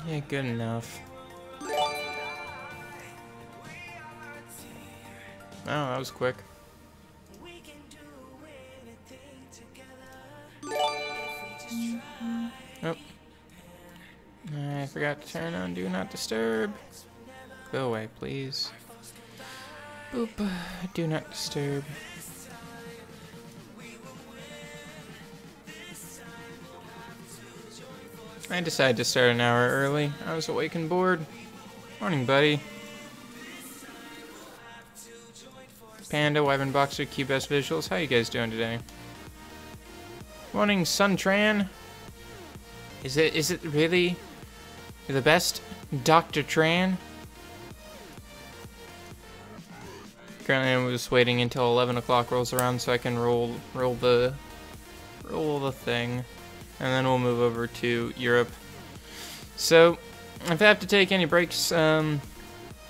Yeah, good enough. Oh, that was quick. Oh. I forgot to turn on Do Not Disturb. Go away, please. Boop. Do Not Disturb. I decided to start an hour early. I was awake and bored. Morning, buddy. Panda, Wyvern Boxer, Q Best Visuals. How you guys doing today? Morning, Suntran. Is it really the best, Dr. Tran? Currently, I'm just waiting until 11 o'clock rolls around so I can roll the thing, and then we'll move over to Europe. So, if I have to take any breaks in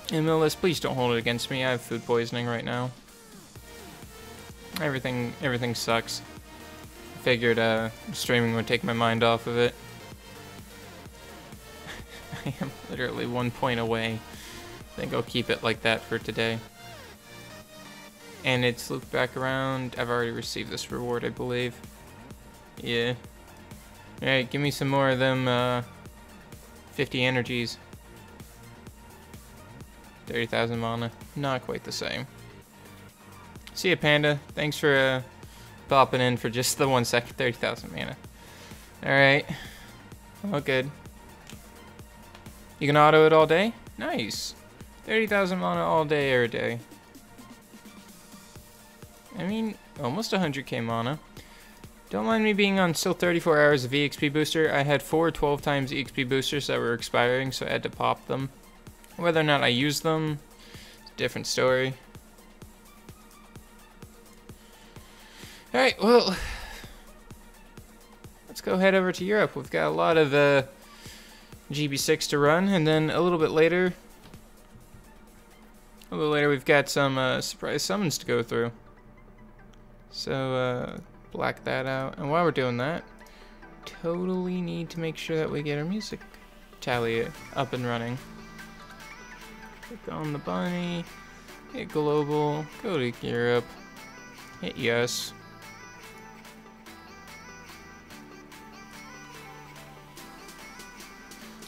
the middle of this, please don't hold it against me. I have food poisoning right now. Everything sucks. I figured streaming would take my mind off of it. I am literally 1 point away. I think I'll keep it like that for today. And it's looped back around. I've already received this reward, I believe. Yeah. Alright, give me some more of them 50 energies. 30,000 mana. Not quite the same. See ya, Panda. Thanks for popping in for just the 1 second. 30,000 mana. Alright. All good. You can auto it all day? Nice. 30,000 mana all day, every day. I mean, almost 100k mana. Don't mind me being on still 34 hours of EXP booster. I had 4 12 times EXP boosters that were expiring, so I had to pop them. Whether or not I use them, it's a different story. Alright, well, let's go head over to Europe. We've got a lot of GB6 to run, and then a little bit later we've got some surprise summons to go through. So, black that out. And while we're doing that, totally need to make sure that we get our music tally up and running. Click on the bunny, hit global, go to Europe, hit yes.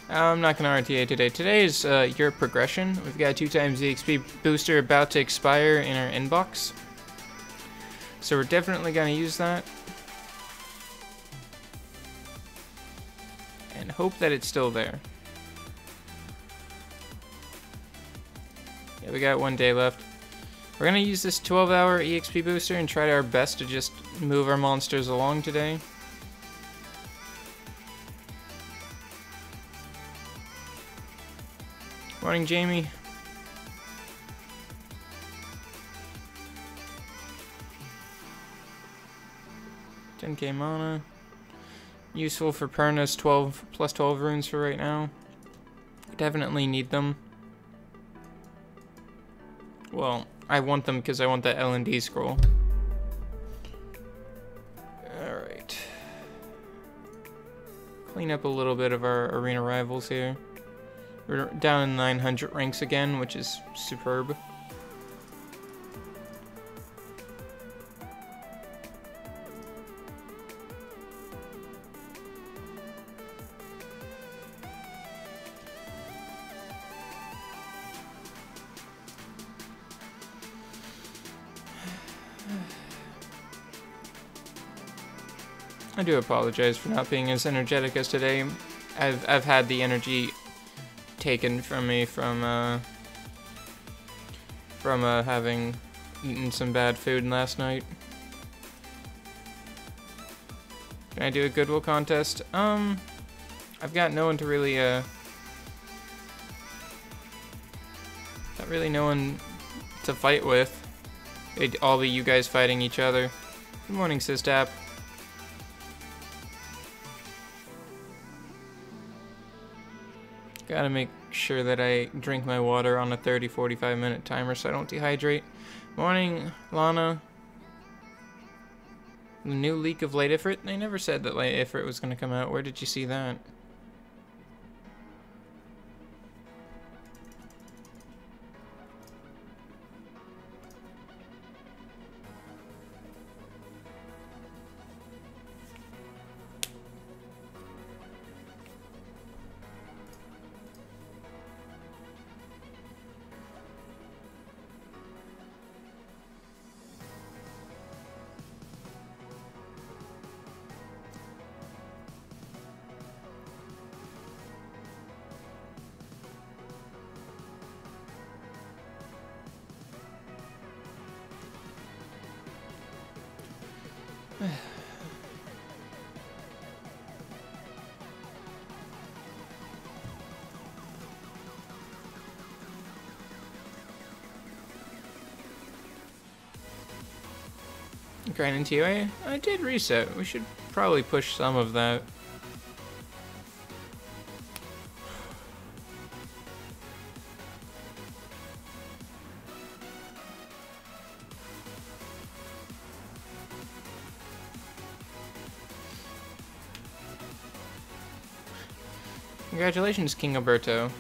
I'm not going to RTA today. Today is Europe progression. We've got 2 times the XP booster about to expire in our inbox. So we're definitely going to use that. And hope that it's still there. Yeah, we got 1 day left. We're going to use this 12-hour EXP booster and try our best to just move our monsters along today. Morning, Jamie. $10k mana. Useful for Perna's 12 plus 12 runes for right now. Definitely need them. Well, I want them because I want that L&D scroll. Alright. Clean up a little bit of our arena rivals here. We're down in 900 ranks again, which is superb. I do apologize for not being as energetic as today. I've had the energy taken from me from having eaten some bad food last night. Can I do a Goodwill contest? I've got no one to really not really no one to fight with. It'd all be you guys fighting each other. Good morning, Sistap. Gotta make sure that I drink my water on a 30-45 minute timer so I don't dehydrate. Morning, Lana. The new leak of Late Ifrit? They never said that Late Ifrit was gonna come out. Where did you see that? Grinding TOA? I did reset. We should probably push some of that. Congratulations, King Alberto.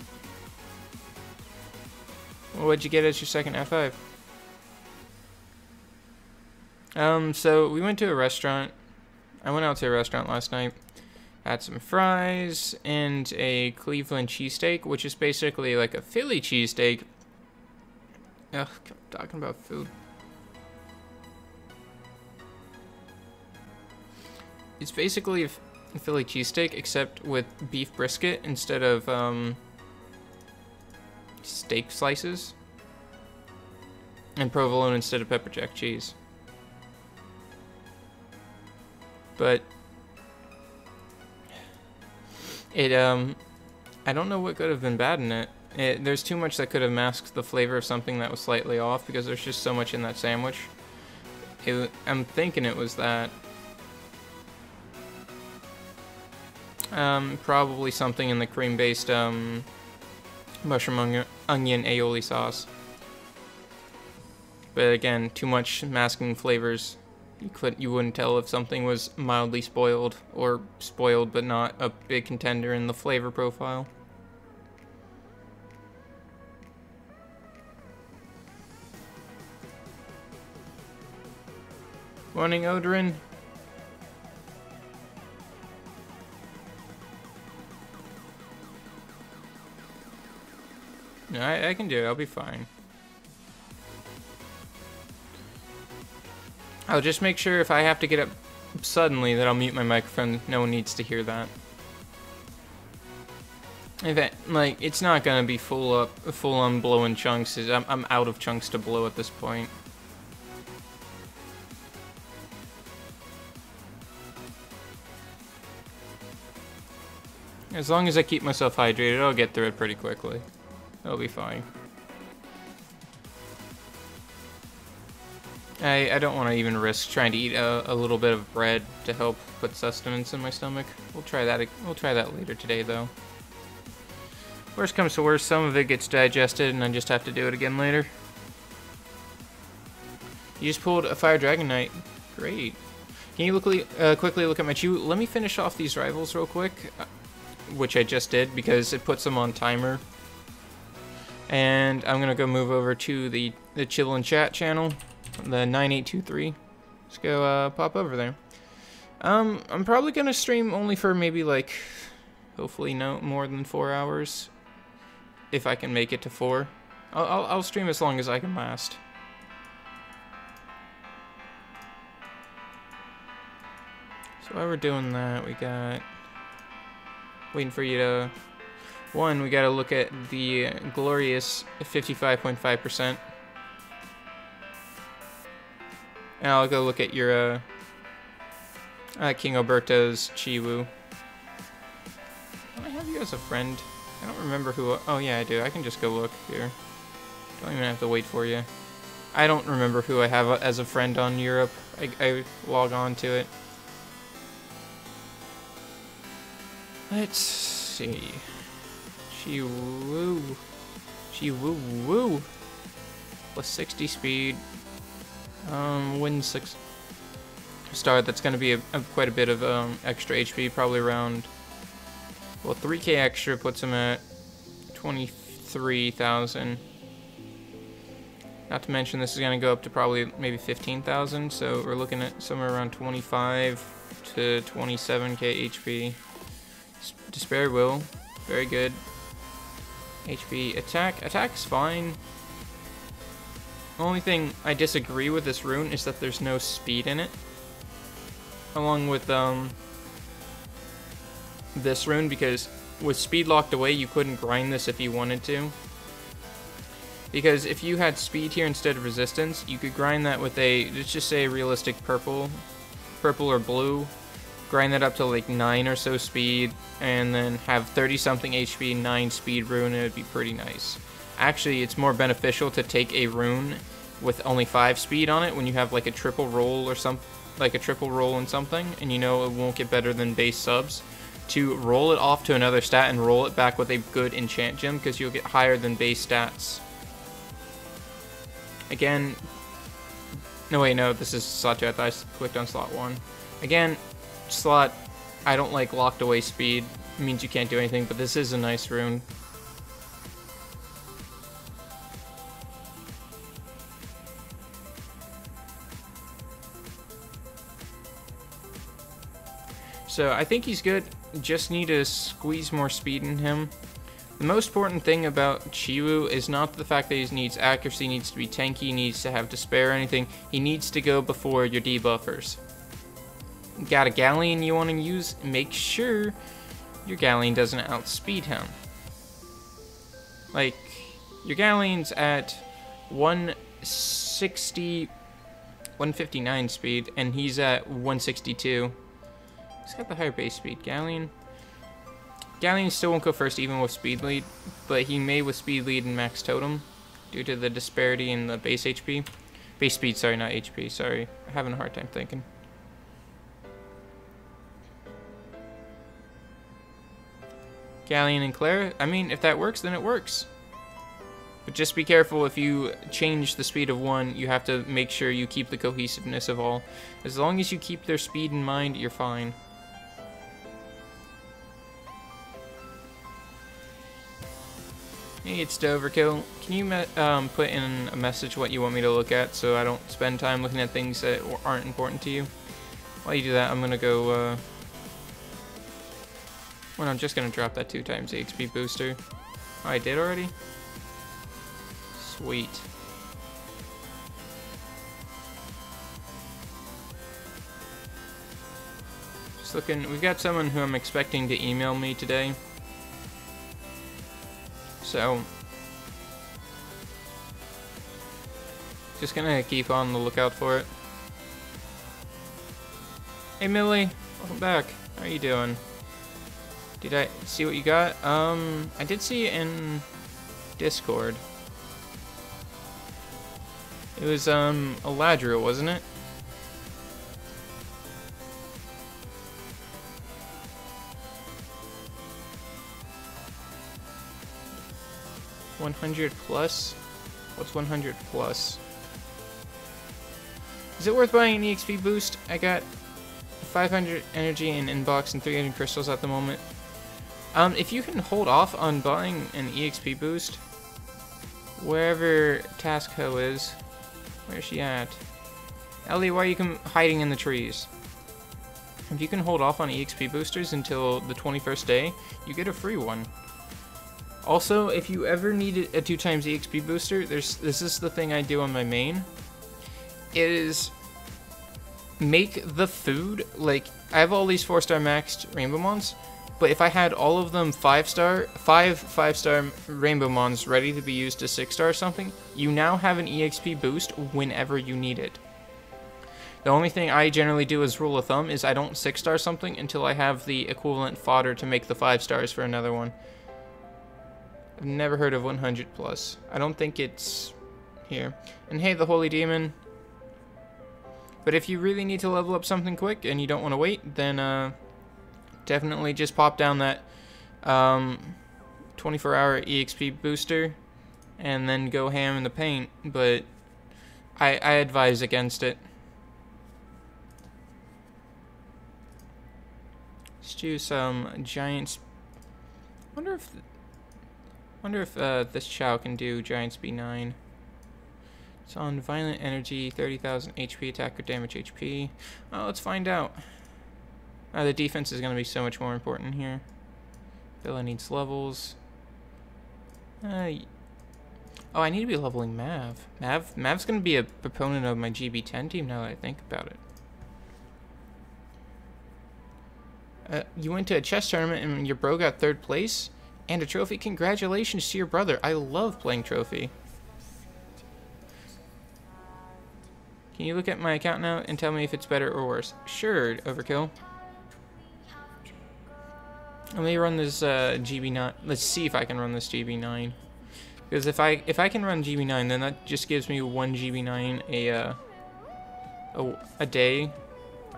What'd you get as your second F5? So we went to a restaurant. I went out to a restaurant last night. Had some fries and a Cleveland cheesesteak, which is basically like a Philly cheesesteak. Ugh, talking about food. It's basically a Philly cheesesteak, except with beef brisket instead of steak slices, and provolone instead of pepper jack cheese. But it I don't know what could have been bad in it. There's too much that could have masked the flavor of something that was slightly off, because there's just so much in that sandwich. I'm thinking it was that. Probably something in the cream-based mushroom onion aioli sauce. But again, too much masking flavors. You wouldn't tell if something was mildly spoiled or spoiled but not a big contender in the flavor profile. Morning, Odorin. No, I can do it. I'll be fine. I'll just make sure if I have to get up suddenly that I'll mute my microphone. No one needs to hear that. If it, like, it's not gonna be full on blowing chunks. I'm out of chunks to blow at this point. As long as I keep myself hydrated, I'll get through it pretty quickly. It'll be fine. I don't want to even risk trying to eat a little bit of bread to help put sustenance in my stomach. We'll try that later today, though. Worst comes to worst, some of it gets digested, and I just have to do it again later. You just pulled a Fire Dragon Knight. Great. Can you quickly look at my Chew? Let me finish off these rivals real quick, which I just did because it puts them on timer. And I'm gonna go move over to the Chill and Chat channel, the 9823. Let's go pop over there. I'm probably gonna stream only for maybe like, hopefully no more than 4 hours, if I can make it to 4. I'll stream as long as I can last. So while we're doing that, we got waiting for you to. One, we gotta look at the glorious 55.5%. And I'll go look at your King Alberto's Chiwu. I have you as a friend. I don't remember who. Oh yeah, I do. I can just go look here. Don't even have to wait for you. I don't remember who I have as a friend on Europe. I log on to it. Let's see. Chiwu. Chiwu. Plus 60 speed. Win 6 star. That's going to be quite a bit of extra HP. Probably around. Well, 3k extra puts him at 23,000. Not to mention this is going to go up to probably maybe 15,000. So we're looking at somewhere around 25 to 27k HP. Despair Will. Very good. HP. Attack's fine. The only thing I disagree with this rune is that there's no speed in it. Along with this rune, because with speed locked away you couldn't grind this if you wanted to. Because if you had speed here instead of resistance, you could grind that with a, let's just say, a realistic purple purple or blue, grind that up to like 9 or so speed, and then have 30 something HP, 9 speed rune, it would be pretty nice. Actually, it's more beneficial to take a rune with only 5 speed on it when you have like a triple roll or something, like a triple roll in something, and you know it won't get better than base subs, to roll it off to another stat and roll it back with a good enchant gem, because you'll get higher than base stats. Again, no wait, no, this is slot 2, I thought I clicked on slot 1. Again, slot, I don't like locked away speed, it means you can't do anything, but this is a nice rune. So I think he's good, just need to squeeze more speed in him. The most important thing about Chiwu is not the fact that he needs accuracy, needs to be tanky, needs to have despair or anything. He needs to go before your debuffers. Got a Galleon you want to use? Make sure your Galleon doesn't outspeed him. Like, your Galleon's at 159 speed, and he's at 162. He's got the higher base speed. Galleon still won't go first even with speed lead, but he may with speed lead and max totem due to the disparity in the base HP. Base speed, sorry, not HP, sorry. I'm having a hard time thinking. Galleon and Clara, I mean, if that works, then it works. But just be careful, if you change the speed of one, you have to make sure you keep the cohesiveness of all. As long as you keep their speed in mind, you're fine. Hey, it's Overkill. Can you put in a message what you want me to look at so I don't spend time looking at things that aren't important to you? While you do that, I'm gonna go, well, I'm just gonna drop that 2 times the XP booster. Oh, I did already? Sweet. Just looking, we've got someone who I'm expecting to email me today. So, just gonna keep on the lookout for it. Hey Millie, welcome back. How are you doing? Did I see what you got? I did see it in Discord. It was Eladriel, wasn't it? $100 plus? What's 100 plus? Is it worth buying an EXP boost? I got 500 energy in inbox and 300 crystals at the moment. If you can hold off on buying an EXP boost, wherever Taskho is, where's she at? Ellie, why are you hiding in the trees? If you can hold off on EXP boosters until the 21st day, you get a free one. Also, if you ever need a 2 times EXP booster, this is the thing I do on my main, is make the food, like, I have all these 4-star maxed Rainbow Mons, but if I had all of them 5-star Rainbow Mons ready to be used to 6-star or something, you now have an EXP boost whenever you need it. The only thing I generally do as rule of thumb is I don't 6-star something until I have the equivalent fodder to make the 5 stars for another one. I've never heard of 100 plus. I don't think it's here. And hey, the Holy Demon. But if you really need to level up something quick and you don't want to wait, then definitely just pop down that 24-hour EXP booster and then go ham in the paint. But I advise against it. Let's do some giants. Wonder if this Chow can do Giant Speed 9. It's on Violent Energy, 30,000 HP, attack or damage HP. Well, let's find out. The defense is going to be so much more important here. Billa needs levels. Oh, I need to be leveling Mav. Mav's going to be a proponent of my GB10 team now that I think about it. You went to a chess tournament and your bro got 3rd place? And a trophy? Congratulations to your brother. I love playing trophy. Can you look at my account now and tell me if it's better or worse? Sure, Overkill. Let me run this GB9. Let's see if I can run this GB9. Because if I can run GB9, then that just gives me 1 GB9 a day.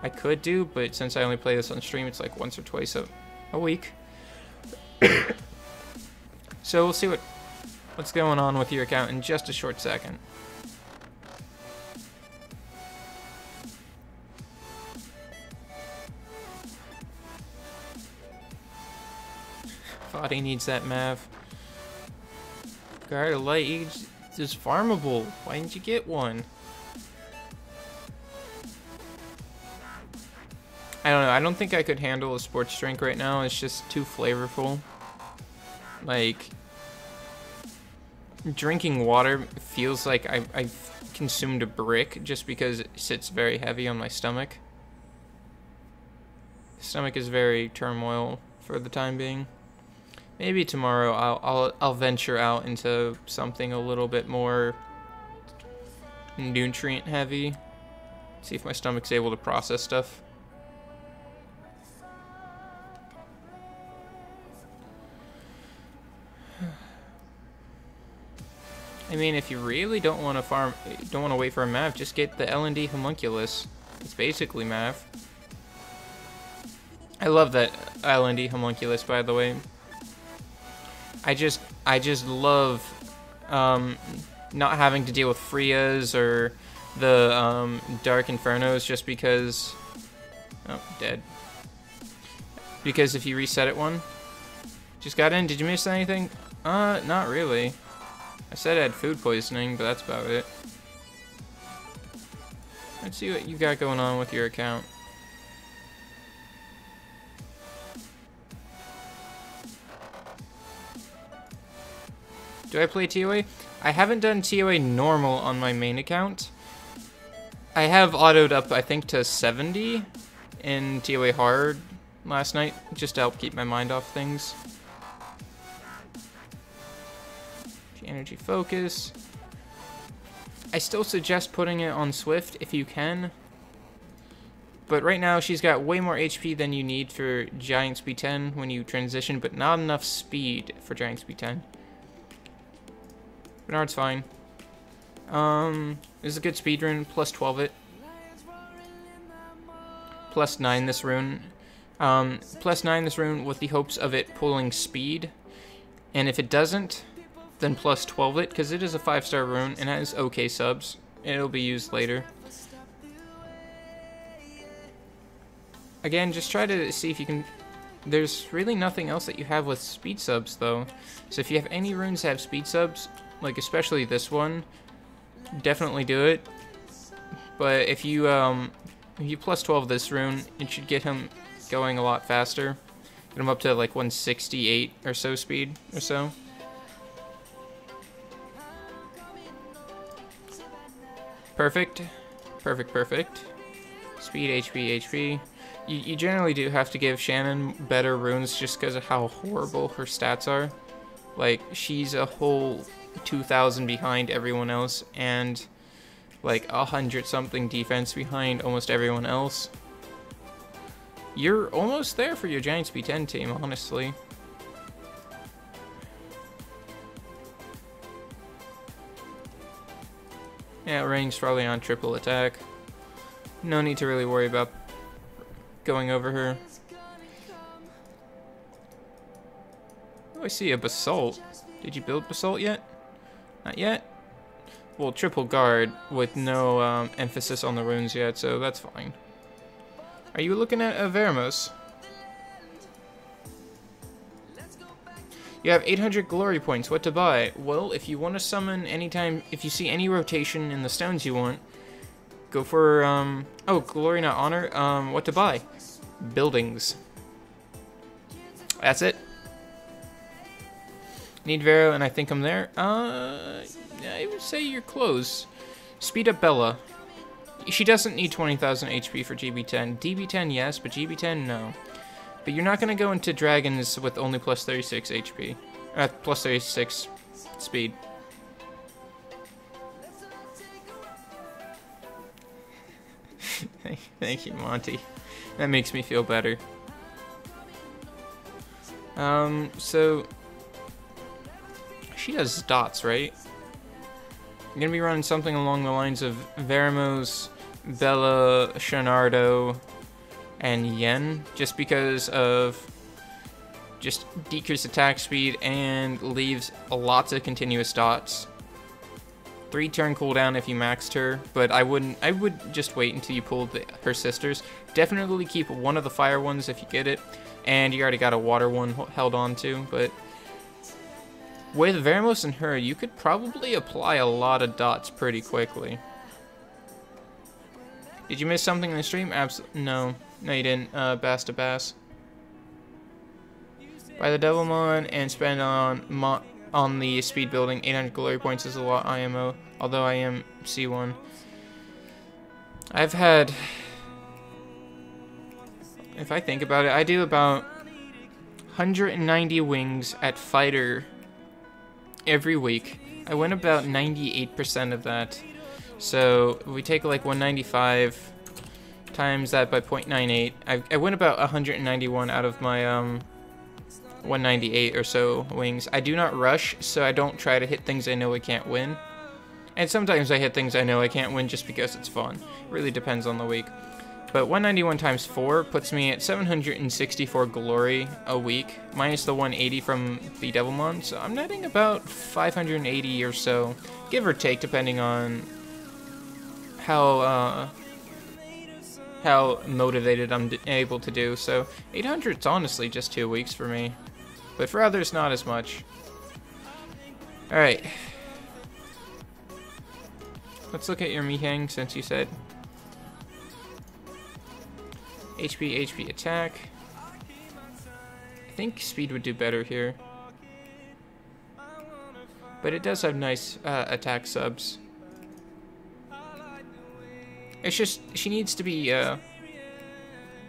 I could do, but since I only play this on stream, it's like once or twice a week. So we'll see what's going on with your account in just a short second. Thought he needs that Mav. Guard a light age is farmable. Why didn't you get one? I don't know. I don't think I could handle a sports drink right now. It's just too flavorful. Like, drinking water feels like I've consumed a brick just because it sits very heavy on my stomach. Stomach is very turmoil for the time being. Maybe tomorrow I'll venture out into something a little bit more nutrient heavy. See if my stomach's able to process stuff. I mean, if you really don't want to wait for a Mav, just get the L&D homunculus. It's basically Mav. I love that L&D homunculus, by the way. I just love not having to deal with Freas or the Dark Infernos just because... Oh, dead. Because if you reset it one... Just got in, did you miss anything? Not really. I said I had food poisoning, but that's about it. Let's see what you got going on with your account. Do I play TOA? I haven't done TOA normal on my main account. I have autoed up, I think, to 70 in TOA hard last night, just to help keep my mind off things. Energy focus. I still suggest putting it on Swift if you can. But right now she's got way more HP than you need for Giant Speed 10 when you transition, but not enough speed for Giant Speed 10. Bernard's fine. This is a good speed rune, plus 12 it. Plus 9 this rune. Plus 9 this rune with the hopes of it pulling speed. And if it doesn't, then plus 12 it, because it is a 5-star rune and has okay subs. It'll be used later. Again, just try to see if you can... There's really nothing else that you have with speed subs, though. So if you have any runes that have speed subs, like especially this one, definitely do it. But if you plus 12 this rune, it should get him going a lot faster. Get him up to like 168 or so speed or so. Perfect. Perfect, perfect. Speed, HP, HP. You generally do have to give Shannon better runes just because of how horrible her stats are. Like, she's a whole 2,000 behind everyone else and like 100-something defense behind almost everyone else. You're almost there for your Giant Speed 10 team, honestly. Yeah, Rang's probably on triple attack. No need to really worry about going over her. Oh, I see a Basalt. Did you build Basalt yet? Not yet? Well, triple guard with no emphasis on the runes yet, so that's fine. Are you looking at Veramos? You have 800 glory points. What to buy? Well, if you want to summon anytime, if you see any rotation in the stones you want, go for, oh, glory not honor. What to buy? Buildings. That's it. Need Vero, and I think I'm there. I would say you're close. Speed up Bella. She doesn't need 20,000 HP for GB10. DB10, yes, but GB10, no. But you're not going to go into dragons with only plus 36 HP. Plus 36 speed. Thank you, Monty. That makes me feel better. So she does dots, right? I'm gonna be running something along the lines of Veramos, Bella, Shenardo, and Yen, just because of just decreased attack speed and leaves lots of continuous dots. 3 turn cooldown if you maxed her, but I would just wait until you pulled her sisters. Definitely keep one of the fire ones if you get it, and you already got a water one held on to, but with Veramos and her, you could probably apply a lot of dots pretty quickly. Did you miss something in the stream? No. No, you didn't. Bass to Bass. Buy the Devilmon and spend on the speed building. 800 glory points is a lot IMO, although I am C1. I've had... If I think about it, I do about 190 wings at Fighter every week. I win about 98% of that. So if we take like 195 times that by 0.98, I win about 191 out of my 198 or so wings. I do not rush, so I don't try to hit things I know I can't win. And sometimes I hit things I know I can't win just because it's fun. It really depends on the week. But 191 times 4 puts me at 764 glory a week, minus the 180 from the Devilmon, so I'm netting about 580 or so, give or take, depending on how motivated I'm able to do. So 800 is honestly just 2 weeks for me, but for others, not as much. Alright. Let's look at your Mihang, since you said... HP attack. I think speed would do better here. But it does have nice attack subs. It's just, she needs to be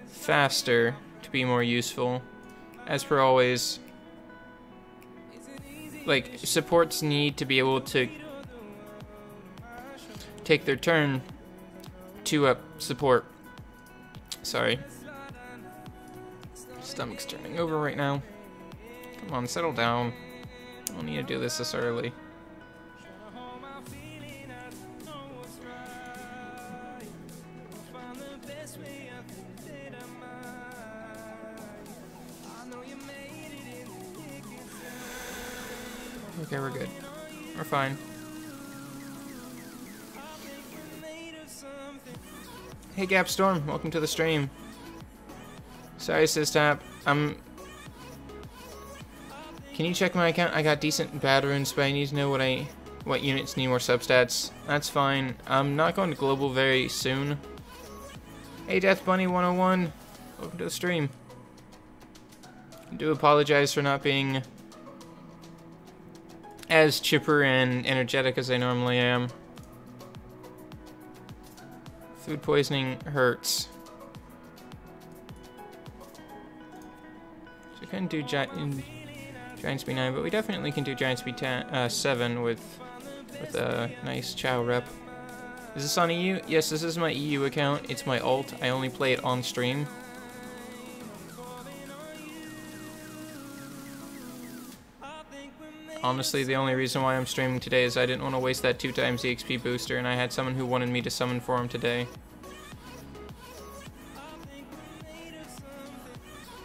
faster to be more useful. As per always, like, supports need to be able to take their turn to support. Sorry. Stomach's turning over right now. Come on, settle down. I don't need to do this early. Okay, we're good. We're fine. Hey Gapstorm, welcome to the stream. Sorry, Sistap. Can you check my account? I got decent bad runes, but I need to know what units need more substats. That's fine. I'm not going to global very soon. Hey Death Bunny 101, welcome to the stream. I do apologize for not being as chipper and energetic as I normally am. Food poisoning hurts. So we couldn't do Giant Speed 9, but we definitely can do Giant Speed 7 with a nice Chow rep. Is this on EU? Yes, this is my EU account. It's my alt. I only play it on stream. Honestly, the only reason why I'm streaming today is I didn't want to waste that 2 times the XP booster, and I had someone who wanted me to summon for him today.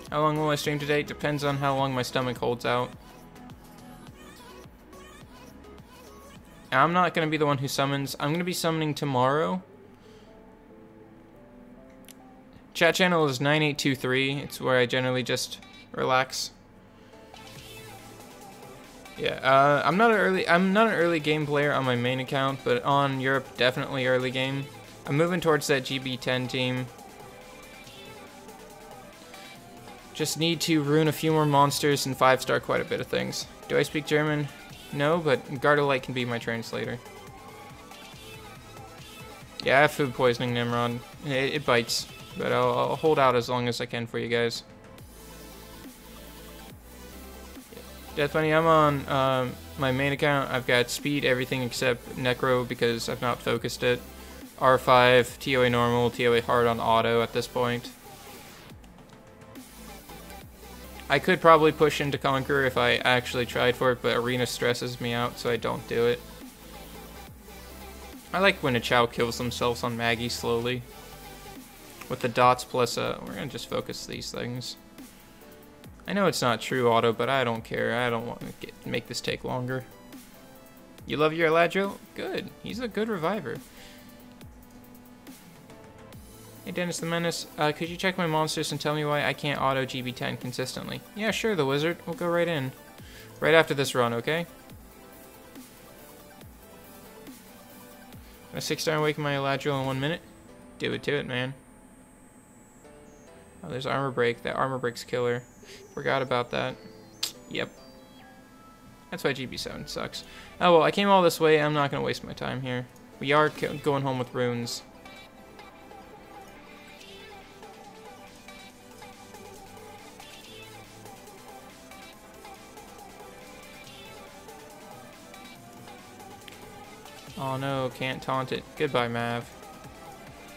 How long will I stream today? Depends on how long my stomach holds out. I'm not going to be the one who summons. I'm going to be summoning tomorrow. Chat channel is 9823. It's where I generally just relax. Yeah, I'm not an early game player on my main account, but on Europe, definitely early game. I'm moving towards that GB10 team. Just need to ruin a few more monsters and 5-star quite a bit of things. Do I speak German? No, but Gardelite can be my translator. Yeah, I have food poisoning, Nimrod. It bites, but I'll hold out as long as I can for you guys. Death Bunny, I'm on my main account. I've got speed, everything except Necro because I've not focused it. R5, TOA normal, TOA hard on auto at this point. I could probably push into Conqueror if I actually tried for it, but Arena stresses me out, so I don't do it. I like when a Chow kills themselves on Maggie slowly. With the dots plus, we're gonna just focus these things. I know it's not true auto, but I don't care. I don't want to make this take longer. You love your Eladriel? Good. He's a good reviver. Hey Dennis the Menace, could you check my monsters and tell me why I can't auto GB10 consistently? Yeah, sure, the wizard. We'll go right in. Right after this run, okay? A 6-star awaken my Eladriel in 1 minute? Do it to it, man. Oh, there's armor break. That armor break's killer. Forgot about that. Yep. That's why GB7 sucks. Oh well, I came all this way. I'm not going to waste my time here. We are going home with runes. Oh no, can't taunt it. Goodbye, Mav.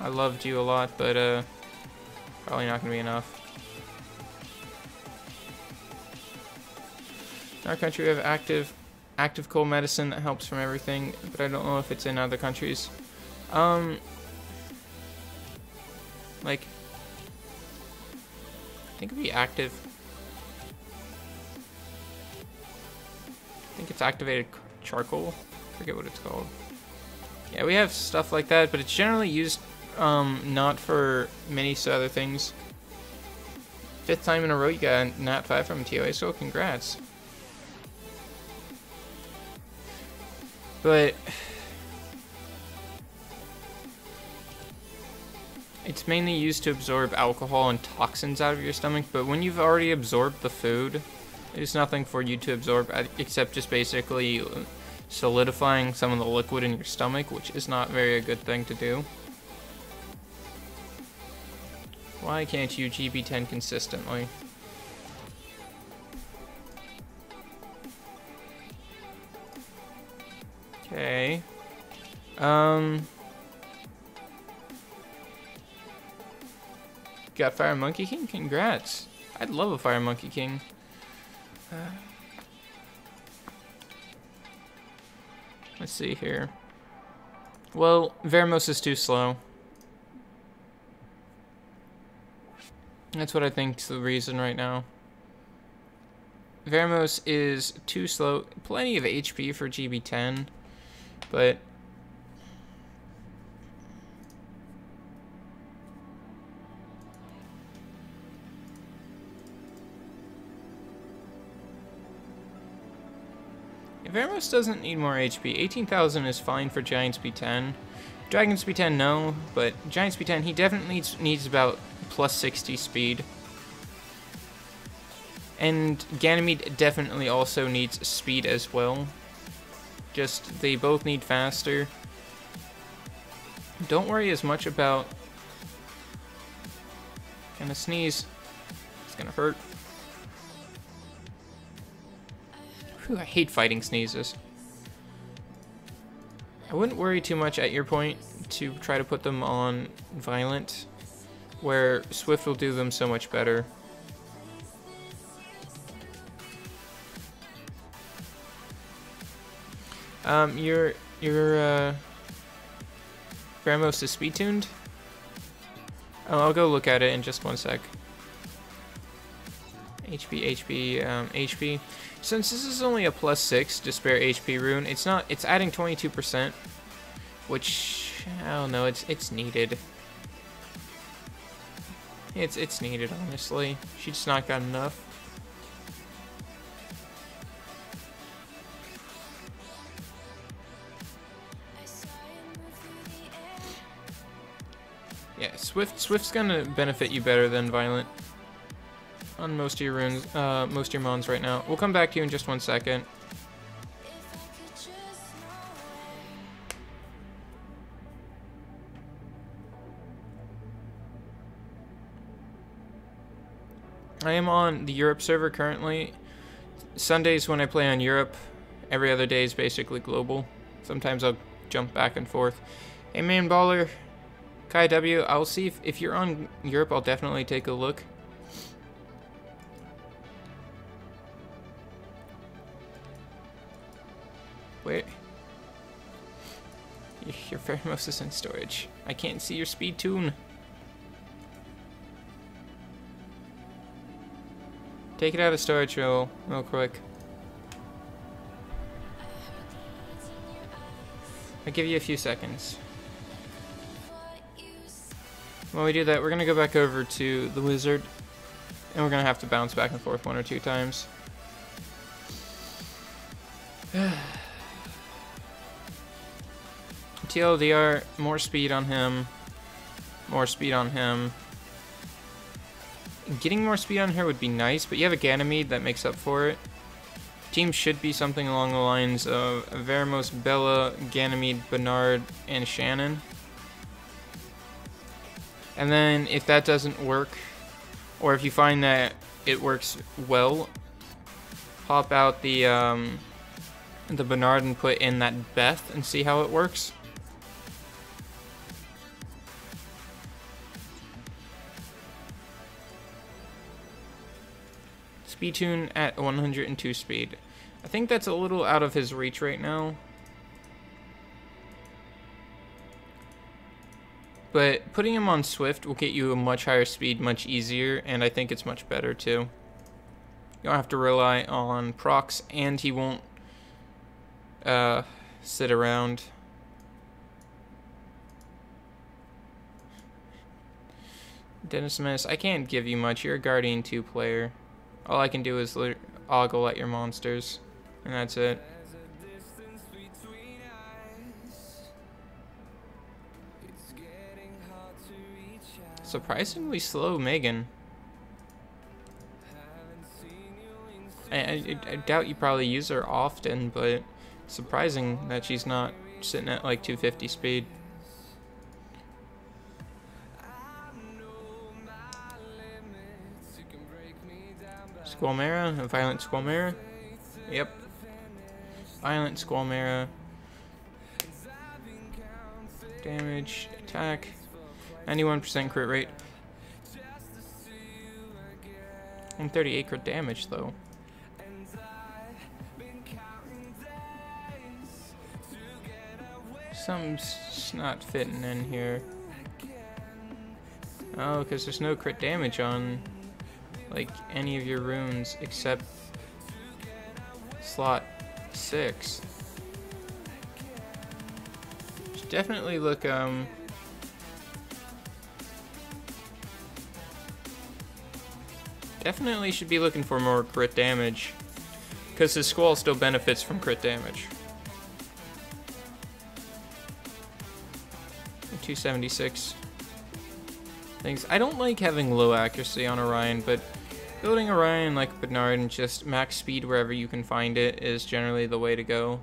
I loved you a lot, but probably not gonna be enough. In our country we have active cold medicine that helps from everything, but I don't know if it's in other countries. Like, I think it'd be active. I think it's activated charcoal. I forget what it's called. Yeah, we have stuff like that, but it's generally used not for many other things. 5th time in a row you got a Nat 5 from TOA, so congrats. But it's mainly used to absorb alcohol and toxins out of your stomach, but when you've already absorbed the food, there's nothing for you to absorb except just basically solidifying some of the liquid in your stomach, which is not very a good thing to do. Why can't you GB10 consistently? Okay. Got Fire Monkey King? Congrats. I'd love a Fire Monkey King. Let's see here. Well, Veramos is too slow. That's what I think's the reason right now. Veramos is too slow. Plenty of HP for GB10, but Veramos doesn't need more HP. 18,000 is fine for Giant Speed 10. Dragon Speed 10, no, but Giant Speed 10, he definitely needs about plus 60 speed. And Ganymede definitely also needs speed as well. Just, they both need faster. Don't worry as much about... Gonna sneeze. It's gonna hurt. Whew, I hate fighting sneezes. I wouldn't worry too much at your point to try to put them on Violent, where Swift will do them so much better. Your Gramos is speed tuned? Oh, I'll go look at it in just 1 sec. HP. Since this is only a plus 6 Despair HP rune, it's adding 22%, which, I don't know, it's needed. It's needed, honestly. She's just not got enough. Yeah, Swift's gonna benefit you better than Violent on most of your runes, most of your mons right now. We'll come back to you in just 1 second. I am on the Europe server currently. Sundays when I play on Europe, every other day is basically global. Sometimes I'll jump back and forth. Hey man, baller. Kai W, I'll see if you're on Europe, I'll definitely take a look. Wait. Your Pheromos is in storage. I can't see your speed tune. Take it out of storage real quick. I'll give you a few seconds. While we do that, we're gonna go back over to the wizard, and we're gonna have to bounce back and forth 1 or 2 times. TLDR, more speed on him. More speed on him. Getting more speed on her would be nice, but you have a Ganymede that makes up for it. Team should be something along the lines of Veramos, Bella, Ganymede, Bernard, and Shannon. And then if that doesn't work, or if you find that it works well, pop out the Bernard and put in that Beth and see how it works. Speed tune at 102 speed. I think that's a little out of his reach right now. But putting him on Swift will get you a much higher speed much easier, and I think it's much better too. You don't have to rely on procs, and he won't sit around. Dennis Miss, I can't give you much. You're a Guardian 2 player. All I can do is ogle at your monsters, and that's it. Surprisingly slow, Megan. I doubt you probably use her often, but surprising that she's not sitting at like 250 speed. Squamera, a Violent Squamera. Yep. Violent Squamera. Damage, attack. 91% crit rate. 138 crit damage though. Something's not fitting in here. Oh, because there's no crit damage on like any of your runes except slot 6. Should definitely look definitely should be looking for more crit damage, because his Squall still benefits from crit damage. 276 things. I don't like having low accuracy on Orion, but building Orion like Bernard and just max speed wherever you can find it is generally the way to go.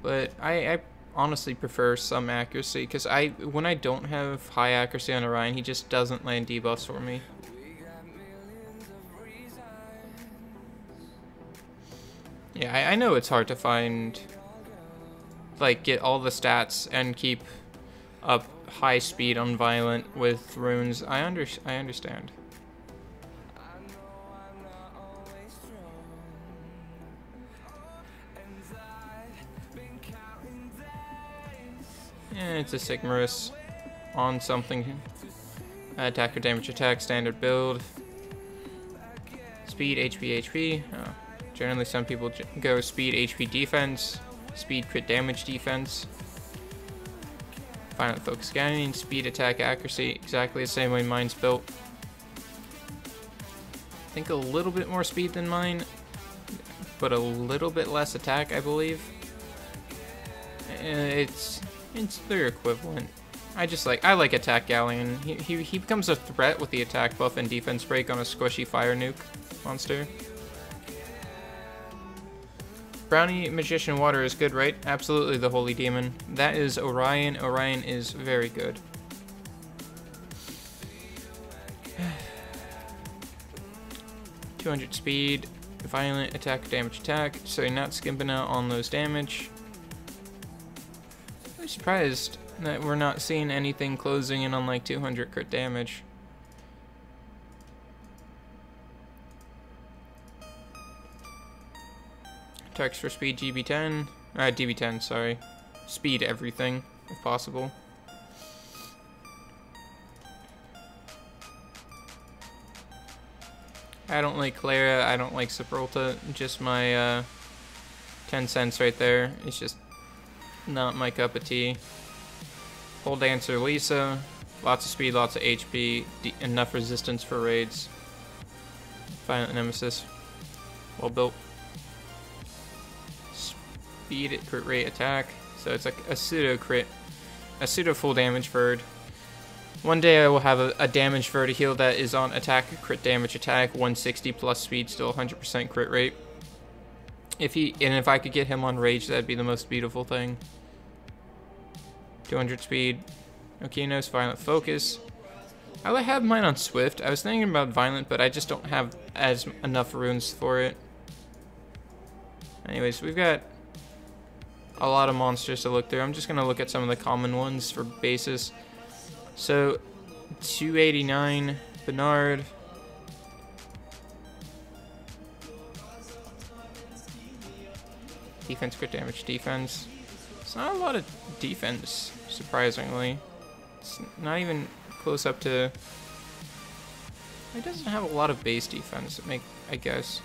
But I honestly prefer some accuracy, because when I don't have high accuracy on Orion, he just doesn't land debuffs for me. Yeah, I know it's hard to find, like, get all the stats and keep up high speed on Violent with runes. I understand. Yeah, it's a Sigmarus on something. Attack or damage attack, standard build. Speed, HP, HP. Oh. Generally, some people go speed, HP, defense, speed, crit damage, defense. Violent focus scanning, speed, attack, accuracy, exactly the same way mine's built. I think a little bit more speed than mine, but a little bit less attack, I believe. They're equivalent. I like attack Galleon. He becomes a threat with the attack buff and defense break on a squishy fire nuke monster. Brownie Magician Water is good, right? Absolutely, the Holy Demon. That is Orion. Orion is very good. .200 speed, violent attack, damage, attack. So you're not skimping out on those damage. I'm surprised. that we're not seeing anything closing in on like 200 crit damage. Text for speed GB10. DB10, sorry. Speed everything, if possible. I don't like Clara, I don't like Saprolta, just my 10 cents right there. It's just not my cup of tea. Whole Dancer Lisa, lots of speed, lots of HP, enough resistance for raids. Violent Nemesis, well built. Speed at crit rate attack, so it's like a pseudo crit, a pseudo full damage verd. One day I will have a damage verd heal that is on attack, crit damage attack, 160 plus speed, still 100% crit rate. If I could get him on rage, that'd be the most beautiful thing. 200 speed, Okinos, violent focus. I have mine on swift. I was thinking about violent, but I just don't have enough runes for it. Anyways, we've got a lot of monsters to look through. I'm just gonna look at some of the common ones for basis. So, 289, Bernard. Defense, crit damage, defense. It's not a lot of defense, surprisingly. It's not even close up to... It doesn't have a lot of base defense, I guess.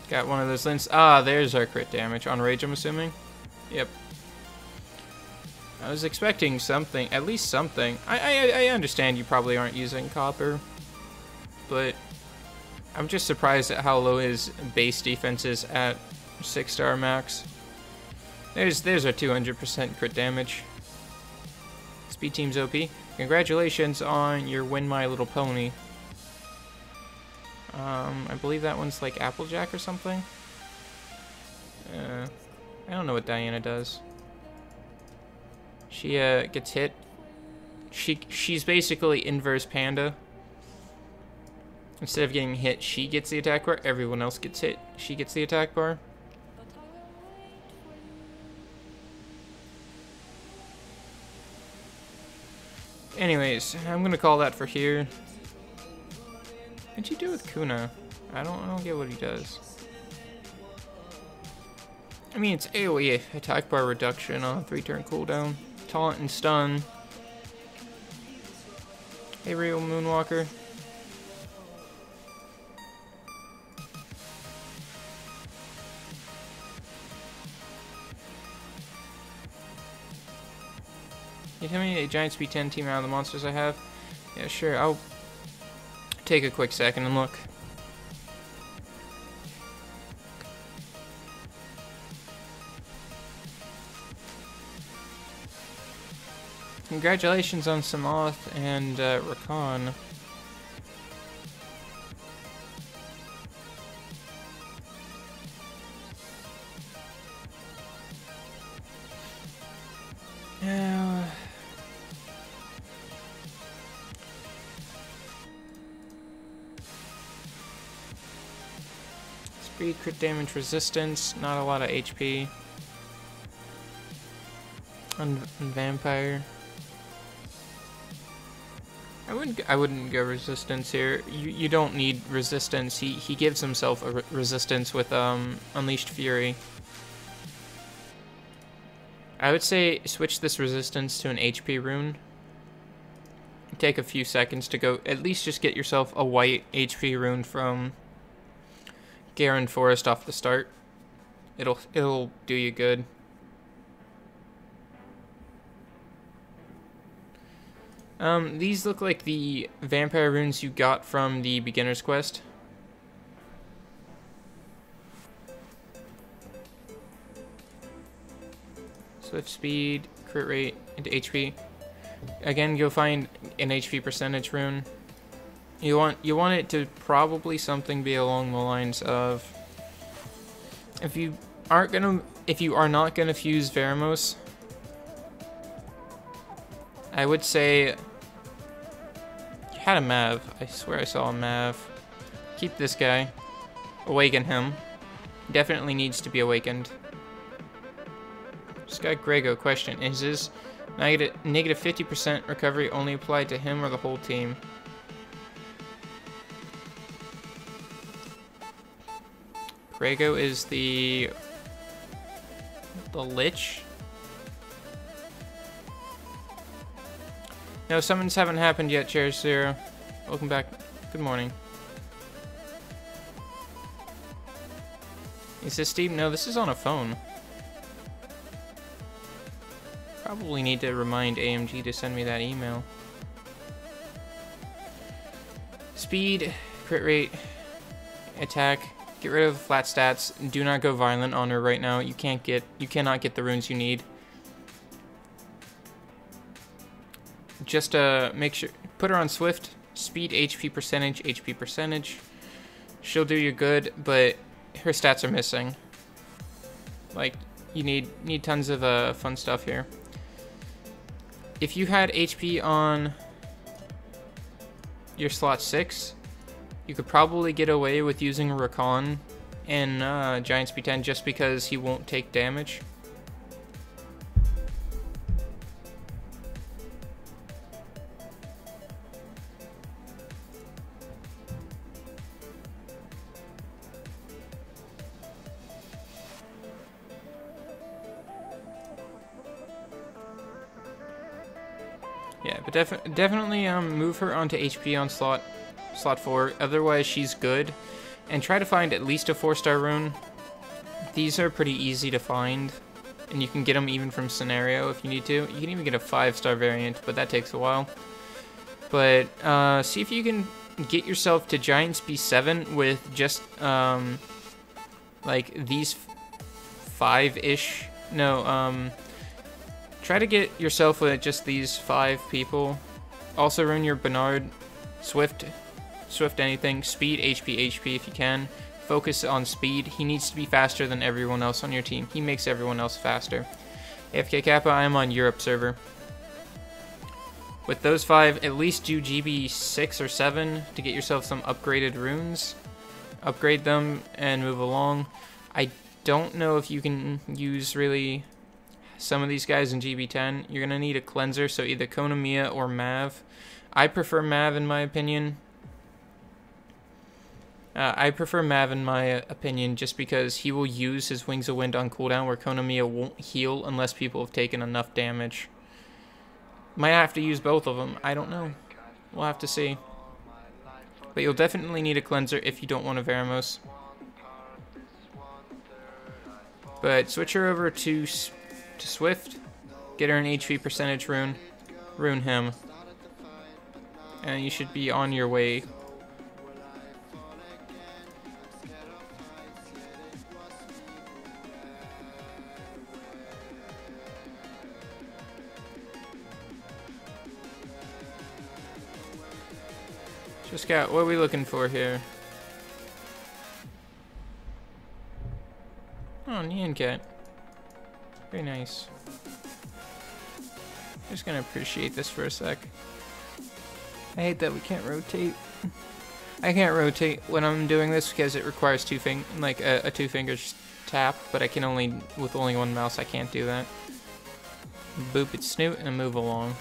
Got one of those links. Ah, there's our crit damage. On rage, I'm assuming? Yep. I was expecting something, at least something. I understand you probably aren't using copper, but I'm just surprised at how low his base defense is at 6-star max. There's our 200% crit damage. Speed Team's OP. Congratulations on your Win My Little Pony. I believe that one's like Applejack or something. I don't know what Diana does. She gets hit. She's basically inverse Panda. Instead of getting hit, she gets the attack bar. Everyone else gets hit. She gets the attack bar. Anyways, I'm gonna call that for here. What'd you do with Kuna? I don't get what he does. I mean, it's AoE attack bar reduction on 3-turn cooldown. Taunt and stun. Hey, real Moonwalker. You tell me a giant speed 10 team out of the monsters I have? Yeah, sure. I'll take a quick second and look. Congratulations on Samoth and Rakan. Speed, crit damage, resistance, not a lot of HP. On Vampire. I wouldn't go resistance here. You don't need resistance. He gives himself a resistance with Unleashed Fury. I would say switch this resistance to an HP rune. Take a few seconds to go. At least just get yourself a white HP rune from Garen Forest off the start. It'll do you good. These look like the vampire runes you got from the beginner's quest. Switch speed, crit rate into HP. Again, you'll find an HP percentage rune. You want it to probably something be along the lines of, if you are not gonna fuse Veramos, I would say you had a Mav. I swear I saw a Mav. Keep this guy. Awaken him. Definitely needs to be awakened. Sky Grego, question. Is this negative 50% recovery only applied to him or the whole team? Grego is the Lich? No, summons haven't happened yet, Chair Zero. Welcome back. Good morning. Is this Steve? No, this is on a phone. Probably need to remind AMG to send me that email. Speed, crit rate, attack. Get rid of the flat stats. Do not go violent on her right now. You cannot get the runes you need. Just make sure, put her on Swift. Speed, HP percentage. She'll do you good, but her stats are missing. Like, you need tons of fun stuff here. If you had HP on your slot 6, you could probably get away with using Rakan in Giant Speed 10 just because he won't take damage. Yeah, but definitely move her onto HP on slot 4. Otherwise, she's good. And try to find at least a 4-star rune. These are pretty easy to find, and you can get them even from scenario if you need to. You can even get a 5-star variant, but that takes a while. But see if you can get yourself to Giant Speed 7 with just like these 5-ish. No, try to get yourself with just these 5 people. Also rune your Bernard, Swift anything, speed, HP if you can. Focus on speed. He needs to be faster than everyone else on your team. He makes everyone else faster. AFK Kappa, I am on Europe server. With those 5, at least do GB 6 or 7 to get yourself some upgraded runes. Upgrade them and move along. I don't know if you can use really some of these guys in GB 10. You're going to need a cleanser, so either Konamiya or Mav. I prefer Mav in my opinion. Just because he will use his Wings of Wind on cooldown where Konamiya won't heal unless people have taken enough damage. Might have to use both of them. I don't know. We'll have to see. But you'll definitely need a cleanser if you don't want a Veramos. But switch her over to Swift. Get her an HP percentage rune. Rune him. And you should be on your way. Just got, what are we looking for here? Oh, Neon Cat. Very nice. Just gonna appreciate this for a sec. I hate that we can't rotate. I can't rotate when I'm doing this because it requires a 2 fingers tap, but I can only, with only one mouse, I can't do that. Boop its snoot and move along.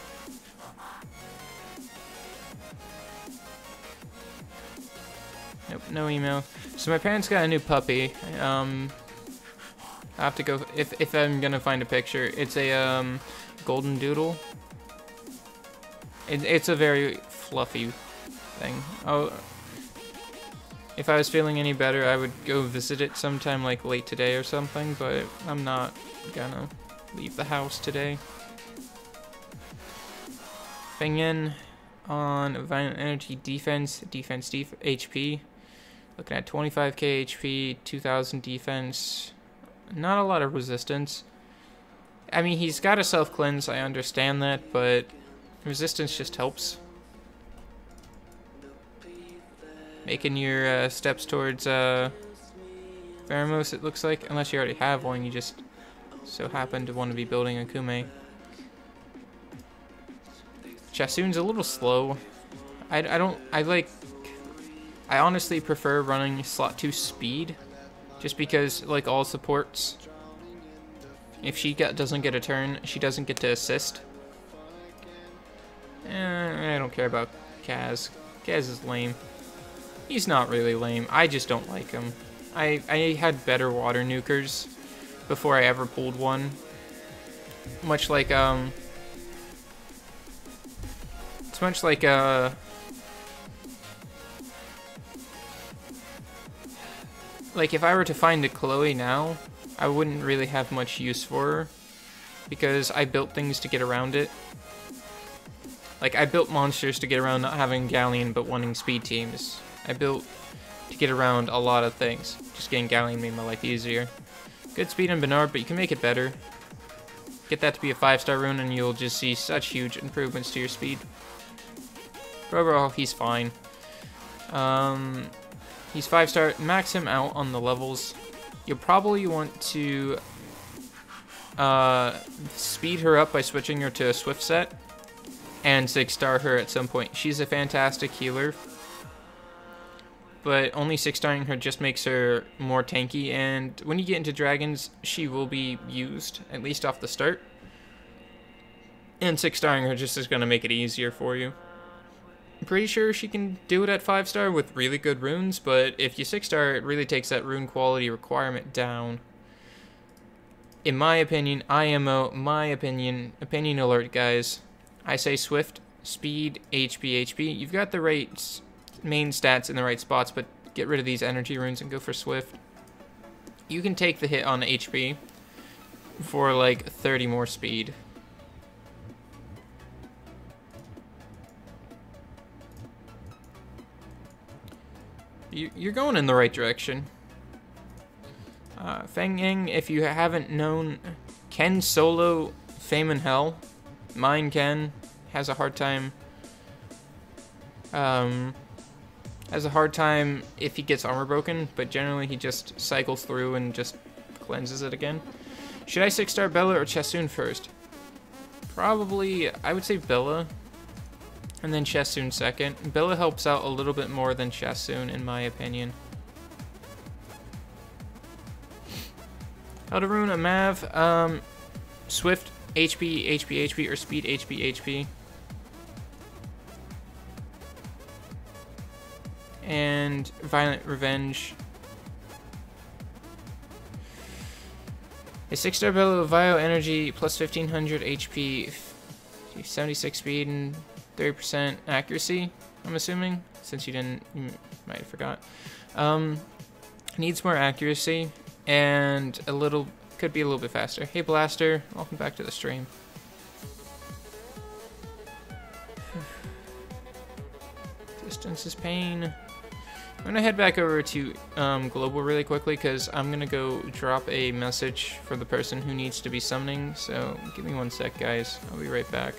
Nope, no email. So my parents got a new puppy. I have to go, if I'm gonna find a picture. It's a golden doodle. It's a very fluffy thing. Oh, if I was feeling any better, I would go visit it sometime like late today or something, but I'm not gonna leave the house today. Fengyan on Violent Energy Defense HP. Looking at 25k HP, 2000 defense. Not a lot of resistance. I mean, he's got a self-cleanse, I understand that, but resistance just helps. Making your steps towards Pheromos, it looks like. Unless you already have one, you just so happen to want to be building a Kume. Chasun's a little slow. I honestly prefer running slot 2 speed Just because, like all supports, if she doesn't get a turn, she doesn't get to assist. I don't care about Kaz. Kaz is lame. He's not really lame. I just don't like him. I had better water nukers before I ever pulled one. Much like, it's much like, like if I were to find a Chloe now, I wouldn't really have much use for her because I built things to get around it. Like, I built monsters to get around not having Galleon but wanting speed teams. I built to get around a lot of things. Just getting Galleon made my life easier. Good speed on Bernard, but you can make it better. Get that to be a 5-star rune and you'll just see such huge improvements to your speed. But overall, he's fine. He's 5-star. Max him out on the levels. You'll probably want to speed her up by switching her to a Swift set. And 6-star her at some point. She's a fantastic healer. But only 6-starring her just makes her more tanky. And when you get into dragons, she will be used, at least off the start. And 6-starring her just is going to make it easier for you. I'm pretty sure she can do it at 5-star with really good runes. But if you 6-star, it really takes that rune quality requirement down. In my opinion, IMO, my opinion alert, guys. I say Swift, Speed, HP, HP. You've got the right main stats in the right spots, but get rid of these energy runes and go for Swift. You can take the hit on HP for like 30 more speed. You're going in the right direction. Feng Yang, if you haven't known, can solo Fame in Hell. Mine can. Has a hard time. Has a hard time if he gets armor broken, but generally he just cycles through and just cleanses it again. Should I 6-star Bella or Chessoon first? Probably, I would say Bella, and then Chessoon second. Bella helps out a little bit more than Chessoon, in my opinion. How to rune a Mav? Swift, HP, HP, HP, or Speed, HP, HP. And Violent Revenge. A 6-star Bella with Vio Energy plus 1500 HP, 76 speed, and 30% accuracy, I'm assuming, since you might have forgot. Needs more accuracy, and could be a little bit faster. Hey Blaster, welcome back to the stream. Distance is pain. I'm gonna head back over to Global really quickly because I'm gonna go drop a message for the person who needs to be summoning. So give me 1 sec, guys. I'll be right back.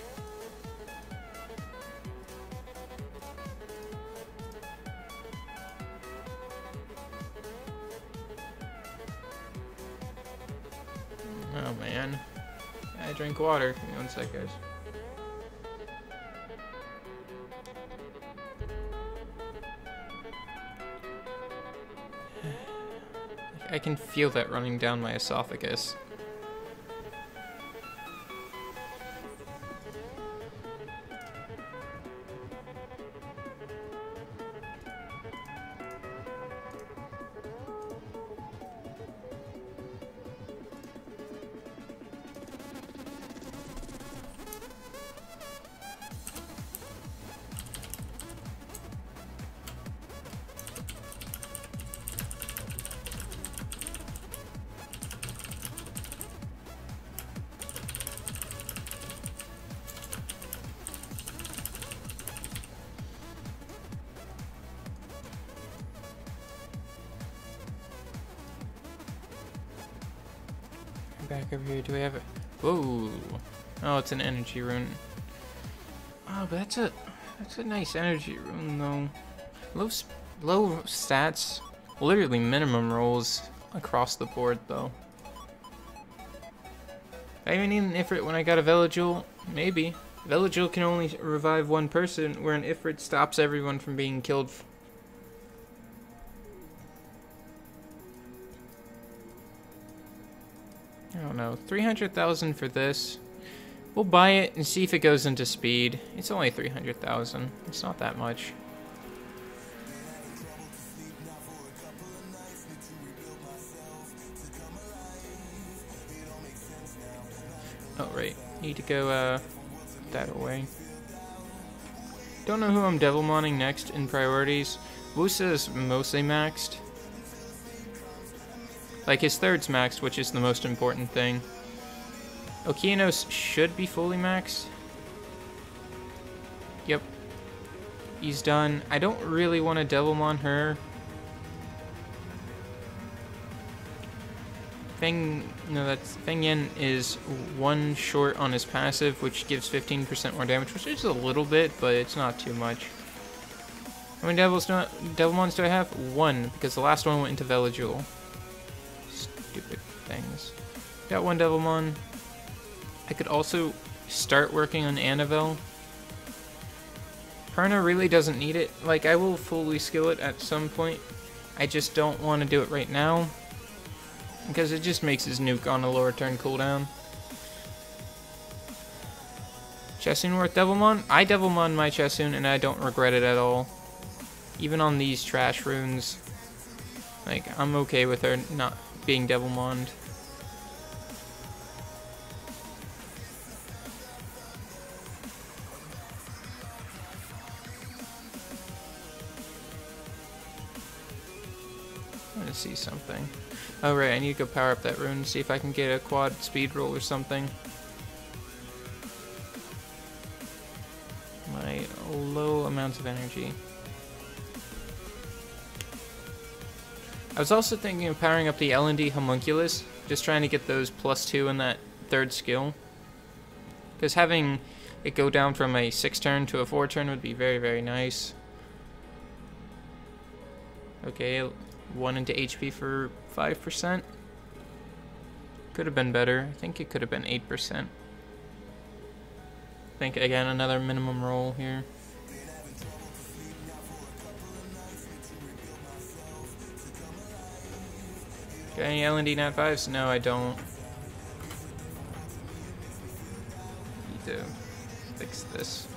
Oh man, I drink water. Give me 1 sec, guys. I can feel that running down my esophagus. Back over here, do we have it? Whoa! Oh, it's an energy rune. Oh, but that's a nice energy rune though. Low stats, literally minimum rolls across the board though. I even need an Ifrit when I got a Veligil? Maybe. Veligil can only revive one person, where an Ifrit stops everyone from being killed. I don't know, 300,000 for this. We'll buy it and see if it goes into speed. It's only 300,000. It's not that much. Oh, right. Need to go, that away. Don't know who I'm Devilmoning next in priorities. Wusa is mostly maxed. Like, his third's maxed, which is the most important thing. Okeanos should be fully maxed. Yep. He's done. I don't really want to Devilmon her. Feng Yen is 1 short on his passive, which gives 15% more damage, which is a little bit, but it's not too much. How many Devilmons do I have? 1, because the last one went into Veligil. Stupid things. Got 1 Devilmon. I could also start working on Annabelle. Perna really doesn't need it. Like, I will fully skill it at some point. I just don't want to do it right now, because it just makes his nuke on a lower turn cooldown. Chessoon worth Devilmon? I Devilmon my Chessoon and I don't regret it at all. Even on these trash runes. Like, I'm okay with her not being Devilmoned. I want to see something. Oh right, I need to go power up that rune and see if I can get a quad speed roll or something. My low amounts of energy. I was also thinking of powering up the L&D Homunculus, just trying to get those +2 in that third skill. Because having it go down from a 6 turn to a 4 turn would be very, very nice. Okay, 1 into HP for 5%. Could have been better. I think it could have been 8%. I think, again, another minimum roll here. Got any L&D Nat 5s? No, I don't. Need to fix this.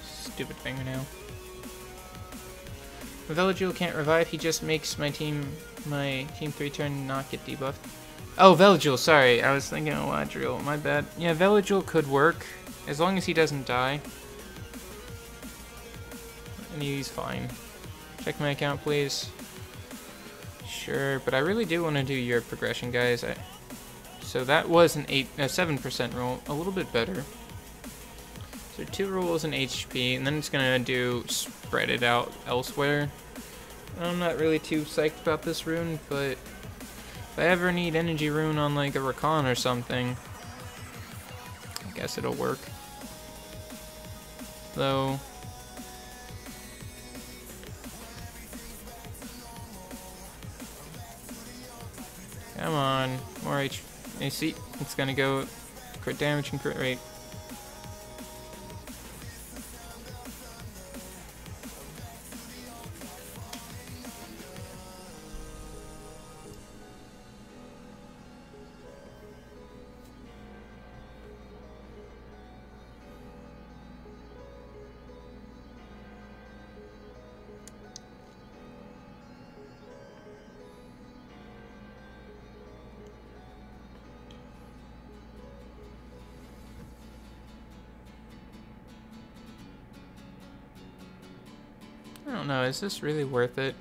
Stupid fingernail. Veligil can't revive, he just makes my team 3 turn not get debuffed. Oh, Veligil, sorry, I was thinking of Ladriel, my bad. Yeah, Veligil could work, as long as he doesn't die. And he's fine. Check my account, please. Sure, but I really do want to do your progression, guys. So that was a 7% roll, a little bit better. So 2 rolls in HP, and then it's gonna spread it out elsewhere. I'm not really too psyched about this rune, but if I ever need energy rune on like a Rakan or something, I guess it'll work. Though, come on, more AC. It's gonna go crit damage and crit rate. I don't know, is this really worth it?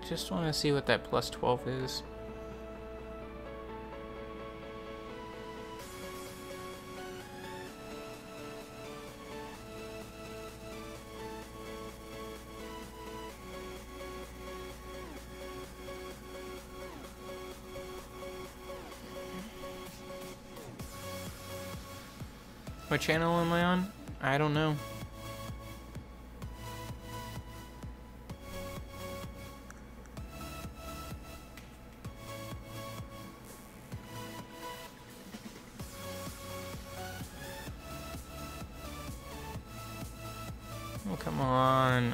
Just want to see what that +12 is. What channel am I on? I don't know. Oh, come on.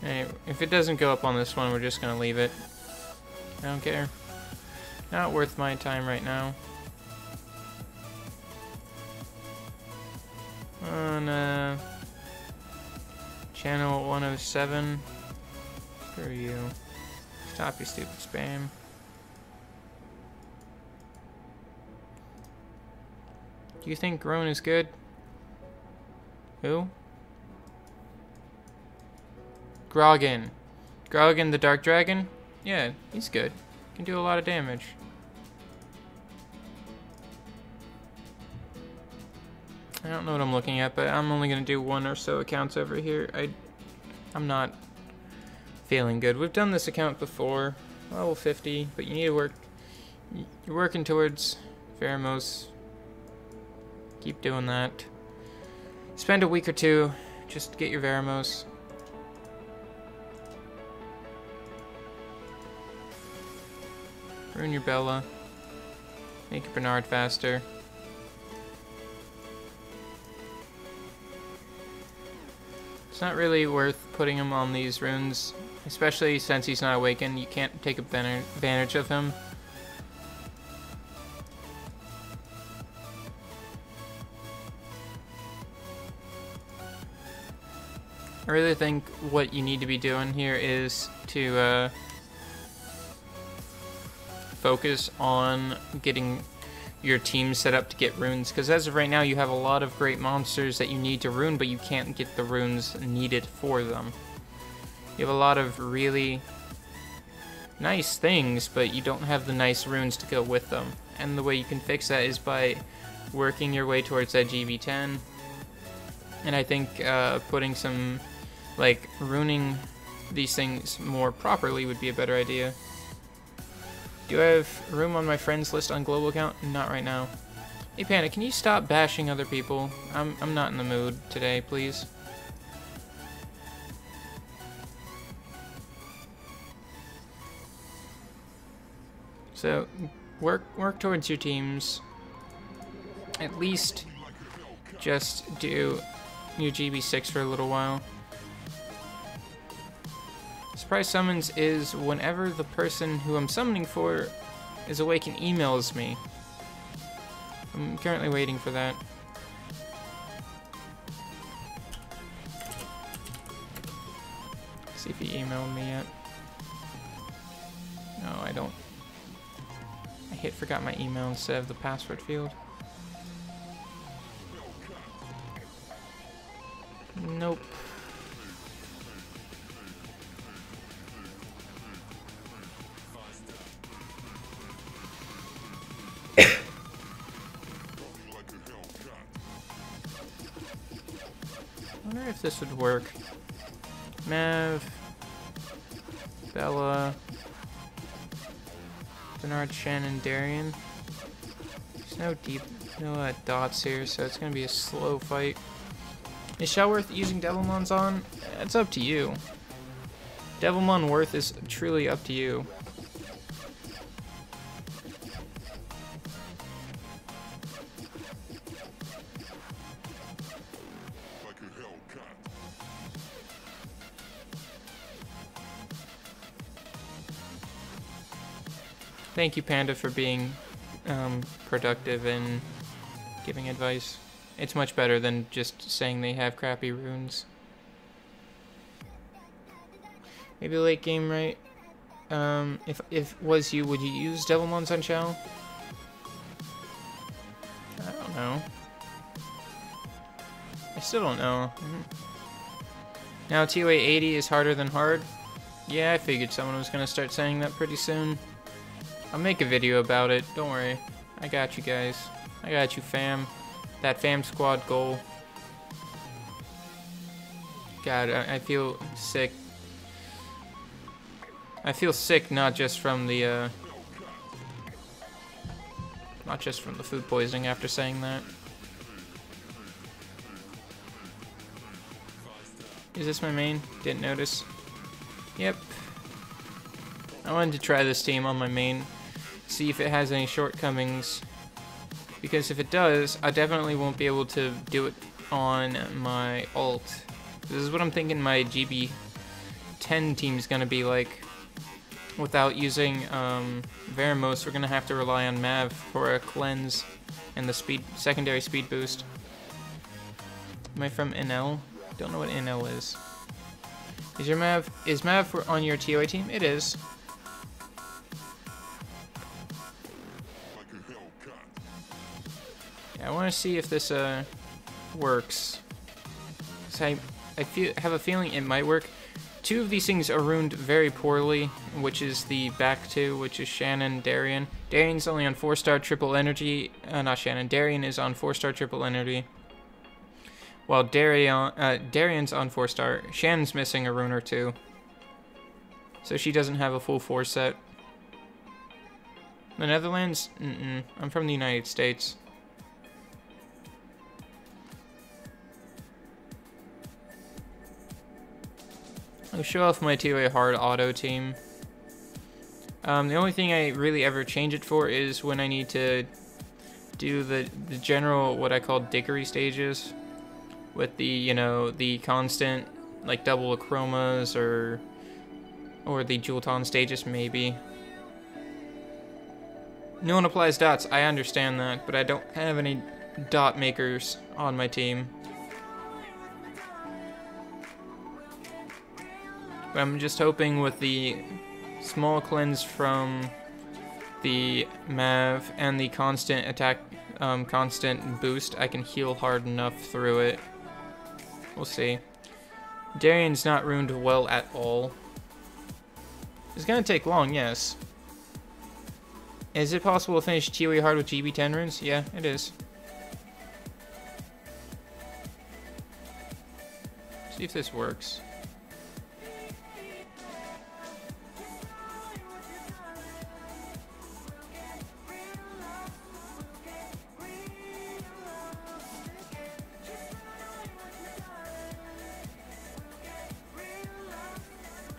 Hey, if it doesn't go up on this one, we're just gonna leave it. I don't care. Not worth my time right now. On channel 107. Screw you. Stop your stupid spam. Do you think Grown is good? Who? Grogan. Grogan the Dark Dragon? Yeah, he's good. Can do a lot of damage. I don't know what I'm looking at, but I'm only gonna do 1 or so accounts over here. I'm not feeling good. We've done this account before, level 50, but you need to work. You're working towards Pheromos. Keep doing that. Spend a week or 2 just to get your Pheromos. Ruin your Bella. Make your Bernard faster. It's not really worth putting him on these runes, especially since he's not awakened. You can't take advantage of him. I really think what you need to be doing here is to focus on getting your team set up to get runes, because as of right now you have a lot of great monsters that you need to rune, but you can't get the runes needed for them. You have a lot of really nice things, but you don't have the nice runes to go with them. And the way you can fix that is by working your way towards that GB10. And I think putting some, like, runing these things more properly would be a better idea. Do I have room on my friends list on global account? Not right now. Hey Panda, can you stop bashing other people? I'm not in the mood today, please. So work towards your teams. At least just do your GB6 for a little while. Surprise summons is whenever the person who I'm summoning for is awake and emails me. I'm currently waiting for that. See if he emailed me yet. No, I don't. I forgot my email instead of the password field. Nope. I wonder if this would work. Mav, Bella, Bernard, Shannon, Darian. There's no dots here, so it's gonna be a slow fight. Is Shelworth using Devilmons on? It's up to you. Devilmon worth is truly up to you. Thank you, Panda, for being productive and giving advice. It's much better than just saying they have crappy runes. Maybe late game, right? If was you, would you use Devilmons on Shell? I don't know. I still don't know. Now TOA 80 is harder than hard. Yeah, I figured someone was gonna start saying that pretty soon. I'll make a video about it. Don't worry. I got you guys. I got you, fam. That fam squad goal. God, I feel sick. I feel sick not just from the not just from the food poisoning after saying that. Is this my main? Didn't notice. Yep. I wanted to try this team on my main, see if it has any shortcomings, because if it does, I definitely won't be able to do it on my ult. This is what I'm thinking my GB10 team is going to be like. Without using Veramos, we're going to have to rely on Mav for a cleanse and the secondary speed boost. Am I from NL? Don't know what NL is. Is Mav on your TOA team? It is. Yeah, I want to see if this works. 'Cause I have a feeling it might work. Two of these things are ruined very poorly, which is the back two, which is Shannon, Darien. Darien's only on 4-star triple energy. Not Shannon. Darien is on 4-star triple energy. While Darien's on 4-star. Shannon's missing a rune or two. So she doesn't have a full 4 set. The Netherlands? I'm from the United States. I'll show off my TOA hard auto team. The only thing I really ever change it for is when I need to do the general, what I call dickery stages. With the, you know, the constant, like double achromas or the Julton stages maybe. No one applies dots, I understand that, but I don't have any dot makers on my team. But I'm just hoping with the small cleanse from the Mav and the constant attack, constant boost, I can heal hard enough through it. We'll see. Darien's not ruined well at all. It's gonna take long, yes. Is it possible to finish TOA hard with GB10 runes? Yeah, it is. See if this works.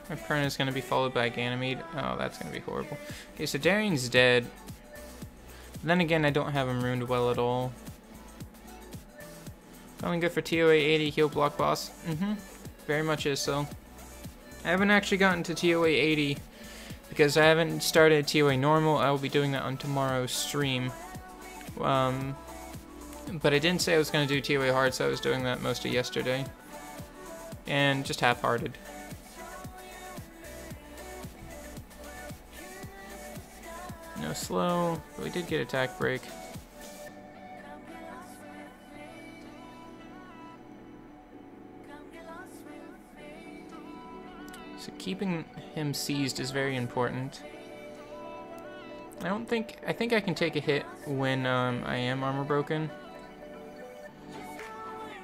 My Perna is going to be followed by Ganymede. Oh, that's going to be horrible. Okay, so Darien's dead. Then again, I don't have him ruined well at all. Only good for TOA 80 heal block boss. Very much is so. I haven't actually gotten to TOA 80 because I haven't started TOA normal. I will be doing that on tomorrow's stream. But I didn't say I was going to do TOA hard, so I was doing that most of yesterday. And just half-hearted. No slow, but we did get attack break. So keeping him seized is very important. I think I can take a hit when I am armor broken.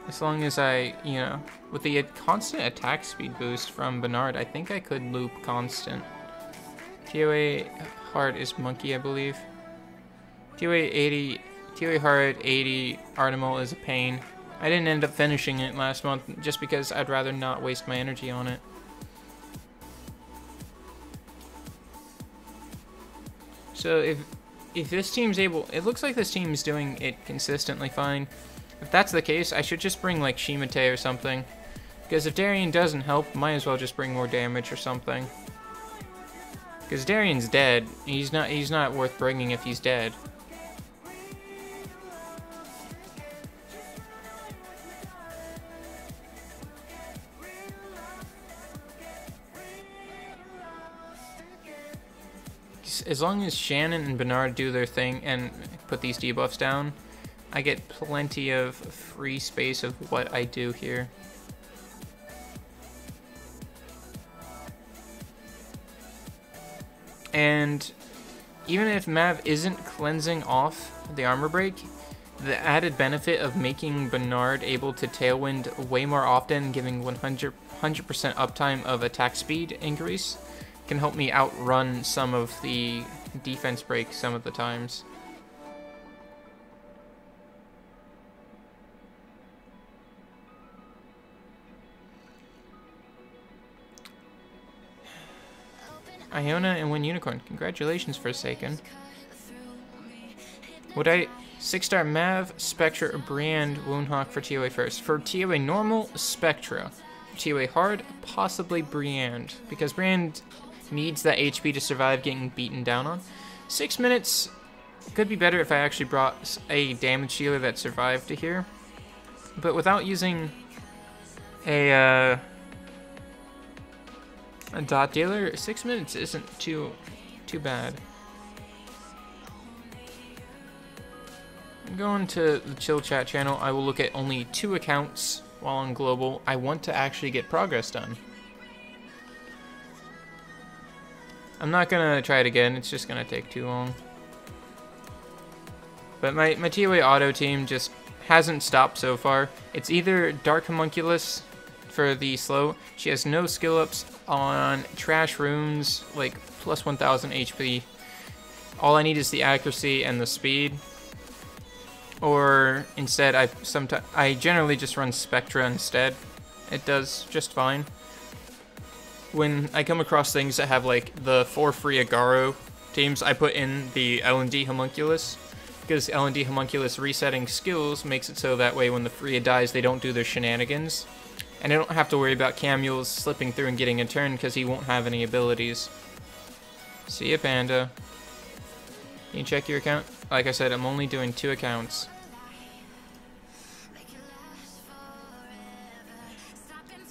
As long as I, you know, with the constant attack speed boost from Bernard, I think I could loop constant. TOA hard is monkey, I believe. TOA 80, TOA hard 80 Artemal is a pain. I didn't end up finishing it last month just because I'd rather not waste my energy on it. So if this team's able, it looks like this team's doing it consistently fine. If that's the case, I should just bring like Shimate or something. Because if Darien doesn't help, might as well just bring more damage or something. Because Darien's dead. He's not worth bringing if he's dead. As long as Shannon and Bernard do their thing and put these debuffs down, I get plenty of free space of what I do here. And even if Mav isn't cleansing off the armor break, the added benefit of making Bernard able to tailwind way more often, giving 100% uptime of attack speed increase, can help me outrun some of the defense break some of the times. Iona and win Unicorn. Congratulations, Forsaken. Would I 6-star Mav, Spectra, or Brand Woundhawk for TOA first? For TOA normal, Spectra. For TOA hard, possibly Brand. Because Brand needs that HP to survive getting beaten down on. 6 minutes could be better if I actually brought a damage dealer that survived to here. But without using a dot dealer, 6 minutes isn't too bad. Going to the chill chat channel, I will look at only 2 accounts while on global. I want to actually get progress done. I'm not gonna try it again, it's just gonna take too long. But my TOA auto team just hasn't stopped so far. It's either Dark Homunculus for the slow. She has no skill ups on trash runes, like plus 1000 HP. All I need is the accuracy and the speed. Or instead, I generally just run Spectra instead. It does just fine. When I come across things that have like the 4 free Agaro teams, I put in the L&D Homunculus. Because L&D Homunculus resetting skills makes it so that way when the Freya dies, they don't do their shenanigans. And I don't have to worry about Camules slipping through and getting a turn because he won't have any abilities. See ya, Panda. Can you check your account? Like I said, I'm only doing 2 accounts.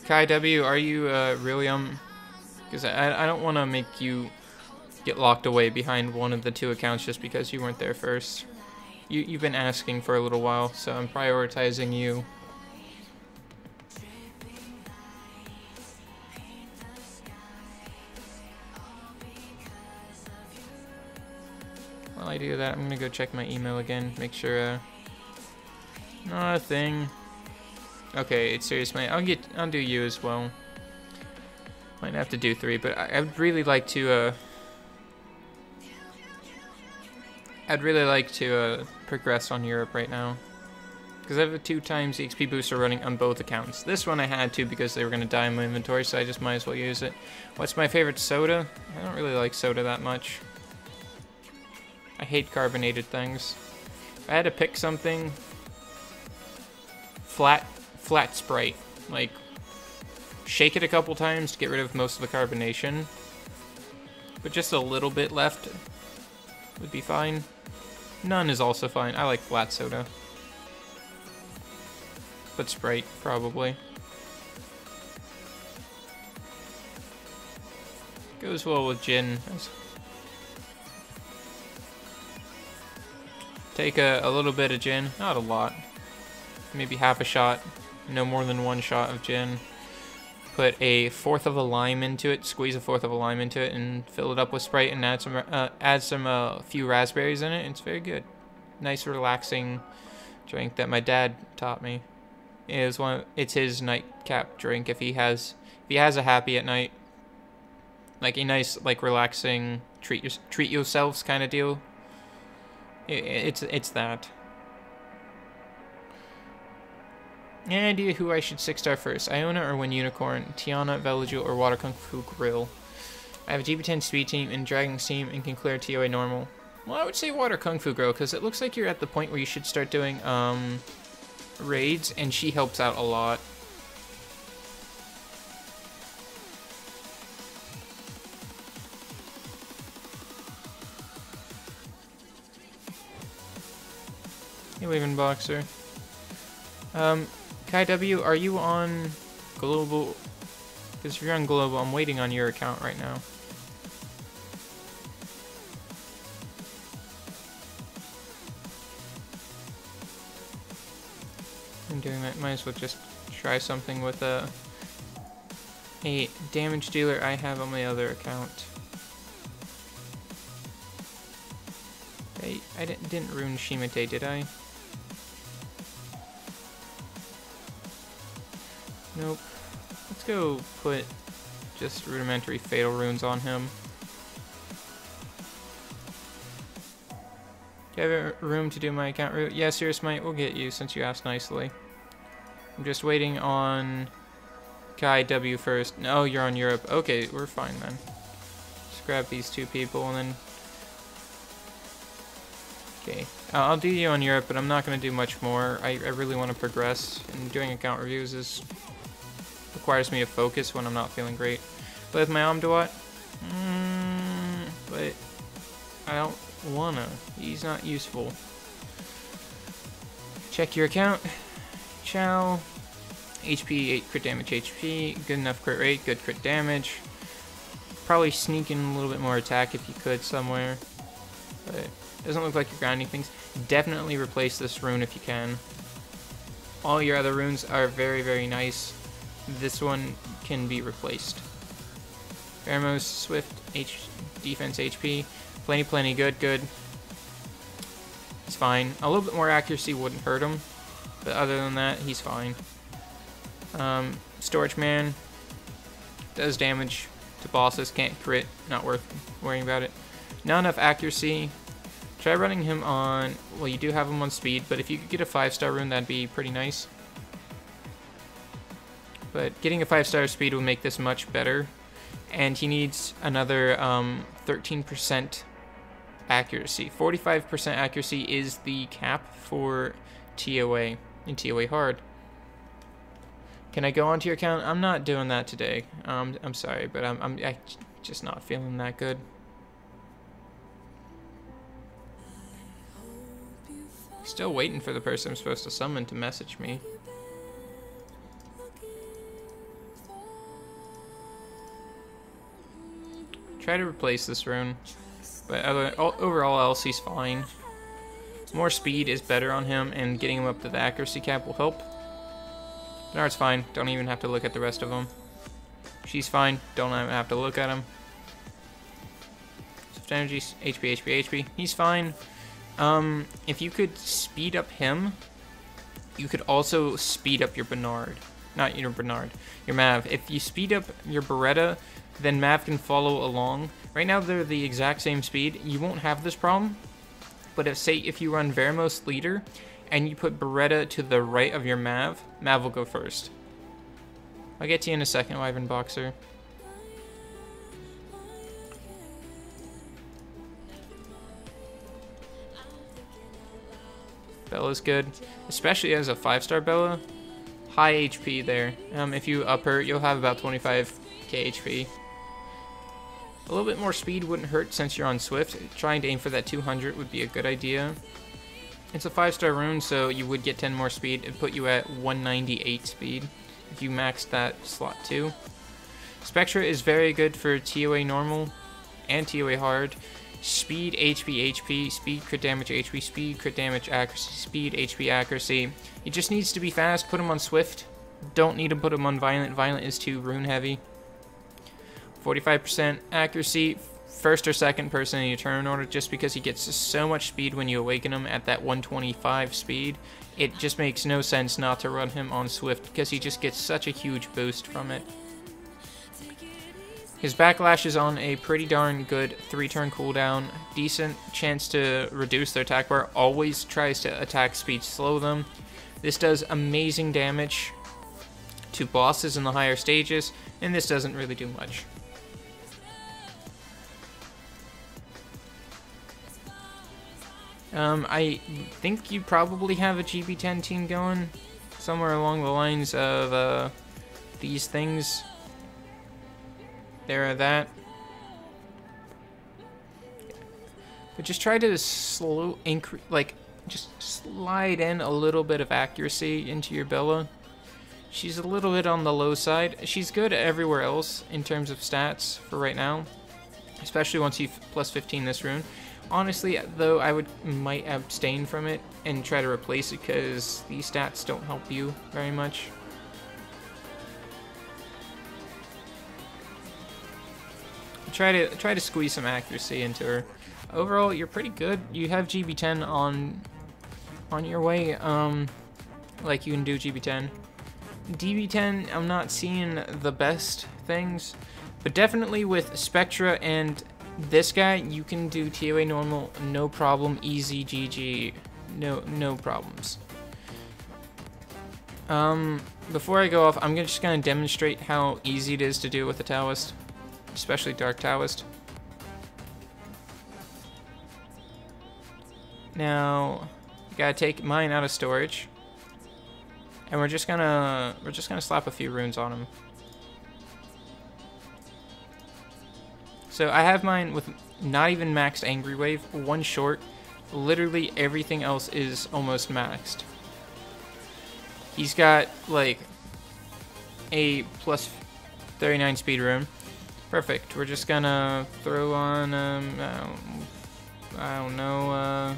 Kai W, are you really because I don't want to make you get locked away behind one of the 2 accounts just because you weren't there first. You've been asking for a little while, so I'm prioritizing you. While I do that, I'm gonna go check my email again, make sure not a thing. Okay, it's serious, mate. I'll do you as well. Might have to do 3, but I'd really like to progress on Europe right now. Because I have a 2 times XP booster running on both accounts. This one I had to because they were going to die in my inventory, so I just might as well use it. What's my favorite soda? I don't really like soda that much. I hate carbonated things. If I had to pick something, flat Sprite. Like, shake it a couple times to get rid of most of the carbonation. But just a little bit left would be fine. None is also fine. I like flat soda. But Sprite, probably. Goes well with gin. Take a little bit of gin, not a lot. Maybe half a shot, no more than 1 shot of gin. Put a 1/4 of a lime into it, squeeze a 1/4 of a lime into it, and fill it up with Sprite and add some few raspberries in it. It's very good. Nice, relaxing drink that my dad taught me. It's his nightcap drink if he has a happy at night. Like a nice, like, relaxing treat yourselves kind of deal. It's that. Any idea who I should 6-star first? Iona or Win Unicorn, Tiana, Velagil, or Water Kung Fu Grill? I have a GB10 speed team and Dragon team and can clear TOA normal. Well, I would say Water Kung Fu Grill because it looks like you're at the point where you should start doing raids, and she helps out a lot. Hey, Waving Boxer. Kai W, are you on global? Because if you're on global, I'm waiting on your account right now. I'm doing that. Might as well just try something with a damage dealer I have on my other account. I didn't ruin Shimate, did I? Nope. Let's go put just rudimentary fatal runes on him. Do you have a room to do my account route? Yeah, Serious Might, we'll get you since you asked nicely. I'm just waiting on Kai W first. No, you're on Europe. Okay, we're fine then. Just grab these two people and then... Okay, I'll do you on Europe, but I'm not going to do much more. I really want to progress, and doing account reviews requires me to focus when I'm not feeling great. But with my Omduat, but I don't wanna. He's not useful. Check your account. Chow. HP, 8 crit damage HP. Good enough crit rate, good crit damage. Probably sneak in a little bit more attack if you could somewhere. But it doesn't look like you're grinding things. Definitely replace this rune if you can. All your other runes are very, very nice. This one can be replaced. Pheromos, Swift, Defense HP. Plenty, good. He's fine. A little bit more accuracy wouldn't hurt him. But other than that, he's fine. Storage Man. Does damage to bosses. Can't crit. Not worth worrying about it. Not enough accuracy. Try running him on... Well, you do have him on speed. But if you could get a 5-star rune, that'd be pretty nice. But getting a 5-star speed will make this much better. And he needs another 13% accuracy. 45% accuracy is the cap for TOA in TOA hard. Can I go onto your account? I'm not doing that today. I'm sorry, but I'm just not feeling that good. Still waiting for the person I'm supposed to summon to message me. Try to replace this rune, but overall else he's fine. More speed is better on him, and getting him up to the accuracy cap will help. Bernard's fine, don't even have to look at the rest of them. She's fine, don't even have to look at him. Swift energy, HP, he's fine. If you could speed up him, you could also speed up your Bernard. Not your Bernard, your Mav. If you speed up your Beretta, then Mav can follow along. Right now they're the exact same speed. You won't have this problem. But if you run Veramos leader and you put Beretta to the right of your Mav, Mav will go first. I'll get to you in a second, Wyvern Boxer. Bella's good, especially as a 5-star Bella. High HP there. If you up her, you'll have about 25k HP. A little bit more speed wouldn't hurt since you're on Swift. Trying to aim for that 200 would be a good idea. It's a 5-star rune, so you would get 10 more speed. It'd put you at 198 speed if you maxed that slot too. Spectra is very good for TOA normal and TOA hard. Speed, HP, speed, crit damage, HP, speed, crit damage, accuracy, speed, HP, accuracy. He just needs to be fast. Put him on Swift. Don't need to put him on Violent. Violent is too rune heavy. 45% accuracy, first or second person in your turn order, just because he gets so much speed when you awaken him at that 125 speed. It just makes no sense not to run him on Swift, because he just gets such a huge boost from it. His backlash is on a pretty darn good 3-turn cooldown, decent chance to reduce their attack bar, always tries to attack speed slow them. This does amazing damage to bosses in the higher stages, and this doesn't really do much. I think you probably have a GB10 team going somewhere along the lines of these things. There are that. But just try to just slide in a little bit of accuracy into your Bella. She's a little bit on the low side. She's good everywhere else in terms of stats for right now, especially once you plus 15 this rune. Honestly, though, I might abstain from it and try to replace it, because these stats don't help you very much. Try to squeeze some accuracy into her. Overall, you're pretty good. You have GB10 on your way. Like you can do GB10. DB10, I'm not seeing the best things, but definitely with Spectra and this guy, you can do TOA normal, no problem, easy GG, no problems. Before I go off, I'm just gonna demonstrate how easy it is to do with the Taoist, especially Dark Taoist. Now, gotta take mine out of storage. And we're just gonna slap a few runes on him. So I have mine with not even maxed Angry Wave, one short. Literally everything else is almost maxed. He's got like a plus 39 speed rune. Perfect. We're just gonna throw on I don't know,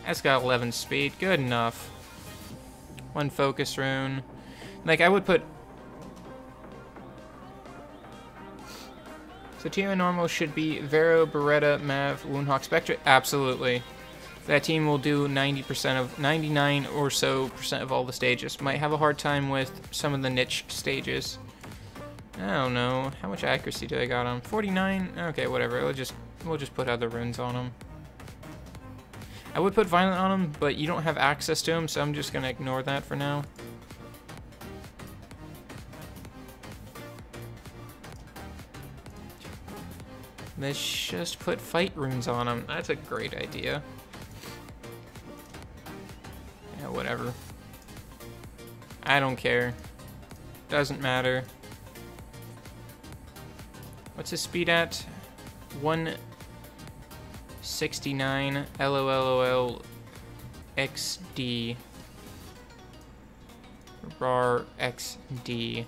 that's got 11 speed. Good enough. One focus rune. Like, I would put... So team normal should be Vero, Beretta, Mav, Woundhawk, Spectre. Absolutely. That team will do 90% of... 99 or so percent of all the stages. Might have a hard time with some of the niche stages. I don't know. How much accuracy do I got on? 49? Okay, whatever. We'll just put other runes on them. I would put Violent on him, but you don't have access to him, so I'm just going to ignore that for now. Let's just put Fight runes on him. That's a great idea. Yeah, whatever. I don't care. Doesn't matter. What's his speed at? 169 LOLOL XD RAR XD.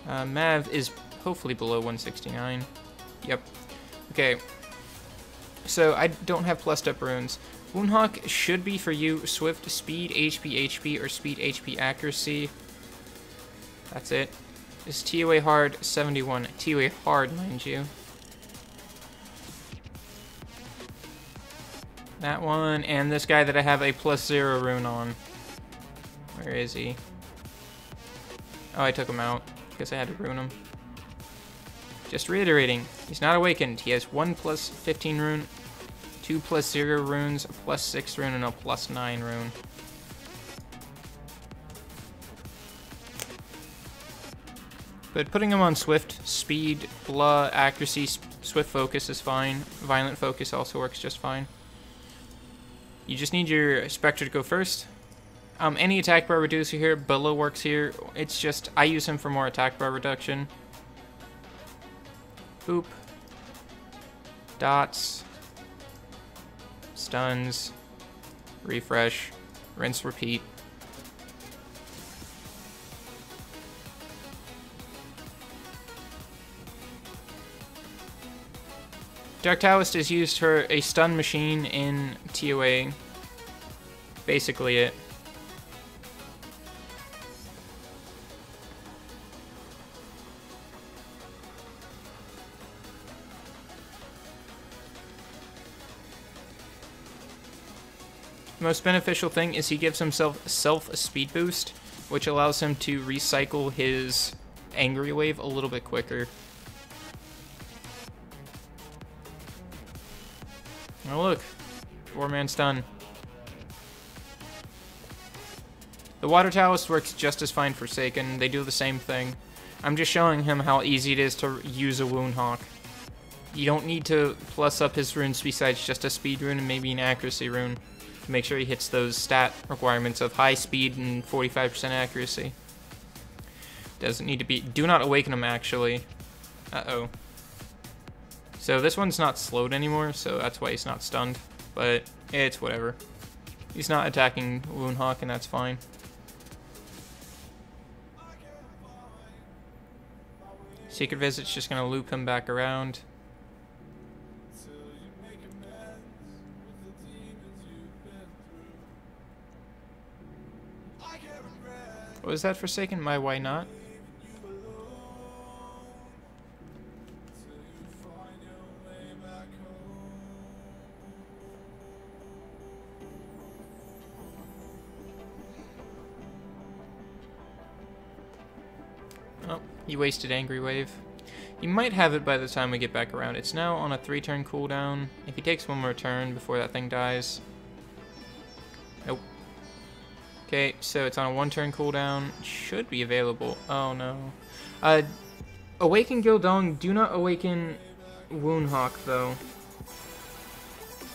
Mav is hopefully below 169. Yep. Okay. So I don't have plussed up runes. Woundhawk should be for you Swift Speed, HP, or Speed, HP, Accuracy. That's it. Is TOA hard 71. TOA hard, mind you. That one, and this guy that I have a +0 rune on. Where is he? Oh, I took him out because I had to rune him. Just reiterating, he's not awakened. He has 1 + 15 rune, 2 +0 runes, a +6 rune, and a +9 rune. But putting him on Swift, Speed, Blah, Accuracy, Swift Focus is fine. Violent Focus also works just fine. You just need your Spectre to go first. Any attack bar reducer here, Below works here. It's just, I use him for more attack bar reduction. Boop. Dots. Stuns. Refresh. Rinse, repeat. Dark Taoist is used for a stun machine in TOA. Basically it. The most beneficial thing is he gives himself self speed boost, which allows him to recycle his Angry Wave a little bit quicker. Oh look, 4-man stun. The Water Taoist works just as fine for Forsaken. They do the same thing. I'm just showing him how easy it is to use a Woundhawk. You don't need to plus up his runes besides just a speed rune and maybe an accuracy rune to make sure he hits those stat requirements of high speed and 45% accuracy. Doesn't need to be... Do not awaken him, actually. Uh-oh. So this one's not slowed anymore, so that's why he's not stunned. But it's whatever. He's not attacking Woundhawk, and that's fine. Secret Visit's just gonna loop him back around. What was that Forsaken? My why not? Oh, he wasted Angry Wave. He might have it by the time we get back around. It's now on a 3-turn cooldown. If he takes one more turn before that thing dies. Nope. Okay, so it's on a 1-turn cooldown. Should be available. Oh no. Awaken Gildong, do not awaken Woundhawk, though.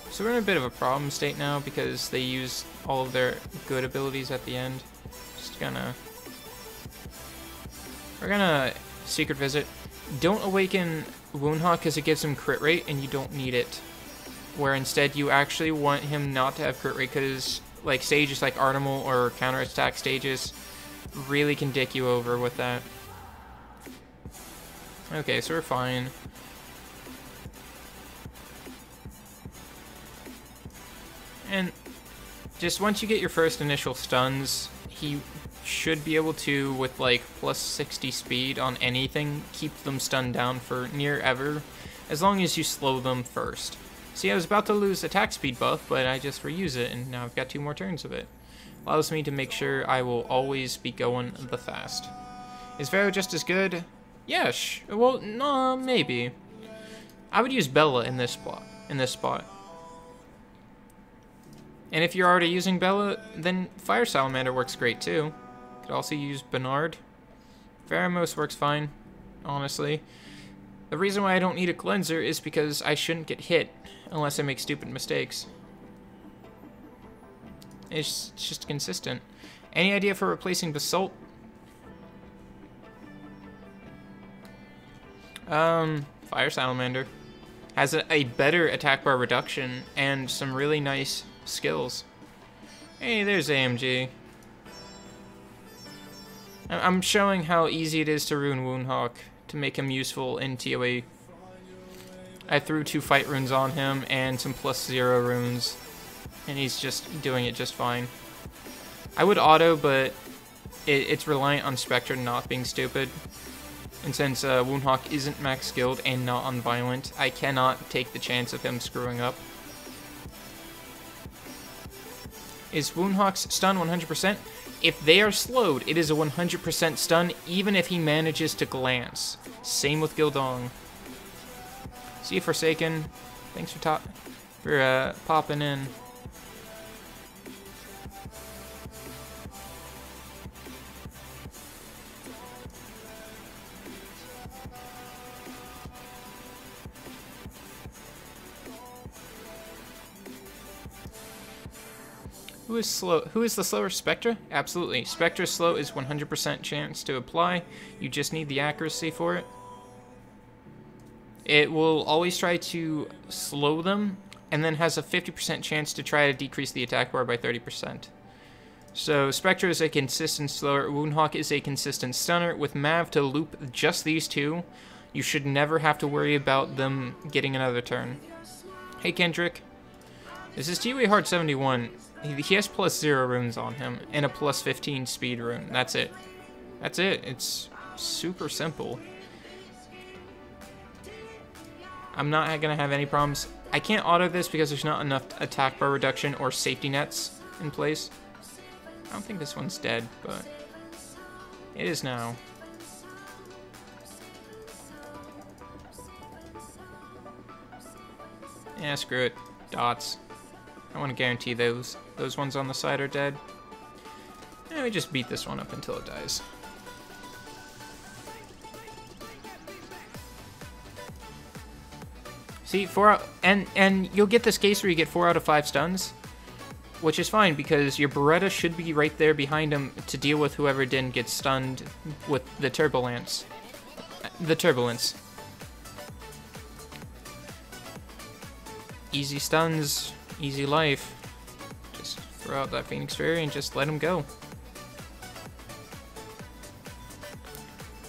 So we're in a bit of a problem state now because they use all of their good abilities at the end. We're gonna Secret Visit. Don't awaken Woundhawk because it gives him crit rate and you don't need it. Where instead you actually want him not to have crit rate because like stages like Artemal or counterattack stages really can dick you over with that. Okay, so we're fine. And just once you get your first initial stuns, he should be able to, with like plus 60 speed on anything, keep them stunned down for near ever, as long as you slow them first. See, I was about to lose attack speed buff, but I just reuse it, and now I've got 2 more turns of it. Allows me to make sure I will always be going the fast. Is Vero just as good? Yeah, well, no, maybe. I would use Bella in this spot. And if you're already using Bella, then Fire Salamander works great too. Could also use Bernard. Pheromos works fine, honestly. The reason why I don't need a cleanser is because I shouldn't get hit unless I make stupid mistakes. It's just consistent. Any idea for replacing Basalt? Fire Salamander. Has a better attack bar reduction and some really nice skills. Hey, there's AMG. I'm showing how easy it is to ruin Woundhawk to make him useful in TOA. I threw 2 fight runes on him and some +0 runes, and he's just doing it just fine. I would auto, but it's reliant on Spectre not being stupid. And since Woundhawk isn't max skilled and not unviolent, I cannot take the chance of him screwing up. Is Woundhawk's stun 100%? If they are slowed, it is a 100% stun, even if he manages to glance. Same with Gildong. See you, Forsaken. Thanks for popping in. Who is slow? Who is the slower, Spectre? Absolutely. Spectre slow is 100% chance to apply. You just need the accuracy for it. It will always try to slow them, and then has a 50% chance to try to decrease the attack bar by 30%. So Spectre is a consistent slower. Woundhawk is a consistent stunner. With Mav to loop just these two, you should never have to worry about them getting another turn. Hey Kendrick. This is TOA Hard 71. He has +0 runes on him, and a +15 speed rune. That's it. That's it. It's super simple. I'm not going to have any problems. I can't auto this because there's not enough attack bar reduction or safety nets in place. I don't think this one's dead, but it is now. Yeah, screw it. Dots. I want to guarantee those ones on the side are dead. And we just beat this one up until it dies. See, and you'll get this case where you get 4 out of 5 stuns, which is fine because your Beretta should be right there behind him to deal with whoever didn't get stunned with the Turbulence. Easy stuns. Easy life. Just throw out that Phoenix Fury and just let him go.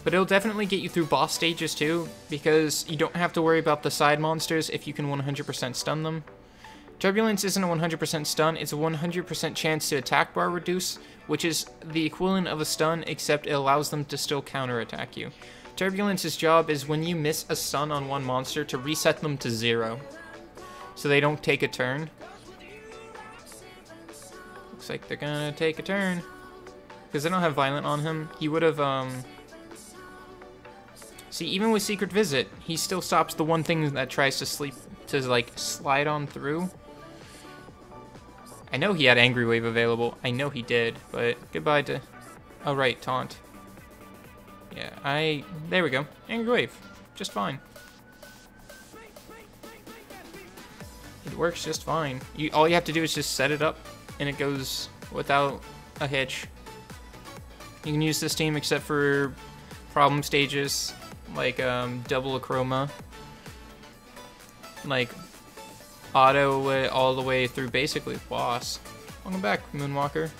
But it'll definitely get you through boss stages too, because you don't have to worry about the side monsters if you can 100% stun them. Turbulence isn't a 100% stun, it's a 100% chance to attack bar reduce, which is the equivalent of a stun, except it allows them to still counterattack you. Turbulence's job is when you miss a stun on one monster to reset them to 0. So they don't take a turn. Looks like they're gonna take a turn. Because they don't have Violent on him. He would have, See, even with Secret Visit, he still stops the one thing that tries to like, slide on through. I know he had Angry Wave available. I know he did, but goodbye to... Oh, right, Taunt. Yeah, there we go. Angry Wave. Just fine. It works just fine. All you have to do is just set it up, and it goes without a hitch. You can use this team except for problem stages, like double chroma, like auto all the way through basically boss. Welcome back, Moonwalker.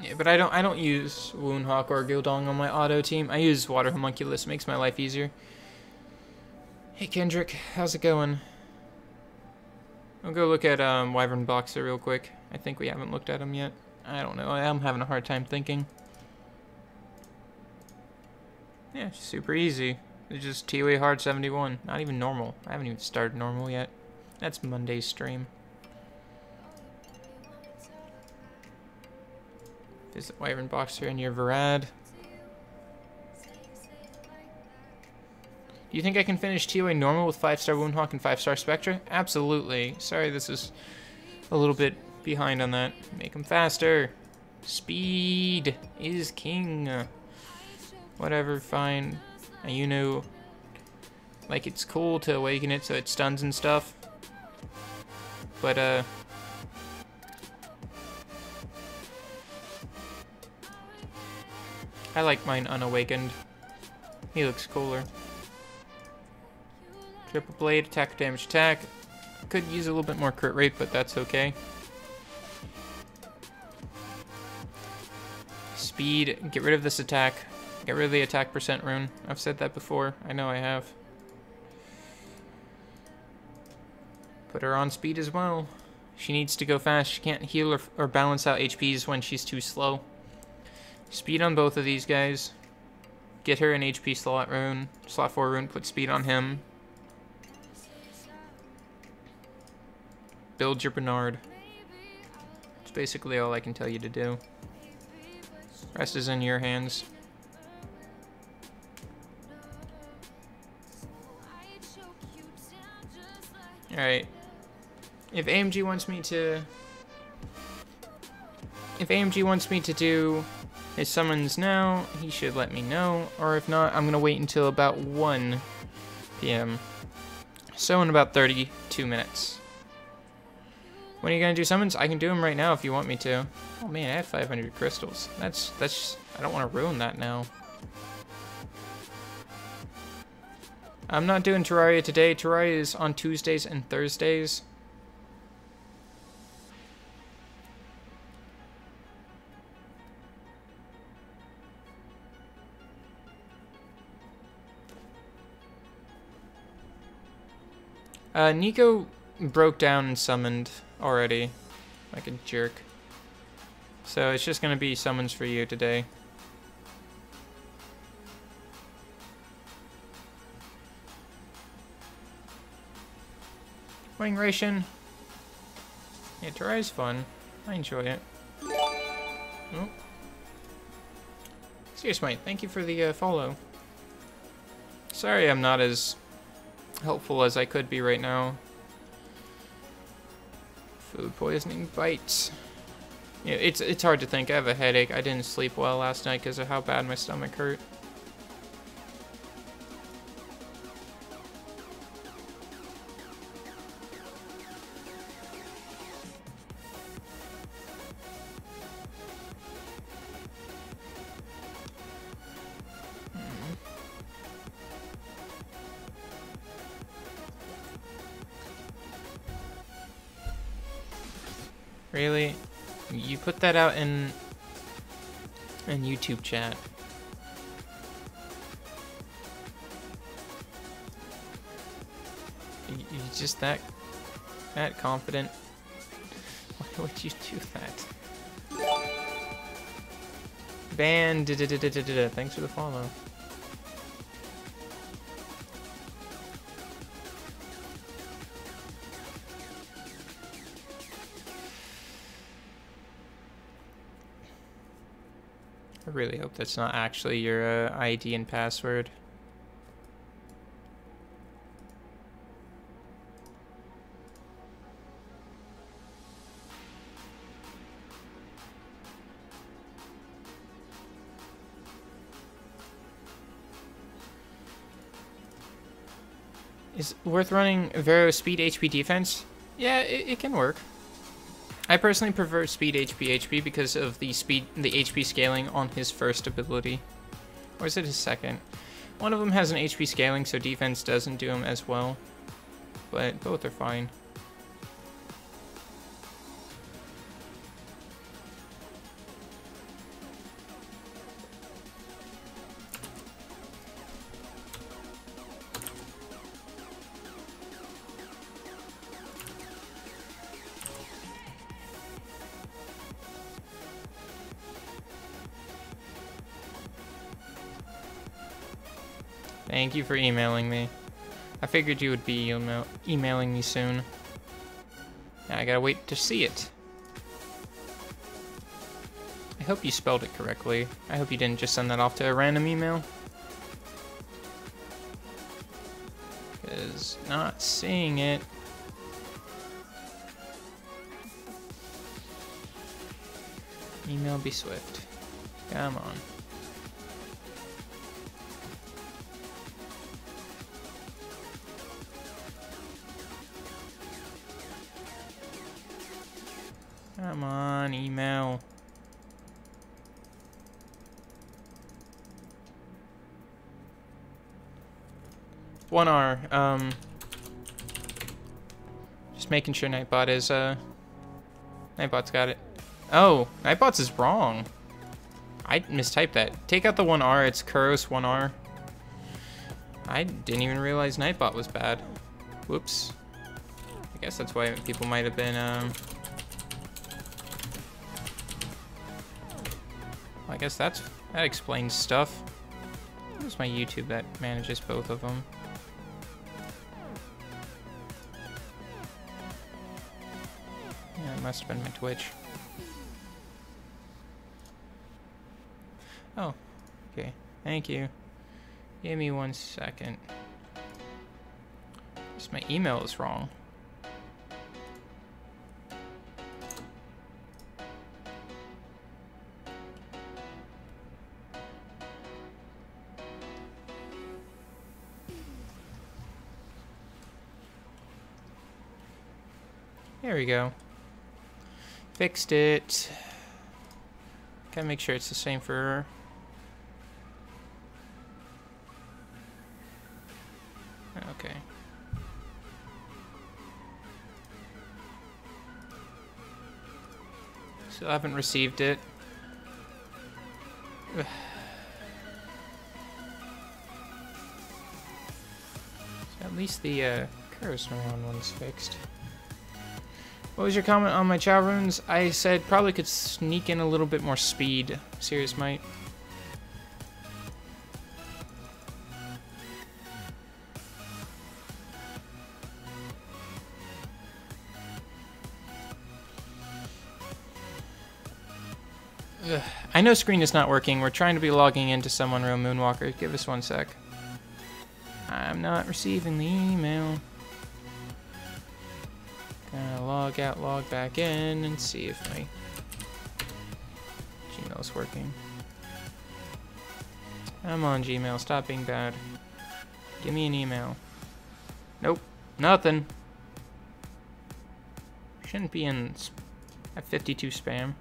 Yeah, but I don't use Woundhawk or Gildong on my auto team. I use Water Homunculus, makes my life easier. Hey Kendrick, how's it going? I'll go look at Wyvern Boxer real quick. I think we haven't looked at him yet. I don't know, I'm having a hard time thinking. Yeah, super easy. It's just TOA hard 71, not even normal. I haven't even started normal yet. That's Monday's stream. Visit Wyvern Boxer in your Varad. Do you think I can finish TOA normal with 5-star Woundhawk and 5-star Spectra? Absolutely. Sorry, this is a little bit behind on that. Make them faster. Speed is king. Whatever, fine. You know, like, it's cool to awaken it so it stuns and stuff. But, I like mine unawakened. He looks cooler. Triple blade, attack, damage, attack. Could use a little bit more crit rate, but that's okay. Speed, get rid of this attack. Get rid of the attack percent rune. I've said that before. I know I have. Put her on speed as well. She needs to go fast. She can't heal or balance out HPs when she's too slow. Speed on both of these guys. Get her an HP slot rune. Slot 4 rune. Put speed on him. Build your Bernard. It's basically all I can tell you to do. Rest is in your hands. Alright. If AMG wants me to do his summons now, he should let me know. Or if not, I'm gonna wait until about 1 PM. So in about 32 minutes. When are you gonna do summons? I can do them right now if you want me to. Oh man, I have 500 crystals. That's I don't want to ruin that now. I'm not doing Terraria today. Terraria is on Tuesdays and Thursdays. Nico broke down and summoned already, like a jerk. So it's just gonna be summons for you today. Wing ration. Yeah, Terraria's fun. I enjoy it. Oh. Serious mate, thank you for the follow. Sorry I'm not as helpful as I could be right now. Food poisoning bites. Yeah, it's hard to think. I have a headache. I didn't sleep well last night because of how bad my stomach hurt. Really? You put that out in YouTube chat. You just that confident? Why would you do that? Ban. Thanks for the follow. I really hope that's not actually your ID and password. Is it worth running Vero speed HP defense? Yeah, it can work. I personally prefer speed HP because of the HP scaling on his first ability. Or is it his second? One of them has an HP scaling, so defense doesn't do him as well. But both are fine. Thank you for emailing me. I figured you would be emailing me soon. Now I gotta wait to see it. I hope you spelled it correctly. I hope you didn't just send that off to a random email. Because not seeing it. Email be swift. Come on. Come on, email. One R. Just making sure Nightbot is Nightbot's got it. Oh, Nightbot's is wrong. I mistyped that. Take out the 1R, it's Kuros 1R. I didn't even realize Nightbot was bad. Whoops. I guess that's why people might have been I guess that explains stuff. It's my YouTube that manages both of them. Yeah, it must have been my Twitch. Oh, okay. Thank you. Give me 1 second. Just my email is wrong. There we go. Fixed it. Gotta make sure it's the same for... Okay. Still haven't received it. Ugh. So at least the Kuros around one's fixed. What was your comment on my Chow runes? I said probably could sneak in a little bit more speed. Serious might. Ugh. I know screen is not working. We're trying to be logging into someone real Moonwalker. Give us 1 sec. I'm not receiving the email. Gonna log out, log back in, and see if my Gmail's working. Come on, Gmail, stop being bad. Give me an email. Nope, nothing. Shouldn't be in at 52 spam.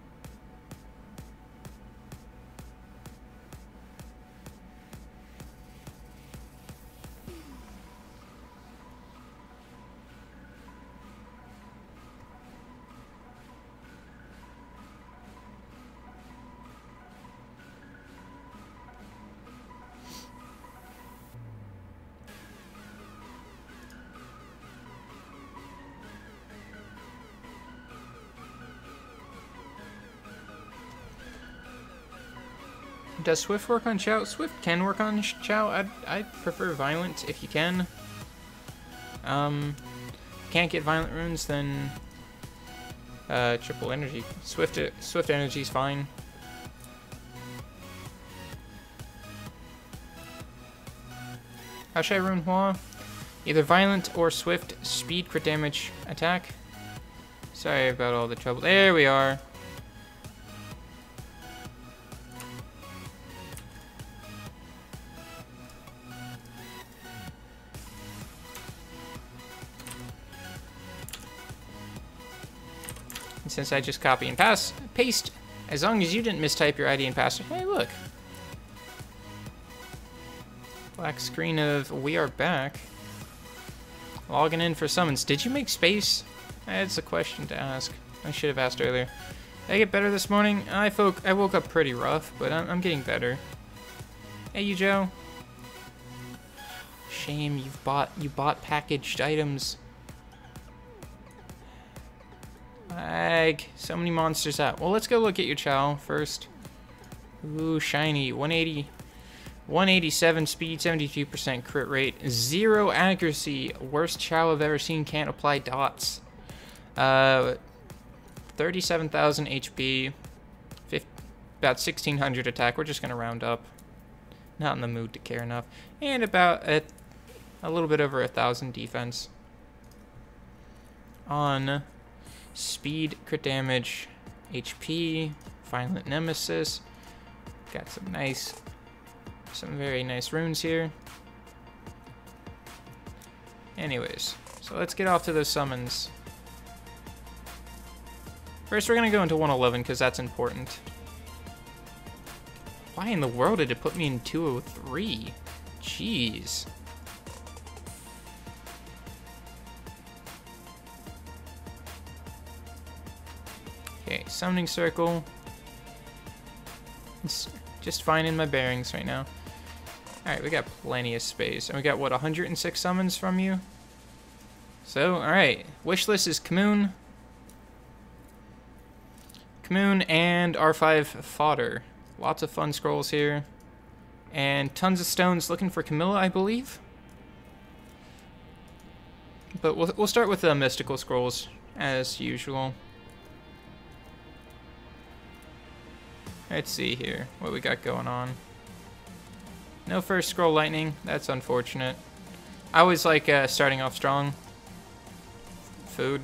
Does Swift work on Chow? Swift can work on Chow. I'd prefer Violent if you can. Can't get Violent runes, then Triple Energy. Swift Energy's fine. How should I rune Hua? Either violent or swift speed crit damage attack. Sorry about all the trouble. There we are. And since I just copy and paste, as long as you didn't mistype your ID and password. Hey, look. Black screen of we are back. Logging in for summons. Did you make space? That's a question to ask. I should have asked earlier. Did I get better this morning? I woke up pretty rough, but I'm getting better. Hey, you Joe. Shame you bought packaged items. Ag, so many monsters out. Well, let's go look at your chow first. Ooh, shiny. 187 speed, 72% crit rate, 0 accuracy. Worst chow I've ever seen. Can't apply dots. 37,000 HP, about 1,600 attack. We're just gonna round up. Not in the mood to care enough. And about a little bit over 1,000 defense. On speed, crit damage, HP, violent nemesis. Got some very nice runes here. Anyways, so let's get off to those summons. First, we're gonna go into 111 because that's important. Why in the world did it put me in 203? Jeez. Okay, summoning circle. It's just finding my bearings right now. Alright, we got plenty of space. And we got, what, 106 summons from you? So, alright. Wish list is Kamoon. Kamoon and R5 fodder. Lots of fun scrolls here. And tons of stones looking for Camilla, I believe. But we'll start with the mystical scrolls, as usual. Let's see here what we got going on. No first scroll lightning. That's unfortunate. I always like starting off strong. Food.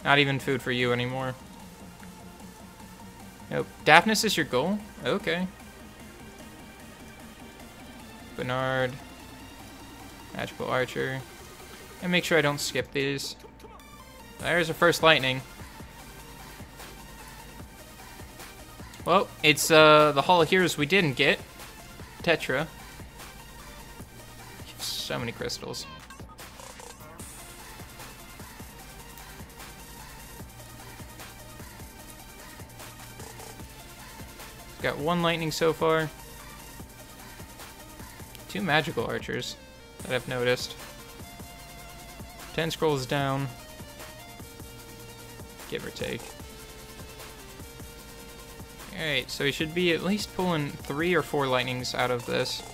Not even food for you anymore. Nope. Daphnis is your goal? Okay. Bernard. Magical Archer. And make sure I don't skip these. There's our first lightning. Well, it's the Hall of Heroes we didn't get. Tetra. So many crystals. Got 1 lightning so far. 2 magical archers that I've noticed. 10 scrolls down. Give or take. Alright, so we should be at least pulling 3 or 4 lightnings out of this.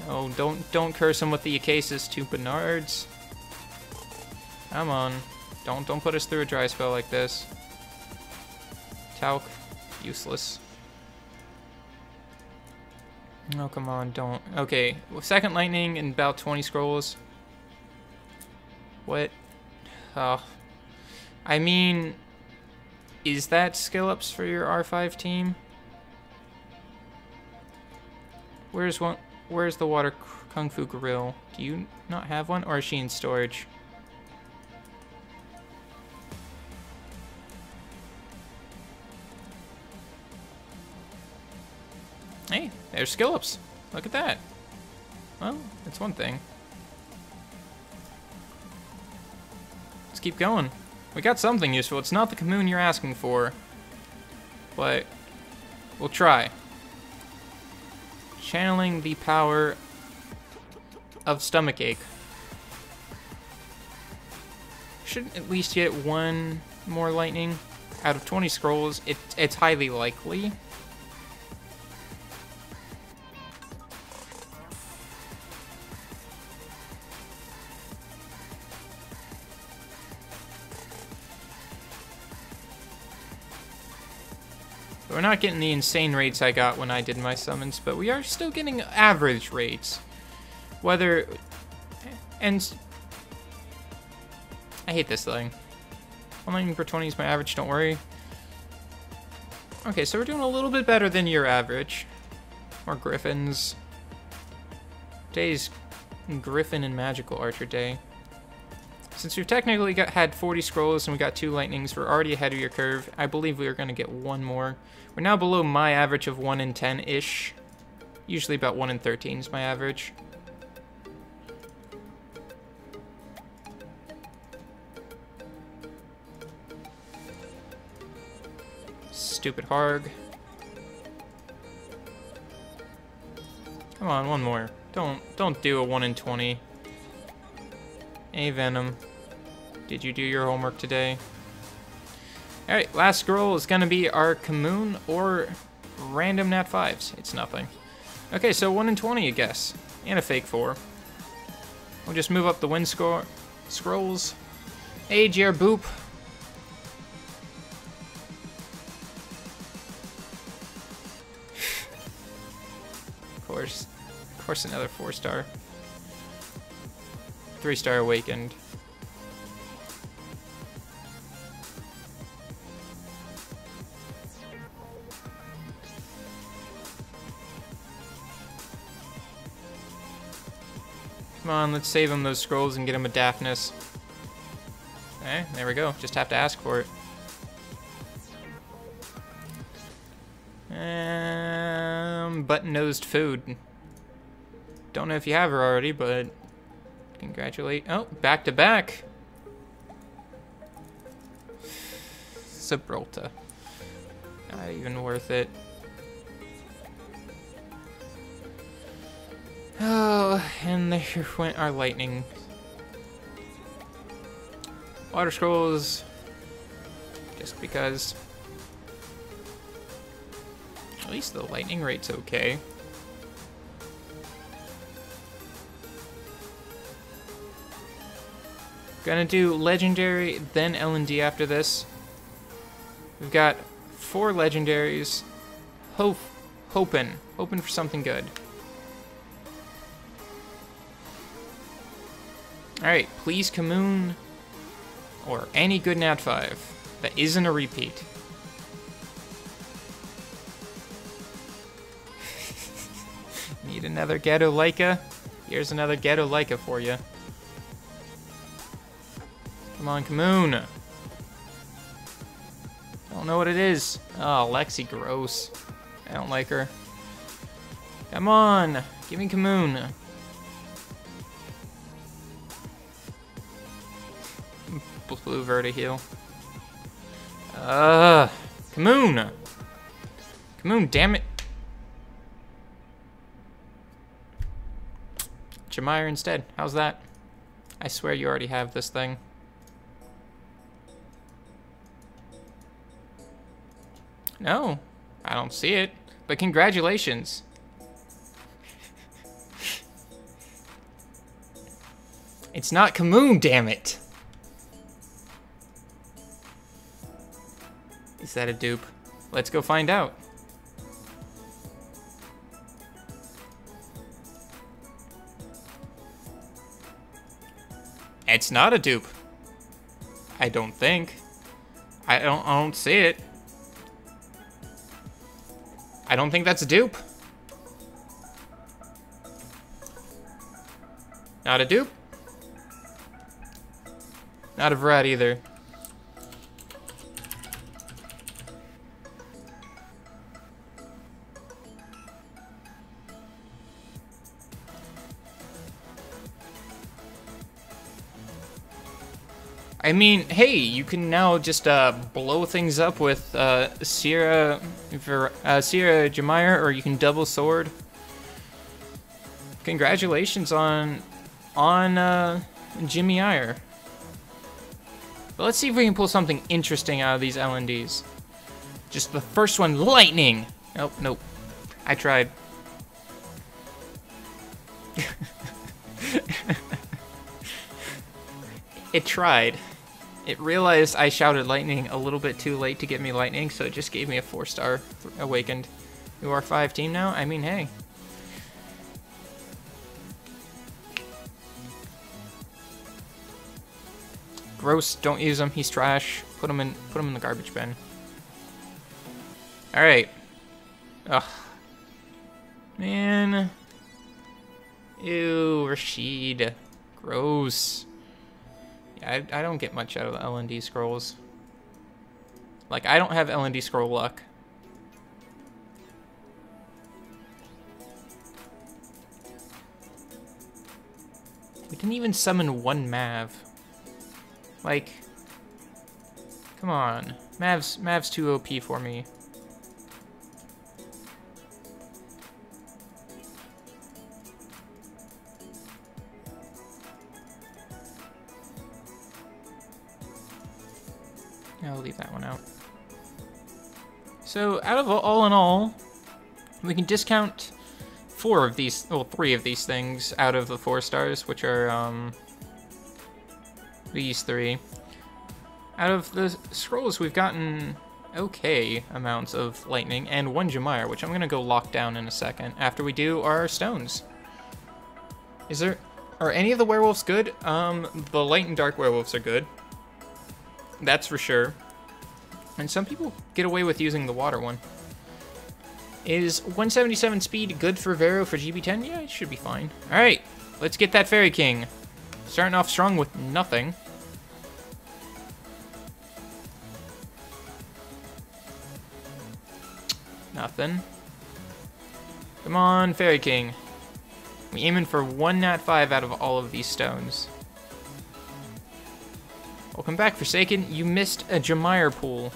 No, don't curse him with the Acasis, 2 Bernards. Come on. Don't put us through a dry spell like this. Talc, useless. Oh, come on, don't. Okay, well, second lightning and about 20 scrolls. What? Oh. I mean, is that skill ups for your R5 team? Where's the water kung fu grill? Do you not have one, or is she in storage? Hey, there's skill ups. Look at that. Well, that's one thing. Let's keep going. We got something useful. It's not the Kamoon you're asking for, but we'll try. Channeling the power of stomachache. Should at least get 1 more lightning out of 20 scrolls. It's highly likely. We're not getting the insane rates I got when I did my summons, but we are still getting average rates. Whether... And... I hate this thing. 1 lightning per 20 is my average, don't worry. Okay, so we're doing a little bit better than your average. More griffins. Today's Griffin and Magical Archer Day. Since we've technically had 40 scrolls and we got 2 lightnings, we're already ahead of your curve. I believe we are going to get 1 more. We're now below my average of 1 in 10-ish. Usually about 1 in 13 is my average. Stupid Harg. Come on, 1 more. Don't do a 1 in 20. Hey, Venom. Did you do your homework today? Alright, last scroll is going to be our Commune or random Nat 5s. It's nothing. Okay, so 1 in 20, I guess. And a fake 4. We'll just move up the win score. Scrolls. Hey, GR Boop. Of course, another 4-star. 3-star Awakened. Come on, let's save him those scrolls and get him a Daphnis. Okay, there we go. Just have to ask for it. Button-nosed food. Don't know if you have her already, but congratulate. Oh, back to back. Gibraltar. Not even worth it. Oh, and there went our lightning. Water scrolls. Just because. At least the lightning rate's okay. Gonna do legendary, then L&D after this. We've got 4 legendaries. Hoping for something good. Alright, please Commune or any good Nat 5 that isn't a repeat. Need another Ghetto Leica? Here's another Ghetto Leica for you. Come on, Commune. Don't know what it is. Oh, Lexi, gross. I don't like her. Come on, give me Commune. Blue Vertiheel. Commune. Commune, damn it. Jamire instead. How's that? I swear you already have this thing. No, I don't see it. But congratulations. It's not Commune, damn it. Is that a dupe? Let's go find out. It's not a dupe. I don't think. I don't see it. I don't think that's a dupe. Not a dupe. Not a Vrad either. I mean, hey, you can now just blow things up with Sierra Jamire, or you can double sword. Congratulations on Jimmy Iyer. But let's see if we can pull something interesting out of these LNDs. Just the first one, lightning. Oh, nope. I tried. It tried. It realized I shouted lightning a little bit too late to give me lightning, so it just gave me a 4-star awakened. You are 5 team now? I mean, hey. Gross, don't use him, he's trash. Put him in the garbage bin. Alright. Ugh. Man. Ew, Rashid. Gross. Yeah, I don't get much out of the LND scrolls. Like, I don't have LND scroll luck. We didn't even summon one Mav. Like, come on. Mav's too OP for me. I'll leave that one out. So, out of all in all, we can discount 4 of these, well, 3 of these things out of the 4 stars, which are, these 3. Out of the scrolls, we've gotten okay amounts of lightning and 1 Jemire, which I'm gonna go lock down in a second after we do our stones. Are any of the werewolves good? The light and dark werewolves are good. That's for sure. And some people get away with using the water one. Is 177 speed good for Vero for GB10? Yeah, it should be fine. Alright, let's get that Fairy King. Starting off strong with nothing. Nothing. Come on, Fairy King. We aiming for 1 Nat 5 out of all of these stones. Welcome back, Forsaken. You missed a Jemire pool.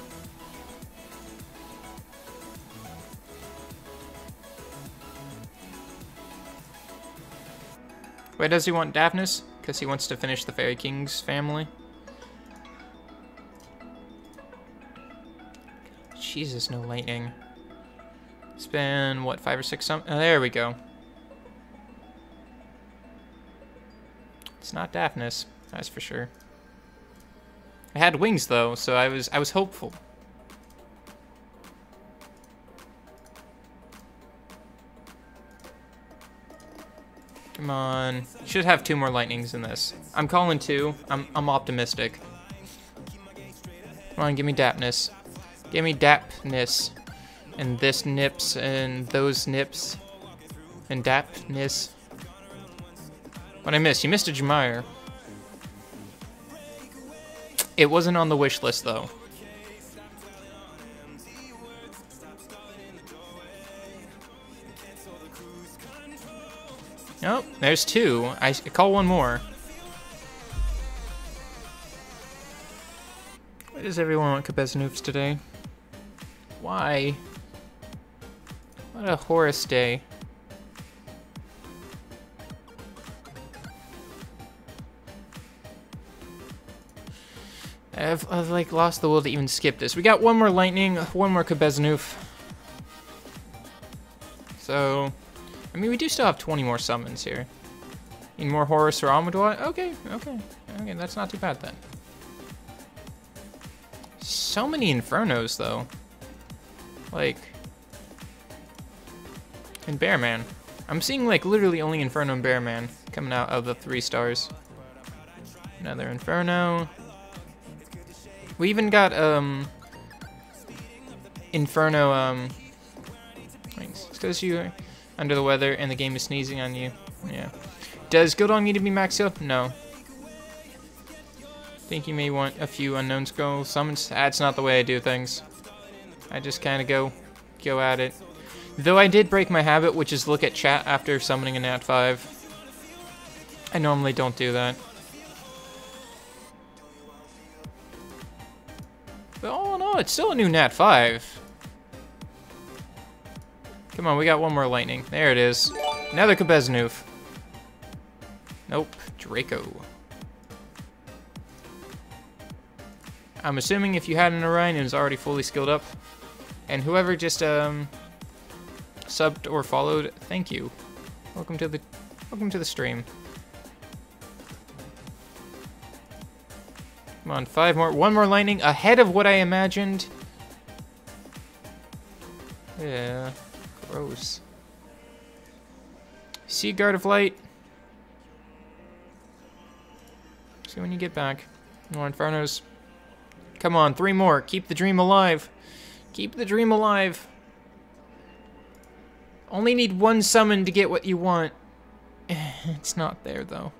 Why does he want Daphnis? Because he wants to finish the Fairy King's family. Jesus, no lightning. It's been, what, 5 or 6 some? Oh, there we go. It's not Daphnis, that's for sure. I had wings though, so I was hopeful. Come on. Should have 2 more lightnings in this. I'm calling 2. I'm optimistic. Come on, give me Dapness. Give me Dapness. And this nips and those nips. And Dapness. What'd I miss? You missed a Jemire. It wasn't on the wish list, though. Nope, there's 2. I call 1 more. Why does everyone want Kabezanoofs today? Why? What a Horus day. I've like lost the will to even skip this. We got 1 more lightning, 1 more Kabezanoof. So, I mean, we do still have 20 more summons here. Need more Horus or Amador? Okay, that's not too bad then. So many Infernos, though. Like, and Bearman. I'm seeing, like, literally only Inferno and Bearman coming out of the 3 stars. Another Inferno. We even got, Inferno, thanks. It's because you're under the weather and the game is sneezing on you. Yeah. Does Gildong need to be maxed up? No. Think you may want a few unknown scroll summons. That's not the way I do things. I just kind of go at it. Though I did break my habit, which is look at chat after summoning a Nat 5. I normally don't do that. But all in all, it's still a new Nat 5. Come on, we got 1 more lightning. There it is. Another Kabezanoof. Nope, Draco. I'm assuming if you had an Orion, it was already fully skilled up. And whoever just subbed or followed, thank you. Welcome to the stream. Come on, 5 more. 1 more lightning. Ahead of what I imagined. Yeah. Gross. See Guard of Light. See when you get back. More Infernos. Come on, 3 more. Keep the dream alive. Keep the dream alive. Only need 1 summon to get what you want. It's not there, though.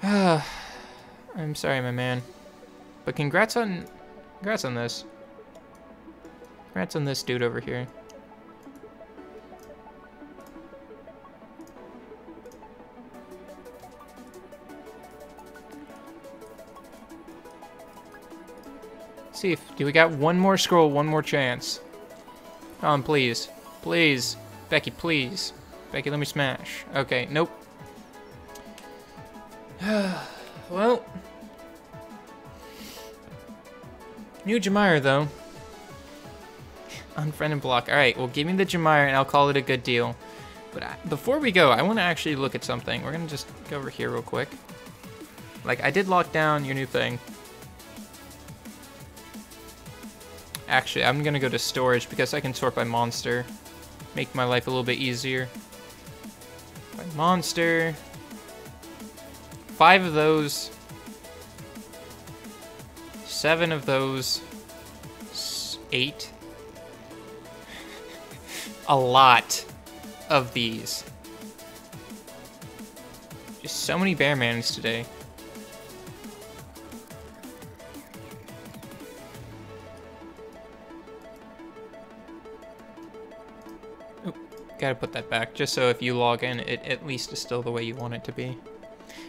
I'm sorry, my man. But congrats on this. Congrats on this dude over here. See if do we got 1 more scroll, 1 more chance. Come on, please. Please. Becky, please. Becky, let me smash. Okay, nope. Well. New Jamire, though. Unfriend and block. Alright, well, give me the Jamire and I'll call it a good deal. But before we go, I want to actually look at something. We're going to just go over here real quick. Like, I did lock down your new thing. Actually, I'm going to go to storage because I can sort by monster. Make my life a little bit easier. By monster. 5 of those. 7 of those. 8. A lot of these. Just so many bear mans today. Oop, gotta put that back, just so if you log in, it at least is still the way you want it to be.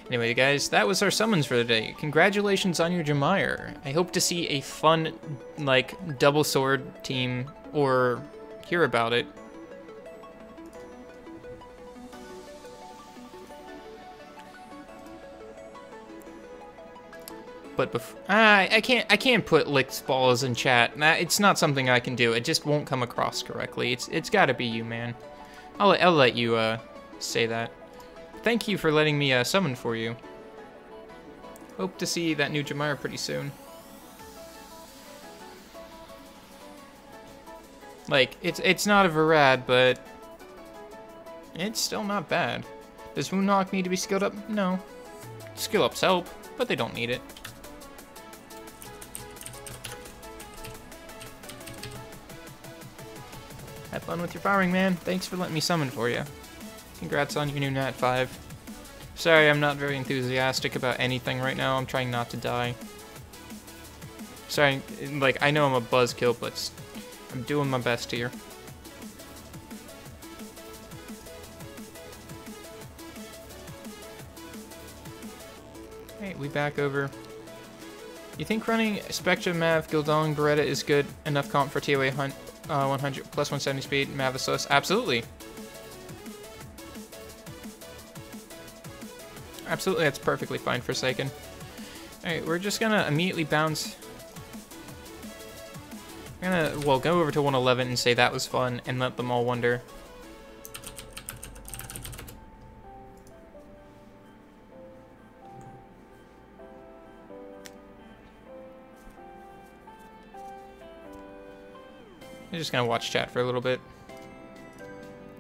Anyway, guys, that was our summons for the day. Congratulations on your Jamire. I hope to see a fun, like, double sword team, or hear about it. But I can't put licked balls in chat. It's not something I can do. It just won't come across correctly. It's got to be you, man. I'll let you say that. Thank you for letting me summon for you. Hope to see that new Jamire pretty soon. Like, it's not a Varad, but it's still not bad. Does Moonhawk need to be skilled up? No. Skill ups help, but they don't need it. Have fun with your farming, man. Thanks for letting me summon for you. Congrats on your new Nat 5. Sorry, I'm not very enthusiastic about anything right now. I'm trying not to die. Sorry, like, I know I'm a buzzkill, but I'm doing my best here. Alright, we back over. You think running Spectre, Mav, Gildong, Beretta is good enough comp for TOA 100 plus 170 speed, Mavisos? Absolutely. Absolutely, that's perfectly fine for Forsaken. Alright, we're just gonna immediately bounce. We're gonna, well, go over to 111 and say that was fun, and let them all wonder. I'm just gonna watch chat for a little bit.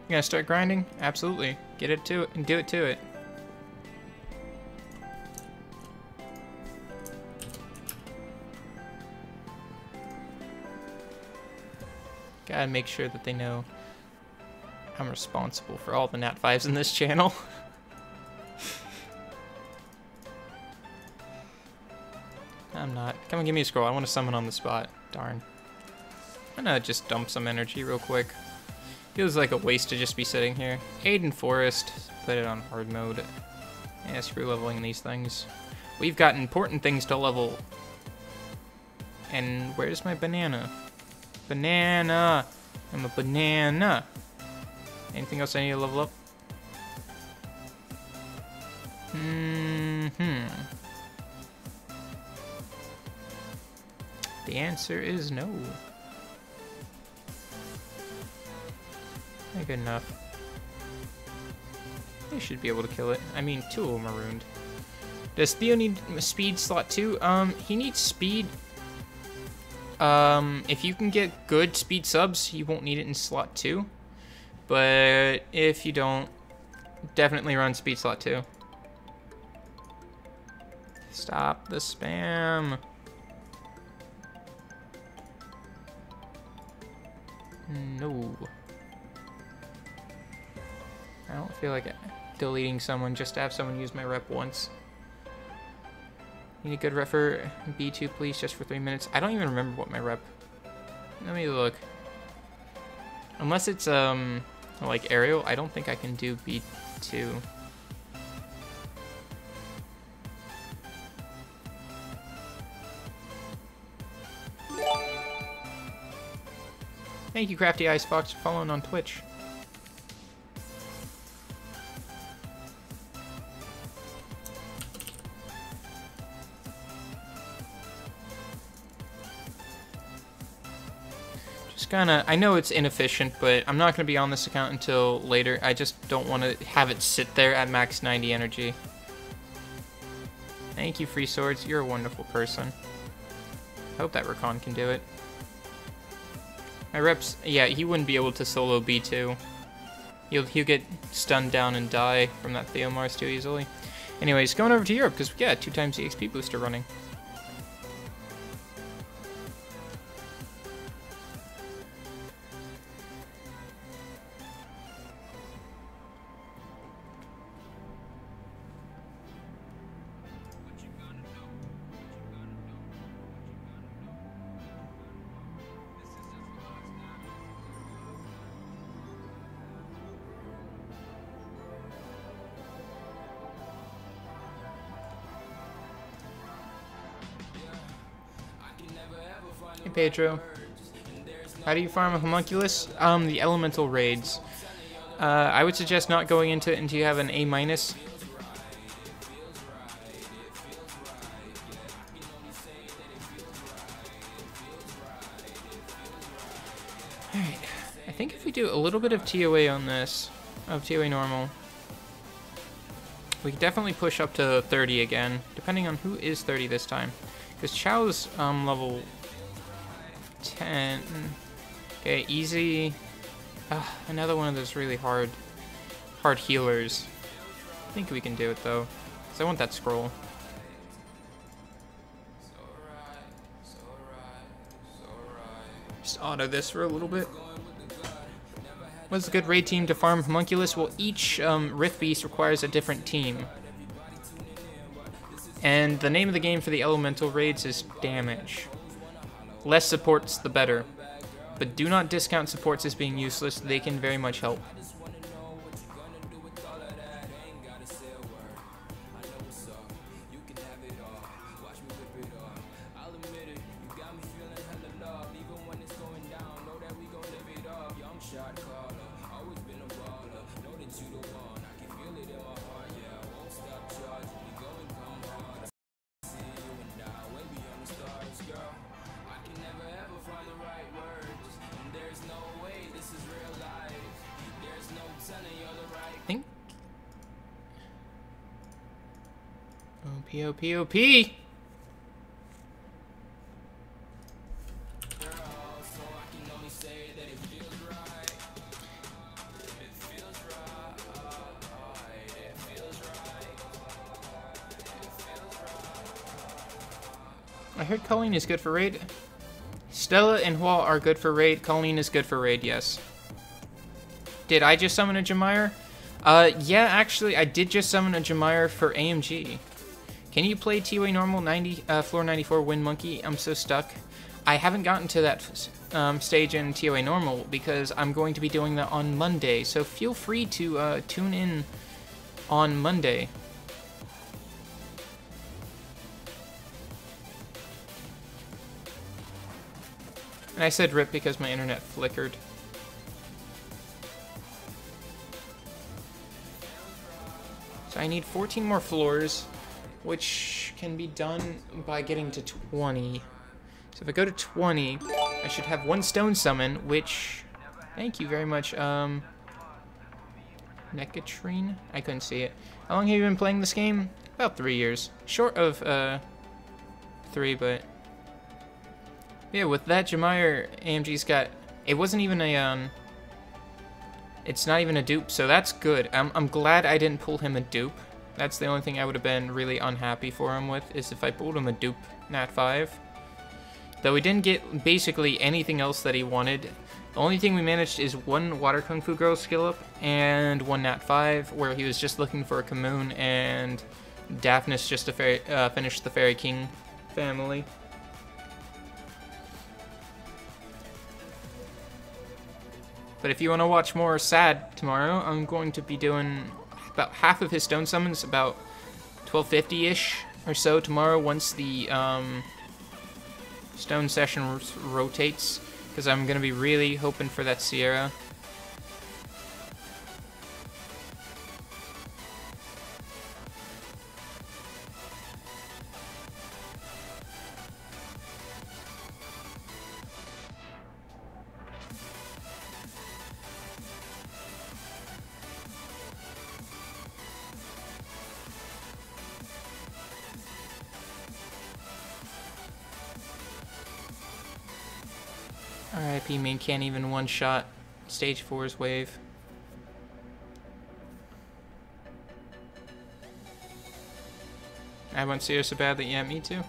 You gonna start grinding? Absolutely. Get it to it and do it to it. Gotta make sure that they know I'm responsible for all the Nat 5s in this channel. I'm not. Come on, give me a scroll. I want to summon on the spot. Darn. I'm gonna just dump some energy real quick. Feels like a waste to just be sitting here. Aiden Forest. Put it on hard mode. Yeah, screw leveling these things. We've got important things to level. And where's my banana? Banana! I'm a banana! Anything else I need to level up? The answer is no. Not good enough. They should be able to kill it. I mean, 2 of them are ruined. Does Theo need speed slot 2? He needs speed. If you can get good speed subs, you won't need it in slot 2. But if you don't, definitely run speed slot 2. Stop the spam. No. I don't feel like deleting someone just to have someone use my rep once. Need a good rep for B2, please, just for 3 minutes. I don't even remember what my rep. Let me look. Unless it's like aerial, I don't think I can do B2. Thank you, Crafty Ice Fox, for following on Twitch. Just kinda, I know it's inefficient, but I'm not gonna be on this account until later. I just don't want to have it sit there at max 90 energy. Thank you, Free Swords. You're a wonderful person. I hope that Rakan can do it. My reps, yeah, he wouldn't be able to solo B2. He'll get stunned down and die from that Theomars too easily. Anyways, going over to Europe, because we got 2 times the XP booster running. Hey Pedro, how do you farm a homunculus? The elemental raids. I would suggest not going into it until you have an A-. Alright, I think if we do a little bit of TOA on this, of TOA normal, we could definitely push up to 30 again, depending on who is 30 this time. Because Chao's level 10. Okay, easy. Another one of those really hard healers. I think we can do it though, because I want that scroll. Just auto this for a little bit. What's a good raid team to farm homunculus? Well, each Rift Beast requires a different team. And the name of the game for the elemental raids is damage. Less supports, the better. But do not discount supports as being useless. They can very much help. OP. I heard Colleen is good for raid. Stella and Hua are good for raid. Colleen is good for raid, yes. Did I just summon a Jamire? Yeah, actually, I did just summon a Jamire for AMG. Can you play TOA normal 90 floor 94 Wind Monkey? I'm so stuck. I haven't gotten to that stage in TOA normal because I'm going to be doing that on Monday. So feel free to tune in on Monday. And I said rip because my internet flickered. So I need 14 more floors, which can be done by getting to 20. So if I go to 20, I should have one stone summon, which, thank you very much. Necatrine? I couldn't see it. How long have you been playing this game? About 3 years. Short of 3, but yeah, with that Jamire, AMG's got, it wasn't even a it's not even a dupe, so that's good. I'm glad I didn't pull him a dupe. That's the only thing I would have been really unhappy for him with, is if I pulled him a dupe Nat 5. Though we didn't get basically anything else that he wanted. The only thing we managed is 1 Water Kung Fu Girl skill up and 1 Nat 5, where he was just looking for a Kamoon, and Daphnis just to finish the Fairy King family. But if you want to watch more Sad tomorrow, I'm going to be doing about half of his stone summons, about 1250-ish or so tomorrow, once the stone session rotates, because I'm going to be really hoping for that Sierra. RIP main can't even one-shot stage 4's wave. I want Sierra so badly, yeah, me too.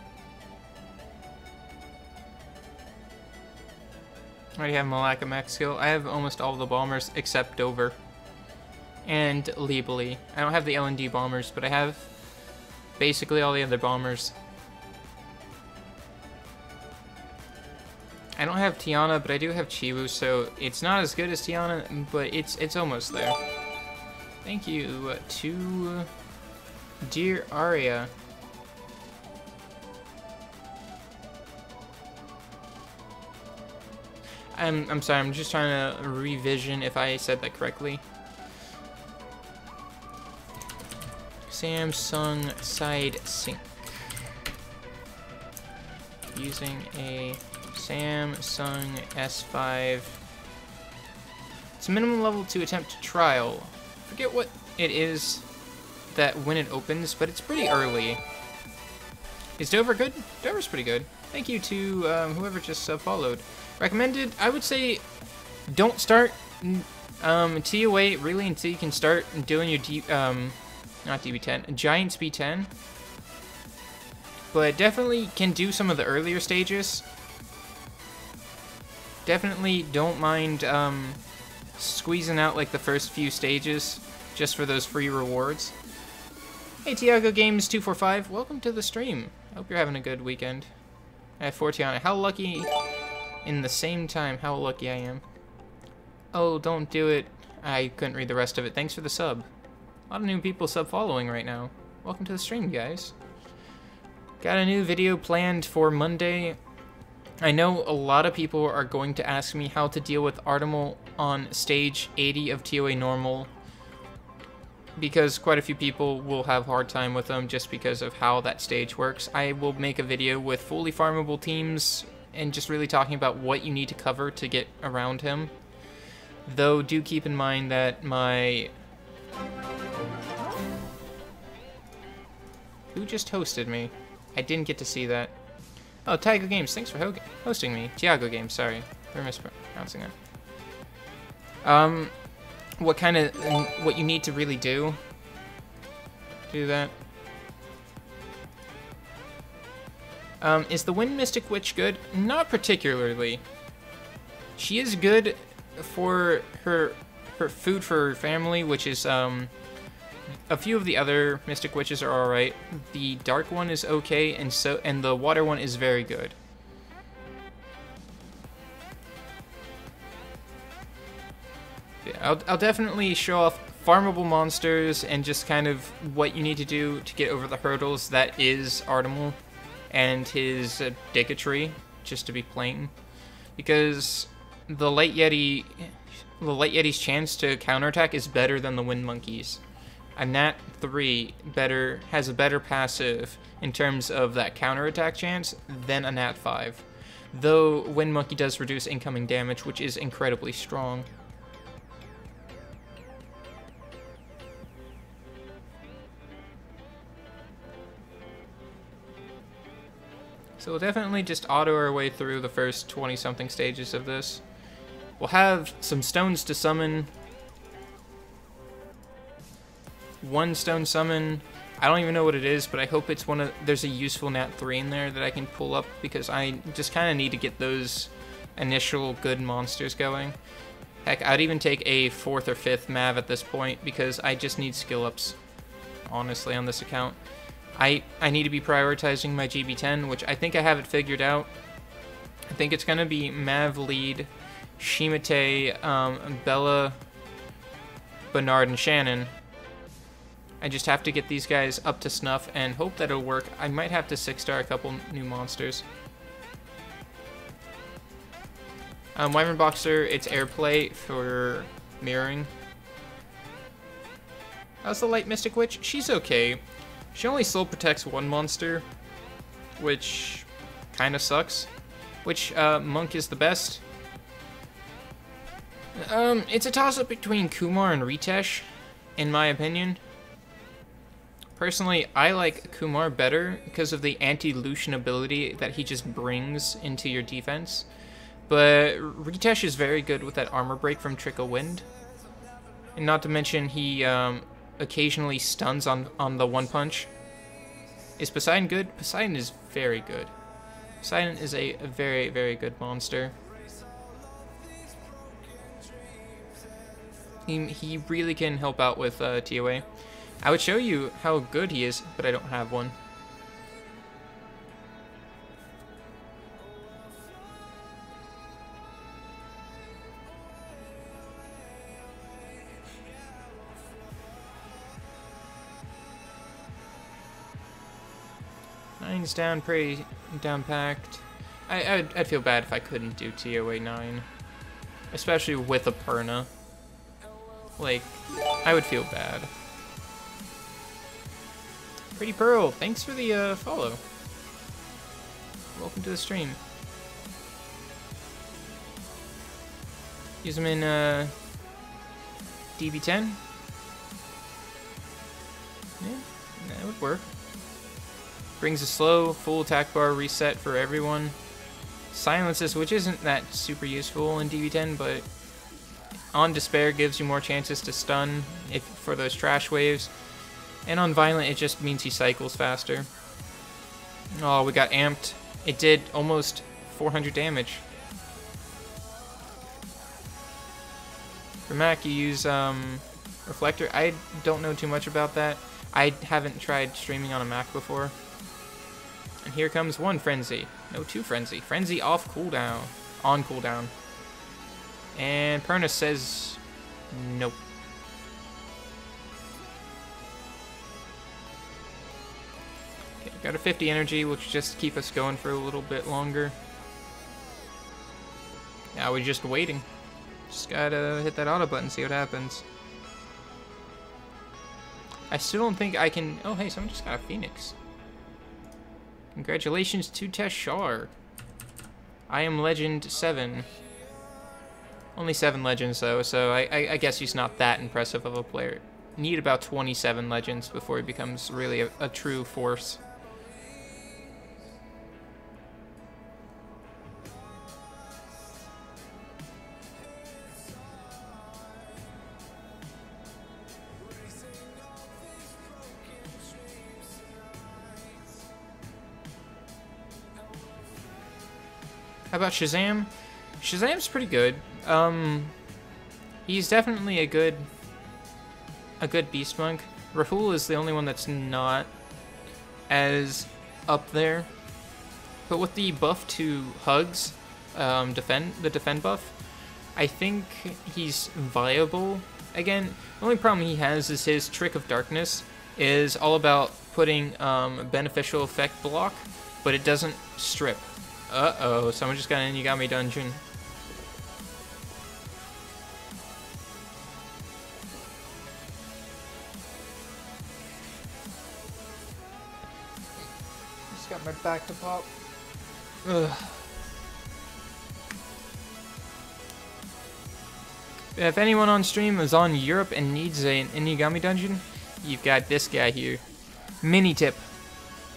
I already have Malaka max skill. I have almost all the bombers except Dover and Libeli. I don't have the L&D bombers, but I have basically all the other bombers. I don't have Tiana, but I do have Chiwu, so it's not as good as Tiana, but it's almost there. Thank you to Dear Aria. I'm sorry, I'm just trying to revision if I said that correctly. Samsung side sync. Using a Samsung S5. It's a minimum level to attempt trial. Forget what it is that when it opens, but it's pretty early. Is Dover good? Dover's pretty good. Thank you to whoever just followed. Recommended, I would say don't start TOA really until you can start doing your not DB10, Giants B10. But definitely can do some of the earlier stages. Definitely don't mind squeezing out like the first few stages just for those free rewards. Hey Tiago Games 245, welcome to the stream. I hope you're having a good weekend. I have 4 Tiana. How lucky in the same time, how lucky I am. Oh, don't do it. I couldn't read the rest of it. Thanks for the sub. A lot of new people sub-following right now. Welcome to the stream, guys. Got a new video planned for Monday. I know a lot of people are going to ask me how to deal with Artemal on stage 80 of TOA normal, because quite a few people will have a hard time with them just because of how that stage works. I will make a video with fully farmable teams and just really talking about what you need to cover to get around him. Though do keep in mind that my... Who just hosted me? I didn't get to see that. Oh, Tiago Games, thanks for hosting me. Tiago Games, sorry. We're mispronouncing that. What you need to really do that. Is the Wind Mystic Witch good? Not particularly. She is good for her food for her family, which is, a few of the other Mystic Witches are alright. The Dark one is okay, and the Water one is very good. Yeah, I'll definitely show off farmable monsters and just kind of what you need to do to get over the hurdles that is Artemal and his Digatry, just to be plain. Because the Light Yeti's chance to counterattack is better than the Wind Monkey's. A Nat 3 has a better passive in terms of that counterattack chance than a Nat 5. Though Wind Monkey does reduce incoming damage, which is incredibly strong. So we'll definitely just auto our way through the first 20-something stages of this. We'll have some stones to summon. One stone summon. I don't even know what it is, but I hope it's one of... There's a useful Nat 3 in there that I can pull up, because I just kind of need to get those initial good monsters going. Heck, I'd even take a 4th or 5th Mav at this point, because I just need skill ups, honestly, on this account. I need to be prioritizing my GB10, which I think I have it figured out. I think it's going to be Mav lead, Shimate, Bella, Bernard, and Shannon. I just have to get these guys up to snuff and hope that it'll work. I might have to 6-star a couple new monsters. Wyvern Boxer, it's airplay for mirroring. How's the Light Mystic Witch? She's okay. She only slow protects one monster, which kind of sucks. Which monk is the best? It's a toss-up between Kumar and Ritesh, in my opinion. Personally, I like Kumar better because of the anti-Lucian ability that he just brings into your defense. But Ritesh is very good with that armor break from Trickle Wind. And not to mention, he occasionally stuns on the one punch. Is Poseidon good? Poseidon is very good. Poseidon is a very, very good monster. He really can help out with TOA. I would show you how good he is, but I don't have one. Nine's down, pretty down packed. I'd feel bad if I couldn't do TOA 9. Especially with a Perna. Like, I would feel bad. Pretty Pearl, thanks for the follow. Welcome to the stream. Use them in DB10. Yeah, that would work. Brings a slow, full attack bar reset for everyone. Silences, which isn't that super useful in DB10, but on Despair gives you more chances to stun for those trash waves. And on Violent, it just means he cycles faster. Oh, we got amped. It did almost 400 damage. For Mac, you use Reflector. I don't know too much about that. I haven't tried streaming on a Mac before. And here comes one Frenzy. No, two Frenzy. Frenzy off cooldown. On cooldown. And Perna says nope. Okay, got a 50 energy, which just keep us going for a little bit longer. Now we're just waiting. Just gotta hit that auto button, see what happens. I still don't think I can... Oh, hey, someone just got a Phoenix. Congratulations to Teshar. I am Legend 7. Only 7 Legends, though, so I guess he's not that impressive of a player. Need about 27 Legends before he becomes really a true force. How about Shazam? Shazam's pretty good. He's definitely a good beast monk. Rahul is the only one that's not as up there. But with the buff to hugs, the defend buff, I think he's viable. Again, the only problem he has is his Trick of Darkness is all about putting beneficial effect block, but it doesn't strip. Uh-oh, someone just got in Yagami Dungeon. Just got my back to pop. Ugh. If anyone on stream is on Europe and needs an Inigami Dungeon, you've got this guy here. Mini tip.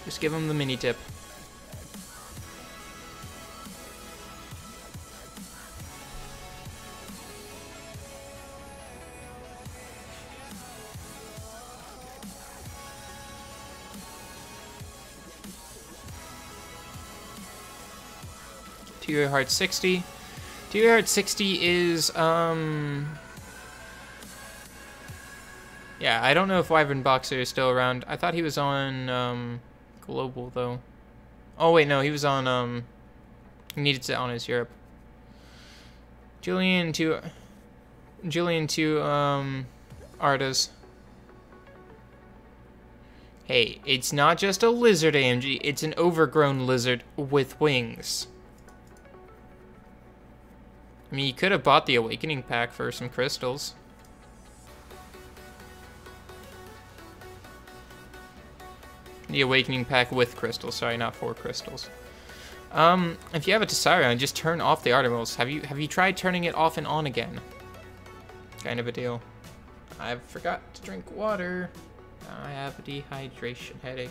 Just give him the mini tip. 2 heart 60. 2 heart 60 is, yeah, I don't know if Wyvern Boxer is still around. I thought he was on, Global, though. Oh, wait, no, he was on, he needed to on his Europe. Julian to, Ardas. Hey, it's not just a lizard AMG, it's an overgrown lizard with wings. I mean, you could have bought the Awakening Pack for some crystals. The Awakening Pack with crystals, sorry, not 4 crystals. If you have a Tessarion, just turn off the articles. Have you tried turning it off and on again? Kind of a deal. I forgot to drink water. I have a dehydration headache.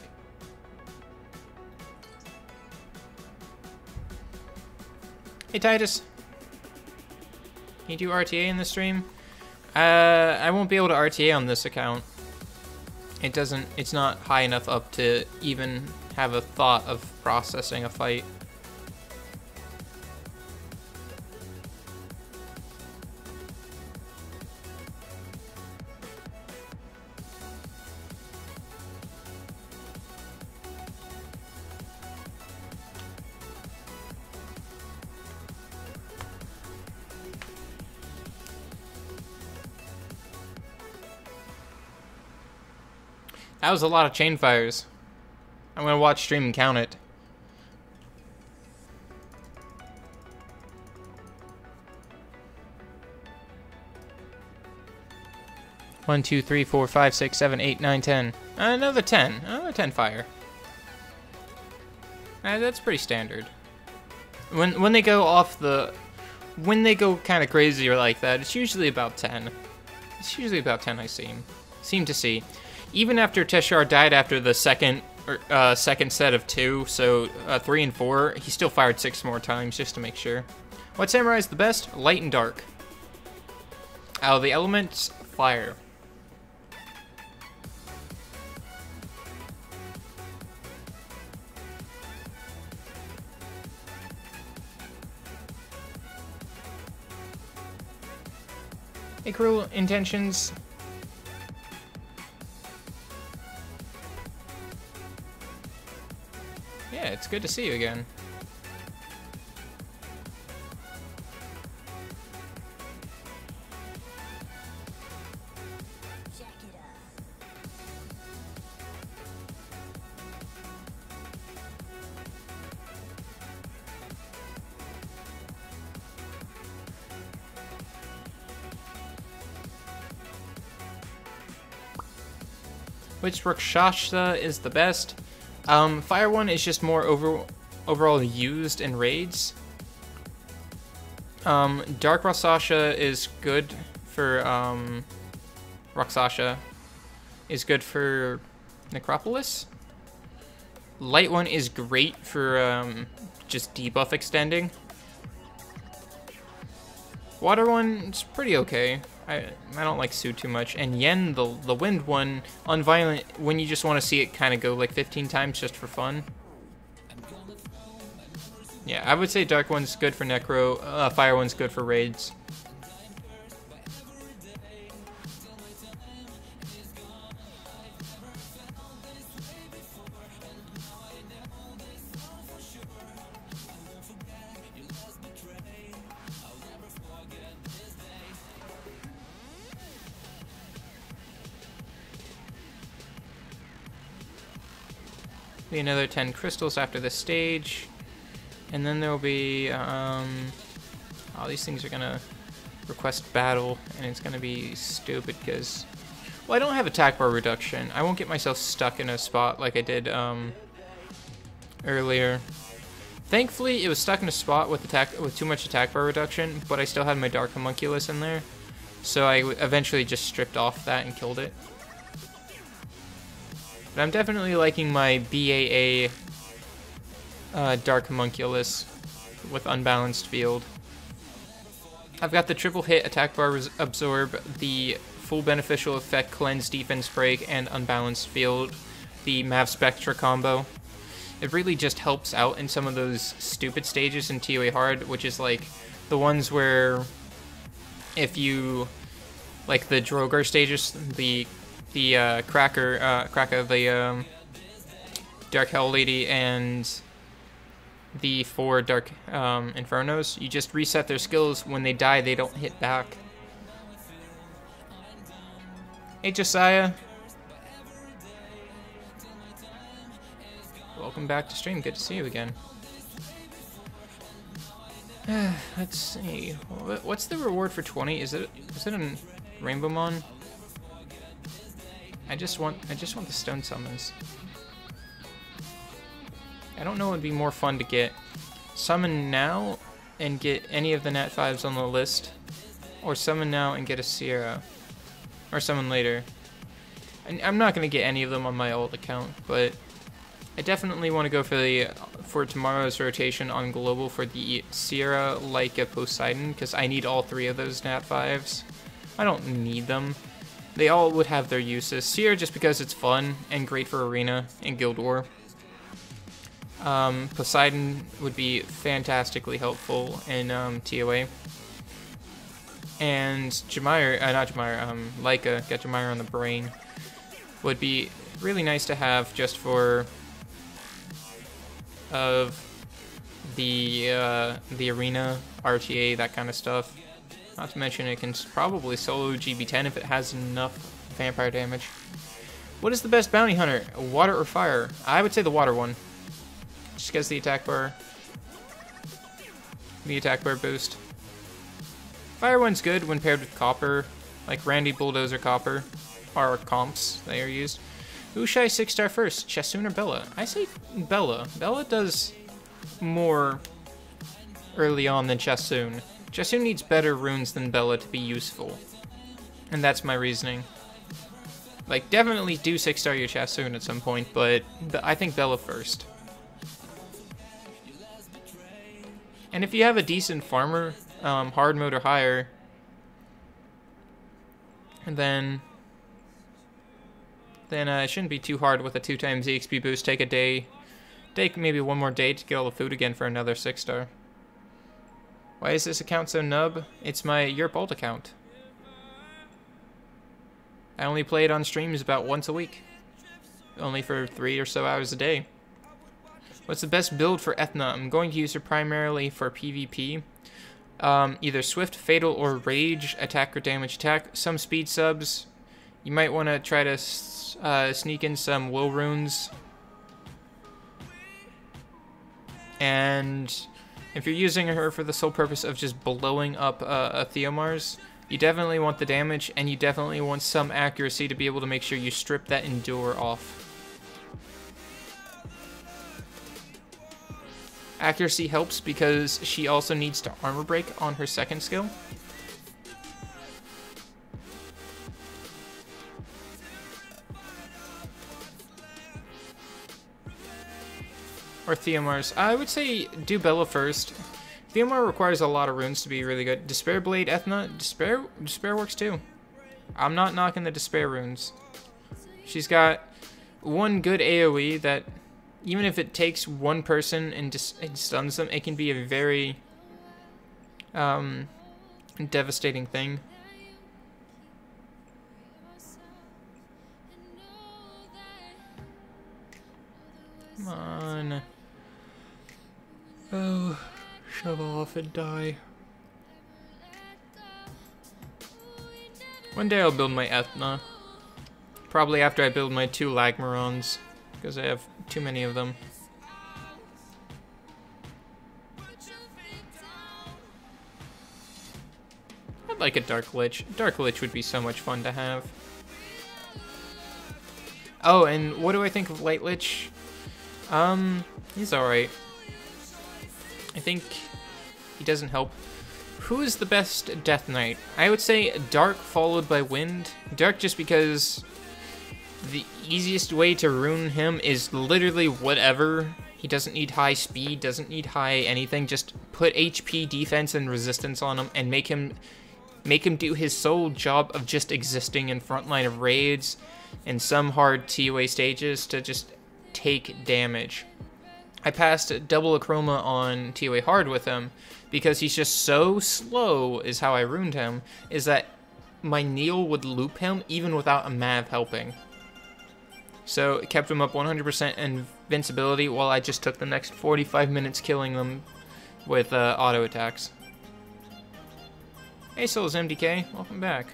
Hey Titus, can you do RTA in the stream? I won't be able to RTA on this account. It's not high enough up to even have a thought of processing a fight. That was a lot of chain fires. I'm gonna watch stream and count it. One, 2, 3, 4, 5, 6, 7, 8, 9, 10. Another 10. Another 10 fire. That's pretty standard. When they go off the, when they go kind of crazy or like that, it's usually about 10. It's usually about 10. I seem to see. Even after Teshar died after the second set of 2, so 3 and 4, he still fired 6 more times just to make sure. What samurai is the best? Light and dark. Out of the elements, fire. Hey, Cruel Intentions. Yeah, it's good to see you again. Which Rakshasa is the best? Fire one is just more overall used in raids. Dark Rakshasa is good for Rakshasa is good for Necropolis. Light one is great for just debuff extending. Water one is pretty okay. I don't like Sue too much. And Yen, the wind one, on violent, when you just want to see it kind of go like 15 times just for fun. Yeah, I would say dark one's good for necro, fire one's good for raids. Be another 10 crystals after this stage, and then there will be all these things are gonna request battle, and it's gonna be stupid because, well, I don't have attack bar reduction. I won't get myself stuck in a spot like I did earlier. Thankfully, it was stuck in a spot with too much attack bar reduction, but I still had my Dark Homunculus in there, so I eventually just stripped off that and killed it. But I'm definitely liking my BAA Dark Homunculus with Unbalanced Field. I've got the triple hit attack bar absorb, the full beneficial effect cleanse defense break, and Unbalanced Field, the Mav Spectra combo. it really just helps out in some of those stupid stages in TOA hard, which is like the ones where if you like the Drogar stages, the Cracker, the Dark Hell Lady, and the 4 Dark Infernos, you just reset their skills. When they die, they don't hit back. Hey, Josiah. Welcome back to stream. Good to see you again. Let's see. What's the reward for 20? Is it a Rainbow Mon? I just want the stone summons. I don't know what would be more fun to get. Summon now and get any of the Nat 5s on the list, or summon now and get a Sierra, or summon later. I'm not gonna get any of them on my old account, but I definitely want to go for tomorrow's rotation on global for the Sierra, Leica, Poseidon, because I need all 3 of those Nat 5s. I don't need them. They all would have their uses. Sierra just because it's fun and great for Arena and Guild War. Poseidon would be fantastically helpful in TOA. And Leica, get Jemire on the brain, would be really nice to have just for the Arena, RTA, that kind of stuff. Not to mention it can probably solo GB10 if it has enough vampire damage. What is the best bounty hunter? Water or fire? I would say the water one. Just gets the attack bar boost. Fire one's good when paired with copper, like Randy Bulldozer Copper, or comps they are used. Who should I 6-star first, Chassoon or Bella? I say Bella. Bella does more early on than Chassoon. Chassoon needs better runes than Bella to be useful, and that's my reasoning. Like, definitely do 6-star your Chassoon at some point, but I think Bella first. And if you have a decent farmer, hard mode or higher, then it shouldn't be too hard with a 2 times EXP boost. Take maybe one more day to get all the food again for another 6-star. Why is this account so nub? It's my Europe Ult account. I only play it on streams about once a week. Only for 3 or so hours a day. What's the best build for Ethna? I'm going to use her primarily for PvP. Either Swift, Fatal, or Rage, attack or damage attack. Some speed subs. You might want to try to sneak in some will runes. And if you're using her for the sole purpose of just blowing up a Theomars, you definitely want the damage, and you definitely want some accuracy to be able to make sure you strip that Endure off. Accuracy helps because she also needs to armor break on her second skill. Or Theomars. I would say do Bella first. Theomar requires a lot of runes to be really good. Despair Blade, Ethna. Despair works too. I'm not knocking the Despair runes. She's got one good AoE that, even if it takes one person and stuns them, it can be a very devastating thing. Come on. Oh, shove off and die. One day I'll build my Ethna. Probably after I build my 2 Lagmarons, because I have too many of them. I'd like a Dark Lich. Dark Lich would be so much fun to have. Oh, and what do I think of Light Lich? He's alright. I think he doesn't help. Who is the best Death Knight? I would say Dark followed by Wind. Dark just because the easiest way to rune him is literally whatever. He doesn't need high speed, doesn't need high anything. Just put HP, defense, and resistance on him and make him do his sole job of just existing in front line of raids and some hard TOA stages to just take damage. I passed double Acroma on TOA hard with him because he's just so slow is how I ruined him, is that my Neil would loop him even without a Mav helping. So it kept him up 100% invincibility while I just took the next 45 minutes killing them with auto attacks. Hey Souls MDK, welcome back.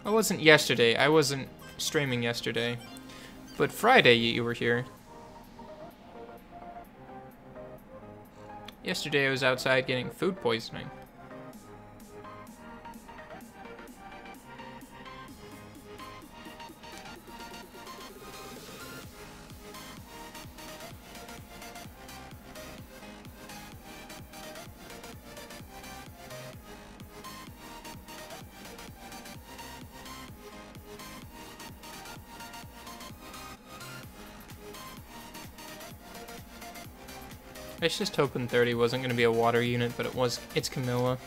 I wasn't yesterday, I wasn't streaming yesterday. But Friday you were here. Yesterday I was outside getting food poisoning. I was just hoping 30 wasn't going to be a water unit, but it was. It's Camilla.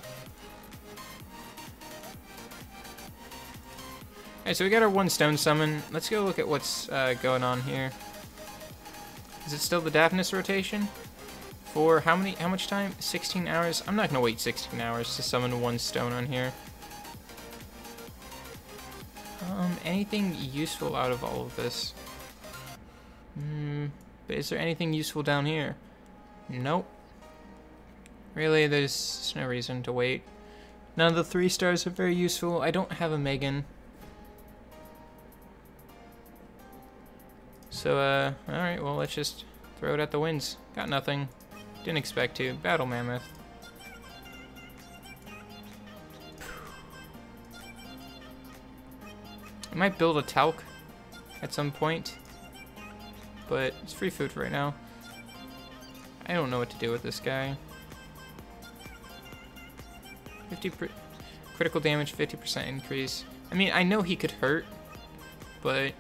Alright, so we got our 1 stone summon. Let's go look at what's going on here. Is it still the Daphnis rotation? For how much time? 16 hours? I'm not going to wait 16 hours to summon 1 stone on here. Anything useful out of all of this? But is there anything useful down here? Nope. Really, there's no reason to wait. None of the 3 stars are very useful. I don't have a Megan. So, alright, well, let's just throw it at the winds. Got nothing. Didn't expect to. Battle Mammoth. I might build a talc at some point, but it's free food for right now. I don't know what to do with this guy. 50 critical damage, 50% increase. I mean, I know he could hurt, but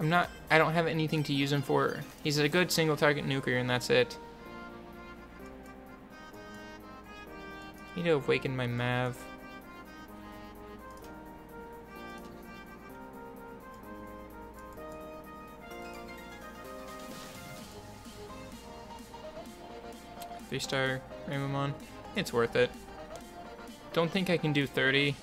I don't have anything to use him for. He's a good single target nuker and that's it. Need to awaken my Mav. Three-star Raymond. It's worth it. Don't think I can do 30,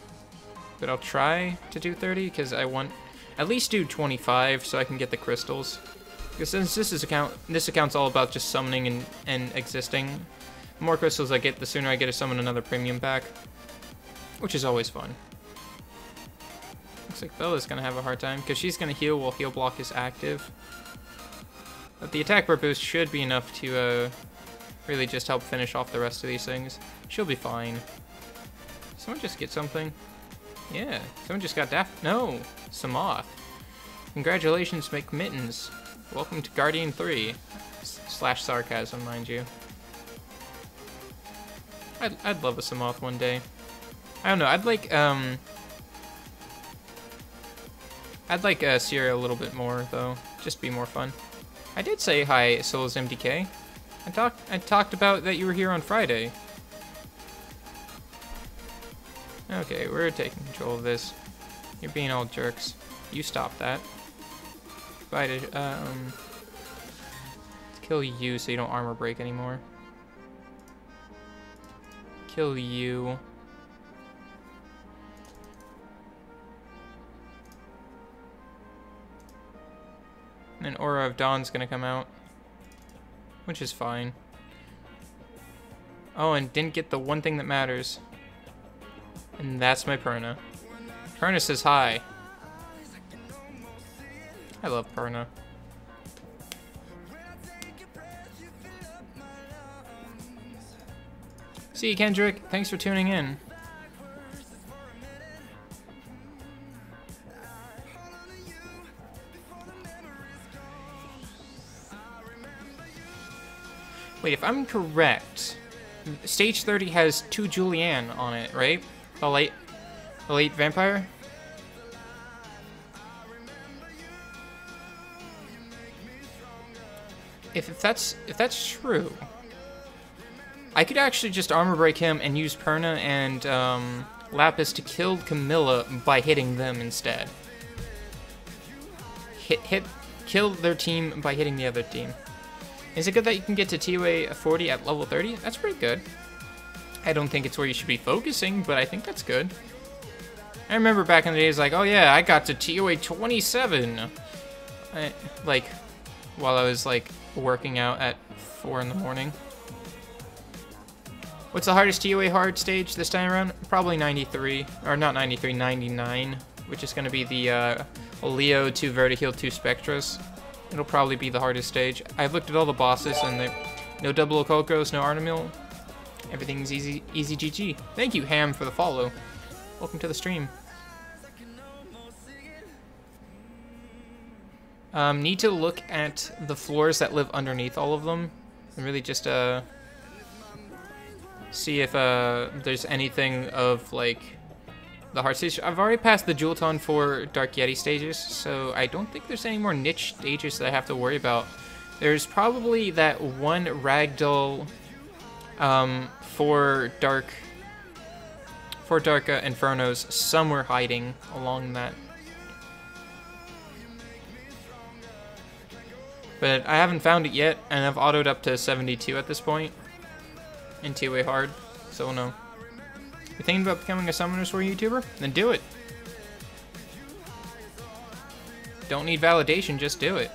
but I'll try to do 30 because I want at least do 25 so I can get the crystals. Because since this account's all about just summoning and existing. The more crystals I get, the sooner I get to summon another premium pack, which is always fun. Looks like Bella's gonna have a hard time because she's gonna heal while heal block is active. But the attack bar boost should be enough to really just help finish off the rest of these things. She'll be fine. Someone just get something? Yeah, someone just got No! Samoth. Congratulations, McMittens. Welcome to Guardian 3. Slash sarcasm, mind you. I'd love a Samoth one day. I don't know, I'd like Sierra a little bit more, though. Just be more fun. I did say hi, Souls MDK. I talked about that you were here on Friday. Okay, we're taking control of this. You're being all jerks. You stop that. Bye to, let's kill you so you don't armor break anymore. Kill you. And then Aura of Dawn's gonna come out. Which is fine. Oh, and didn't get the one thing that matters. And that's my Perna. Perna says hi. I love Perna. See you, Kendrick. Thanks for tuning in. Wait, if I'm correct, stage 30 has 2 Julianne on it, right? A late vampire? If that's true, I could actually just armor break him and use Perna and Lapis to kill Camilla by hitting them instead. kill their team by hitting the other team. Is it good that you can get to TOA 40 at level 30? That's pretty good. I don't think it's where you should be focusing, but I think that's good. I remember back in the days, like, oh yeah, I got to TOA 27. Like, while I was, like, working out at 4 in the morning. What's the hardest TOA hard stage this time around? Probably 93. Or not 93, 99. Which is going to be the Leo, 2 Vertiheal, 2 Spectras. It'll probably be the hardest stage. I've looked at all the bosses, and no double Okolkos, no Artemil. Everything's easy GG. Thank you, Ham, for the follow. Welcome to the stream. Need to look at the floors that live underneath all of them. And really just see if there's anything of, like, the hard stage. I've already passed the Jewelton for Dark Yeti stages, so I don't think there's any more niche stages that I have to worry about. There's probably that one Ragdoll for Dark Infernos somewhere hiding along that. But I haven't found it yet, and I've autoed up to 72 at this point in TOA hard, so no. You're thinking about becoming a Summoners War YouTuber? Then do it. Don't need validation, just do it.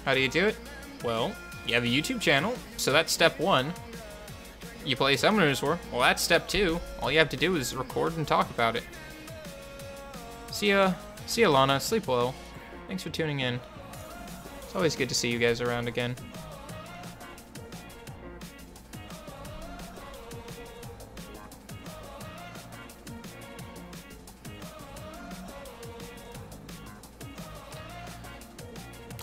How do you do it? Well, you have a YouTube channel, so that's step 1. You play Summoners War, well that's step 2. All you have to do is record and talk about it. See ya, Lana, sleep well. Thanks for tuning in. It's always good to see you guys around again.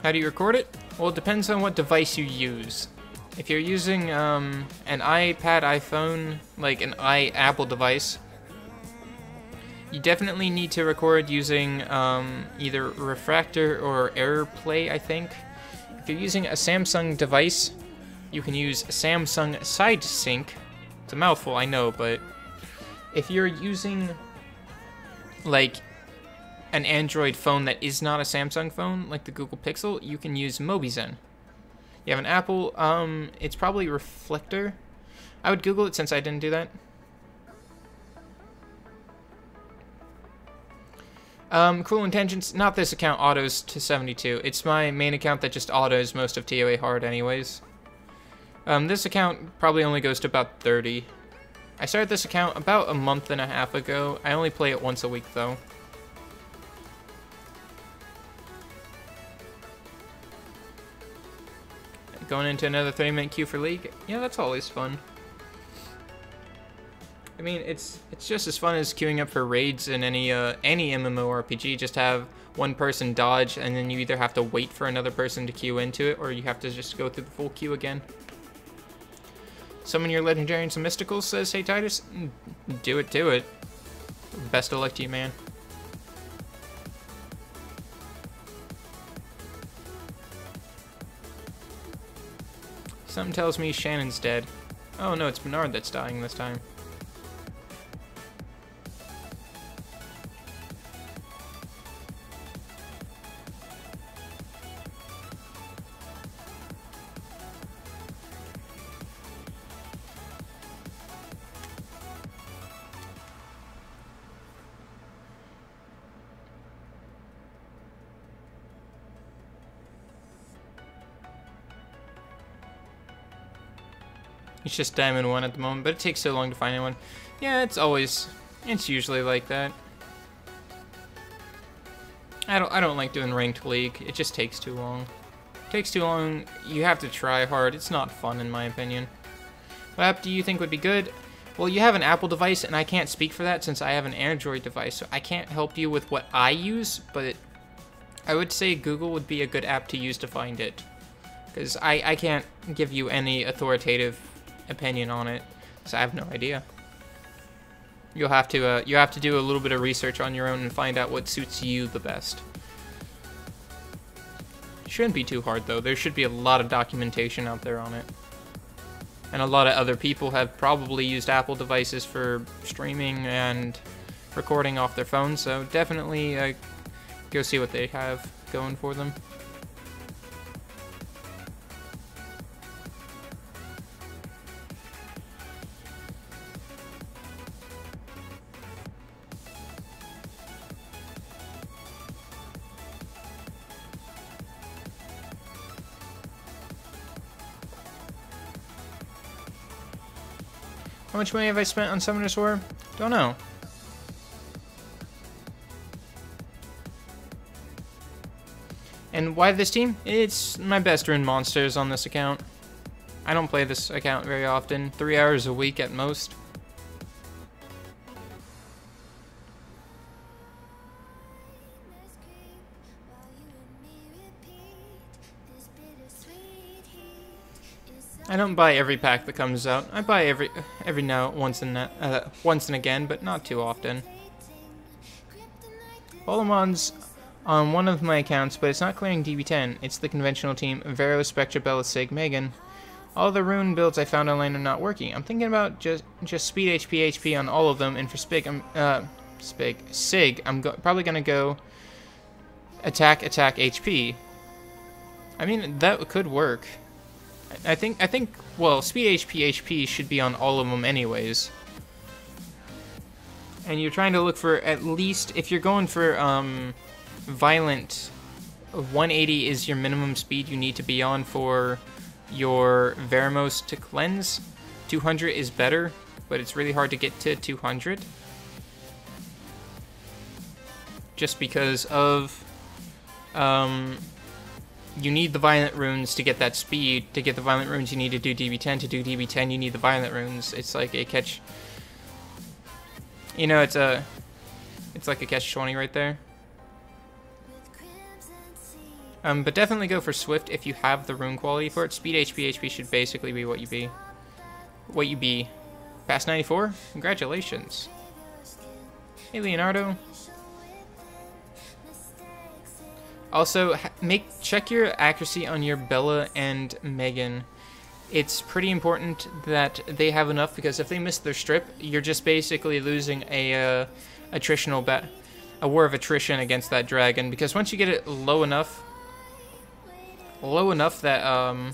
How do you record it? Well, it depends on what device you use. If you're using an iPad, iPhone, like an Apple device, you definitely need to record using either Refractor or AirPlay, I think. If you're using a Samsung device, you can use Samsung Side Sync. It's a mouthful, I know, but if you're using, like, an Android phone that is not a Samsung phone, like the Google Pixel, you can use Mobizen. You have an Apple, it's probably Reflector. I would Google it since I didn't do that. Cruel Intentions, not this account autos to 72. It's my main account that just autos most of TOA hard anyways. This account probably only goes to about 30. I started this account about a month and a half ago. I only play it once a week though. Going into another 30-minute queue for League? Yeah, that's always fun. I mean, it's just as fun as queuing up for raids in any MMORPG. Just have one person dodge, and then you either have to wait for another person to queue into it, or you have to just go through the full queue again. Summon your legendary and some mysticals, says Hey Titus. Do it, do it. Best of luck to you, man. Something tells me Shannon's dead. Oh no, it's Bernard that's dying this time. It's just Diamond 1 at the moment, but it takes so long to find anyone. Yeah, it's usually like that. I don't like doing ranked League. It just takes too long. It takes too long. You have to try hard. It's not fun in my opinion. What app do you think would be good? Well, you have an Apple device, and I can't speak for that since I have an Android device, so I can't help you with what I use, but I would say Google would be a good app to use to find it. Because I can't give you any authoritative opinion on it, so I have no idea. You have to do a little bit of research on your own and find out what suits you the best. It shouldn't be too hard though. There should be a lot of documentation out there on it. And a lot of other people have probably used Apple devices for streaming and recording off their phones, so definitely go see what they have going for them. How much money have I spent on Summoner's War? Don't know. And why this team? It's my best rune monsters on this account. I don't play this account very often. 3 hours a week at most. I don't buy every pack that comes out. I buy every once and again, but not too often. Polomon's on one of my accounts, but it's not clearing DB10. It's the conventional team: Vero, Spectra, Bella, Sig, Megan. All the rune builds I found online are not working. I'm thinking about just speed HP on all of them, and for Sig, I'm probably gonna go attack HP. I mean, that could work. I think, well, speed HP should be on all of them anyways. And you're trying to look for at least, if you're going for, violent, 180 is your minimum speed you need to be on for your Veramos to cleanse. 200 is better, but it's really hard to get to 200. Just because of, you need the violent runes to get that speed. To get the violent runes, you need to do DB10. To do DB10, you need the violent runes. It's like a catch. You know, it's like a catch-20 right there. But definitely go for Swift if you have the rune quality for it. Speed HP should basically be what you be. Past 94? Congratulations. Hey, Leonardo. Also, check your accuracy on your Bella and Megan. It's pretty important that they have enough, because if they miss their strip, you're just basically losing a attritional bet, a war of attrition against that dragon. Because once you get it low enough that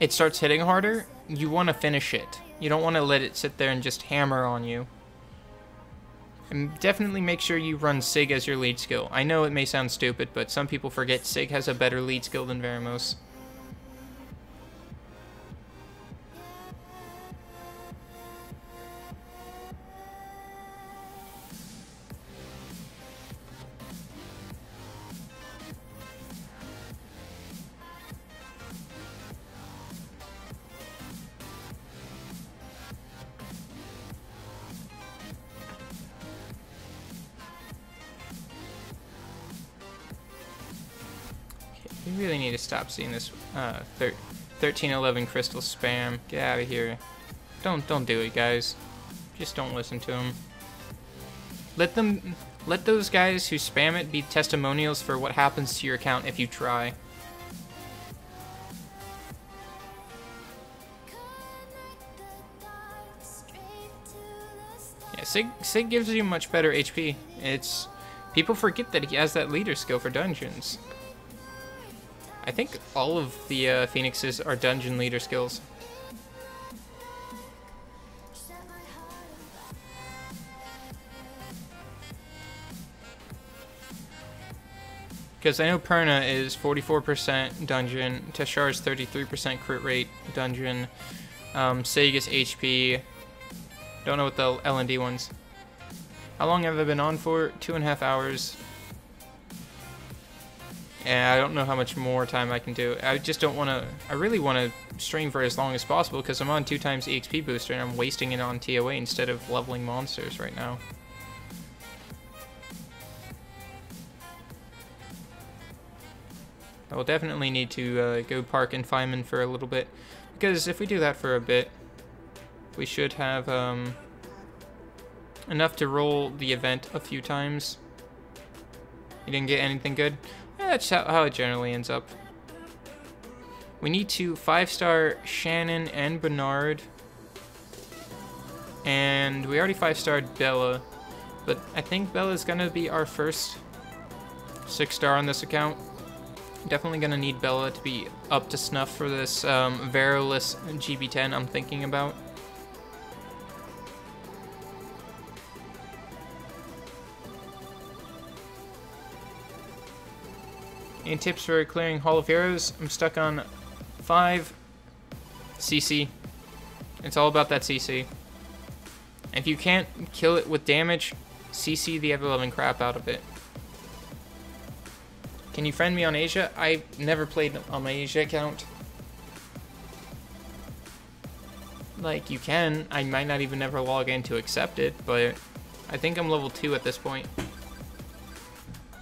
it starts hitting harder, you want to finish it. You don't want to let it sit there and just hammer on you. And definitely make sure you run Sig as your lead skill. I know it may sound stupid, but some people forget Sig has a better lead skill than Veramos. We really need to stop seeing this 1311 crystal spam. Get out of here. Don't do it, guys. Just don't listen to them. Let those guys who spam it be testimonials for what happens to your account if you try. Yeah, Sig gives you much better HP. People forget that he has that leader skill for dungeons. I think all of the Phoenixes are dungeon leader skills. Because I know Perna is 44% dungeon, Teshar is 33% crit rate dungeon, Sig is HP. Don't know what the L&D ones. How long have I been on for? 2.5 hours. And I don't know how much more time I can do. I just don't want to... I really want to stream for as long as possible, because I'm on 2 times EXP booster and I'm wasting it on TOA instead of leveling monsters right now. I will definitely need to go park in Feynman for a little bit, because if we do that for a bit, we should have enough to roll the event a few times. You didn't get anything good? That's how it generally ends up. We need to 5-star Shannon and Bernard. And we already 5-starred Bella. But I think Bella's gonna be our first 6-star on this account. Definitely gonna need Bella to be up to snuff for this Veriless GB10 I'm thinking about. Any tips for clearing Hall of Heroes? I'm stuck on 5 CC. It's all about that CC. If you can't kill it with damage, CC the ever-loving crap out of it. Can you friend me on Asia? I've never played on my Asia account. Like, you can. I might not even ever log in to accept it, but I think I'm level 2 at this point.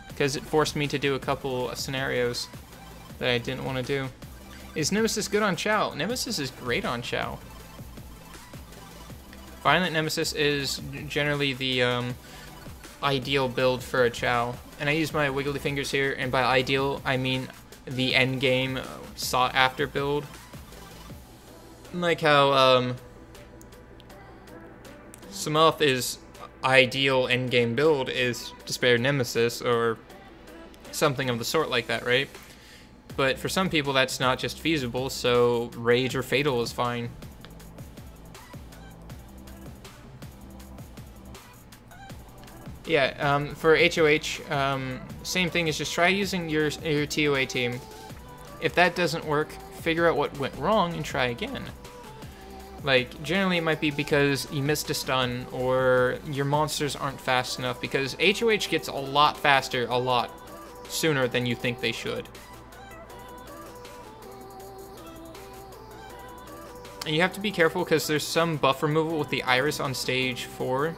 Because it forced me to do a couple scenarios that I didn't want to do. Is Nemesis good on Chow? Nemesis is great on Chow. Violent Nemesis is generally the ideal build for a Chow. And I use my wiggly fingers here, and by ideal, I mean the endgame sought after build. Like how Samoth is ideal endgame build is Despair Nemesis or something of the sort like that, right? But for some people that's not just feasible, so Rage or Fatal is fine. Yeah, for HOH, same thing, is just try using your TOA team. If that doesn't work, figure out what went wrong and try again. Like, generally it might be because you missed a stun, or your monsters aren't fast enough, because HOH gets a lot faster, a lot sooner than you think they should. And you have to be careful, because there's some buff removal with the Iris on stage 4.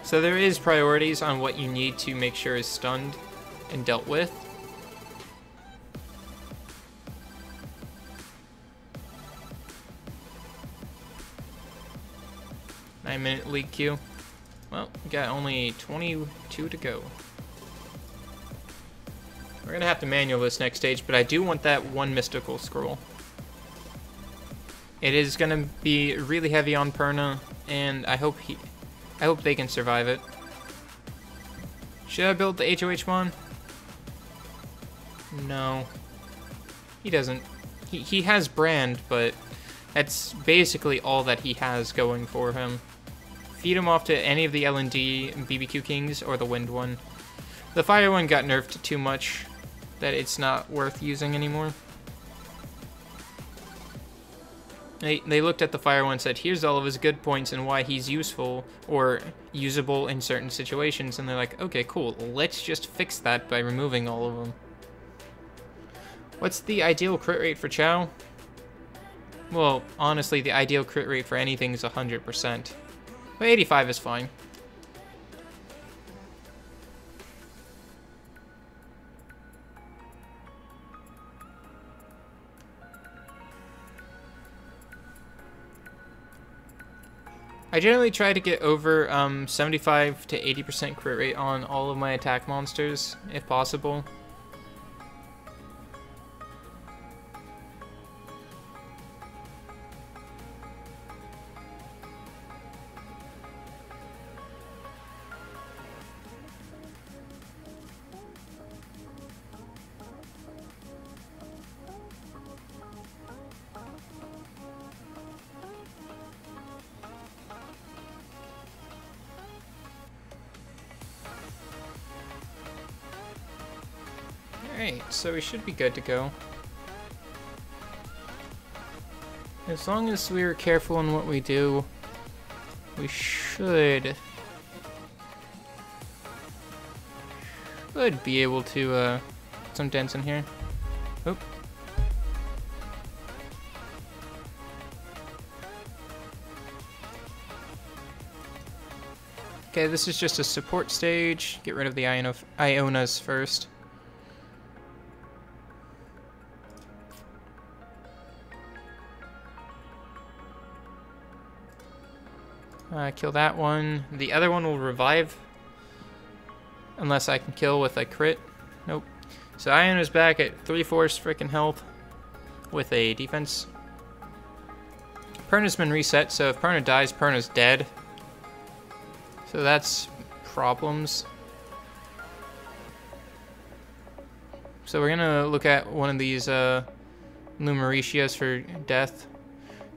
So there is priorities on what you need to make sure is stunned and dealt with. Nine-minute league queue. Well, we got only 22 to go. We're gonna have to manual this next stage, but I do want that one mystical scroll. It is gonna be really heavy on Perna, and I hope they can survive it. Should I build the HOH mon? No. He doesn't. He has Brand, but that's basically all that he has going for him. Feed him off to any of the L&D BBQ Kings or the Wind one. The Fire one got nerfed too much that it's not worth using anymore. They looked at the Fire one and said, here's all of his good points and why he's useful or usable in certain situations, and they're like, okay, cool, let's just fix that by removing all of them. What's the ideal crit rate for Chow? Well, honestly, the ideal crit rate for anything is 100%. But 85 is fine. I generally try to get over 75 to 80% crit rate on all of my attack monsters, if possible. Alright, so we should be good to go. As long as we're careful in what we do, we should be able to put some dents in here. Oop. Okay, this is just a support stage. Get rid of the Ionas first. Kill that one. The other one will revive. Unless I can kill with a crit. Nope. So Ion is back at 3/4 freaking health. With a defense. Perna's been reset, so if Perna dies, Perna's dead. So that's problems. So we're gonna look at one of these Lumericias for death.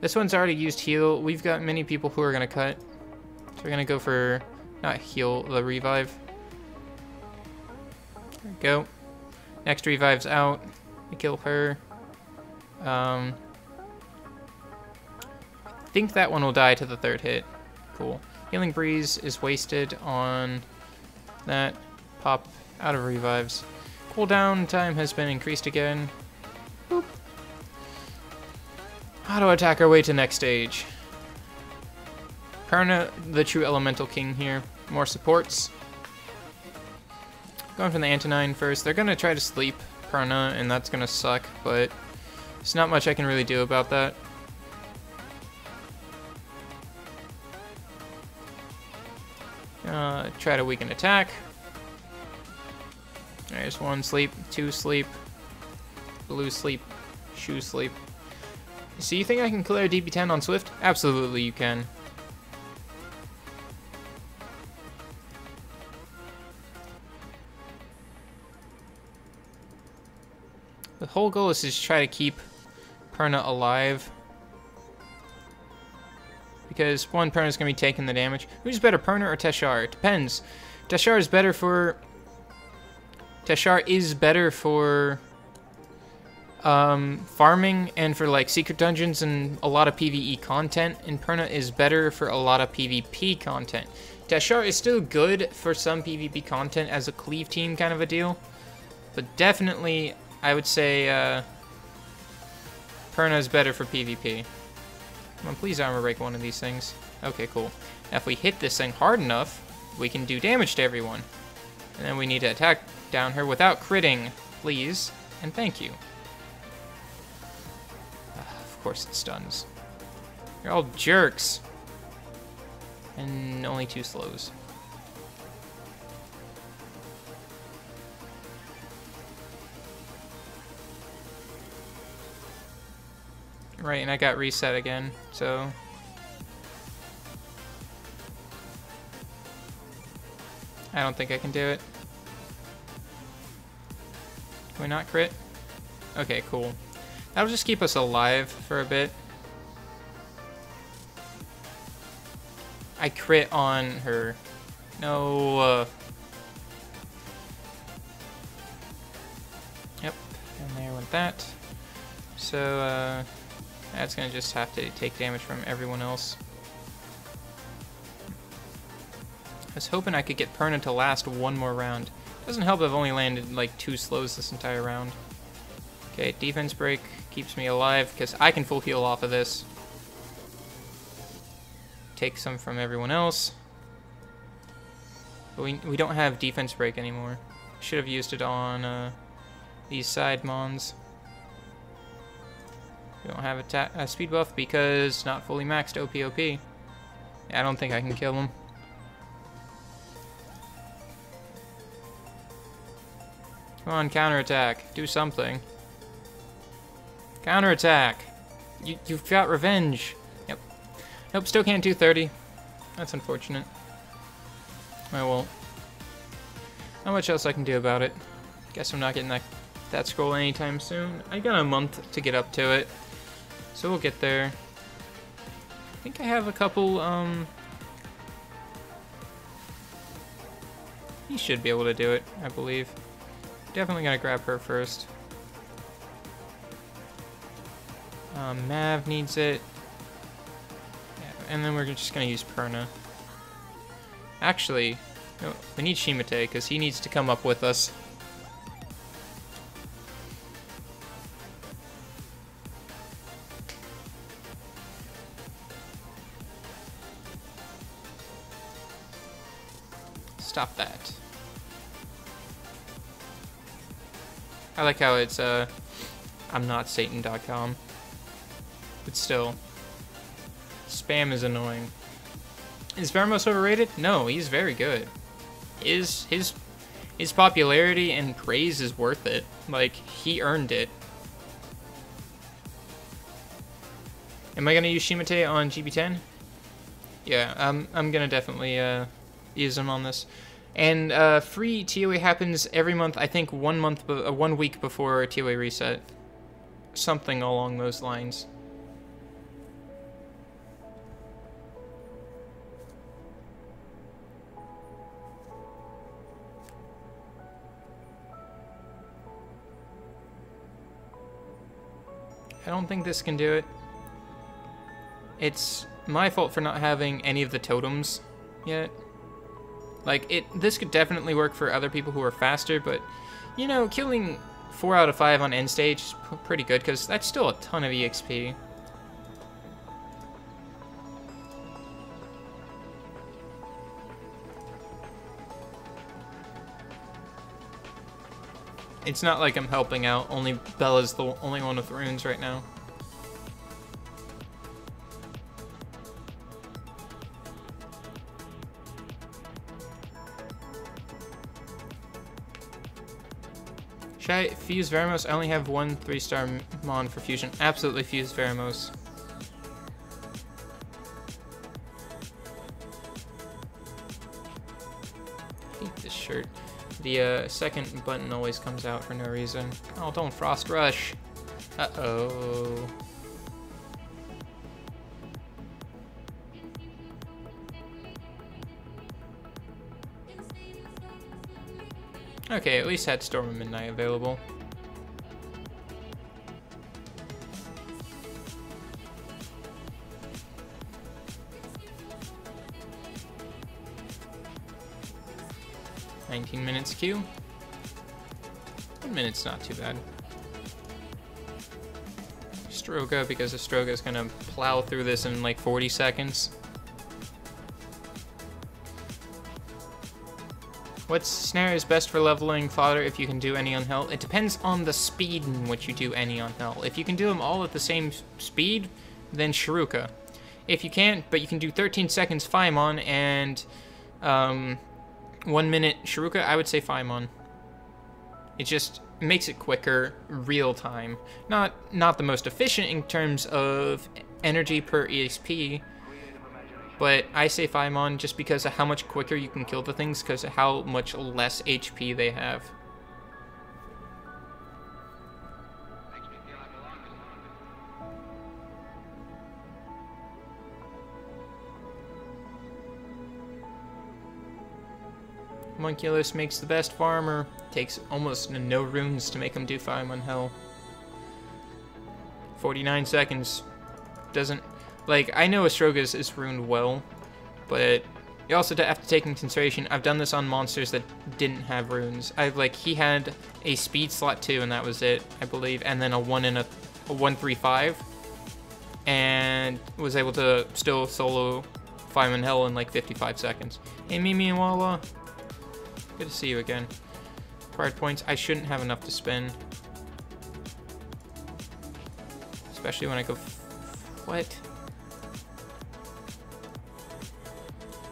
This one's already used heal. We've got many people who are gonna cut. So we're gonna go for, not heal, the revive. There we go. Next revive's out. We kill her. I think that one will die to the third hit. Cool. Healing Breeze is wasted on that. Pop out of revives. Cooldown time has been increased again. Boop. Auto attack our way to next stage. Perna, the true elemental king here. More supports. Going from the Antonine first. They're gonna try to sleep Perna, and that's gonna suck, but there's not much I can really do about that. Try to weaken attack. There's one sleep, two sleep, blue sleep, shoe sleep. So you think I can clear DB10 on Swift? Absolutely you can. The whole goal is to just try to keep Perna alive. Because one, Perna's going to be taking the damage. Who's better, Perna or Teshar? It depends. Teshar is better for farming and for like secret dungeons and a lot of PvE content, and Perna is better for a lot of PvP content. Teshar is still good for some PvP content as a cleave team kind of a deal, but definitely I would say Perna is better for PvP. Come on, please armor break one of these things. Okay, cool. Now if we hit this thing hard enough, we can do damage to everyone. And then we need to attack down her without critting, please, and thank you. Of course it stuns. You're all jerks. And only 2 slows. Right, and I got reset again, so... I don't think I can do it. Can we not crit? Okay, cool. That'll just keep us alive for a bit. I crit on her. No. Yep, and there went that. So, that's gonna just have to take damage from everyone else. I was hoping I could get Perna to last one more round. Doesn't help I've only landed like 2 slows this entire round. Okay, defense break keeps me alive because I can full heal off of this. Take some from everyone else. But we don't have defense break anymore. Should have used it on these side mons. We don't have a speed buff because not fully maxed OP. I don't think I can kill him. Come on, counterattack. Do something. Counterattack. You've got revenge. Yep. Nope, still can't do 30. That's unfortunate. I won't. Not much else I can do about it. Guess I'm not getting that scroll anytime soon. I got a month to get up to it. So we'll get there. I think I have a couple, he should be able to do it, I believe. Definitely gonna grab her first. Mav needs it. Yeah, and then we're just gonna use Perna. Actually, no, we need Shimate, because he needs to come up with us. Stop that. I like how it's, I'm not Satan.com. But still, spam is annoying. Is Vermos overrated? No, he's very good. His popularity and praise is worth it. Like, he earned it. Am I gonna use Shimate on GB10? Yeah, I'm gonna definitely use him on this. And free TOA happens every month. I think 1 week before TOA reset, something along those lines. I don't think this can do it. It's my fault for not having any of the totems yet. Like, this could definitely work for other people who are faster, but, you know, killing 4 out of 5 on end stage is pretty good, because that's still a ton of EXP. It's not like I'm helping out, only Bella's the only one with runes right now. Should I fuse Veramos? I only have 1 3-star Mon for fusion. Absolutely fuse Veramos. Hate this shirt. The second button always comes out for no reason. Oh, don't Frost Rush. Uh-oh. Okay, at least had Storm of Midnight available. "19 minutes queue. 1 minute's not too bad. Stroga, because Stroga's gonna plow through this in like 40 seconds. What snare is best for leveling fodder if you can do any on hell? It depends on the speed in which you do any on hell. If you can do them all at the same speed, then Shiruka. If you can't, but you can do 13 seconds Faimon and 1 minute Shiruka, I would say Faimon. It just makes it quicker, real time. Not the most efficient in terms of energy per EXP, but I say Faimon just because of how much quicker you can kill the things, because of how much less HP they have. Homunculus makes the best farmer. Takes almost no runes to make him do Faimon hell. 49 seconds. Doesn't... Like, I know Astrogas is runed well, but you also have to take into consideration, I've done this on monsters that didn't have runes. He had a speed slot too, and that was it, I believe, and then a 1-3-5, and was able to still solo Faimon hell in like 55 seconds. Hey, Mimi and Walla. Good to see you again. Required points. I shouldn't have enough to spend. Especially when I go... What?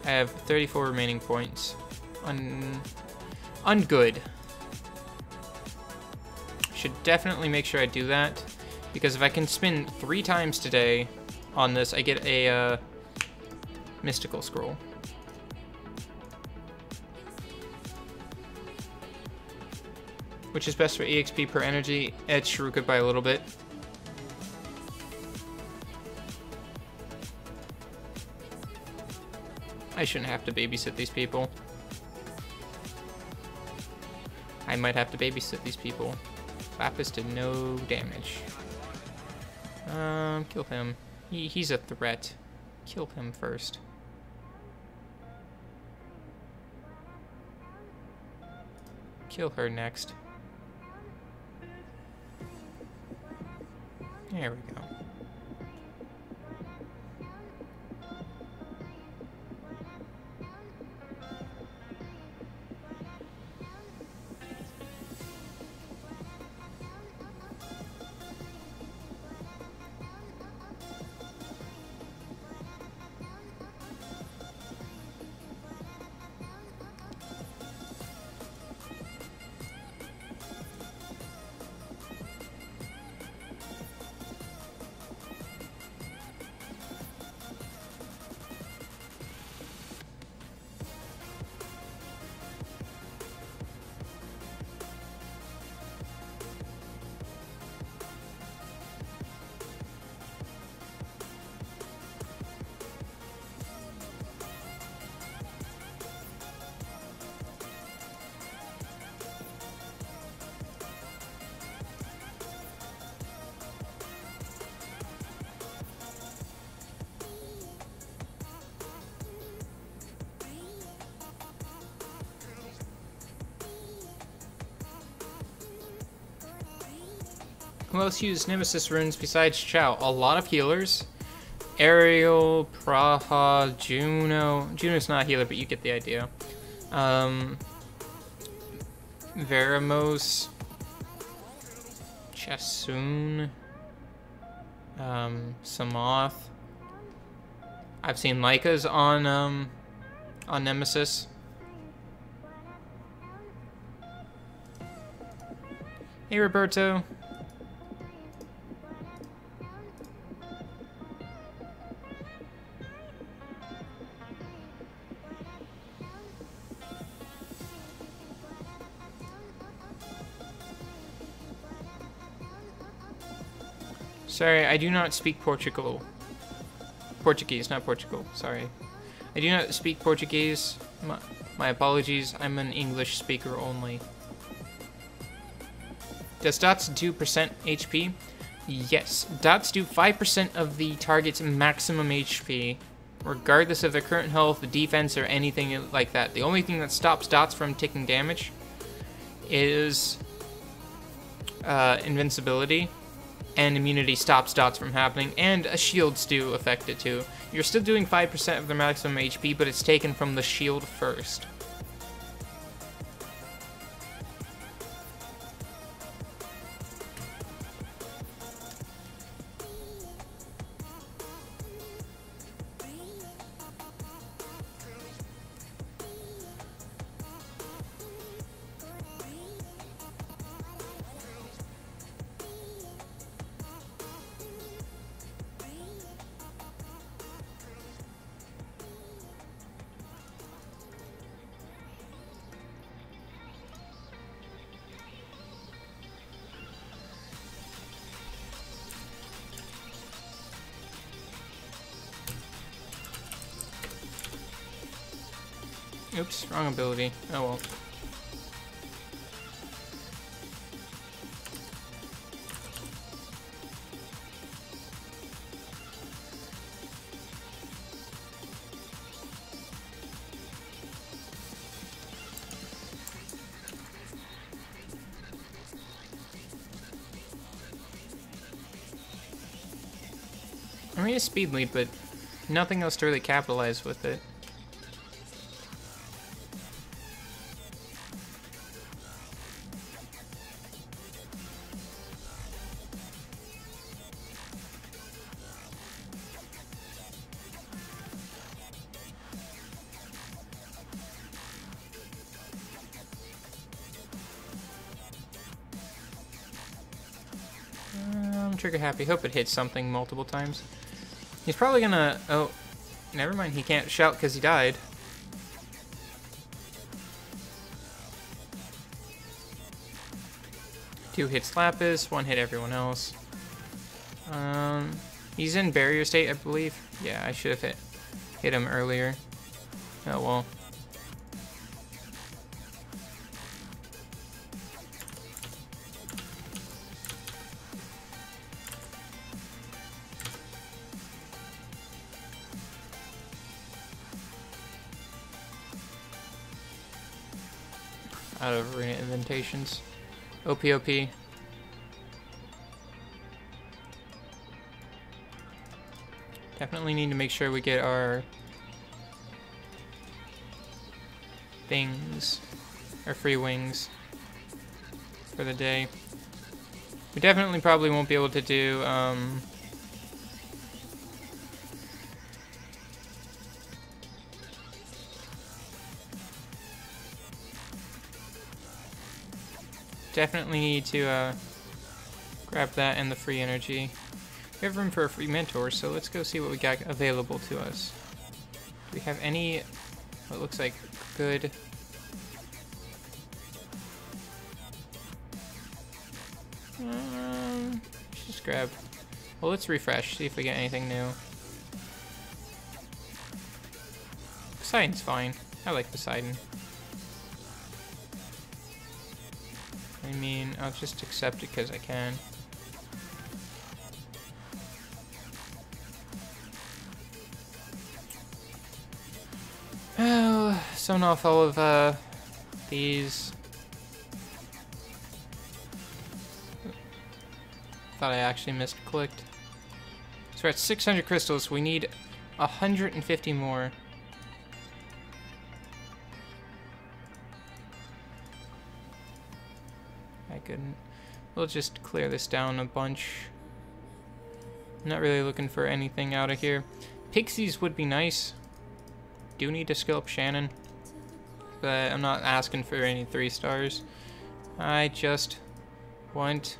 I have 34 remaining points. Ungood. Should definitely make sure I do that, because if I can spin 3 times today on this, I get a mystical scroll. Which is best for EXP per energy? Edge Shiruka by a little bit. I shouldn't have to babysit these people. I might have to babysit these people. Lapis did no damage. Kill him. He's a threat. Kill him first. Kill her next. There we go. Who else used Nemesis runes besides Chow? A lot of healers. Ariel, Praha, Juno. Juno's not a healer, but you get the idea. Veramos. Chasun. Samoth. I've seen Lycas on Nemesis. Hey, Roberto. Sorry, I do not speak Portuguese, not Portugal. Sorry. I do not speak Portuguese. My apologies. I'm an English speaker only. Does dots do percent HP? Yes. Dots do 5% of the target's maximum HP, regardless of their current health, defense, or anything like that. The only thing that stops dots from taking damage is invincibility. And immunity stops dots from happening, and shields do affect it too. You're still doing 5% of their maximum HP, but it's taken from the shield first. Oops, wrong ability. Oh well. I mean, a speed leap, but nothing else to really capitalize with it. Trigger happy. Hope it hits something multiple times. He's probably gonna... Oh, never mind. He can't shout because he died. Two hits Lapis, one hit everyone else. He's in barrier state, I believe. Yeah, I should have hit him earlier. Oh well. Out of arena invitations. OPOP. Definitely need to make sure we get our things, our free wings for the day. We definitely probably won't be able to do definitely need to grab that and the free energy. We have room for a free mentor, so let's go see what we got available to us. Do we have any, what looks like good... just grab... Well, let's refresh, see if we get anything new. Poseidon's fine. I like Poseidon. I mean, I'll just accept it because I can. Oh, summon off all of these. Thought I actually misclicked. So we're at 600 crystals. We need 150 more. I couldn't. We'll just clear this down a bunch. Not really looking for anything out of here. Pixies would be nice. Do need to skill up Shannon. But I'm not asking for any 3 stars. I just want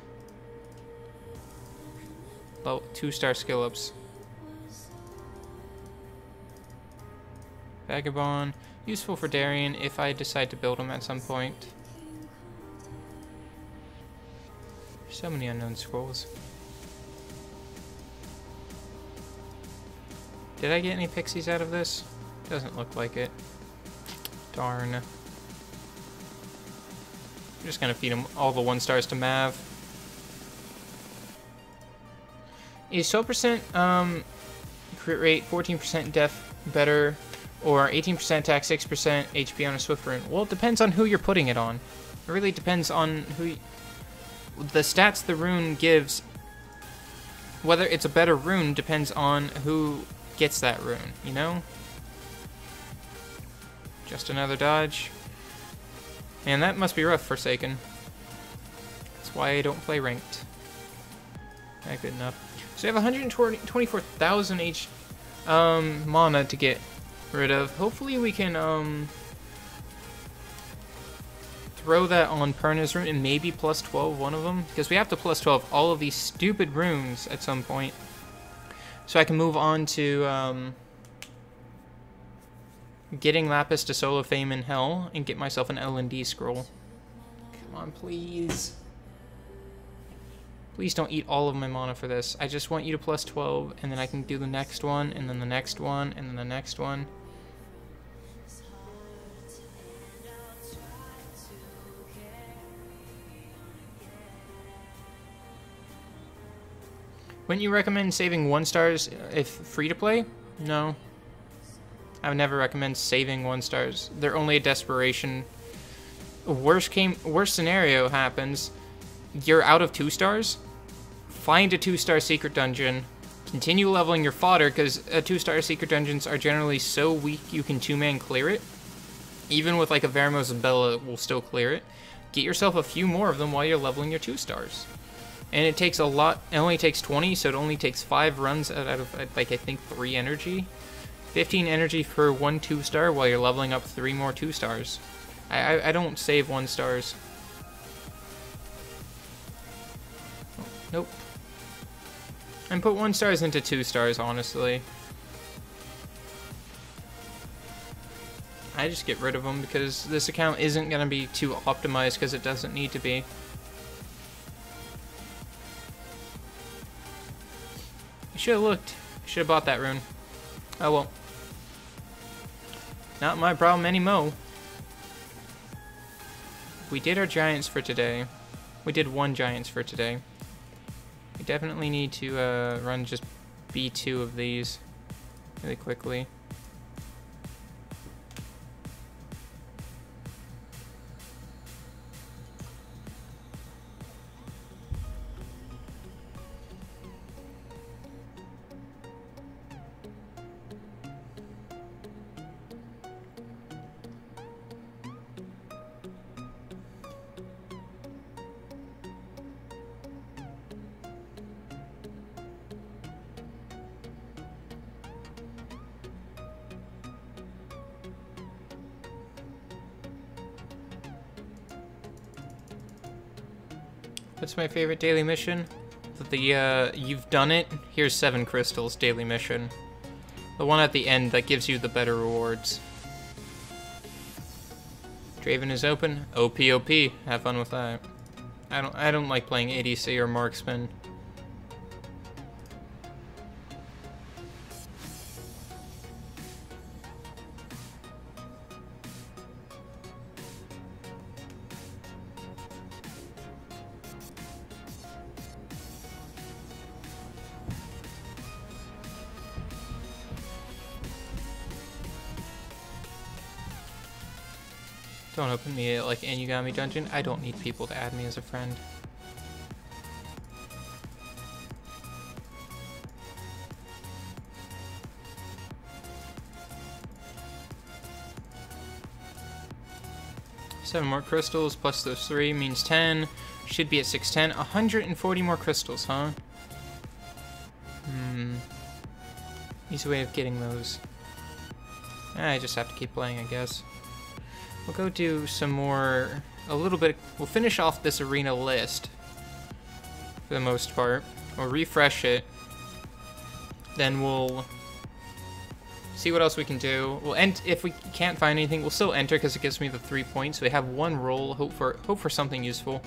2-star skill ups. Vagabond. Useful for Darien if I decide to build him at some point. So many unknown scrolls. Did I get any pixies out of this? Doesn't look like it. Darn. I'm just gonna feed him all the 1 stars to Mav. Is 12% crit rate, 14% def better, or 18% attack, 6% HP on a Swift rune? Well, it depends on who you're putting it on. It really depends on who the stats the rune gives. Whether it's a better rune depends on who gets that rune, you know? Just another dodge. Man, that must be rough, Forsaken. That's why I don't play ranked. Not good enough. So I have 124,000 mana to get rid of. Hopefully we can throw that on Perna's rune and maybe plus 12 one of them. Because we have to plus 12 all of these stupid runes at some point. So I can move on to getting Lapis to Solo Fame in Hell and get myself an L&D scroll. Come on, please. Please don't eat all of my mana for this. I just want you to plus 12, and then I can do the next one, and then the next one, and then the next one. Wouldn't you recommend saving 1 stars if free to play? No. I would never recommend saving 1 stars. They're only a desperation. Worst scenario happens. You're out of 2 stars. Find a 2-star secret dungeon. Continue leveling your fodder, because 2-star secret dungeons are generally so weak you can 2-man clear it. Even with like a Veramos Bella, will still clear it. Get yourself a few more of them while you're leveling your 2 stars. And it takes a lot. It only takes 20, so it only takes 5 runs out of like I think 3 energy. 15 energy for 1 2-star while you're leveling up 3 more 2 stars. I don't save 1 stars. Nope. And put 1 stars into 2 stars, honestly. I just get rid of them because this account isn't going to be too optimized because it doesn't need to be. I should have looked. I should have bought that rune. Oh well. Not my problem anymore. We did our giants for today. We did 1 giants for today. We definitely need to run just B2 of these really quickly. What's my favorite daily mission? The you've done it, here's 7 crystals daily mission. The one at the end that gives you the better rewards. Draven is open. OP. Have fun with that. I don't like playing ADC or marksman. Don't open me like Anugami dungeon. I don't need people to add me as a friend. 7 more crystals plus those 3 means 10. Should be at 610. 140 more crystals, huh? Easy way of getting those. I just have to keep playing, I guess. We'll go do some more, a little bit. We'll finish off this arena list for the most part. We'll refresh it. Then we'll see what else we can do. We'll end, if we can't find anything, we'll still enter because it gives me the 3 points. So we have 1 roll. Hope for something useful.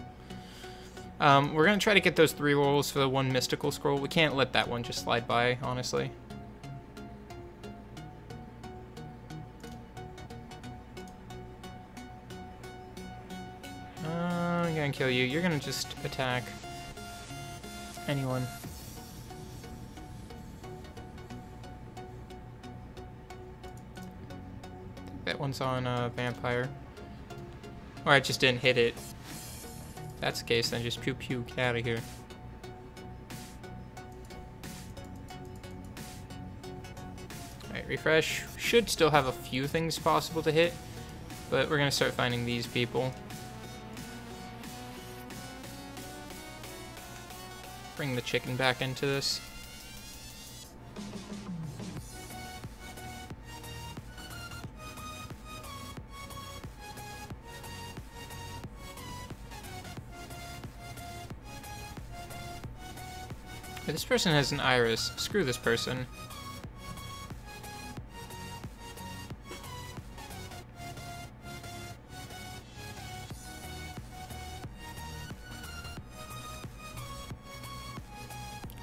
We're gonna try to get those 3 rolls for the 1 mystical scroll. We can't let that one just slide by, honestly. I'm gonna kill you. You're gonna just attack anyone. That one's on vampire. Or I just didn't hit it. If that's the case, then just pew pew, get out of here. Alright, refresh. Should still have a few things possible to hit, but we're gonna start finding these people. Bring the chicken back into this. This person has an iris. Screw this person.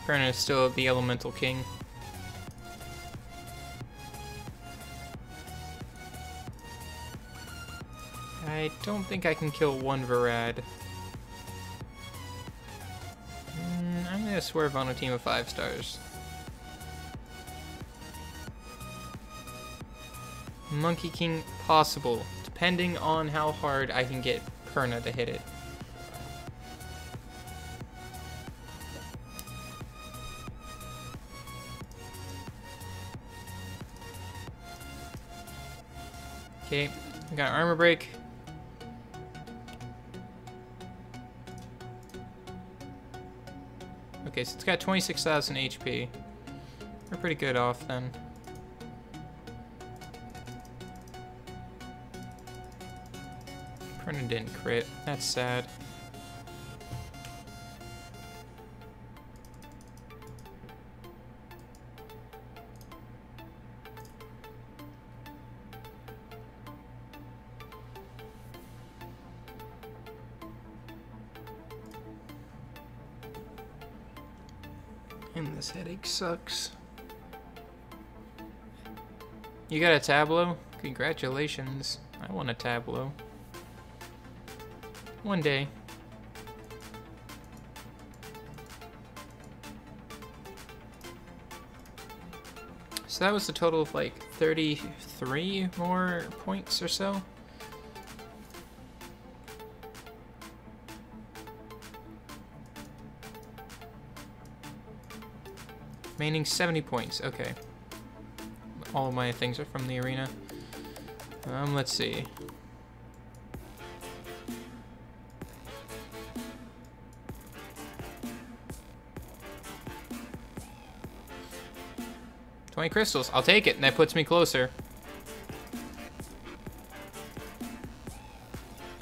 Perna is still the elemental king. I don't think I can kill 1 Varad. I'm gonna swerve on a team of 5 stars. Monkey King possible, depending on how hard I can get Perna to hit it. Okay, I got armor break. Okay, so it's got 26,000 HP. We're pretty good off then. Perna didn't crit. That's sad. And this headache sucks. You got a tableau? Congratulations. I want a tableau. One day. So that was a total of like 33 more points or so. Remaining 70 points, okay. All of my things are from the arena. Let's see. $20 crystals, I'll take it, and that puts me closer.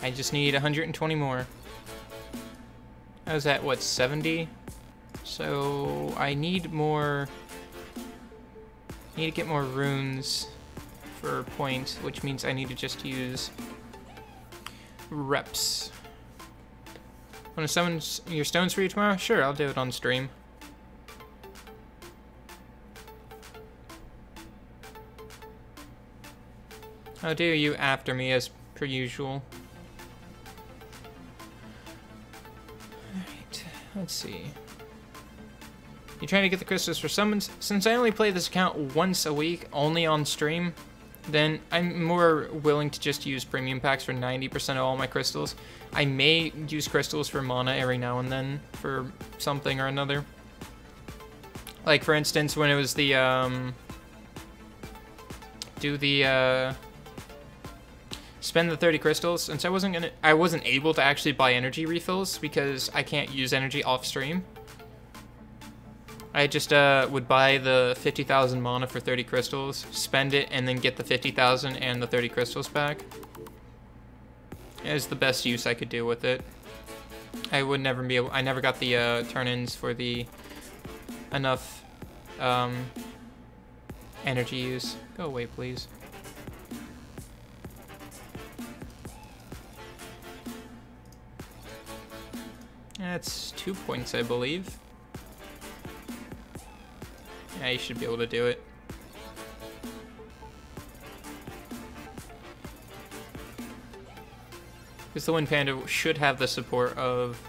I just need 120 more. I was at, what, 70? So I need more. Need to get more runes for points, which means I need to just use reps. Want to summon your stones for you tomorrow? Sure, I'll do it on stream. How dare you after me as per usual. Alright, let's see. You trying to get the crystals for summons? Since I only play this account once a week, only on stream, then I'm more willing to just use premium packs for 90% of all my crystals. I may use crystals for mana every now and then for something or another. Like for instance, when it was the spend the 30 crystals, since I wasn't able to actually buy energy refills because I can't use energy off stream. I just would buy the 50,000 mana for 30 crystals, spend it, and then get the 50,000 and the 30 crystals back. It was the best use I could do with it. I never got the turn-ins for the enough energy use. Go away, please. That's 2 points, I believe. Yeah, you should be able to do it. Because the Wind Panda should have the support of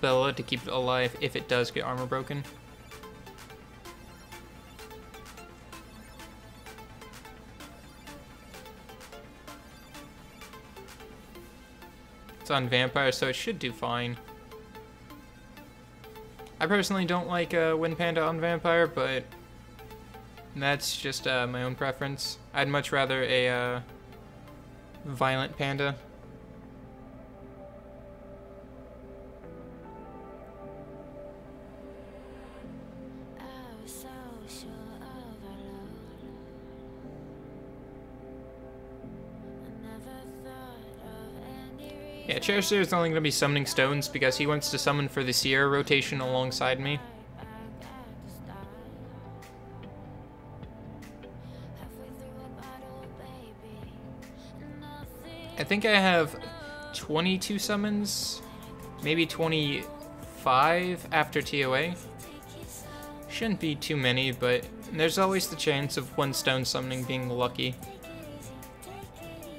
Bella to keep it alive if it does get armor broken. It's on Vampire, so it should do fine. I personally don't like Wind Panda on Vampire, but that's just my own preference. I'd much rather a Violent Panda. Yeah, Cherishir is only going to be summoning stones because he wants to summon for the Sierra rotation alongside me. I think I have 22 summons, maybe 25 after TOA. Shouldn't be too many, but there's always the chance of one stone summoning being lucky.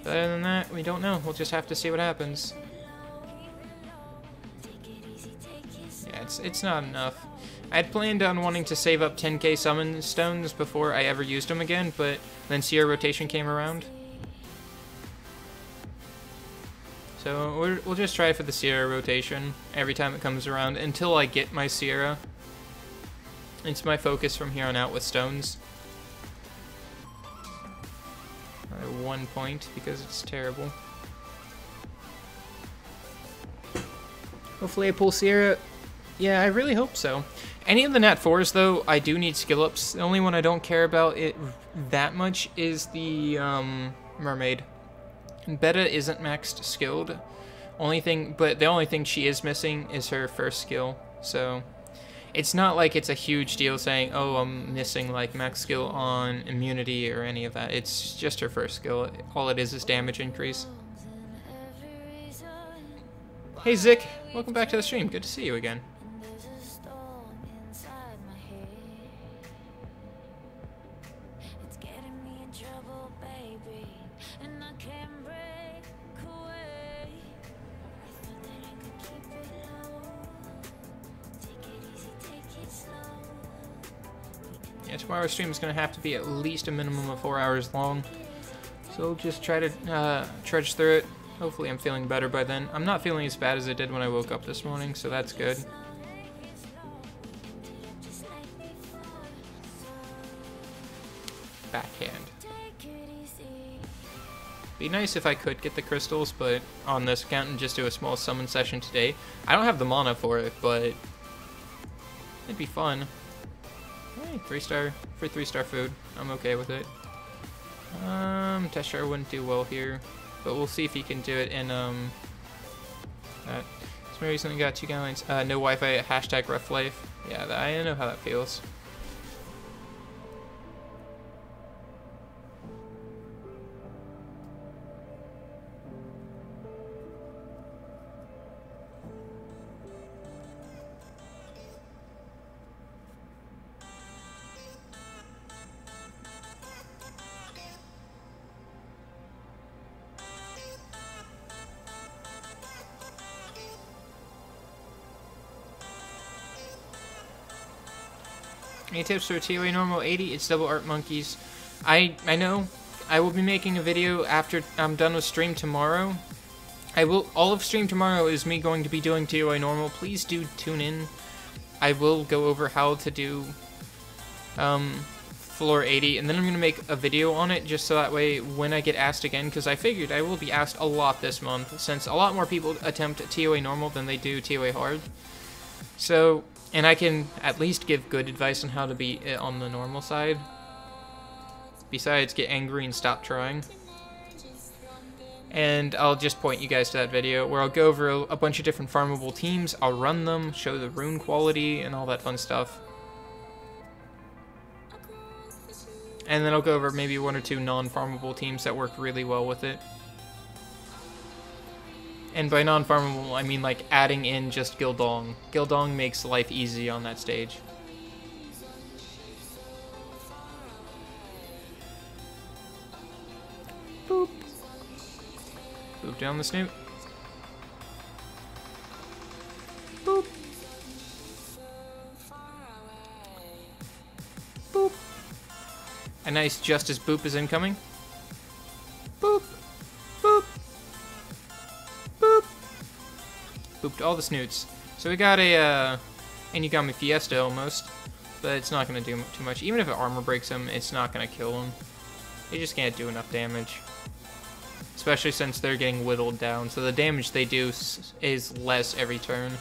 But other than that, we don't know. We'll just have to see what happens. Yeah, it's not enough. I had planned on wanting to save up 10k summon stones before I ever used them again, but then Sierra rotation came around. So we'll just try for the Sierra rotation every time it comes around until I get my Sierra. It's my focus from here on out with stones. 1 point because it's terrible. Hopefully I pull Sierra. Yeah, I really hope so. Any of the Nat 4s though, I do need skill ups. The only one I don't care about it that much is the Mermaid. Beta isn't maxed skilled. But the only thing she is missing is her first skill. So it's not like it's a huge deal saying, oh, I'm missing like max skill on immunity or any of that. It's just her first skill. All it is damage increase. Hey Zik, welcome back to the stream. Good to see you again. Yeah, tomorrow's stream is going to have to be at least a minimum of 4 hours long. So just try to trudge through it. Hopefully I'm feeling better by then. I'm not feeling as bad as I did when I woke up this morning, so that's good. Backhand. Be nice if I could get the crystals, but on this account and just do a small summon session today. I don't have the mana for it, but it'd be fun. Hey, 3-star, free 3-star food. I'm okay with it. Teshar wouldn't do well here, but we'll see if he can do it in, that. So recently got 2 gallons. No Wi-Fi, hashtag rough life. Yeah, I know how that feels. Any tips for TOA normal 80? It's double art monkeys. I know. I will be making a video after I'm done with stream tomorrow. All of stream tomorrow is me going to be doing TOA normal. Please do tune in. I will go over how to do floor 80, and then I'm going to make a video on it just so that way when I get asked again, because I figured I will be asked a lot this month, since a lot more people attempt TOA normal than they do TOA hard. So, and I can at least give good advice on how to be on the normal side. Besides, get angry and stop trying. And I'll just point you guys to that video where I'll go over a bunch of different farmable teams, I'll run them, show the rune quality, and all that fun stuff. And then I'll go over maybe 1 or 2 non-farmable teams that work really well with it. And by non-farmable, I mean like adding in just Gildong. Gildong makes life easy on that stage. Boop. Boop down the snoot. Boop. Boop. A nice Justice Boop is incoming. Boop. Boop. Boop. Booped all the snoots. So we got a Inugami Fiesta almost, but it's not going to do too much. Even if it armor breaks him, it's not going to kill him. They just can't do enough damage. Especially since they're getting whittled down, so the damage they do is less every turn.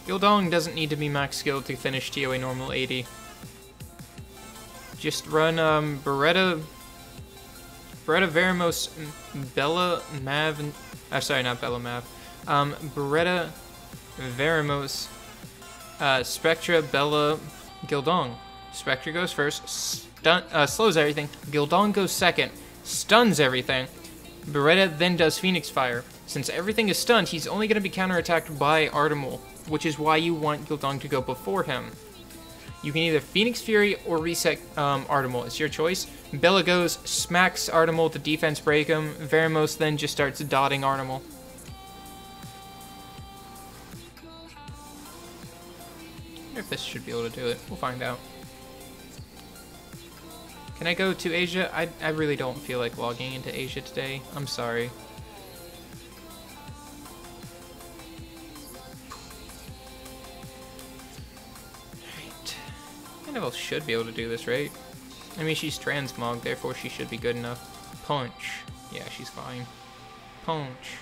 Gildong doesn't need to be max skilled to finish TOA normal 80. Just run Beretta Veramos Bella Mav. Sorry, not Bella Mav. Beretta Veramos Spectra Bella Gildong. Spectra goes first, slows everything. Gildong goes second, stuns everything. Beretta then does Phoenix Fire. Since everything is stunned, he's only going to be counterattacked by Artemal, which is why you want Gildong to go before him. You can either Phoenix Fury or reset Artemal. It's your choice. Bella goes, smacks Artemal to defense break him. Veramos then just starts dotting Artemal. I wonder if this should be able to do it. We'll find out. Can I go to Asia? I really don't feel like logging into Asia today. I'm sorry. Alright. Annabelle should be able to do this, right? I mean, she's transmog, therefore she should be good enough. Punch. Yeah, she's fine. Punch.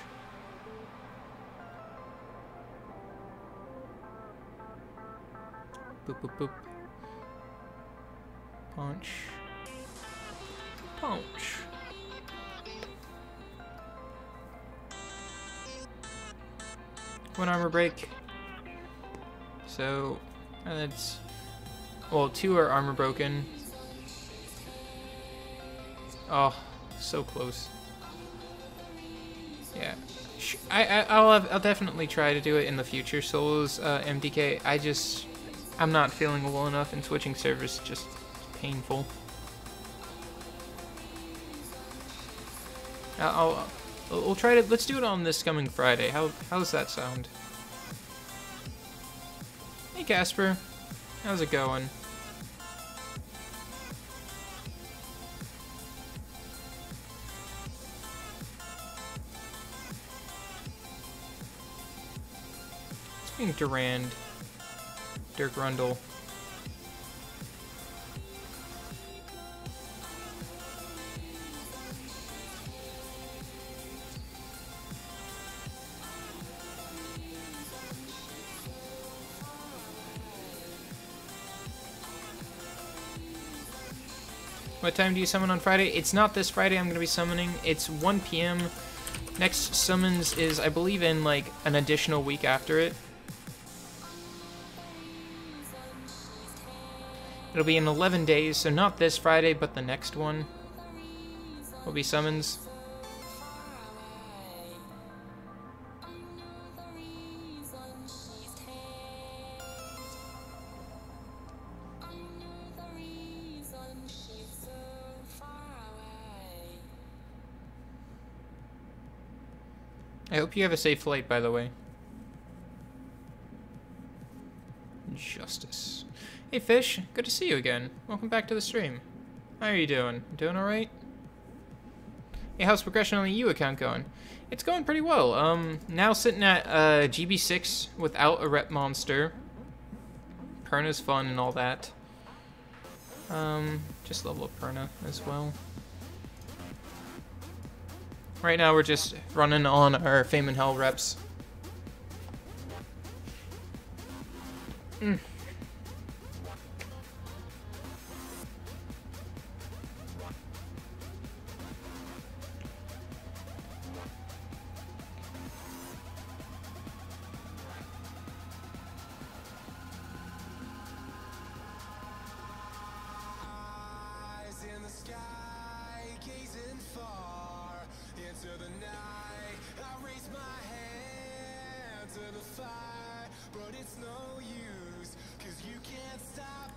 Boop, boop, boop. Punch. Punch. One armor break. So, that's... Well, 2 are armor broken. Oh, so close. Yeah. I'll definitely try to do it in the future solos, MDK. I'm not feeling well enough, and switching servers is just painful. We'll try to, let's do it on this coming Friday. How's that sound? Hey Casper, how's it going? It's being Durand, Dirk Rundle. What time do you summon on Friday? It's not this Friday I'm going to be summoning. It's 1 p.m. Next summons is, I believe, in like an additional week after it. It'll be in 11 days, so not this Friday, but the next one will be summons. I hope you have a safe flight, by the way. Justice. Hey, Fish. Good to see you again. Welcome back to the stream. How are you doing? Doing alright? Hey, how's progression on the U account going? It's going pretty well. Now sitting at GB6 without a rep monster. Perna's fun and all that. Just level up Perna as well. Right now we're just running on our Fame and Hell reps.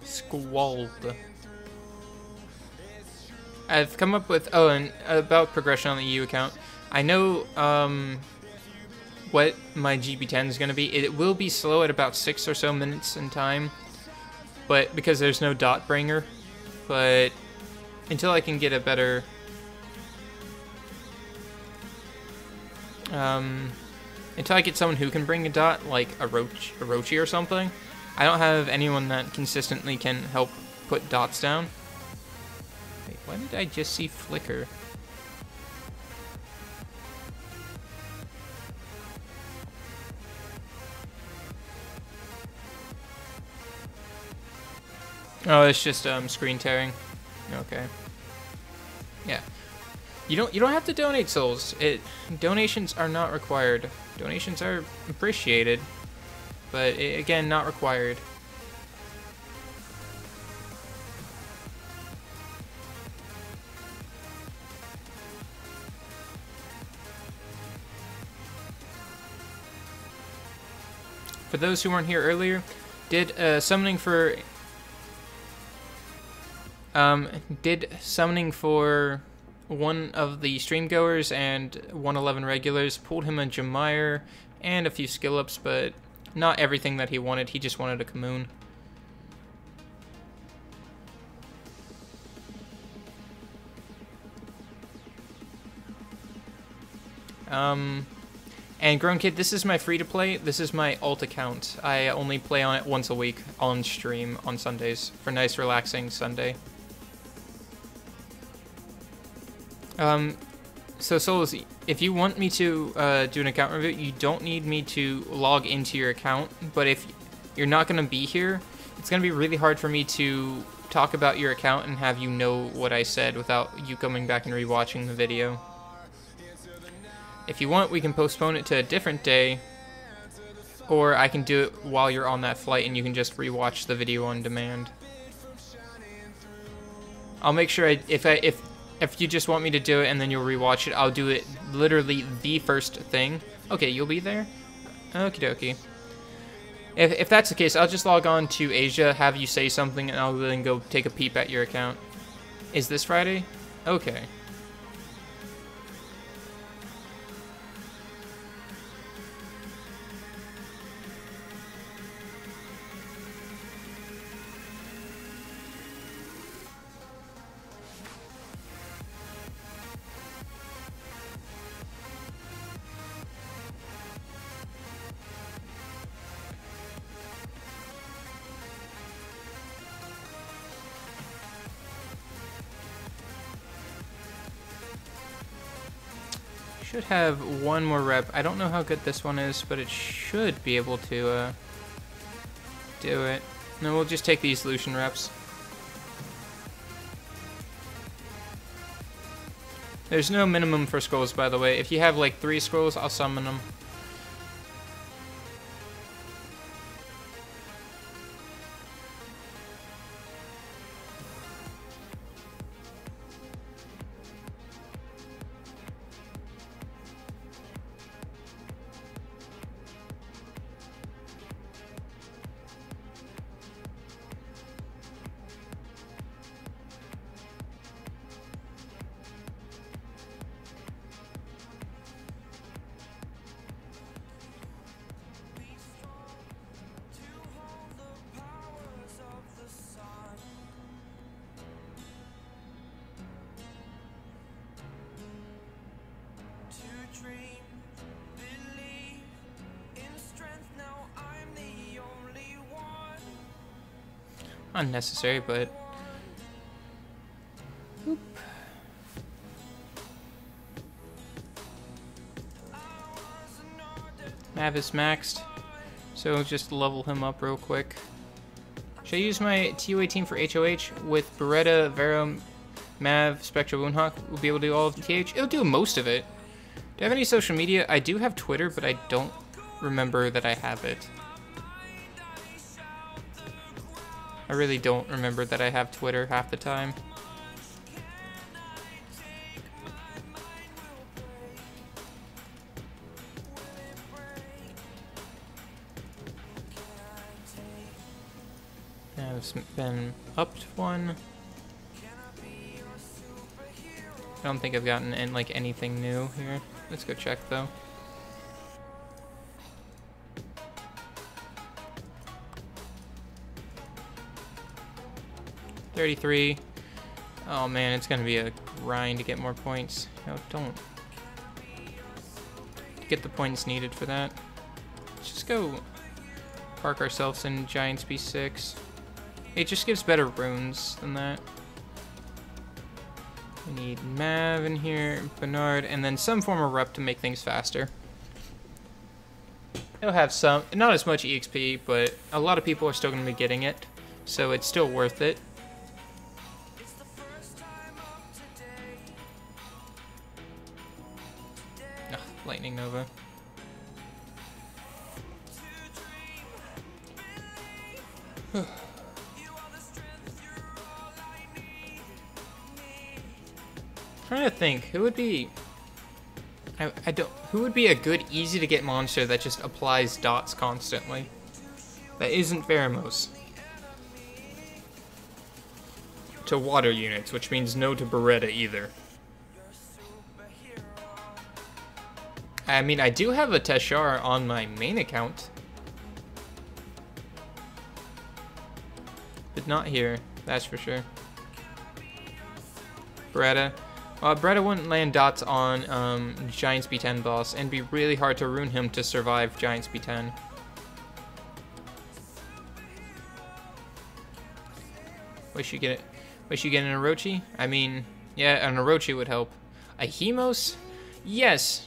Squalled. I've come up with, oh, and about progression on the EU account. I know what my GB10 is going to be. It will be slow at about 6 or so minutes in time, but because there's no dot bringer. But until I can get a better until I get someone who can bring a dot, like a Rochi or something, I don't have anyone that consistently can help put dots down. Wait, why did I just see flicker? Oh, it's just screen tearing. Okay. Yeah. You don't have to donate souls. Donations are not required. Donations are appreciated, but again, not required. For those who weren't here earlier, did summoning for one of the stream goers and 111 regulars, pulled him a Jamire and a few skill ups, but not everything that he wanted. He just wanted a Kamoon. And Grown Kid, this is my free-to-play. This is my alt account. I only play on it once a week on stream on Sundays for nice, relaxing Sunday. So Souls, if you want me to do an account review, you don't need me to log into your account, but if you're not going to be here, it's going to be really hard for me to talk about your account and have you know what I said without you coming back and rewatching the video. If you want, we can postpone it to a different day, or I can do it while you're on that flight and you can just rewatch the video on demand. I'll make sure if you just want me to do it and then you'll rewatch it, I'll do it literally the first thing. Okay, you'll be there? Okie dokie. If that's the case, I'll just log on to Asia, have you say something, and I'll then go take a peep at your account. Is this Friday? Okay. Should have one more rep. I don't know how good this one is, but it should be able to do it. No, we'll just take these Lucian reps. There's no minimum for scrolls, by the way. If you have like 3 scrolls, I'll summon them. Unnecessary, but Mav is maxed, so just level him up real quick. Should I use my TOA for HOH with Beretta, Vero, Mav, Spectra, Woundhawk? We'll be able to do all of the TH? It'll do most of it. Do I have any social media? I do have Twitter, but I don't remember that I have it. I really don't remember that I have Twitter half the time. I've been upped one. I don't think I've gotten in, like, anything new here. Let's go check though. $33. Oh man, it's gonna be a grind to get more points. No, don't. Get the points needed for that. Let's just go park ourselves in Giants B6. It just gives better runes than that. We need Mav in here, Bernard, and then some form of rep to make things faster. It'll have some, not as much EXP, but a lot of people are still going to be getting it, so it's still worth it. Ugh, Lightning Nova. Trying to think, who would be who would be a good easy to get monster that just applies dots constantly? That isn't Pheromos. To water units, which means no to Beretta either. I mean, I do have a Teshar on my main account. But not here, that's for sure. Beretta. Beretta wouldn't land dots on Giants B10 boss, and be really hard to rune him to survive Giants B10. Wish you get it. Wish you get an Orochi? I mean, yeah, an Orochi would help. A Hemos? Yes,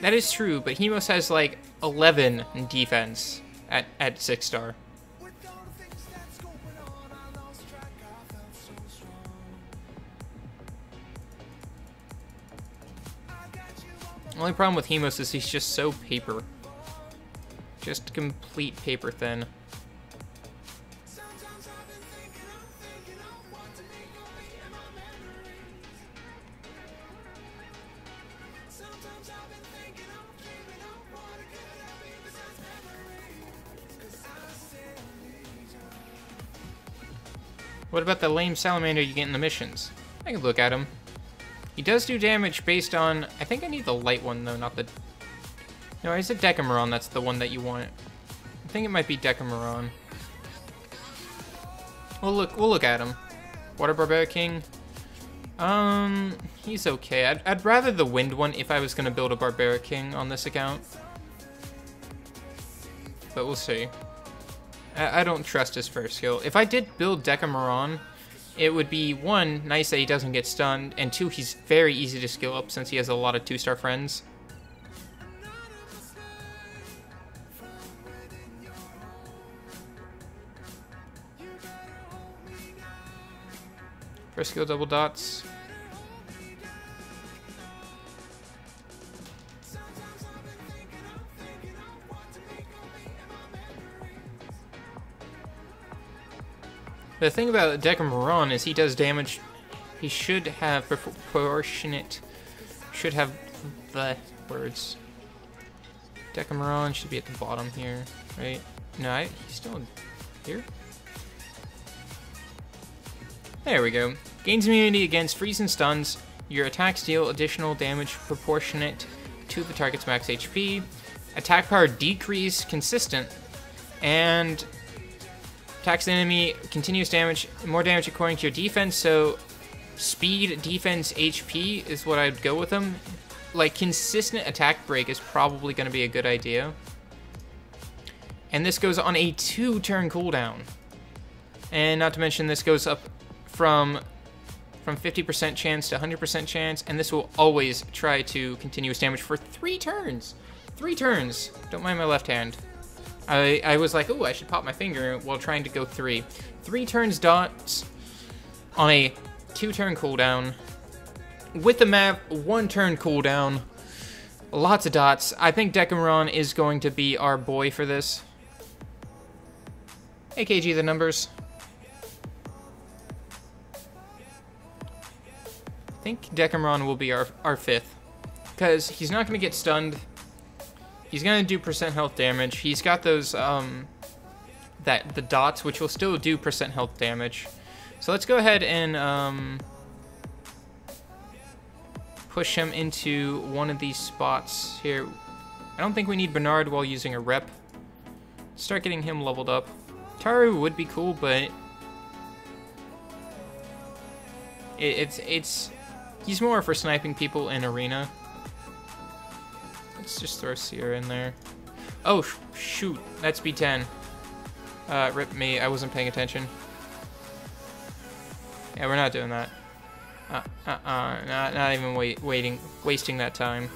that is true, but Hemos has like 11 in defense at 6-star. Only problem with Hemos is he's just so paper. Just complete paper thin. What about the lame salamander you get in the missions? I can look at him. He does do damage based on... I think I need the light one, though, not the... No, is it Decameron that's the one that you want? I think it might be Decameron. We'll look at him. Water Barbaric King. He's okay. I'd rather the Wind one if I was going to build a Barbaric King on this account. But we'll see. I don't trust his first skill. If I did build Decameron... It would be, one, nice that he doesn't get stunned, and two, he's very easy to skill up since he has a lot of 2-star friends. First skill, double dots. The thing about Decameron is he does damage. He should have proportionate. Should have the words. Decameron should be at the bottom here, right? No, he's still here. There we go. Gains immunity against freeze and stuns. Your attacks deal additional damage proportionate to the target's max HP. Attack power decrease consistent, and attacks the enemy, continuous damage, more damage according to your defense, so speed, defense, HP is what I'd go with them. Like, consistent attack break is probably going to be a good idea. And this goes on a 2-turn cooldown. And not to mention, this goes up from 50% chance to 100% chance, and this will always try to continuous damage for 3 turns. 3 turns. Don't mind my left hand. I was like, oh, I should pop my finger while trying to go 3. 3 turns dots on a 2-turn cooldown. With the map, 1 turn cooldown. Lots of dots. I think Decameron is going to be our boy for this. AKG the numbers. I think Decameron will be our 5th. Because he's not going to get stunned. He's going to do % health damage. He's got those, the dots, which will still do % health damage. So let's go ahead and, push him into one of these spots here. I don't think we need Bernard while using a rep. Start getting him leveled up. Taru would be cool, but he's more for sniping people in arena. Let's just throw Sierra in there. Oh, shoot. That's B10. Rip me. I wasn't paying attention. Yeah, we're not doing that. Not even wasting that time.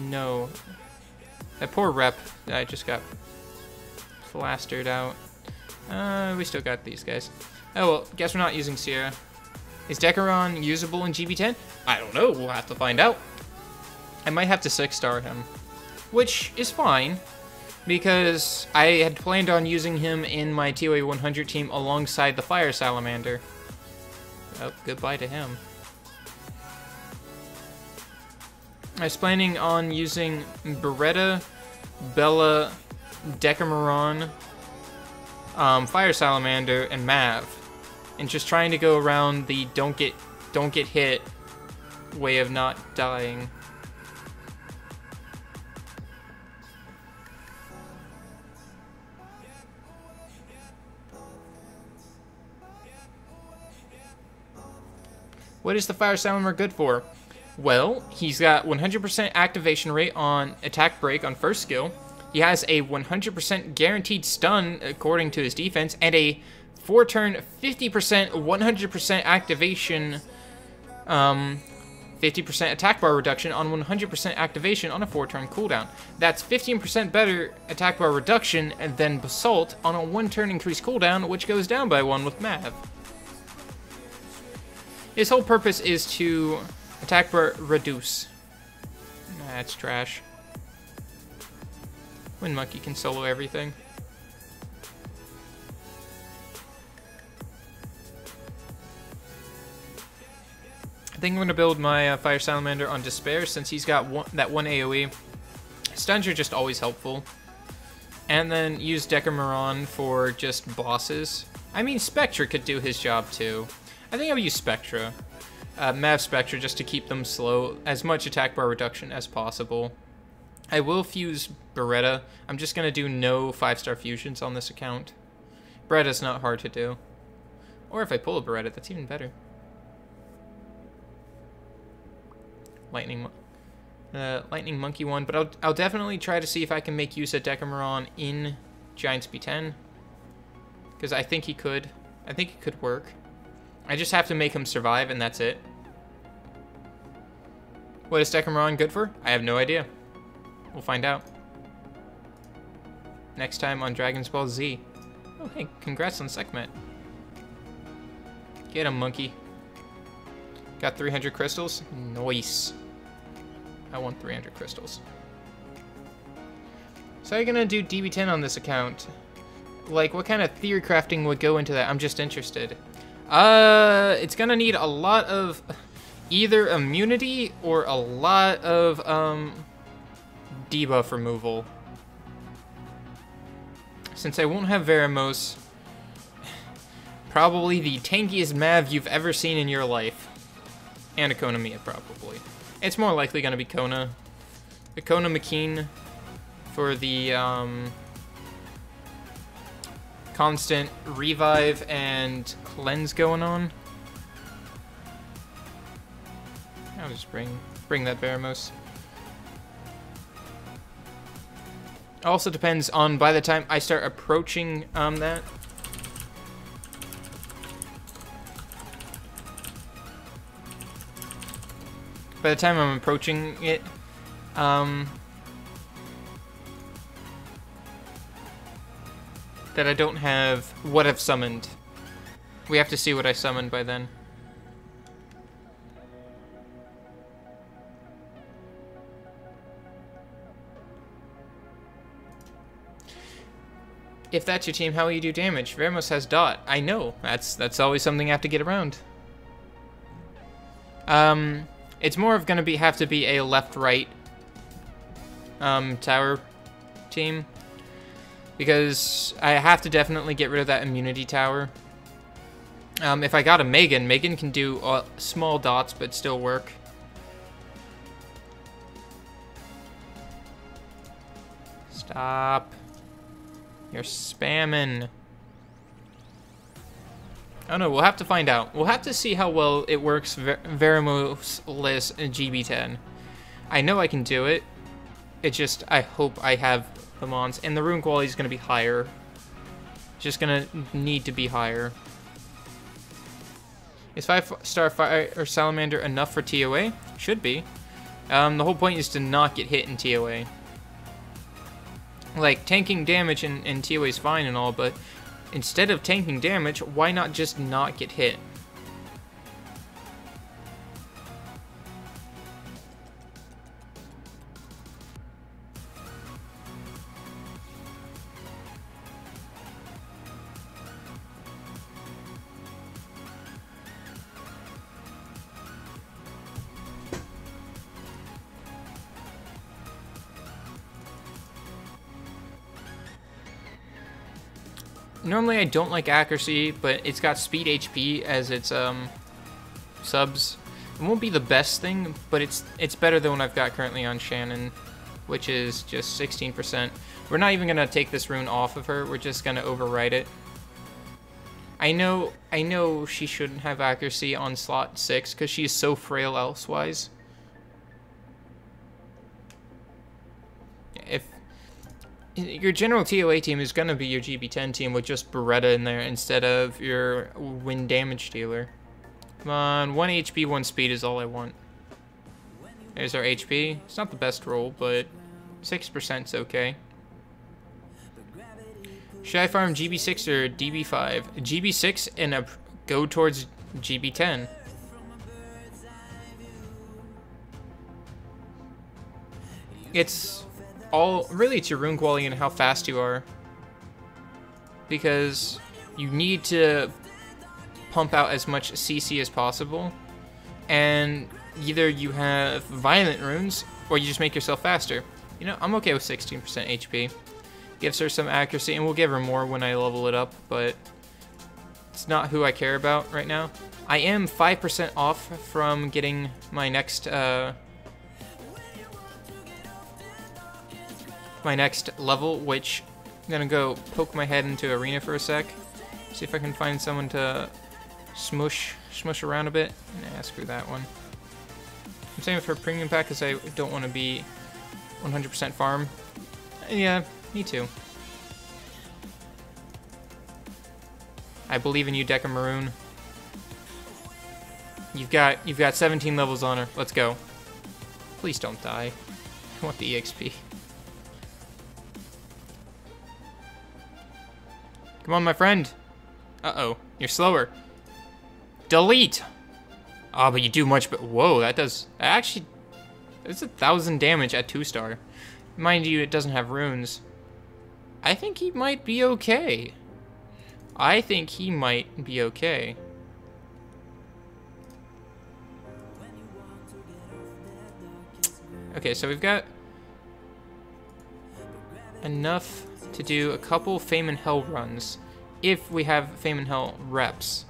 No. That poor rep that I just got plastered out. We still got these guys. Oh, well, guess we're not using Sierra. Is Decaron usable in GB10? I don't know. We'll have to find out. I might have to 6-star him, which is fine, because I had planned on using him in my TOA 100 team alongside the Fire Salamander. Oh, goodbye to him. I was planning on using Beretta, Bella, Decameron, Fire Salamander, and Mav, and just trying to go around the don't get hit way of not dying. What is the Fire Salamander good for? Well, he's got 100% activation rate on attack break on first skill. He has a 100% guaranteed stun according to his defense, and a 4-turn 50% 100% activation, 50% attack bar reduction on 100% activation on a 4-turn cooldown. That's 15% better attack bar reduction than Basalt on a 1-turn increased cooldown, which goes down by 1 with Mav. His whole purpose is to attack bar reduce. That's trash. Wind Monkey can solo everything. I think I'm going to build my Fire Salamander on Despair since he's got that one AoE. Stuns are just always helpful. And then use Decameron for just bosses. I mean, Spectra could do his job too. I think I would use Spectra. Mav Spectra just to keep them slow. As much attack bar reduction as possible. I will fuse Beretta. I'm just going to do no 5-star fusions on this account. Beretta's not hard to do. Or if I pull a Beretta, that's even better. Lightning Monkey one, but I'll definitely try to see if I can make use of Decameron in Giants B10. Because I think he could. I think it could work. I just have to make him survive, and that's it. What is Decameron good for? I have no idea. We'll find out. Next time on Dragon's Ball Z. Oh, hey, congrats on Sekhmet. Get him, monkey. Got 300 crystals? Nice. I want 300 crystals. So how are you gonna do DB10 on this account? Like, what kind of theory crafting would go into that? I'm just interested. It's gonna need a lot of either immunity or a lot of, debuff removal. Since I won't have Veramos, probably the tankiest Mav you've ever seen in your life. And a Kona Mia, probably. It's more likely gonna be Kona. The Kona McKean for the, constant revive and cleanse going on. I'll just bring that Veramos. Also depends on by the time I start approaching that. by the time I'm approaching it, that I don't have what I've summoned. We have to see what I summoned by then. If that's your team, how will you do damage? Veremos has dot. I know. That's always something I have to get around. It's more of gonna have to be a left-right tower team, because I have to definitely get rid of that immunity tower. If I got a Megan can do small dots but still work. Stop. You're spamming. Oh no, we'll have to find out. We'll have to see how well it works Veremos-less GB10. I know I can do it. It just, I hope I have the mons. And the rune quality is going to be higher. Just going to need to be higher. Is 5-star Fire or Salamander enough for TOA? Should be. The whole point is to not get hit in TOA. Like, tanking damage in TOA is fine and all, but instead of tanking damage, why not just not get hit? Normally I don't like accuracy, but it's got speed HP as its subs. It won't be the best thing, but it's better than what I've got currently on Shannon, which is just 16%. We're not even gonna take this rune off of her, we're just gonna override it. I know she shouldn't have accuracy on slot 6 because she's so frail elsewise. If your general TOA team is going to be your GB10 team with just Beretta in there instead of your wind damage dealer. Come on, 1 HP, 1 speed is all I want. There's our HP. It's not the best roll, but 6% is okay. Should I farm GB6 or DB5? GB6 and go towards GB10. It's all really to rune quality and how fast you are, because you need to pump out as much CC as possible, and either you have violent runes or you just make yourself faster. You know, I'm okay with 16% HP. Gives her some accuracy, and we'll give her more when I level it up, but it's not who I care about right now. I am 5% off from getting my next level, which I'm gonna go poke my head into arena for a sec, see if I can find someone to smush around a bit. Nah, screw that one. I'm saying for premium pack because I don't want to be 100% farm. Yeah, me too. I believe in you, Deca Maroon. You've got 17 levels on her. Let's go. Please don't die. I want the EXP. Come on, my friend. Uh-oh. You're slower. Delete! Oh, but you do much, but whoa, that does... Actually, it's 1,000 damage at 2-star. Mind you, it doesn't have runes. I think he might be okay. I think he might be okay. Okay, so we've got enough to do a couple Fame and Hell runs, if we have Fame and Hell reps.